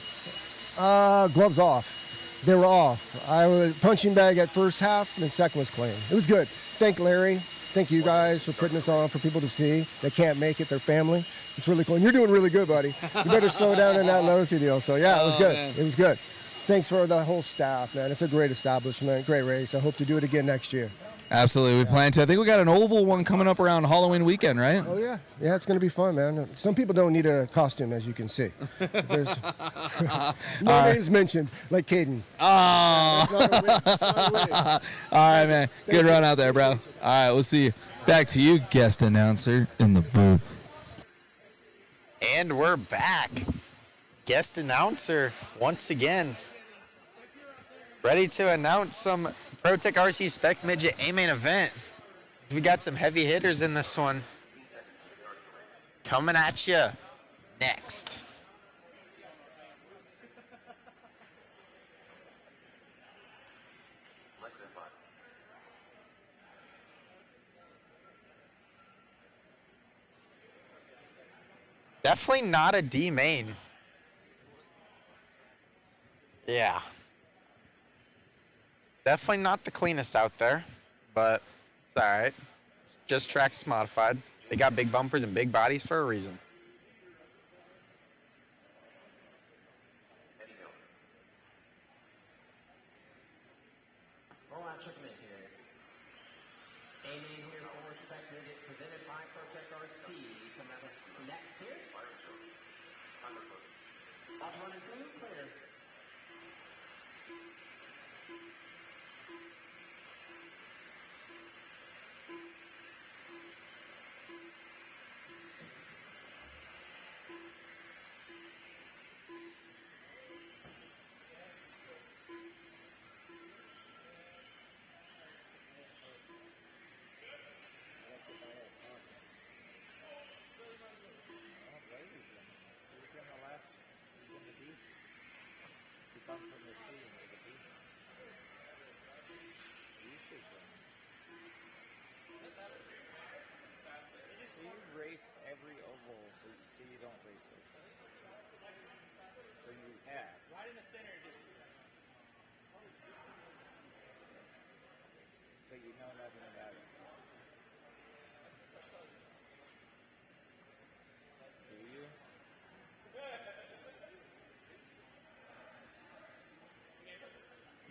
Gloves off. They were off. I was punching bag at first half, and then second was clean. It was good. Thank Larry. Thank you guys for putting this on for people to see. They can't make it, their family. It's really cool. And you're doing really good, buddy. You better slow down in that Losi deal. So, yeah, it was good. Man. It was good. Thanks for the whole staff, man. It's a great establishment, great race. I hope to do it again next year. Absolutely. We plan to. I think we got an oval one coming up around Halloween weekend, right? Oh, yeah. Yeah, it's going to be fun, man. Some people don't need a costume, as you can see. There's no names mentioned, like Caden. Oh. All right, man. Good run out there, bro. All right, we'll see you. Back to you, guest announcer in the booth. And we're back. Guest announcer once again. Ready to announce some ProTech RC Spec Midget A-Main event. We got some heavy hitters in this one. Coming at you next. Definitely not a D main. Yeah. Definitely not the cleanest out there, but it's all right. Just Traxxas modified. They got big bumpers and big bodies for a reason. Roll out chicken in here. A-Main here for Spec Midget, presented by ProTech RC. Coming up next here. Lots 1 and 2, clear. So you race every oval, so you don't race it. Or you have. Right in the center, just. So you know nothing about it. Do you?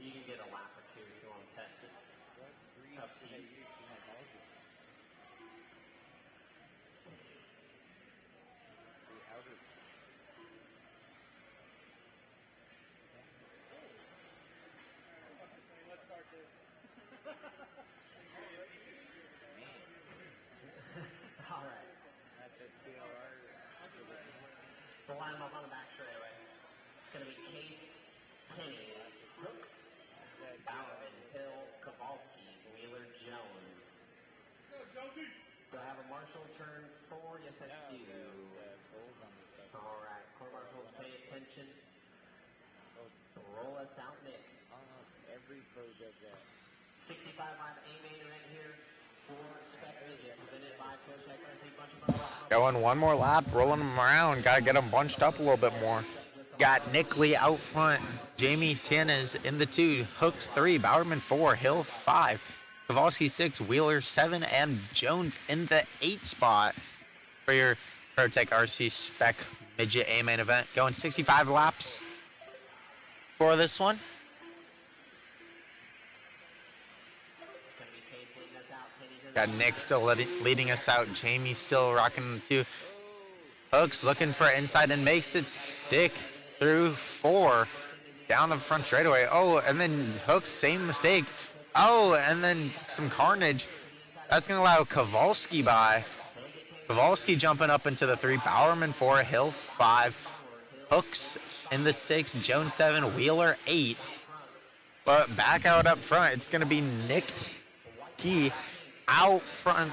You can get a lap or two if you want to test it. What grease Up to do they you. use to make algae? The outer. Let's start this. All right. At the CLR. We'll line them up on the back straightaway. It's going to be Case, Penny, Hooks, Bowerman, Hill, Kowalski, Wheeler, Jones. Do I have a marshal turn 4? Yes, I do. All right. Court marshals, pay attention. Roll us out, Nick. Almost every pro does that. 65 live A-Main event here for Spec Midget, presented by ProTech RC. Bunch of brothers. Going one more lap, rolling them around. Got to get them bunched up a little bit more. Got Nick Lee out front. Jamie Tanez in the 2. Hooks 3. Bowerman 4. Hill 5. Kowalski 6. Wheeler 7. And Jones in the 8 spot for your ProTech RC Spec Midget A-Main event. Going 65 laps for this one. Got Nick still leading us out. Jamie still rocking the 2. Hooks looking for inside and makes it stick through 4 down the front straightaway. Oh, and then Hooks, same mistake. Oh, and then some carnage. That's going to allow Kowalski by. Kowalski jumping up into the 3. Bowerman 4. Hill 5. Hooks in the 6. Jones 7. Wheeler 8. But back out up front, it's going to be Nick Key out front.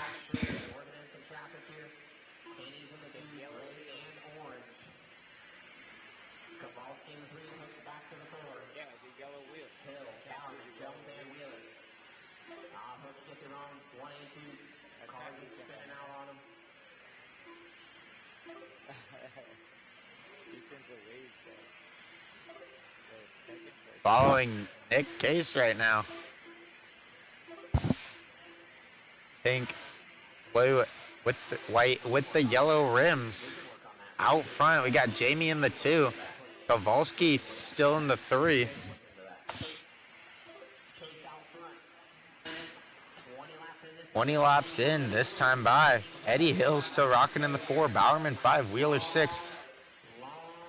Following Nick Case right now. Pink, blue with the white with the yellow rims. Out front, we got Jamie in the 2. Kowalski still in the 3. "20 laps in, this time by. Eddie Hill still rocking in the 4. Bowerman 5. Wheeler 6.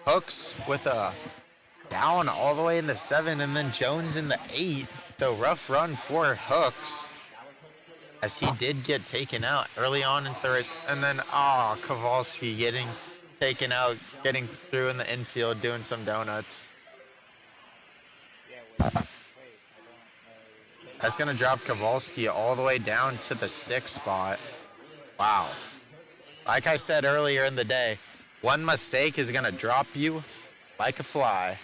Hooks with a down all the way in the 7, and then Jones in the 8. So rough run for Hooks, as he did get taken out early on into the race. And then, Kowalski getting taken out, getting through in the infield, doing some donuts. That's going to drop Kowalski all the way down to the 6th spot. Wow. Like I said earlier in the day, one mistake is going to drop you like a fly.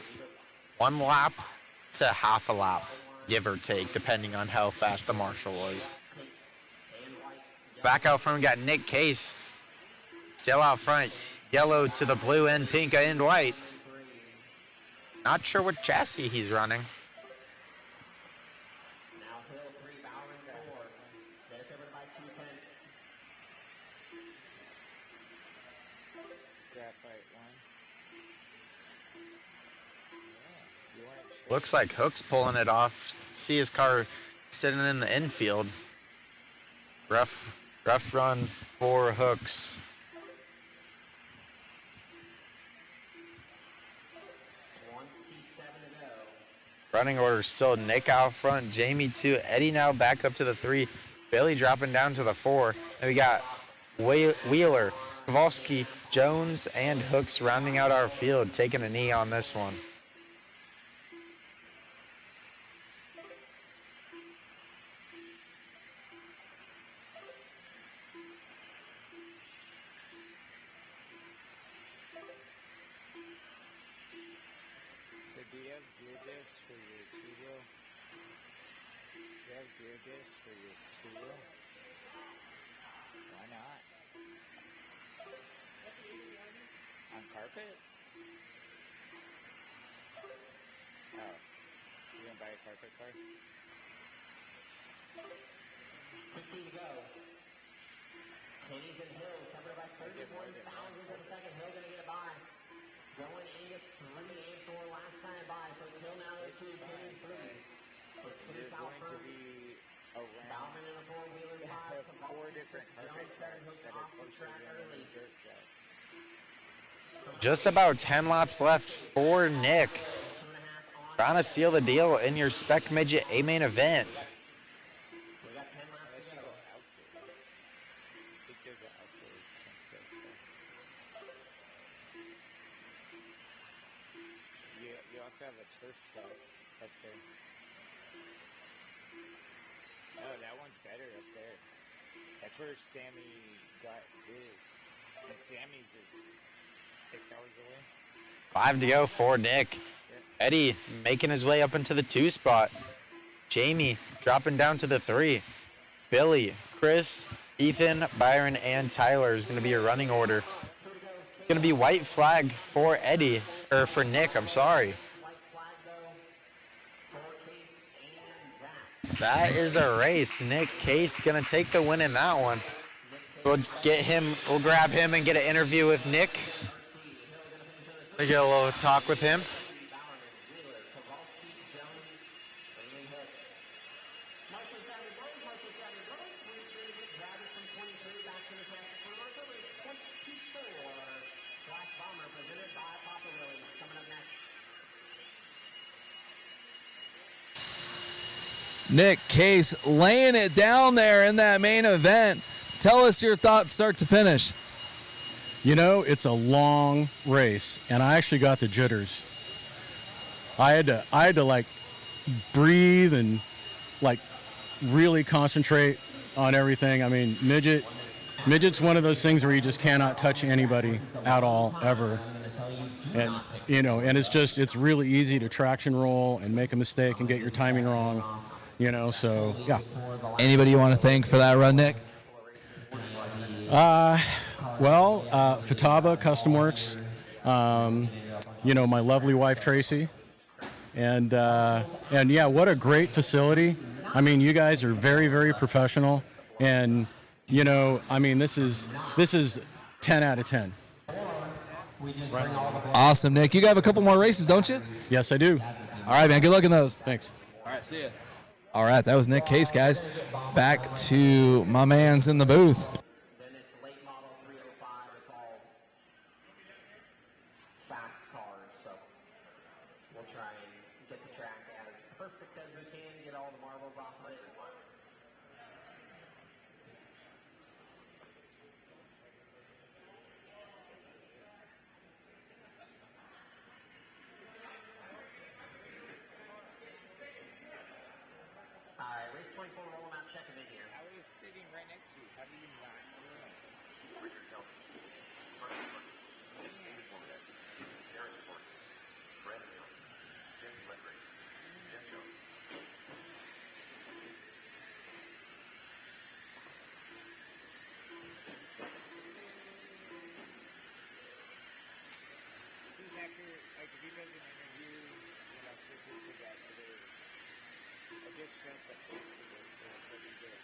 1 lap to half a lap, give or take, depending on how fast the marshal was. Back out front, we got Nick Case. Still out front, yellow to the blue and pink and white. Not sure what chassis he's running. Looks like Hook's pulling it off. See his car sitting in the infield. Rough run for Hooks. Running order still Nick out front, Jamie 2, Eddie now back up to the 3, Billy dropping down to the 4. And we got Wheeler, Kowalski, Jones, and Hooks rounding out our field, taking a knee on this one. Just about 10 laps left for Nick. Trying to seal the deal in your Spec Midget A-main event. You also have a turf spot up there. Oh, that one's better up there. That's where Sammy got his. And Sammy's is 6 hours away. 5 to go for Nick. Eddie making his way up into the 2 spot. Jamie dropping down to the 3. Billy, Chris, Ethan, Byron, and Tyler is going to be a running order. It's going to be white flag for Eddie, or for Nick, I'm sorry. That is a race. Nick Case going to take the win in that one. We'll grab him and get an interview with Nick. We'll get a little talk with him. Nick Case laying it down there in that main event. Tell us your thoughts start to finish. You know, it's a long race, and I actually got the jitters. I had to like breathe and like really concentrate on everything. I mean, midget's one of those things where you just cannot touch anybody at all ever. And you know, and it's really easy to traction roll and make a mistake and get your timing wrong. You know, so yeah. Anybody you want to thank for that run, Nick? Futaba Custom Works, you know, my lovely wife Tracy, and yeah, what a great facility. I mean, you guys are very, very professional, and you know, I mean, this is 10 out of 10. Awesome, Nick. You have a couple more races, don't you? Yes, I do. All right, man. Good luck in those. Thanks. All right, see ya. All right, that was Nick Case, guys. Back to my man's in the booth. Then it's late model 305. It's all fast cars, so we'll try and get the track as perfect as we can, get all the marbles off of it. All right, race 24, roll them out, check them in here. I was sitting right next to you. How do you not? Richard Kelsey, Martin Clark, Amy Formanek, Aaron Ford, Brandon Hill, James Ledray, Jeff Jones. Who's after, like, if he does an interview, you know, strictly to that, I just felt that pretty good.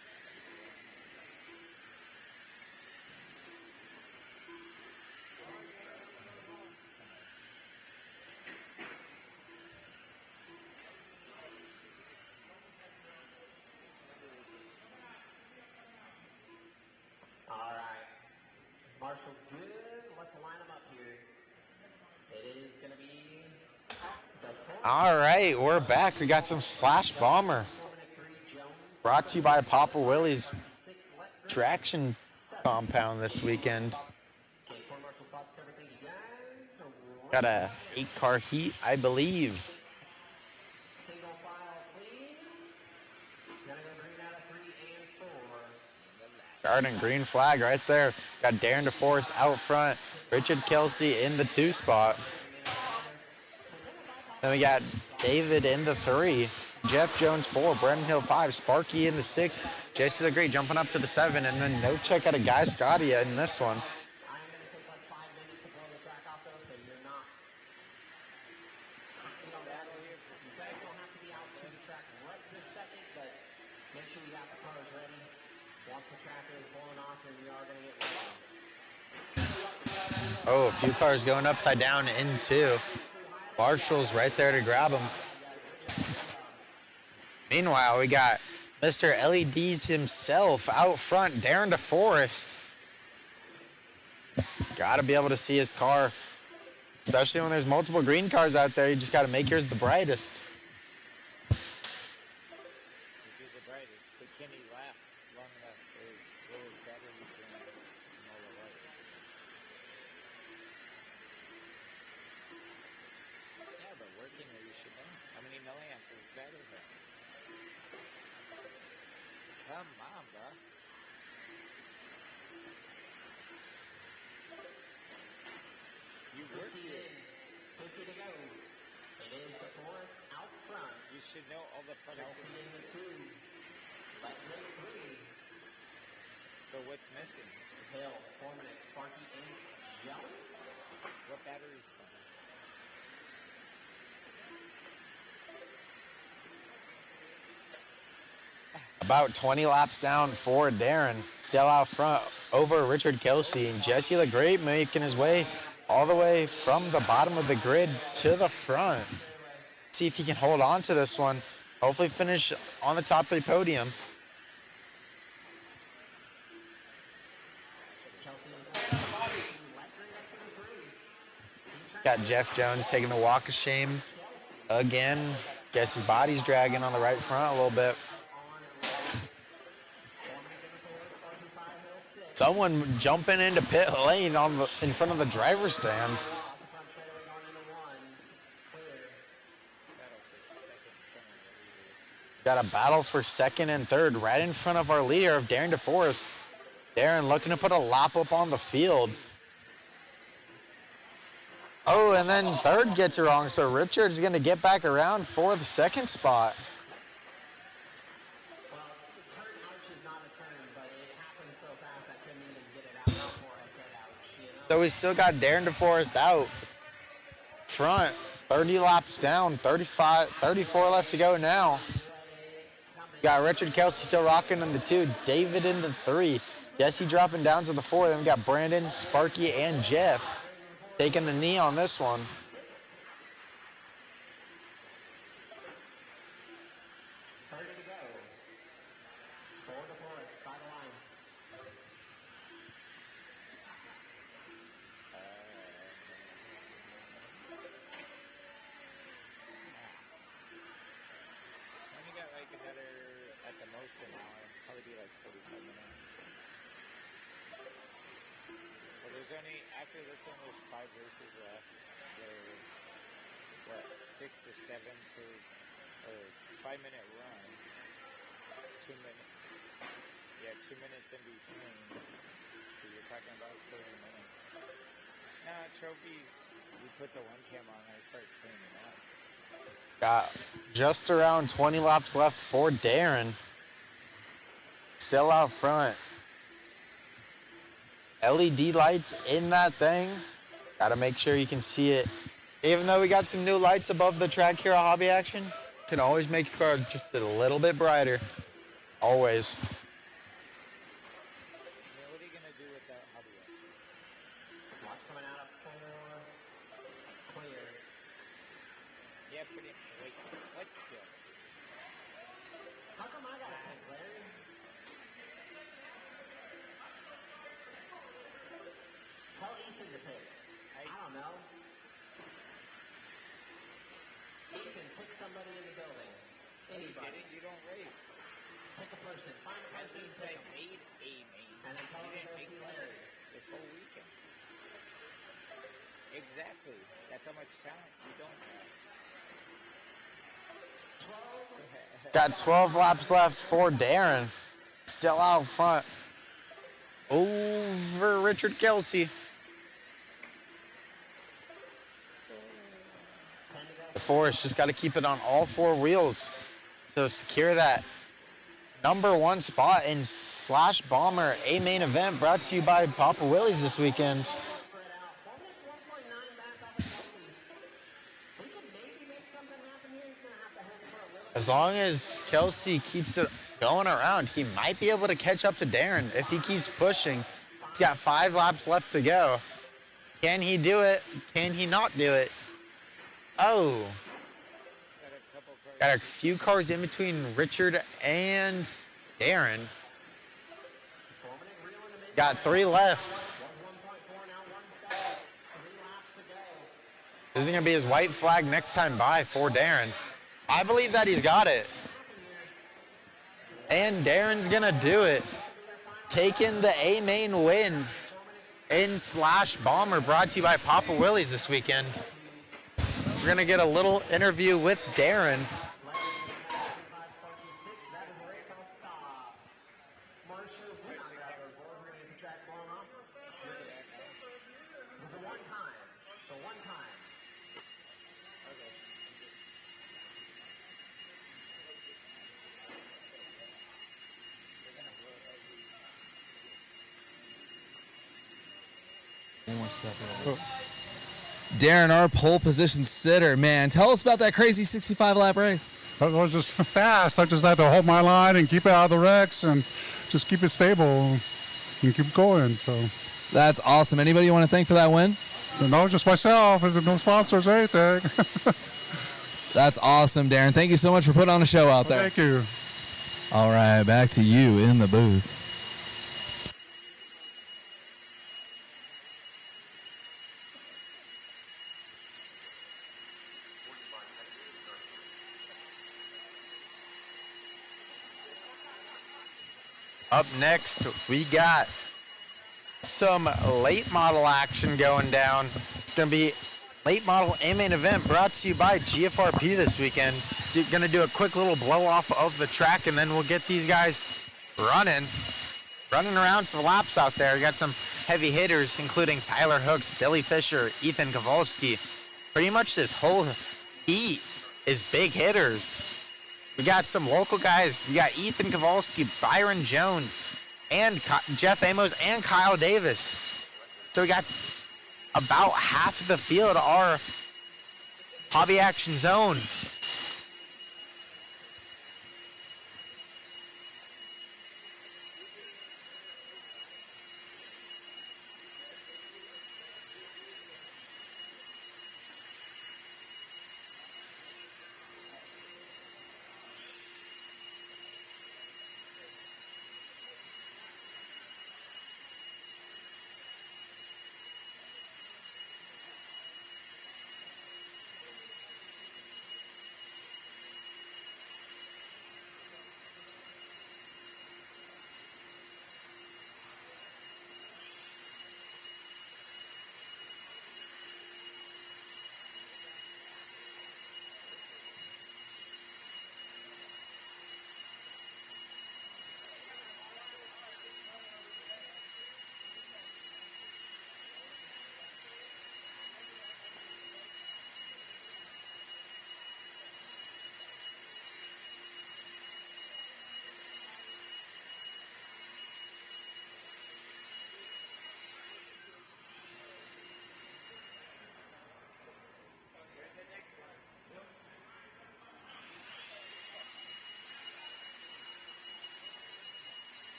All right. Marshall's good. Let's line them up here. It is going to be the All right, we're back. We got some Splash Bomber. Brought to you by Papa Willie's Traction Compound this weekend. Got a 8-car heat, I believe. single file, please. Gonna go green out of 3 and 4. Starting green flag right there. Got Darren DeForest out front. Richard Kelsey in the 2 spot. Then we got David in the 3. Jeff Jones 4. Brendan Hill 5. Sparky in the 6. JC the Great jumping up to the 7. And then no check out of Guy Scotty in this one. Oh, a few cars going upside down in 2. Marshall's right there to grab them. Meanwhile, we got Mr. LEDs himself out front, Darren DeForest. Got to be able to see his car, especially when there's multiple green cars out there. You just got to make yours the brightest. So what's missing? Hill, Formanek, Sparky, and Jelly. What batteries? About 20 laps down for Darren, still out front over Richard Kelsey, and Jesse the Great making his way all the way from the bottom of the grid to the front. See if he can hold on to this one. Hopefully finish on the top of the podium. Got Jeff Jones taking the walk of shame again. Guess his body's dragging on the right front a little bit. Someone jumping into pit lane in front of the driver's stand. Got a battle for second and third right in front of our leader of Darren DeForest. Darren looking to put a lap up on the field. Oh, and then third gets it wrong, so Richard's going to get back around for the second spot. So we still got Darren DeForest out front, 30 laps down, 34 left to go now. Got Richard Kelsey still rocking in the 2, David in the 3, Jesse dropping down to the 4. Then we got Brandon, Sparky, and Jeff taking the knee on this one. After this one, there's 5 races left. They're, 6 to 7 per 5-minute run. 2 minutes. Yeah, 2 minutes in between. So you're talking about 30 minutes. Now, trophies, we put the 1 cam on and I start cleaning up. Got just around 20 laps left for Darren. Still out front. LED lights in that thing. Gotta make sure you can see it. Even though we got some new lights above the track here at Hobby Action, can always make your car just a little bit brighter. Always. What are you gonna do with that Hobby Action? Watch coming out of 4. Clear. Yeah, pretty. Wait, what still? How come I gotta pick, Larry? Tell Ethan to pick. I don't know. Ethan, pick somebody in the building. Anybody. You don't race. Pick a person. Find a person and I pick 'em. made a main. And then tell him to go see Larry. This whole weekend. Exactly. That's how much talent you don't have. 12. Got 12 laps left for Darren. Still out front. Over Richard Kelsey. DeForest just got to keep it on all 4 wheels to secure that #1 spot in Slash Bomber A main event, brought to you by Papa Willie's this weekend. As long as Kelsey keeps it going around, he might be able to catch up to Darren if he keeps pushing. He's got 5 laps left to go. Can he do it? Can he not do it? Oh. Got a few cars in between Richard and Darren. Got 3 left. This is going to be his white flag next time by for Darren. I believe that he's got it. And Darren's going to do it. Taking the A main win in Slash Bomber, brought to you by Papa Willie's this weekend. We're going to get a little interview with Darren. Darren, our pole position sitter, man, tell us about that crazy 65-lap race. It was just fast. I just had to hold my line and keep it out of the wrecks and just keep it stable and keep going. So that's awesome. Anybody you want to thank for that win? No, just myself. There's no sponsors or anything. That's awesome, Darren. Thank you so much for putting on a show out there. Thank you. All right, back to you in the booth. Up next, we got some late model action going down. It's going to be late model A-main event brought to you by GFRP this weekend. You're going to do a quick little blow off of the track, and then we'll get these guys running around some laps out there. We got some heavy hitters, including Tyler Hooks, Billy Fisher, Ethan Kowalski. Pretty much this whole heat is big hitters. We got some local guys. We got Ethan Kowalski, Byron Jones, and Jeff Amos, and Kyle Davis. So we got about half of the field are hobby action zone.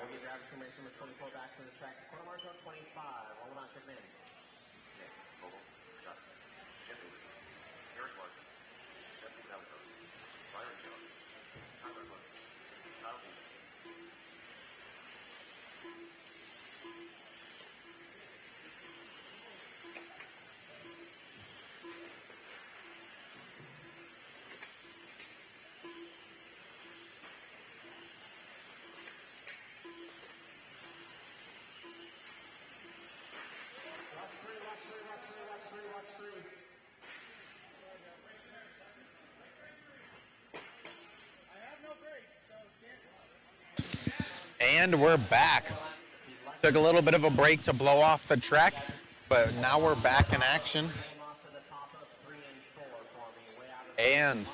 We'll get driver race number 24 back to the track. Quarter marshal 25. All about your men. Nick, Vogel, Scott, Jeff Davis, Eric Larson, Jeff Dalco, Byron Jones, Tyler Hooks, Kyle Davis. Watch three. And we're back. Took a little bit of a break to blow off the track, but now we're back in action. And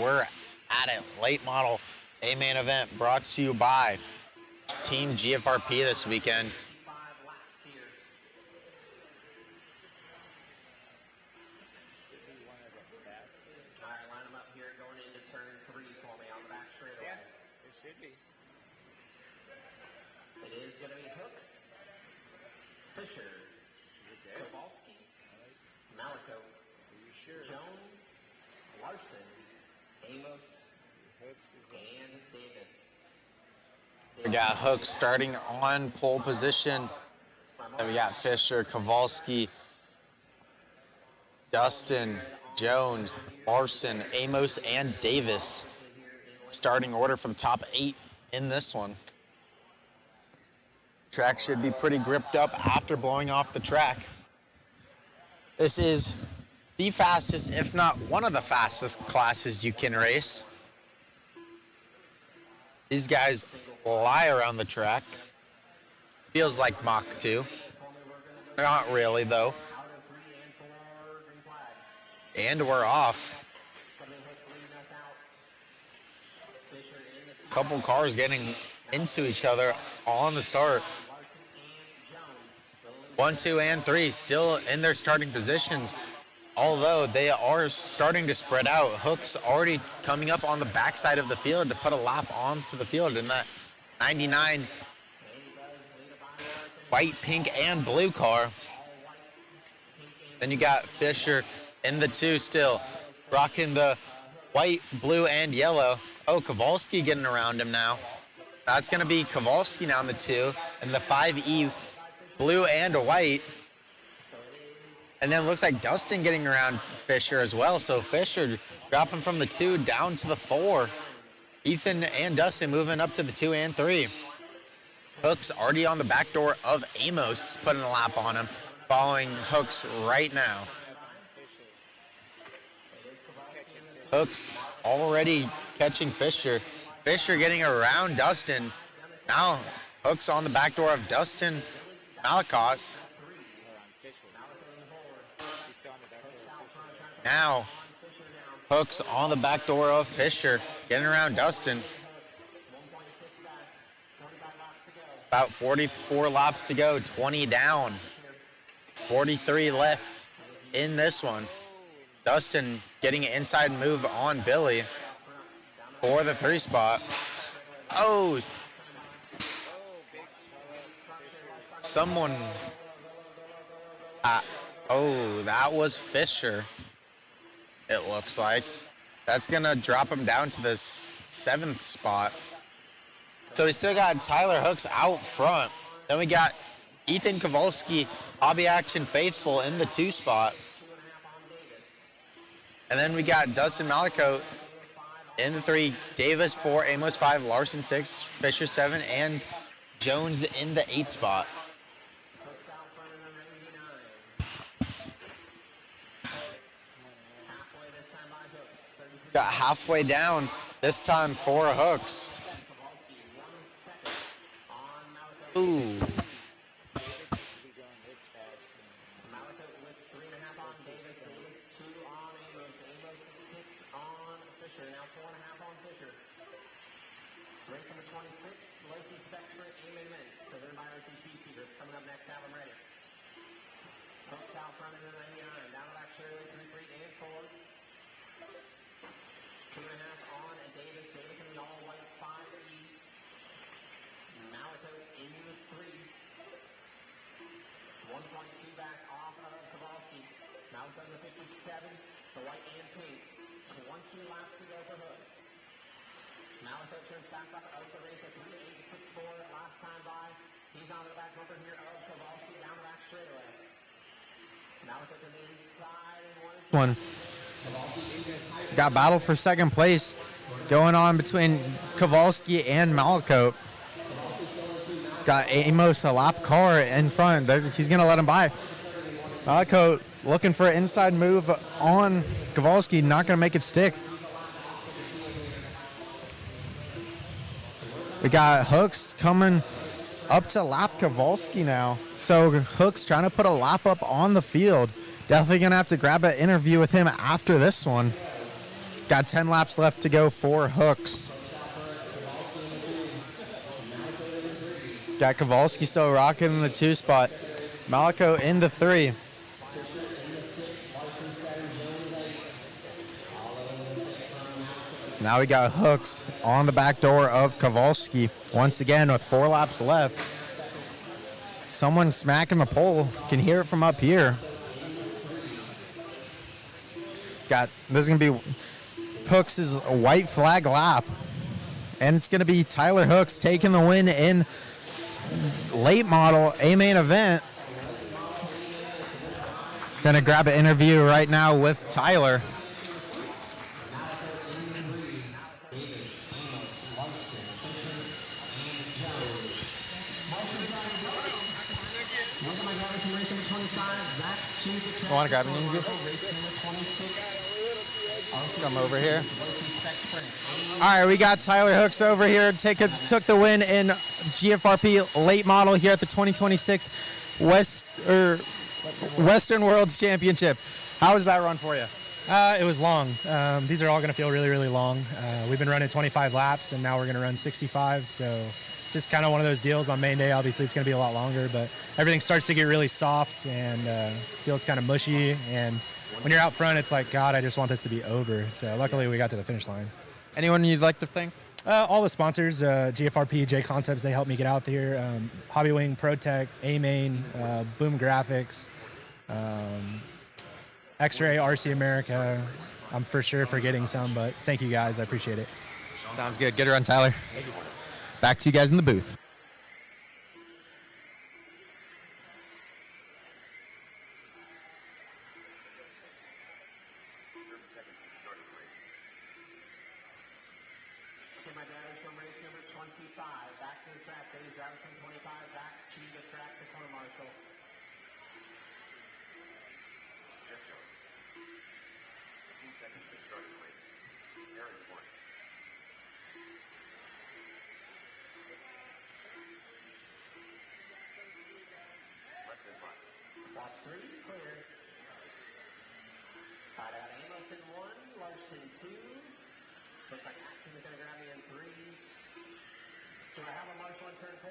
we're at it. Late model A main event brought to you by Team GFRP this weekend. Fisher, Kowalski, Malico, Jones, Larson, Amos, and Davis. We got Hooks starting on pole position. Then we got Fisher, Kowalski, Dustin, Jones, Larson, Amos, and Davis. Starting order for the top 8 in this one. Track should be pretty gripped up after blowing off the track. This is the fastest, if not one of the fastest classes you can race. These guys fly around the track. Feels like Mach 2. Not really, though. And we're off. Couple cars getting into each other on the start. 1, 2, and 3 still in their starting positions, although they are starting to spread out. Hooks already coming up on the backside of the field to put a lap onto the field in that 99 white, pink, and blue car. Then you got Fisher in the 2 still, rocking the white, blue, and yellow. Oh, Kowalski getting around him now. That's going to be Kowalski now in the 2, and the 5E blue and white. And then it looks like Dustin getting around Fisher as well. So Fisher dropping from the 2 down to the 4. Ethan and Dustin moving up to the 2 and 3. Hooks already on the back door of Amos, putting a lap on him, following Hooks right now. Hooks already catching Fisher. Fisher getting around Dustin. Now Hooks on the back door of Dustin Malicott. Now Hooks on the back door of Fisher, getting around Dustin. About 44 laps to go, 20 down. 43 left in this one. Dustin getting an inside move on Billy for the 3 spot. Oh, someone. Oh, that was Fisher, it looks like. That's going to drop him down to the 7th spot. So we still got Tyler Hooks out front. Then we got Ethan Kowalski, Hobby Action Faithful in the 2 spot. And then we got Dustin Malico in the 3, Davis 4, Amos 5, Larson 6, Fisher 7, and Jones in the 8 spot. Got halfway down, this time for Hooks. Ooh. Race number 26, Losi Spec presented by RCPC. That's coming up next. Have them ready. Hooks out front in the 99. Down the back, Shirley, 3, 3, and 4. 2.5 on and Davis. Davis in the all-white 5E. Malico in the 3. 1.2 back off of Kowalski. Malico in the 57. The white and pink. 20 laps to go for Hooks. Malico turns back up out the race at 3.864 last time by. He's on the back bumper here of Kowalski down the back straightaway. Malico to the inside and 1. Got battle for second place going on between Kowalski and Malico. Got Amos a lap car in front. He's going to let him by. Malico looking for an inside move on Kowalski, not going to make it stick. We got Hooks coming up to lap Kowalski now. So Hooks trying to put a lap up on the field. Definitely going to have to grab an interview with him after this one. Got 10 laps left to go for Hooks. Got Kowalski still rocking in the 2 spot. Malco in the 3. Now we got Hooks on the back door of Kowalski. Once again with 4 laps left. Someone smacking the pole. Can hear it from up here. This is going to be Hooks' white flag lap. And it's going to be Tyler Hooks taking the win in late model A-main event. Going to grab an interview right now with Tyler. You want to grab an interview? Come over here. All right, we got Tyler Hooks over here. Took the win in GFRP late model here at the 2026 Western Worlds Championship. How was that run for you? It was long. These are all going to feel really, really long. We've been running 25 laps, and now we're going to run 65. So just kind of one of those deals. On main day, obviously, it's going to be a lot longer, but everything starts to get really soft and feels kind of mushy. And when you're out front, it's like, God, I just want this to be over. So luckily, we got to the finish line. Anyone you'd like to thank? All the sponsors, GFRP, JConcepts, they helped me get out there. Hobby Wing, ProTech, A-Main, Boom Graphics, X-Ray, RC America. I'm for sure forgetting some, but thank you guys. I appreciate it. Sounds good. Get her on, Tyler. Back to you guys in the booth. My dad is from race number 25. Back to the track. He's driving from 25 back to the track to corner marshal. Jeff Jones. 15 seconds to start the race. Aaron Point. Less than 5. Box 3, clear. I got Amos in 1, Larson 2. Looks like Action is going to grab me in 3. Do I have a marshal in turn 4?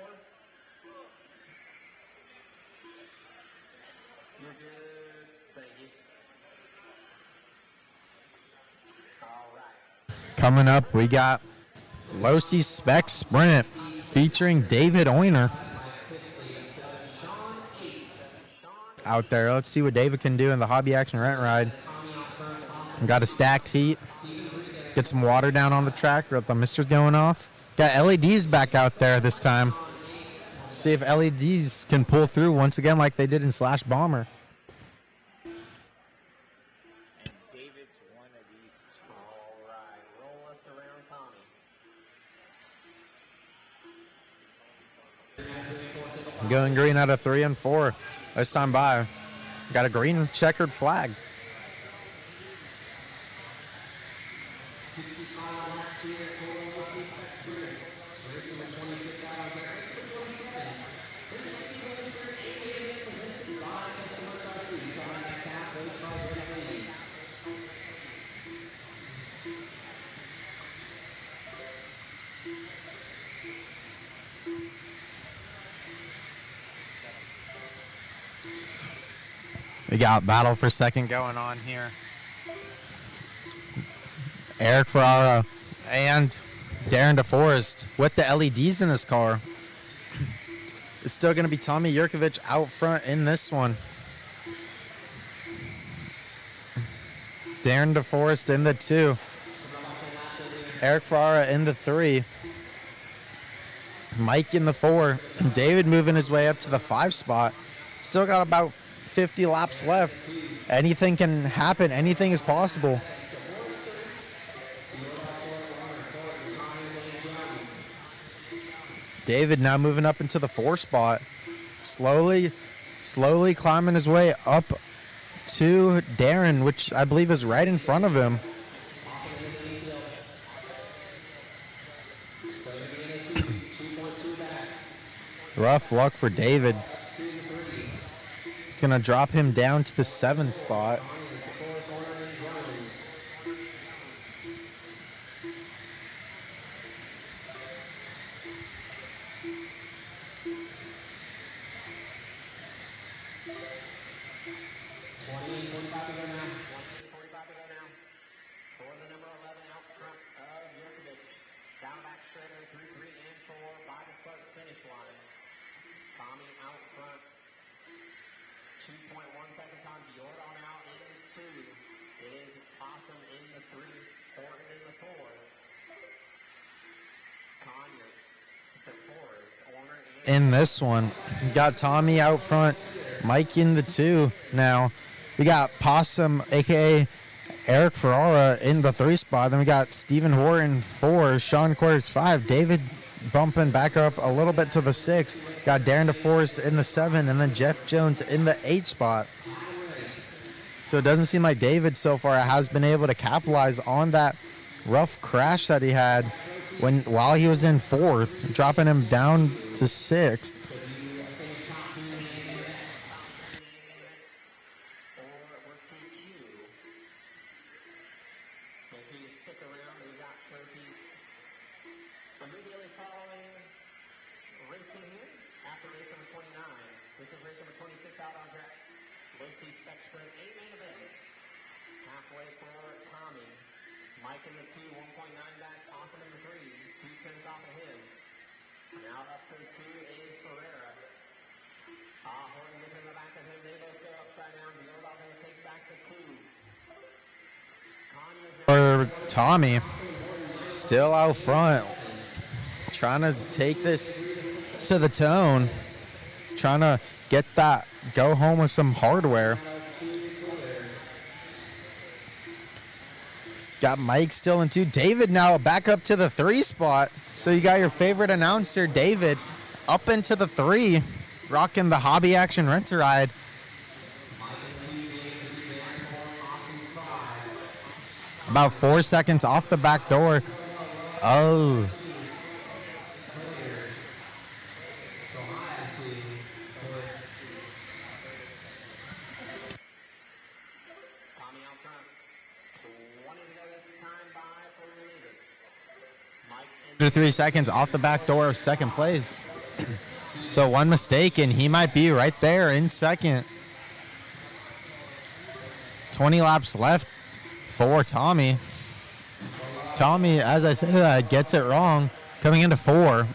You're good. Thank you. All right. Coming up, we got Losi Spec Sprint featuring David Oyner out there. Let's see what David can do in the hobby action rent ride. Got a stacked heat. Get some water down on the track. The mister's going off. Got LEDs back out there this time. See if LEDs can pull through once again like they did in Slash Bomber. David's one of these. All right. Roll us around, Tommy. Going green out of 3 and 4. This time by. Got a green checkered flag. We got battle for second going on here. Eric Ferrara and Darren DeForest with the LEDs in his car. It's still going to be Tommy Yurkovich out front in this one. Darren DeForest in the 2. Eric Ferrara in the 3. Mike in the 4. David moving his way up to the 5 spot. Still got about 50 laps left. Anything can happen. Anything is possible. David now moving up into the 4 spot. Slowly climbing his way up to Darren, which I believe is right in front of him. Rough luck for David. It's going to drop him down to the 7th spot. In this one, we got Tommy out front, Mike in the 2 now. We got Possum, aka Eric Ferrara, in the 3 spot. Then we got Stephen Horton 4, Sean Quarters 5, David bumping back up a little bit to the 6. Got Darren DeForest in the 7, and then Jeff Jones in the 8 spot. So it doesn't seem like David so far has been able to capitalize on that rough crash that he had while he was in 4th, dropping him down to 6th. For Tommy, still out front, trying to take this to the tone, trying to get that, go home with some hardware. Got Mike still in 2. David now back up to the 3 spot. So you got your favorite announcer, David, up into the 3, rocking the Hobby Action Rent-A-Ride. About 4 seconds off the back door. Oh. Under 3 seconds off the back door of second place. So one mistake and he might be right there in second. 20 laps left for Tommy. Tommy, as I said, gets it wrong, coming into 4.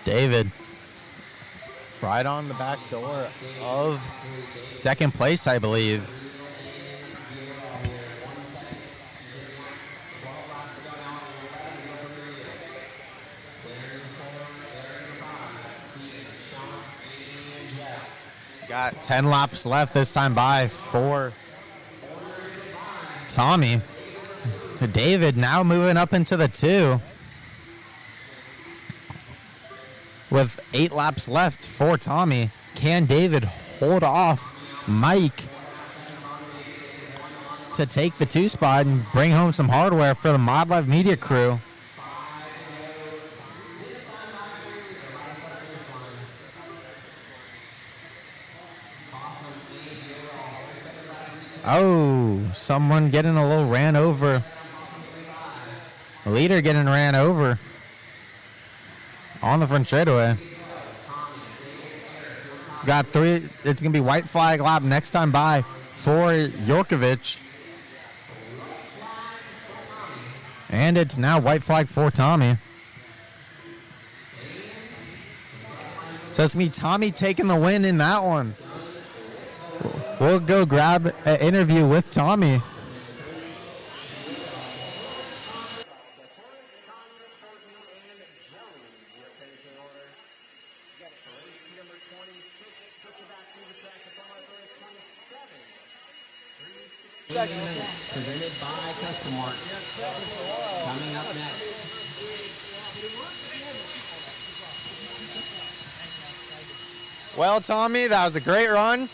David, right on the back door of second place, I believe. Got 10 laps left this time by for Tommy. David now moving up into the 2. With 8 laps left for Tommy. Can David hold off Mike to take the 2 spot and bring home some hardware for the Mod Live Media crew? Oh, someone getting a little ran over. The leader getting ran over on the front straightaway. Got 3. It's going to be white flag lap next time by for Yorkovich. And it's now white flag for Tommy. So it's going to be Tommy taking the win in that one. We'll go grab an interview with Tommy. Presented by Custom Marks. Coming up next. Well, Tommy, that was a great run.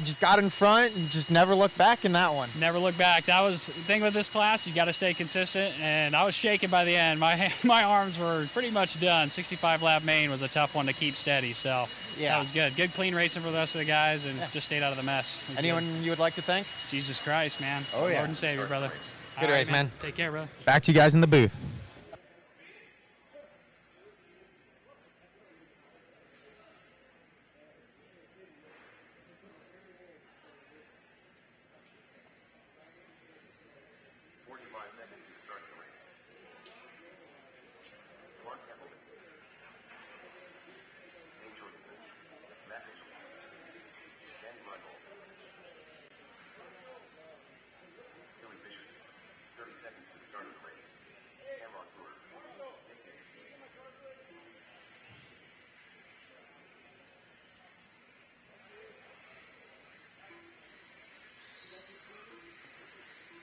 Just got in front and just never looked back in that one. Never look back. That was the thing with this class. You got to stay consistent, and I was shaking by the end. My arms were pretty much done. 65 lap main was a tough one to keep steady, so that was good. Good clean racing for the rest of the guys, and just stayed out of the mess. Anyone you would like to thank? Jesus Christ, man. Oh, yeah. Lord and Savior, brother. Good race, man. Take care, brother. Back to you guys in the booth.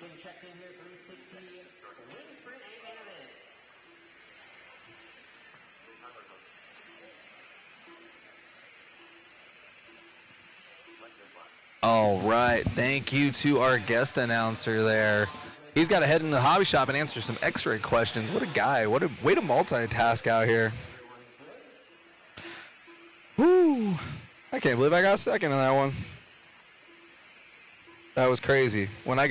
Getting checked in here, 360. Win sprint and main event. All right. Thank you to our guest announcer there. He's got to head into the hobby shop and answer some X-ray questions. What a guy. What a way to multitask out here. Woo. I can't believe I got second in that one. That was crazy. When I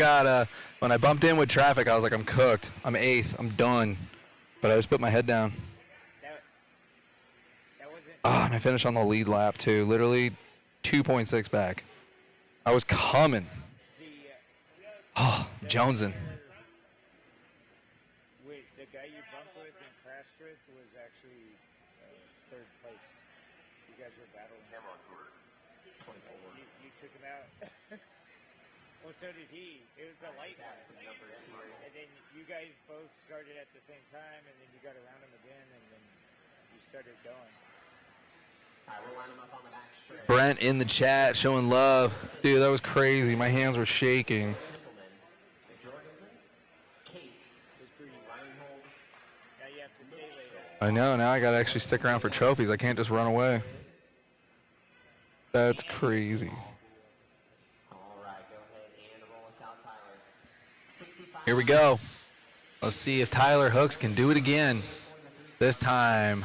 bumped in with traffic, I was like, I'm cooked. I'm 8th. I'm done. But I just put my head down. And I finished on the lead lap, too. Literally 2.6 back. I was coming. Oh, jonesing. Wait, the guy you bumped with and crashed with was actually third place. You guys were battling. You took him out. Well, so did he. It was the light one. And then you guys both started at the same time, and then you got around him again, and then you started going. All right, we'll line him up on the back stretch. Brent in the chat showing love. Dude, that was crazy. My hands were shaking. I know. Now I got to actually stick around for trophies. I can't just run away. That's crazy. Here we go. Let's see if Tyler Hooks can do it again. This time.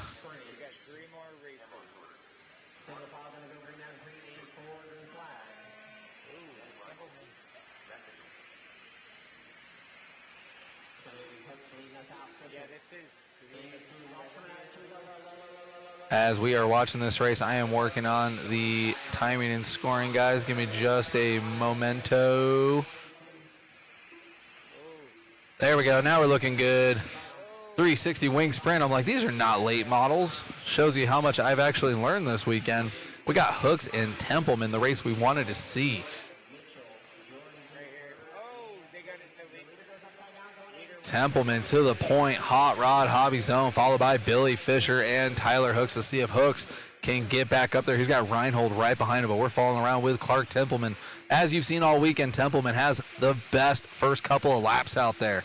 As we are watching this race, I am working on the timing and scoring, guys. Give me just a momento. There we go. Now we're looking good. 360 wing sprint. I'm like, these are not late models. Shows you how much I've actually learned this weekend. We got Hooks and Templeman, the race we wanted to see. Templeman to the point, hot rod, hobby zone, followed by Billy Fisher and Tyler Hooks. To see if Hooks can get back up there. He's got Reinhold right behind him, but we're following around with Clark Templeman. As you've seen all weekend, Templeman has the best first couple of laps out there.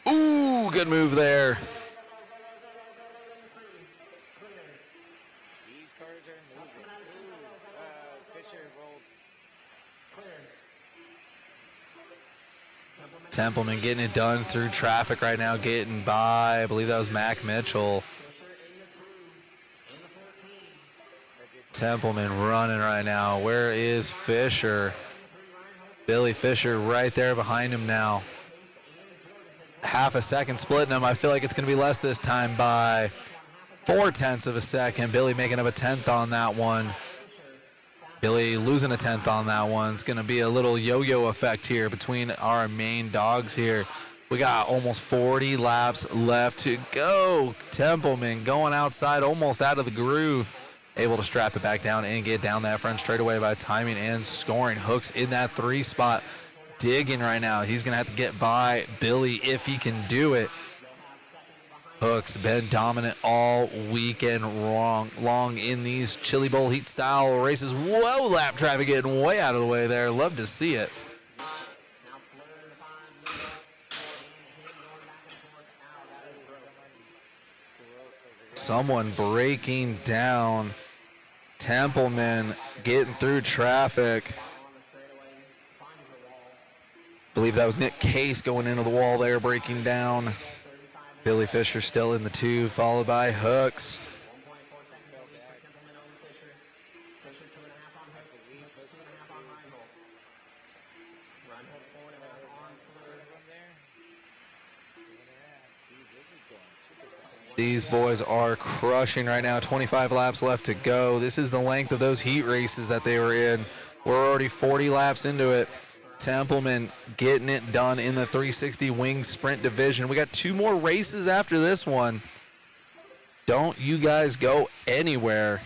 Ooh, good move there. Templeman getting it done through traffic right now, getting by, I believe that was Mac Mitchell. Templeman running right now. Where is Fisher? Billy Fisher right there behind him now. Half a second splitting them. I feel like it's going to be less this time by 0.4 of a second. Billy making up a 10th on that one. Billy losing a 10th on that one. It's going to be a little yo-yo effect here between our main dogs here. We got almost 40 laps left to go. Templeman going outside, almost out of the groove. Able to strap it back down and get down that front straightaway by timing and scoring. Hooks in that 3 spot. Digging right now. He's going to have to get by Billy if he can do it. Hooks been dominant all weekend long in these Chili Bowl heat style races. Whoa, lap traffic getting way out of the way there. Love to see it. someone breaking down. Templeman getting through traffic. Believe that was Nick Case going into the wall there, breaking down. Billy Fisher still in the 2, followed by Hooks. These boys are crushing right now. 25 laps left to go. This is the length of those heat races that they were in. We're already 40 laps into it. Templeman getting it done in the 360 wing sprint division. We got 2 more races after this one. Don't you guys go anywhere.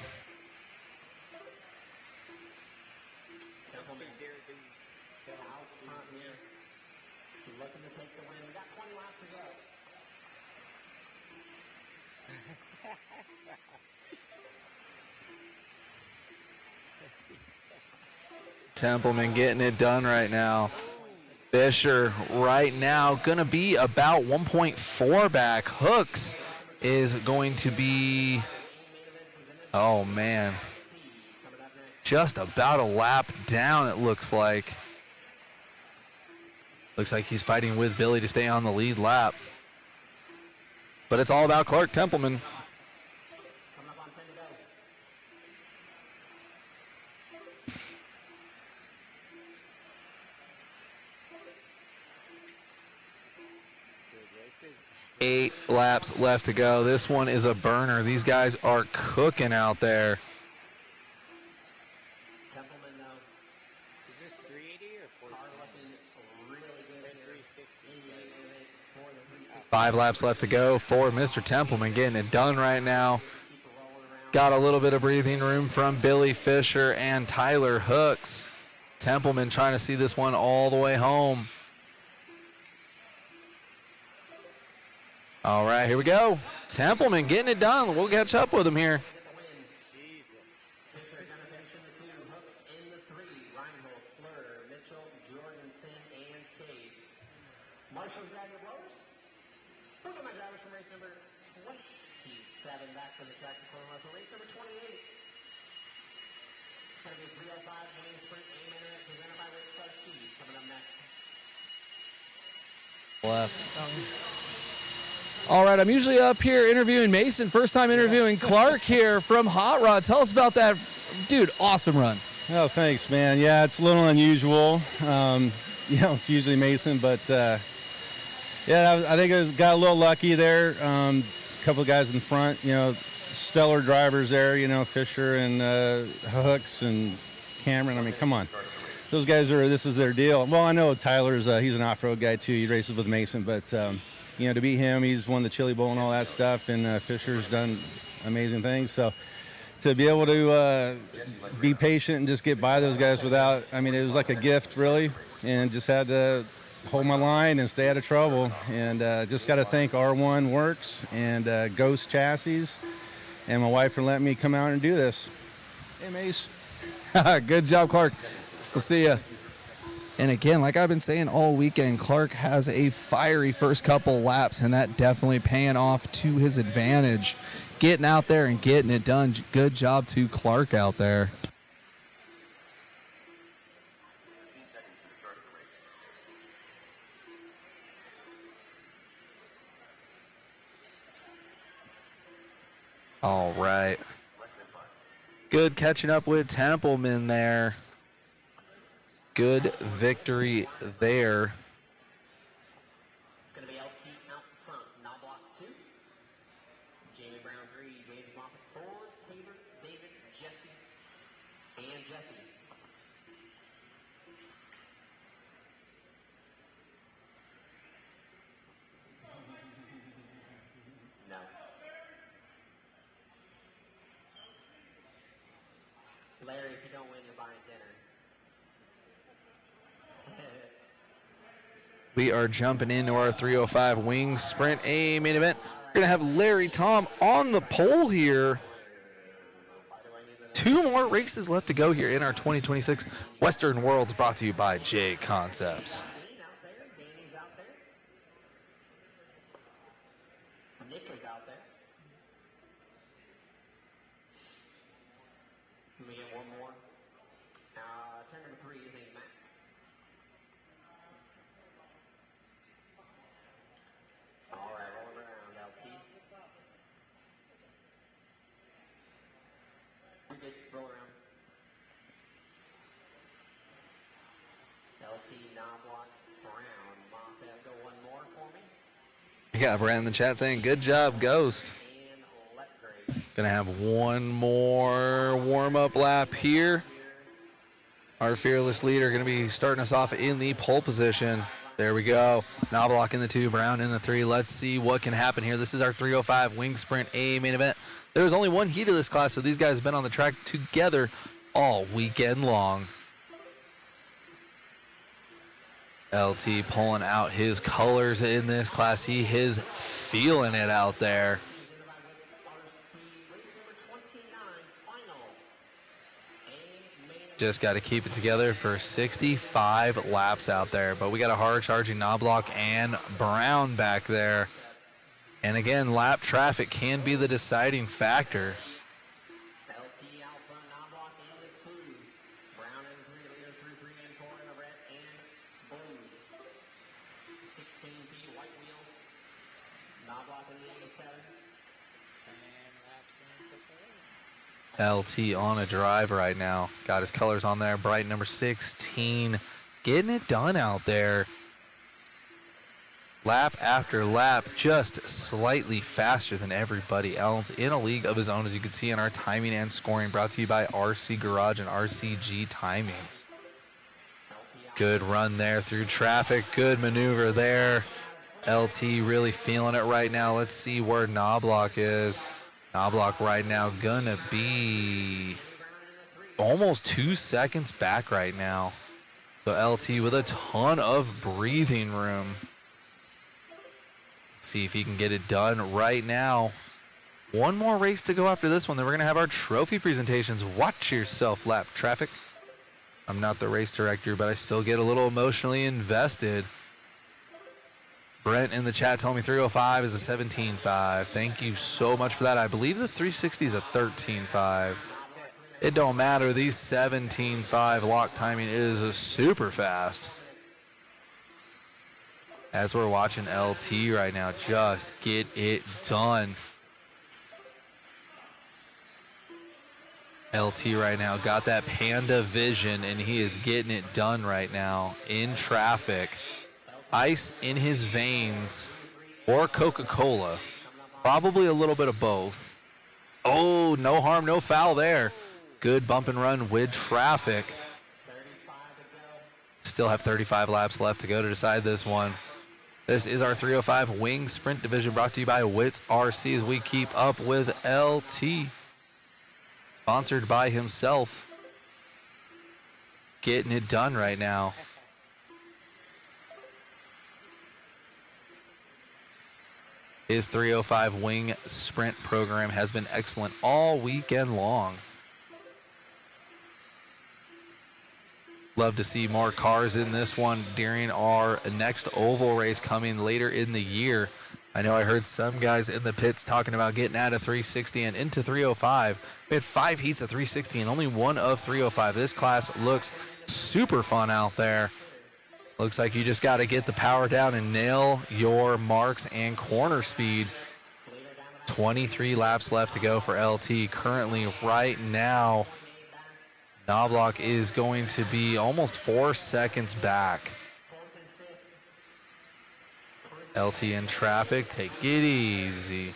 Templeman getting it done right now. Fisher right now going to be about 1.4 back. Hooks is going to be, oh man, just about a lap down it looks like. Looks like he's fighting with Billy to stay on the lead lap. But it's all about Clark Templeman. 8 laps left to go. This one is a burner. These guys are cooking out there. 5 laps left to go for Mr. Templeman getting it done right now. Got a little bit of breathing room from Billy Fisher and Tyler Hooks. Templeman trying to see this one all the way home. All right, here we go. Templeman getting it done. We'll catch up with him here. All right, I'm usually up here interviewing Mason. First time interviewing Clark here from Hot Rod. Tell us about that. Dude, awesome run. Oh, thanks, man. Yeah, it's a little unusual. It's usually Mason, but yeah, I think got a little lucky there. A couple of guys in front, stellar drivers there, Fisher and Hooks and Cameron. I mean, come on. Those guys this is their deal. Well, I know Tyler's, he's an off-road guy too. He races with Mason, but to beat him, he's won the Chili Bowl and all that stuff, and Fisher's done amazing things. So to be able to be patient and just get by those guys it was like a gift, really, and just had to hold my line and stay out of trouble. And just got to thank R1 Works and Ghost Chassis and my wife for letting me come out and do this. Hey, Mace. Good job, Clark. We'll see ya. And again, like I've been saying all weekend, Clark has a fiery first couple laps, and that definitely paying off to his advantage. Getting out there and getting it done. Good job to Clark out there. All right. Good catching up with Templeman there. Good victory there. It's going to be LT out front, now block 2. Jamie Brown 3, James Moffitt 4, Taylor, David, Jesse, and Jesse. No. Larry, if you don't win, you're buying dinner. We are jumping into our 305 Wings Sprint A main event. We're going to have Larry Tom on the pole here. 2 more races left to go here in our 2026 Western Worlds, brought to you by JConcepts. Danny's out there. Nick is out there. We got Brent in the chat saying, good job, Ghost. Gonna have one more warm-up lap here. Our fearless leader gonna be starting us off in the pole position. There we go. Knobloch in the 2, Brown in the 3. Let's see what can happen here. This is our 305 Wing Sprint A main event. There's only one heat of this class, so these guys have been on the track together all weekend long. LT pulling out his colors in this class. He is feeling it out there. Just got to keep it together for 65 laps out there. But we got a hard charging Knobloch and Brown back there. And again, lap traffic can be the deciding factor. LT on a drive right now. Got his colors on there. Bright number 16. Getting it done out there. Lap after lap, just slightly faster than everybody else in a league of his own, as you can see in our timing and scoring, brought to you by RC Garage and RCG Timing. Good run there through traffic. Good maneuver there. LT really feeling it right now. Let's see where Knobloch is. Knobloch right now gonna be almost 2 seconds back right now. So LT with a ton of breathing room. Let's see if he can get it done right now. One more race to go after this one. Then we're gonna have our trophy presentations. Watch yourself, lap traffic. I'm not the race director, but I still get a little emotionally invested. Brent in the chat telling me 305 is a 17.5. Thank you so much for that. I believe the 360 is a 13.5. It don't matter. These 17.5 lock timing is super fast. As we're watching LT right now, just get it done. LT right now got that panda vision, and he is getting it done right now in traffic. Ice in his veins, or Coca-Cola. Probably a little bit of both. Oh, no harm, no foul there. Good bump and run with traffic. Still have 35 laps left to go to decide this one. This is our 305 Wing Sprint Division, brought to you by Wits RC, as we keep up with LT. Sponsored by himself. Getting it done right now. His 305 Wing Sprint program has been excellent all weekend long. Love to see more cars in this one during our next oval race coming later in the year. I know I heard some guys in the pits talking about getting out of 360 and into 305. We had 5 heats of 360 and only one of 305. This class looks super fun out there. Looks like you just got to get the power down and nail your marks and corner speed. 23 laps left to go for LT. Currently, right now, Knobloch is going to be almost 4 seconds back. LT in traffic. Take it easy.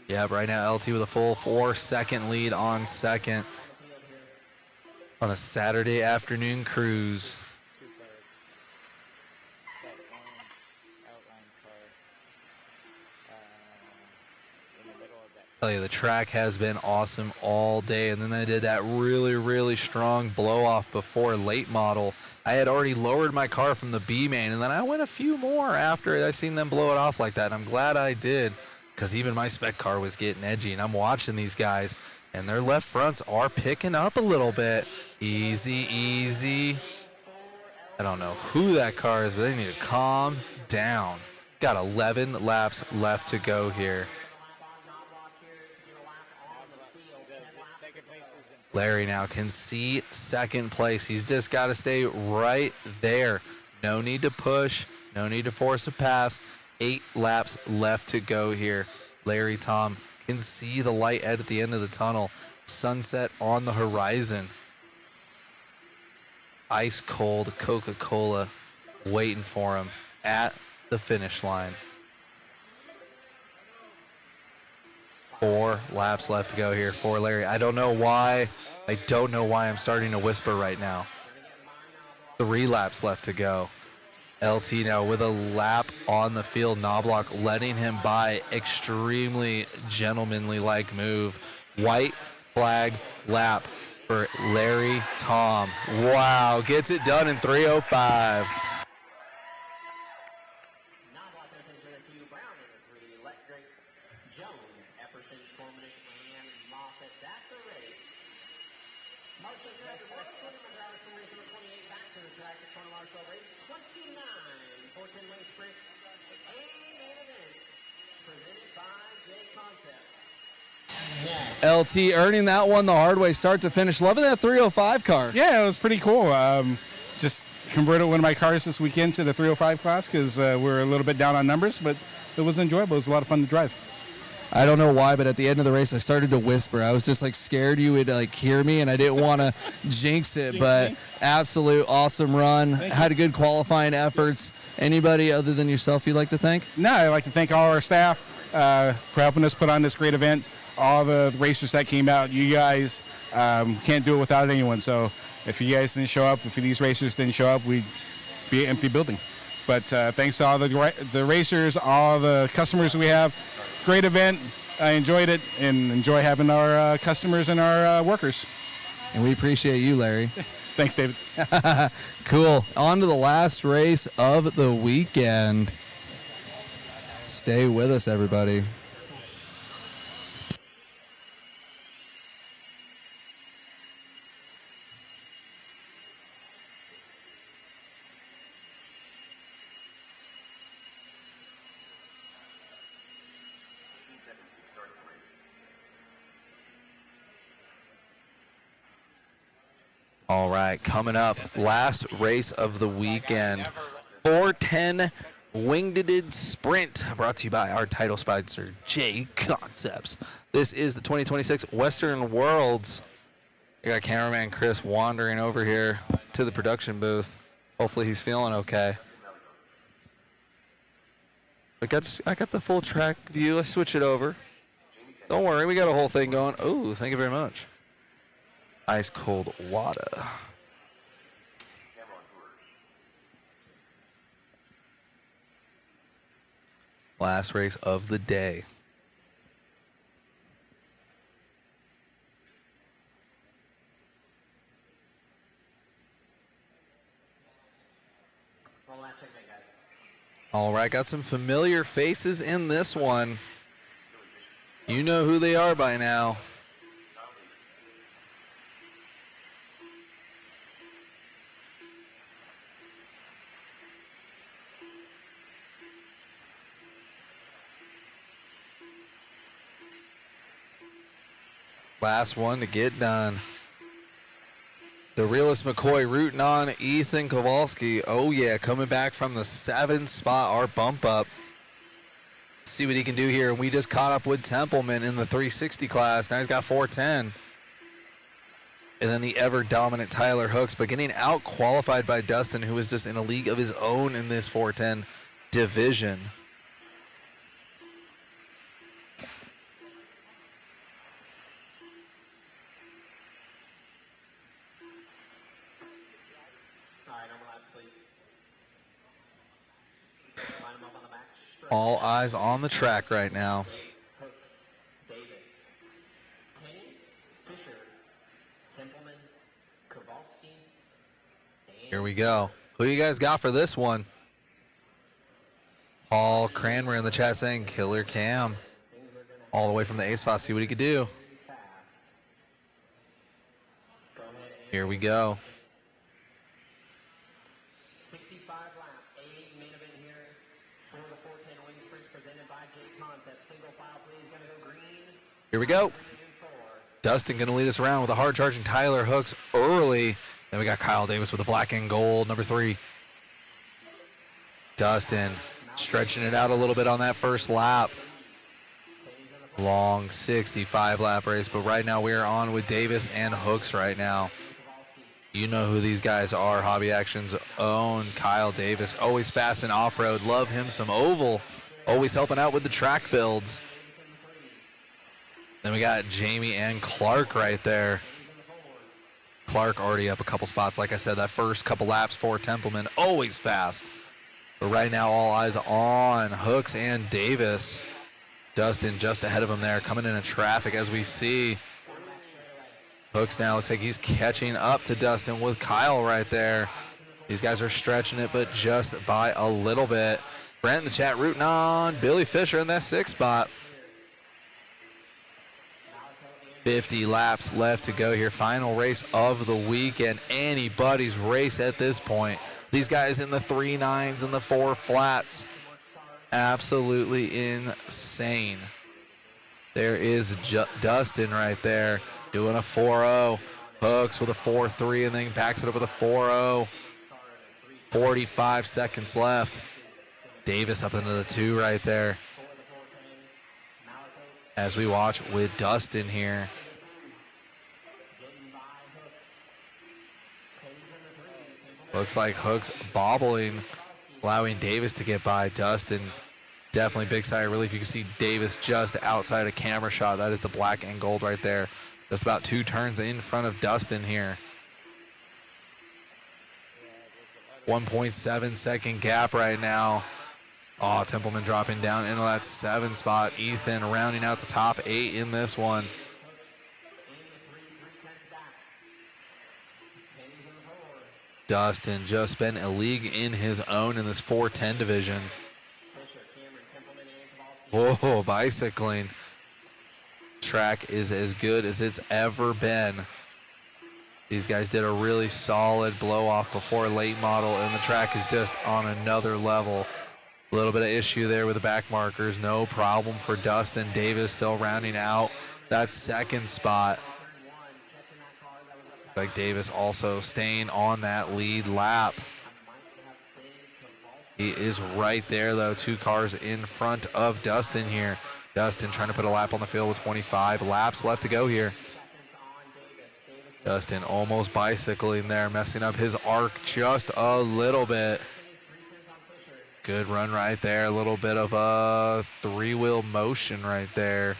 Yeah, right now, LT with a full 4-second lead on second. On a Saturday afternoon cruise. Tell you, the track has been awesome all day, and then they did that really strong blow off before late model. I had already lowered my car from the B main, and then I went a few more after I seen them blow it off like that, and I'm glad I did, because even my spec car was getting edgy, and I'm watching these guys, and their left fronts are picking up a little bit. Easy. I don't know who that car is, but they need to calm down. Got 11 laps left to go here. Larry now can see second place. He's just got to stay right there. No need to push. No need to force a pass. 8 laps left to go here. Larry Tom can see the light at the end of the tunnel. Sunset on the horizon. Ice cold Coca-Cola waiting for him at the finish line. 4 laps left to go here for Larry. I don't know why I'm starting to whisper right now. 3 laps left to go. LT now with a lap on the field. Knobloch letting him by. Extremely gentlemanly-like move. White flag lap for Larry Tom. Wow, gets it done in 3:05. LT earning that one the hard way, start to finish. Loving that 305 car. Yeah, it was pretty cool. Just converted one of my cars this weekend to the 305 class because we're a little bit down on numbers, but it was enjoyable. It was a lot of fun to drive. I don't know why, but at the end of the race, I started to whisper. I was just like scared you would like hear me, and I didn't want to jinx it. But absolute awesome run. Had a good qualifying efforts. Anybody other than yourself you'd like to thank? No, I'd like to thank all our staff for helping us put on this great event. All the racers that came out, you guys can't do it without anyone. So if you guys didn't show up, if these racers didn't show up, we'd be an empty building. But thanks to all the racers, all the customers we have. Great event. I enjoyed it and enjoy having our customers and our workers. And we appreciate you, Larry. Thanks, David. Cool. On to the last race of the weekend. Stay with us, everybody. All right, coming up, last race of the weekend, 410 Winged Sprint, brought to you by our title sponsor, JConcepts. This is the 2026 Western Worlds. I got cameraman Chris wandering over here to the production booth. Hopefully he's feeling okay. I got the full track view. I switch it over. Don't worry, we got a whole thing going. Oh, thank you very much. Ice cold water. Last race of the day. All right, got some familiar faces in this one. You know who they are by now. Last one to get done. The realist McCoy rooting on Ethan Kowalski. Oh, yeah, coming back from the 7th spot, our bump up. See what he can do here. And we just caught up with Templeman in the 360 class. Now he's got 410. And then the ever-dominant Tyler Hooks, but getting out-qualified by Dustin, who is just in a league of his own in this 410 division. All eyes on the track right now. Here we go. Who you guys got for this one? Paul Cranmer in the chat saying Killer Cam. All the way from the A spot. See what he could do. Here we go. Here we go. Dustin going to lead us around with a hard-charging Tyler Hooks early. Then we got Kyle Davis with the black and gold, number 3. Dustin stretching it out a little bit on that first lap. Long 65-lap race, but right now we are on with Davis and Hooks right now. You know who these guys are. Hobby Action's own Kyle Davis. Always fast in off-road. Love him some oval. Always helping out with the track builds. Then we got Jamie and Clark right there. Clark already up a couple spots. Like I said, that first couple laps for Templeman, always fast. But right now, all eyes on Hooks and Davis. Dustin just ahead of him there, coming into traffic as we see. Hooks now looks like he's catching up to Dustin with Kyle right there. These guys are stretching it, but just by a little bit. Brent in the chat rooting on Billy Fisher in that 6th spot. 50 laps left to go here. Final race of the weekend. Anybody's race at this point. These guys in the 3.9s and the 4 flats. Absolutely insane. There is Dustin right there doing a 4.0. Hooks with a 4.3 and then backs it up with a 4.0. 45 seconds left. Davis up into the 2 right there. As we watch with Dustin here. Looks like Hooks bobbling, allowing Davis to get by Dustin. Definitely big sigh of relief. You can see Davis just outside a camera shot. That is the black and gold right there. Just about 2 turns in front of Dustin here. 1.7 second gap right now. Oh, Templeman dropping down into that 7 spot. Ethan rounding out the top 8 in this one. Dustin just been a league in his own in this 410 division. Whoa, bicycling. Track is as good as it's ever been. These guys did a really solid blow off before late model, and the track is just on another level. A little bit of issue there with the back markers. No problem for Dustin. Davis still rounding out that 2nd spot. Looks like Davis also staying on that lead lap. He is right there, though. 2 cars in front of Dustin here. Dustin trying to put a lap on the field with 25 laps left to go here. Dustin almost bicycling there, messing up his arc just a little bit. Good run right there. A little bit of a 3-wheel motion right there.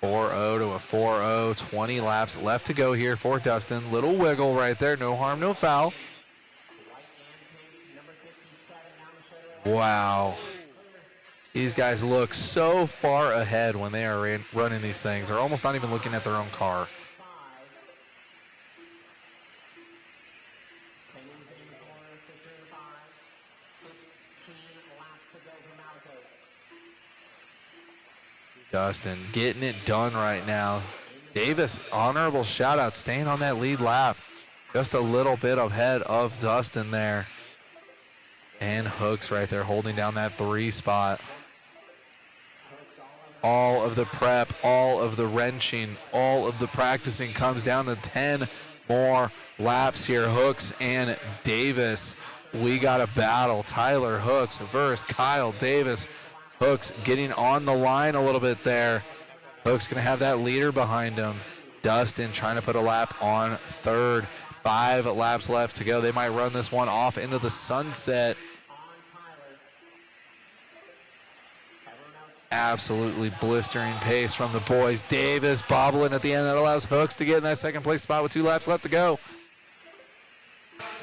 4.0 to a 4.0. 20 laps left to go here for Dustin. Little wiggle right there. No harm, no foul. Wow. These guys look so far ahead when they are running these things. They're almost not even looking at their own car. Dustin getting it done right now. Davis, honorable shout out, staying on that lead lap. Just a little bit ahead of Dustin there. And Hooks right there holding down that 3 spot. All of the prep, all of the wrenching, all of the practicing comes down to 10 more laps here. Hooks and Davis. We got a battle. Tyler Hooks versus Kyle Davis. Hooks getting on the line a little bit there. Hooks going to have that leader behind him. Dustin trying to put a lap on 3rd. 5 laps left to go. They might run this one off into the sunset. Absolutely blistering pace from the boys. Davis bobbling at the end. That allows Hooks to get in that 2nd place spot with 2 laps left to go.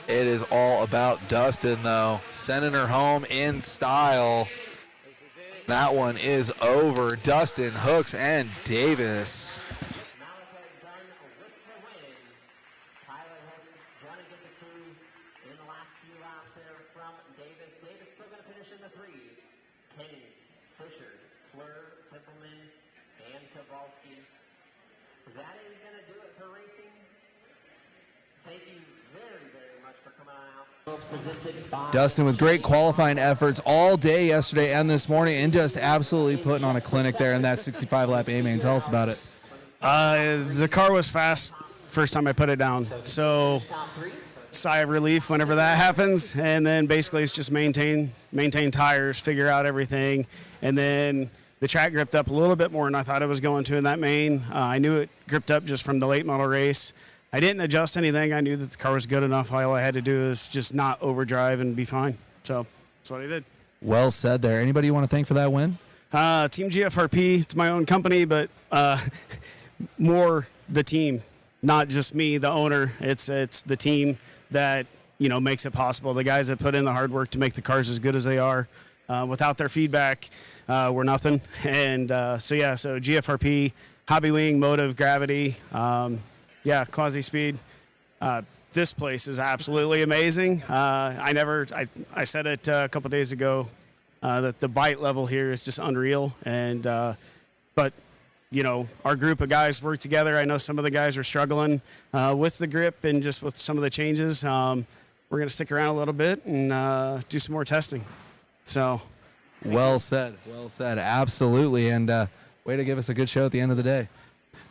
It is all about Dustin, though. Sending her home in style. That one is over. Dustin, Hooks, and Davis. That is going to do it for racing. Thank you very, very much for coming on out. Presented by Dustin with great qualifying efforts all day yesterday and this morning, and just absolutely putting on a clinic there in that 65-lap A-main. Tell us about it. The car was fast first time I put it down. So sigh of relief whenever that happens. And then basically it's just maintain tires, figure out everything. And then the track gripped up a little bit more than I thought it was going to in that main. I knew it gripped up just from the late model race. I didn't adjust anything. I knew that the car was good enough. All I had to do is just not overdrive and be fine. So that's what I did. Well said there. Anybody you want to thank for that win? Team GFRP. It's my own company, but more the team, not just me, the owner. It's the team that makes it possible. The guys that put in the hard work to make the cars as good as they are. Without their feedback, we're nothing. And so GFRP, Hobby Wing, Motive, Gravity, Quasi Speed. This place is absolutely amazing. I said it a couple days ago that the bite level here is just unreal. And but our group of guys work together. I know some of the guys are struggling with the grip and just with some of the changes. We're going to stick around a little bit and do some more testing. So, well said. Absolutely. And way to give us a good show at the end of the day.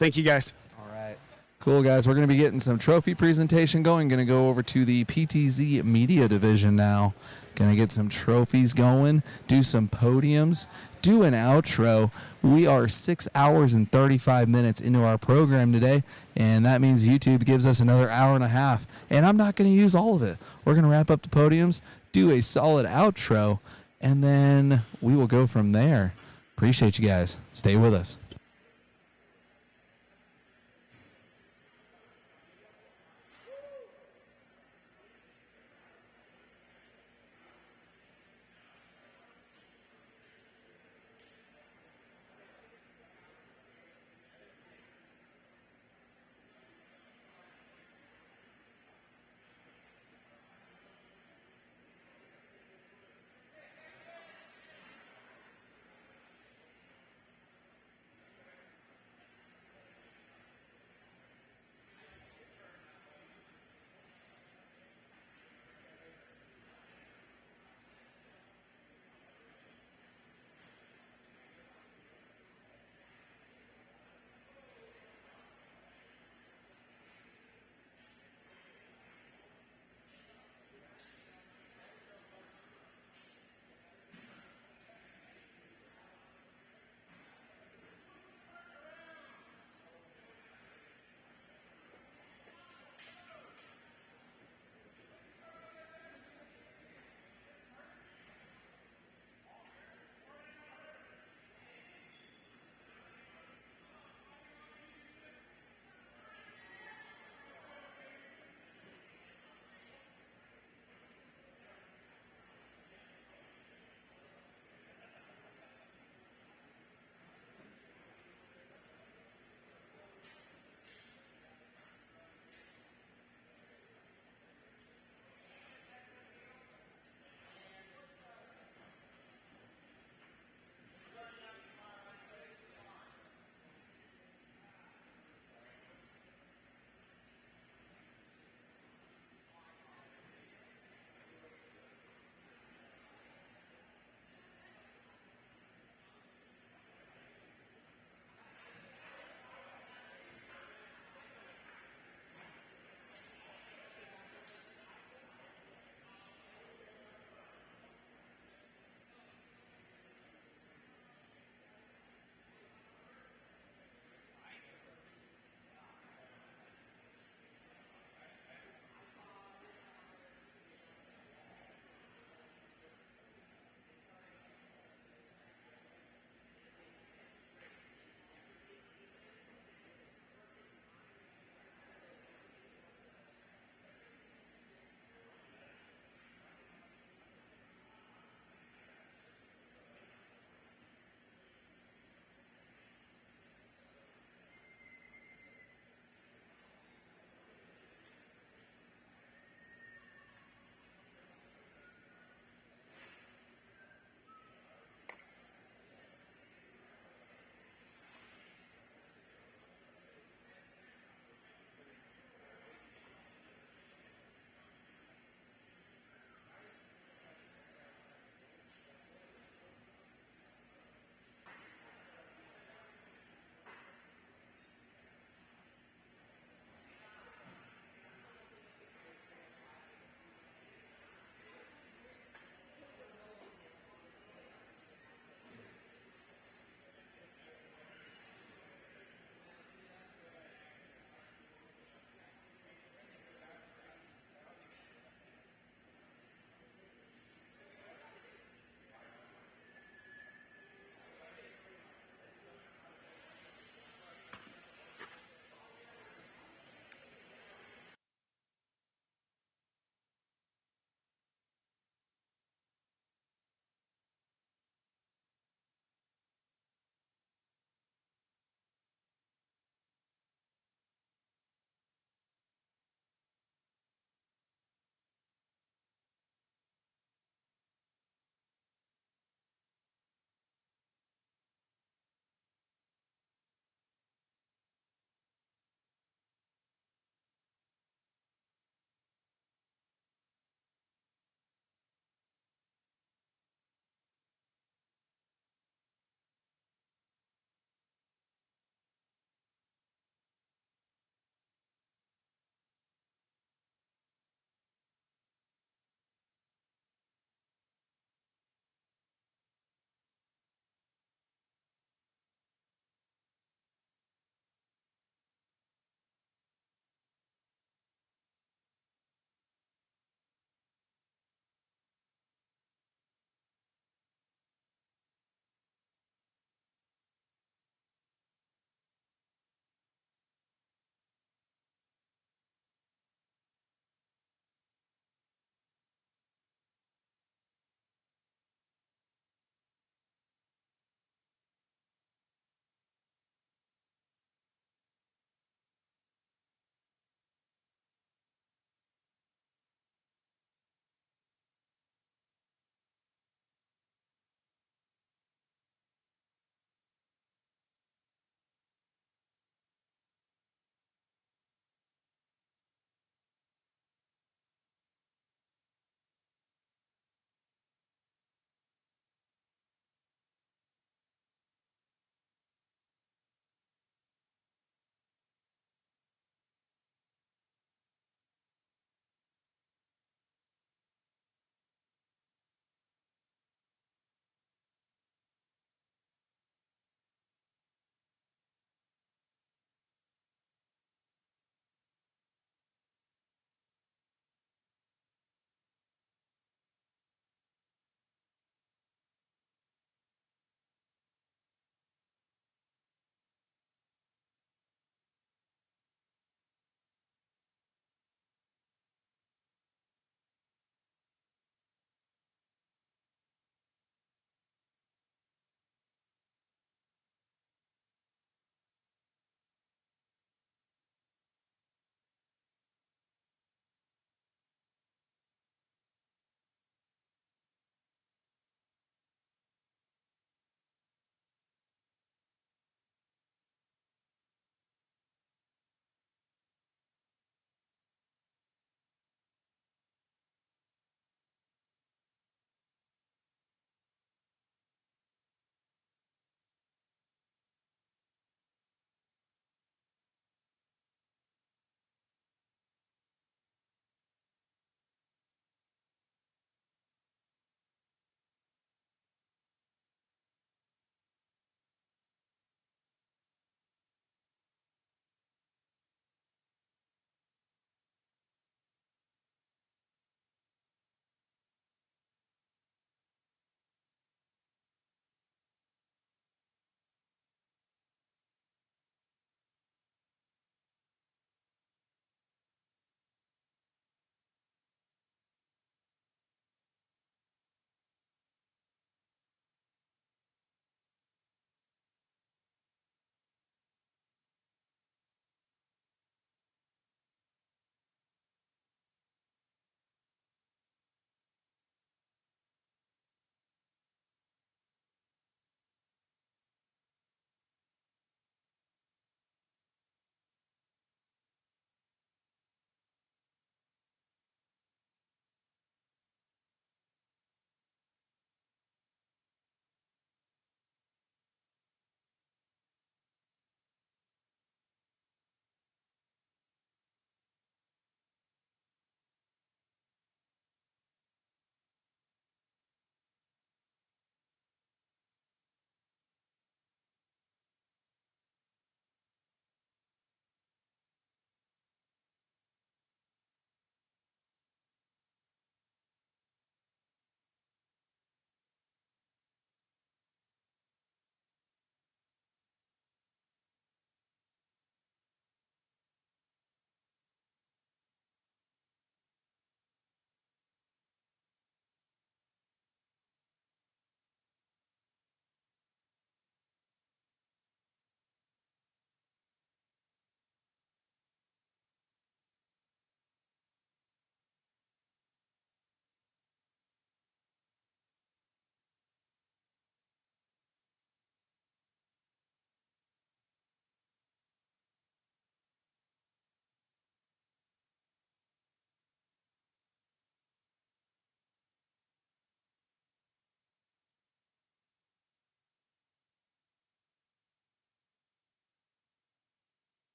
Thank you, guys. All right. Cool, guys. We're going to be getting some trophy presentation going. Going to go over to the PTZ media division now. Going to get some trophies going, do some podiums, do an outro. We are 6 hours and 35 minutes into our program today, and that means YouTube gives us another hour and a half. And I'm not going to use all of it. We're going to wrap up the podiums, do a solid outro, and then we will go from there. Appreciate you guys. Stay with us.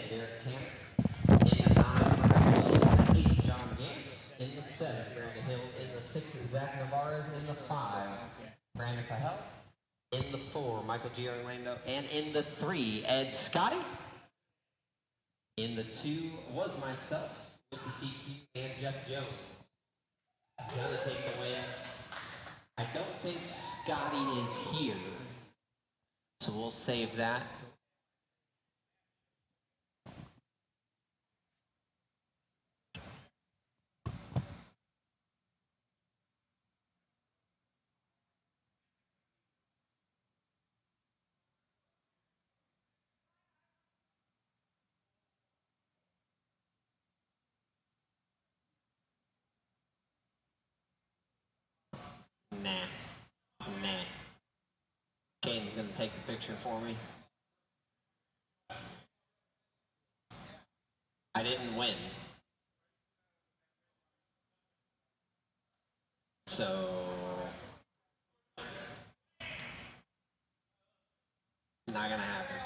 Derek Camp. In the 9, Michael Bell. In the 8, John Gantz. In the 7, Brandon Hill. In the 6, Zach Navarez. In the 5, Brandon Pahel. In the 4, Michael G. Orlando. And in the 3, Ed Scotty. In the 2 was myself with the TQ and Jeff Jones. Gonna take the win. I don't think Scotty is here, so we'll save that. Nah. Kane's gonna take the picture for me. I didn't win. So not gonna happen.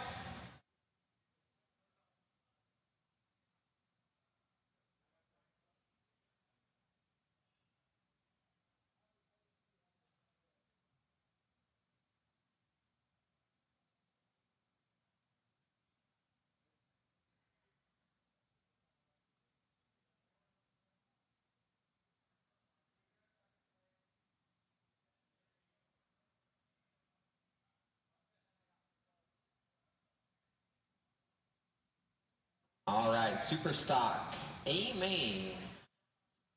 All right, super stock. A main.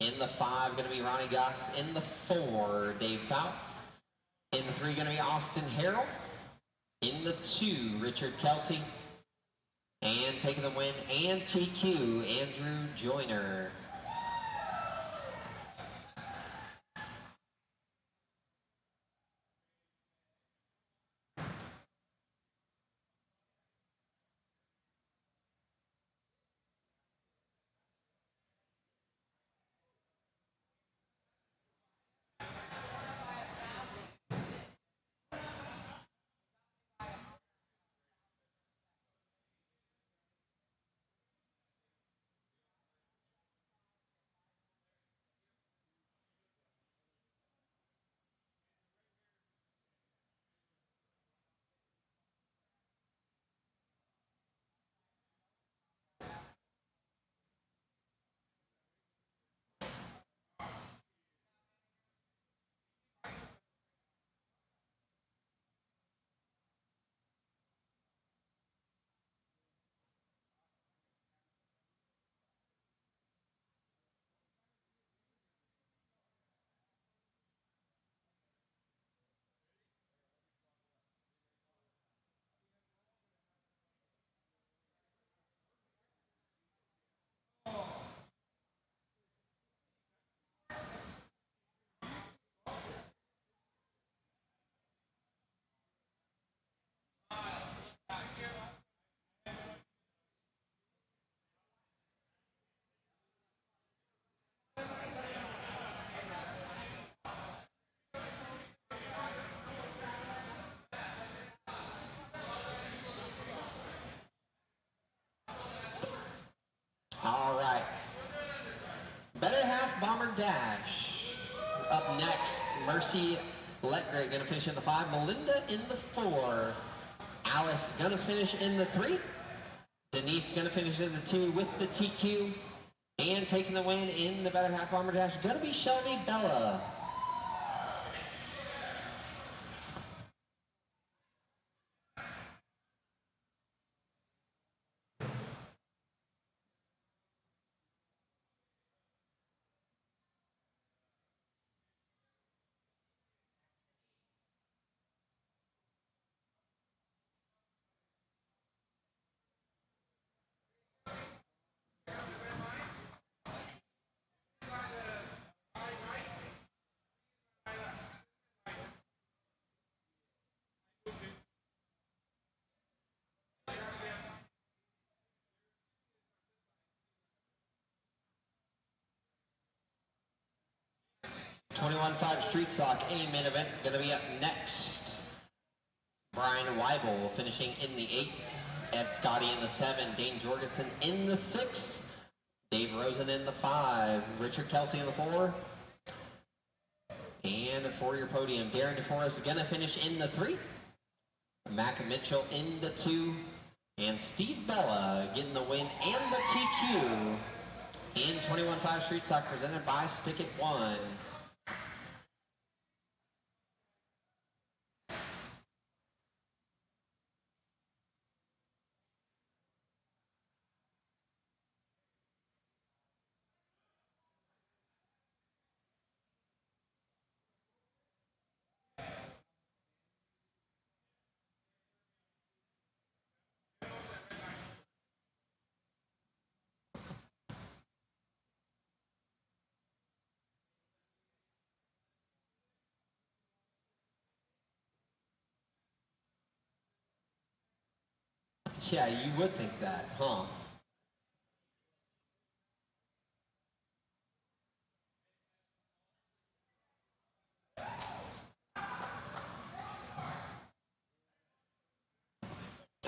In the 5, going to be Ronnie Goss. In the 4, Dave Fout. In the 3, going to be Austin Harrell. In the 2, Richard Kelsey. And taking the win, and TQ, Andrew Joyner. All right. Better Half Bomber Dash. Up next, Mercy Letgray going to finish in the 5. Melinda in the 4. Alice going to finish in the 3. Denise going to finish in the 2 with the TQ. And taking the win in the Better Half Bomber Dash, going to be Shelby Bella. .21.5 Street Stock, a main event, going to be up next. Brian Weibel finishing in the 8. Ed Scotty in the 7, Dane Jorgensen in the 6, Dave Rosen in the 5, Richard Kelsey in the 4, and for your podium, Darren DeForest is going to finish in the 3, Mac Mitchell in the 2, and Steve Bella getting the win and the TQ in 21.5 Street Stock presented by Stick It One. Yeah, you would think that, huh?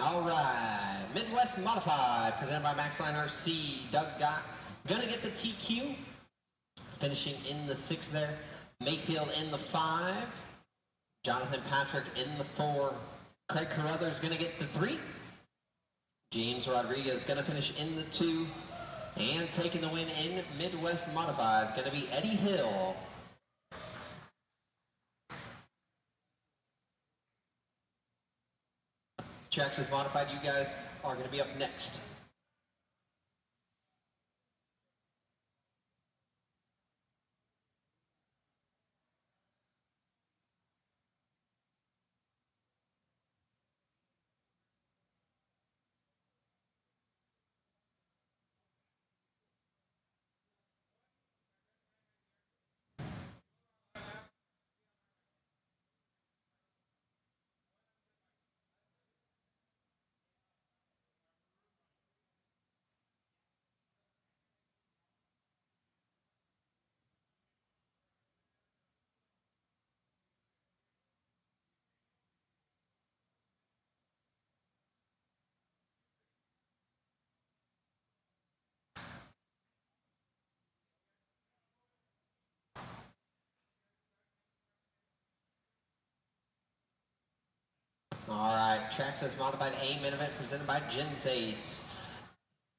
All right, Midwest Modified, presented by Maxline RC. Doug Gott gonna get the TQ, finishing in the 6 there. Mayfield in the 5. Jonathan Patrick in the 4. Craig Carruthers gonna get the 3. James Rodriguez gonna finish in the 2. And taking the win in Midwest Modified, gonna be Eddie Hill. Traxxas Modified, you guys are gonna be up next. All right, Traxxas Modified A main event presented by Jens Ace.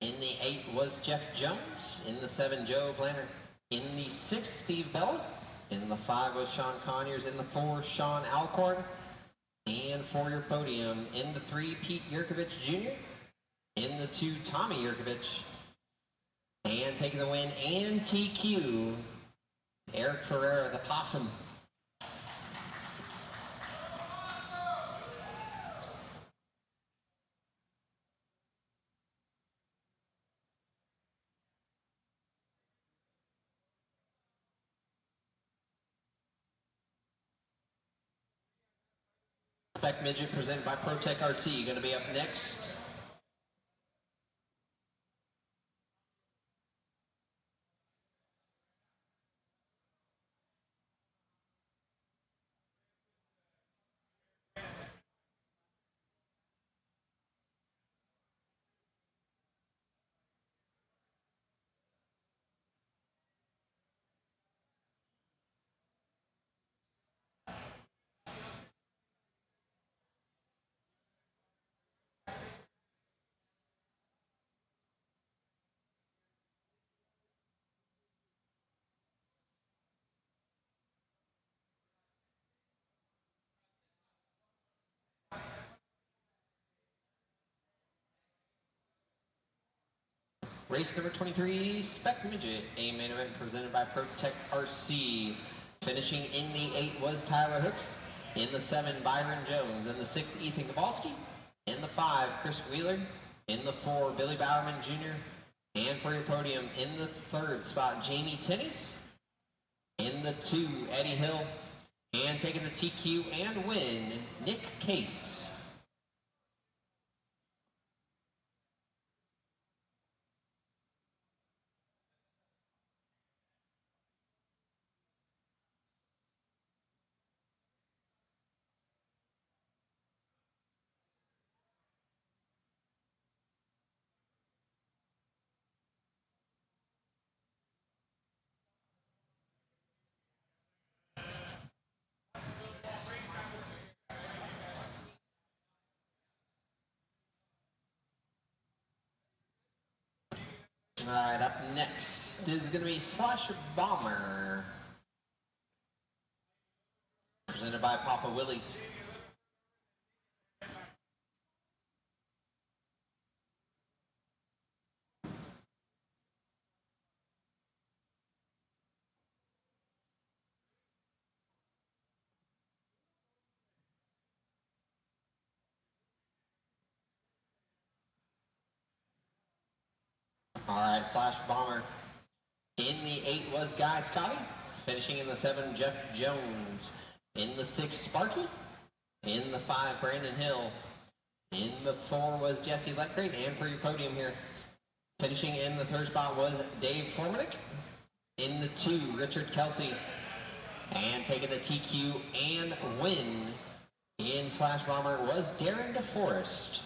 In the 8 was Jeff Jones. In the 7, Joe Blanner. In the 6, Steve Bell. In the 5 was Sean Conyers. In the 4, Sean Alcorn. And for your podium, in the 3, Pete Yurkovich Jr. In the 2, Tommy Yurkovich. And taking the win and TQ, Eric Ferreira, the Possum. Spec Midget presented by ProTech RC, going to be up next. Race number 23, Spec Midget, a main event presented by ProTech RC. Finishing in the 8 was Tyler Hooks. In the 7, Byron Jones. In the 6, Ethan Kowalski. In the 5, Chris Wheeler. In the 4, Billy Bowerman Jr. And for your podium, in the 3rd spot, Jamie Tinnies. In the 2, Eddie Hill. And taking the TQ and win, Nick Case. All right, up next is going to be Slash Bomber, presented by Papa Willie's. All right, Slash Bomber. In the 8 was Guy Scotty. Finishing in the 7, Jeff Jones. In the 6, Sparky. In the 5, Brandon Hill. In the 4 was Jesse Letgrave. And for your podium here, finishing in the 3rd spot was Dave Formanek. In the 2, Richard Kelsey. And taking the TQ and win in Slash Bomber was Darren DeForest.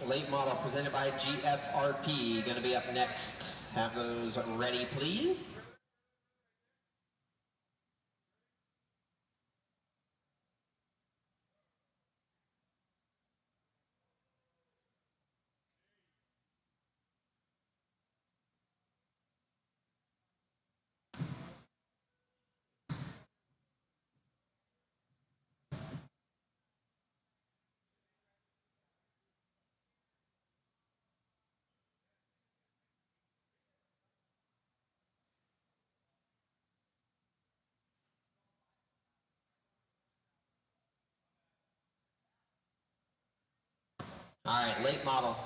Late model presented by GFRP, going to be up next. Have those ready, please. All right, late model.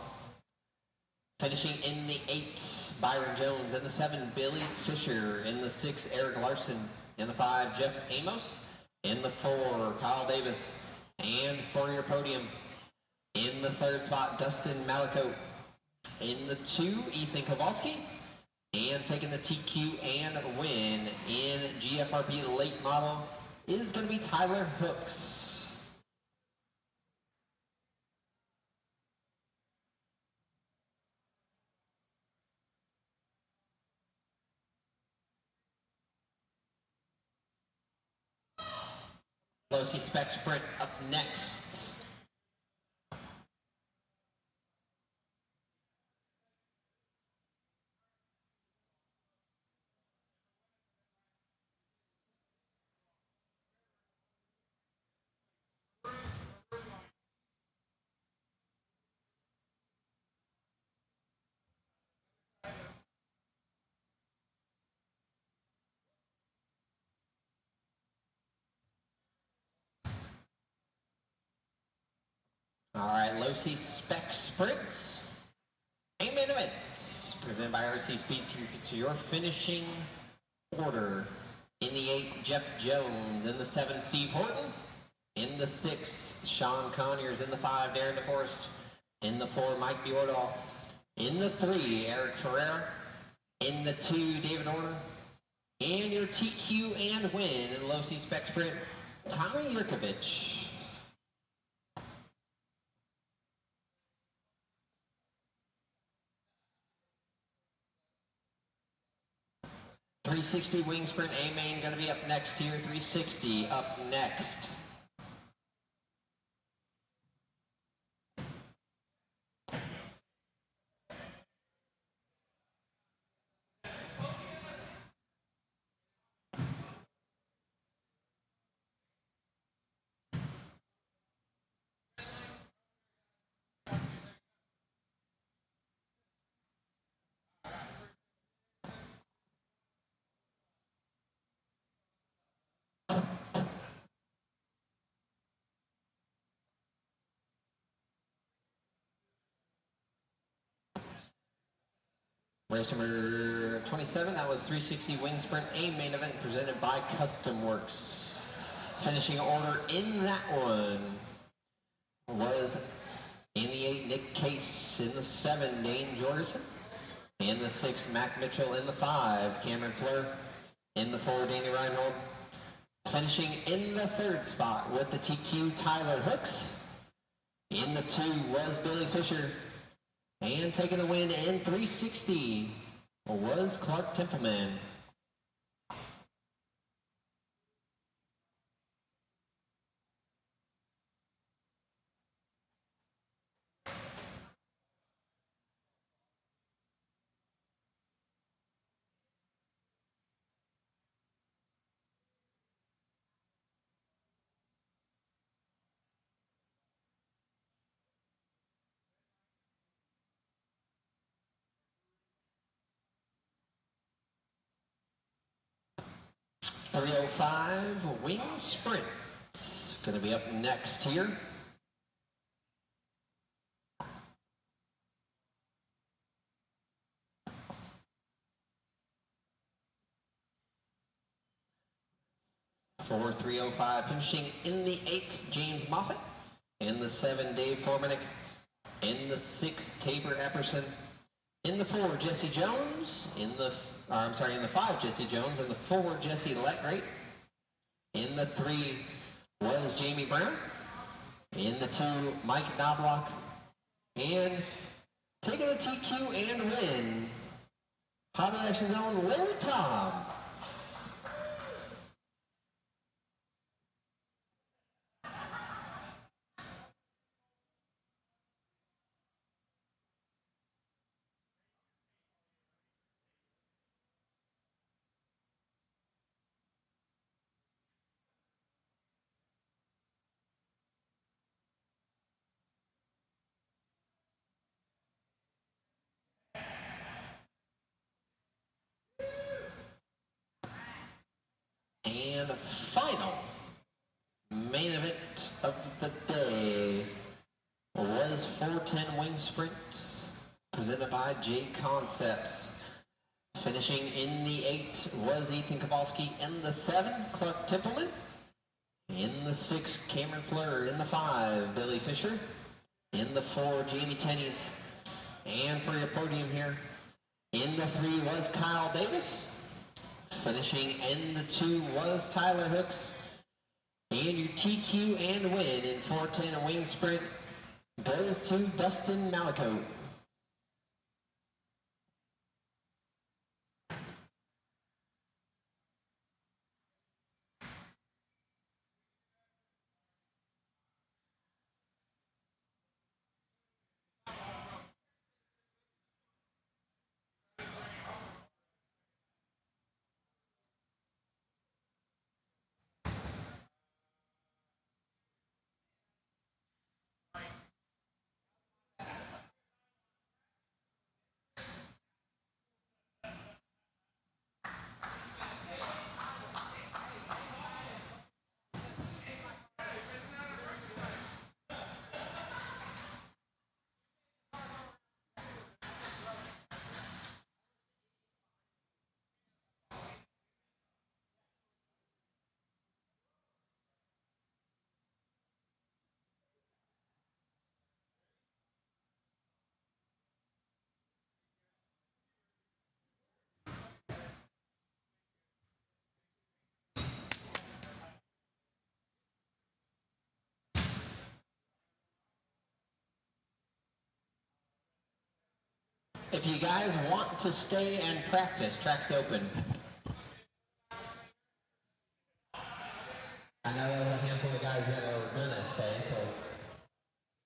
Finishing in the 8, Byron Jones. In the 7, Billy Fisher. In the 6, Eric Larson. In the 5, Jeff Amos. In the 4, Kyle Davis. And for your podium, in the 3rd spot, Dustin Malico. In the 2, Ethan Kowalski. And taking the TQ and win in GFRP late model is going to be Tyler Hooks. Losi Spec Sprint up next. All right, Losi Spec Sprints. Main event, presented by RC Speed. So your finishing order. In the 8, Jeff Jones. In the 7, Steve Horton. In the 6, Sean Conyers. In the 5, Darren DeForest. In the 4, Mike Bjordahl. In the 3, Eric Ferreira. In the 2, David Orner. And your TQ and win in Losi Spec Sprint, Tommy Yurkovich. .360 wing sprint A main going to be up next here. 360 up next. Race number 27, that was 360 Wing Sprint A main event presented by Custom Works. Finishing order in that one was in the 8, Nick Case. In the 7, Dane Jorgensen. In the 6, Mac Mitchell. In the 5, Cameron Fleur. In the 4, Danny Reinhold. Finishing in the 3rd spot with the TQ, Tyler Hooks. In the 2 was Billy Fisher. And taking the win in 360 was Clark Templeman. 305 wing sprint. Going to be up next here. For 305, finishing in the 8, James Moffitt. In the 7, Dave Formanek. In the 6, Tabor Epperson. In the 4, Jesse Jones. In the 5, Jesse Jones. In the 4, Jesse Letgreat. In the 3 was Jamie Brown. In the 2, Mike Knobloch. And taking a TQ and win, Hobby Action's own Larry Tom. And final main event of the day was 410 wing sprint presented by JConcepts. Finishing in the 8 was Ethan Kowalski. In the 7, Clark Templeman. In the 6, Cameron Fleur. In the 5, Billy Fisher. In the 4, Jamie Tenney's. And for your podium here, in the 3 was Kyle Davis. Finishing in the 2 was Tyler Hooks. And your TQ and win in 410 wing sprint goes to Dustin Malico. If you guys want to stay and practice, track's open. I know there was a handful of guys that are gonna stay, so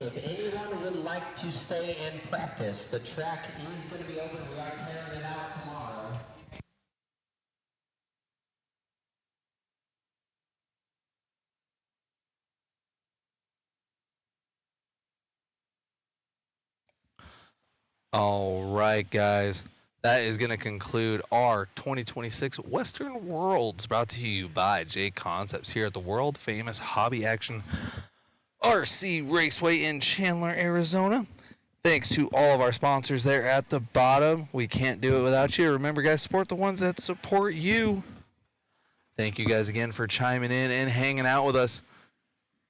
if anyone would like to stay and practice, the track is gonna be open. We are tearing it out tomorrow. All right, guys. That is going to conclude our 2026 Western Worlds, brought to you by JConcepts here at the world famous Hobby Action RC Raceway in Chandler, Arizona. Thanks to all of our sponsors there at the bottom. We can't do it without you. Remember, guys, support the ones that support you. Thank you guys again for chiming in and hanging out with us.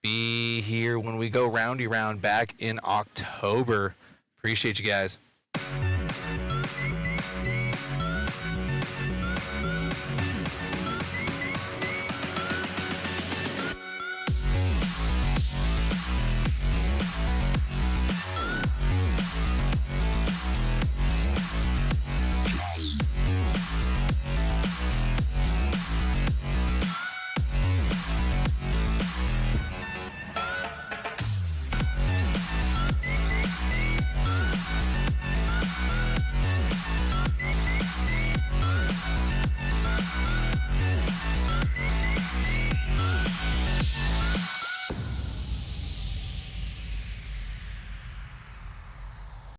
Be here when we go roundy round back in October. Appreciate you guys.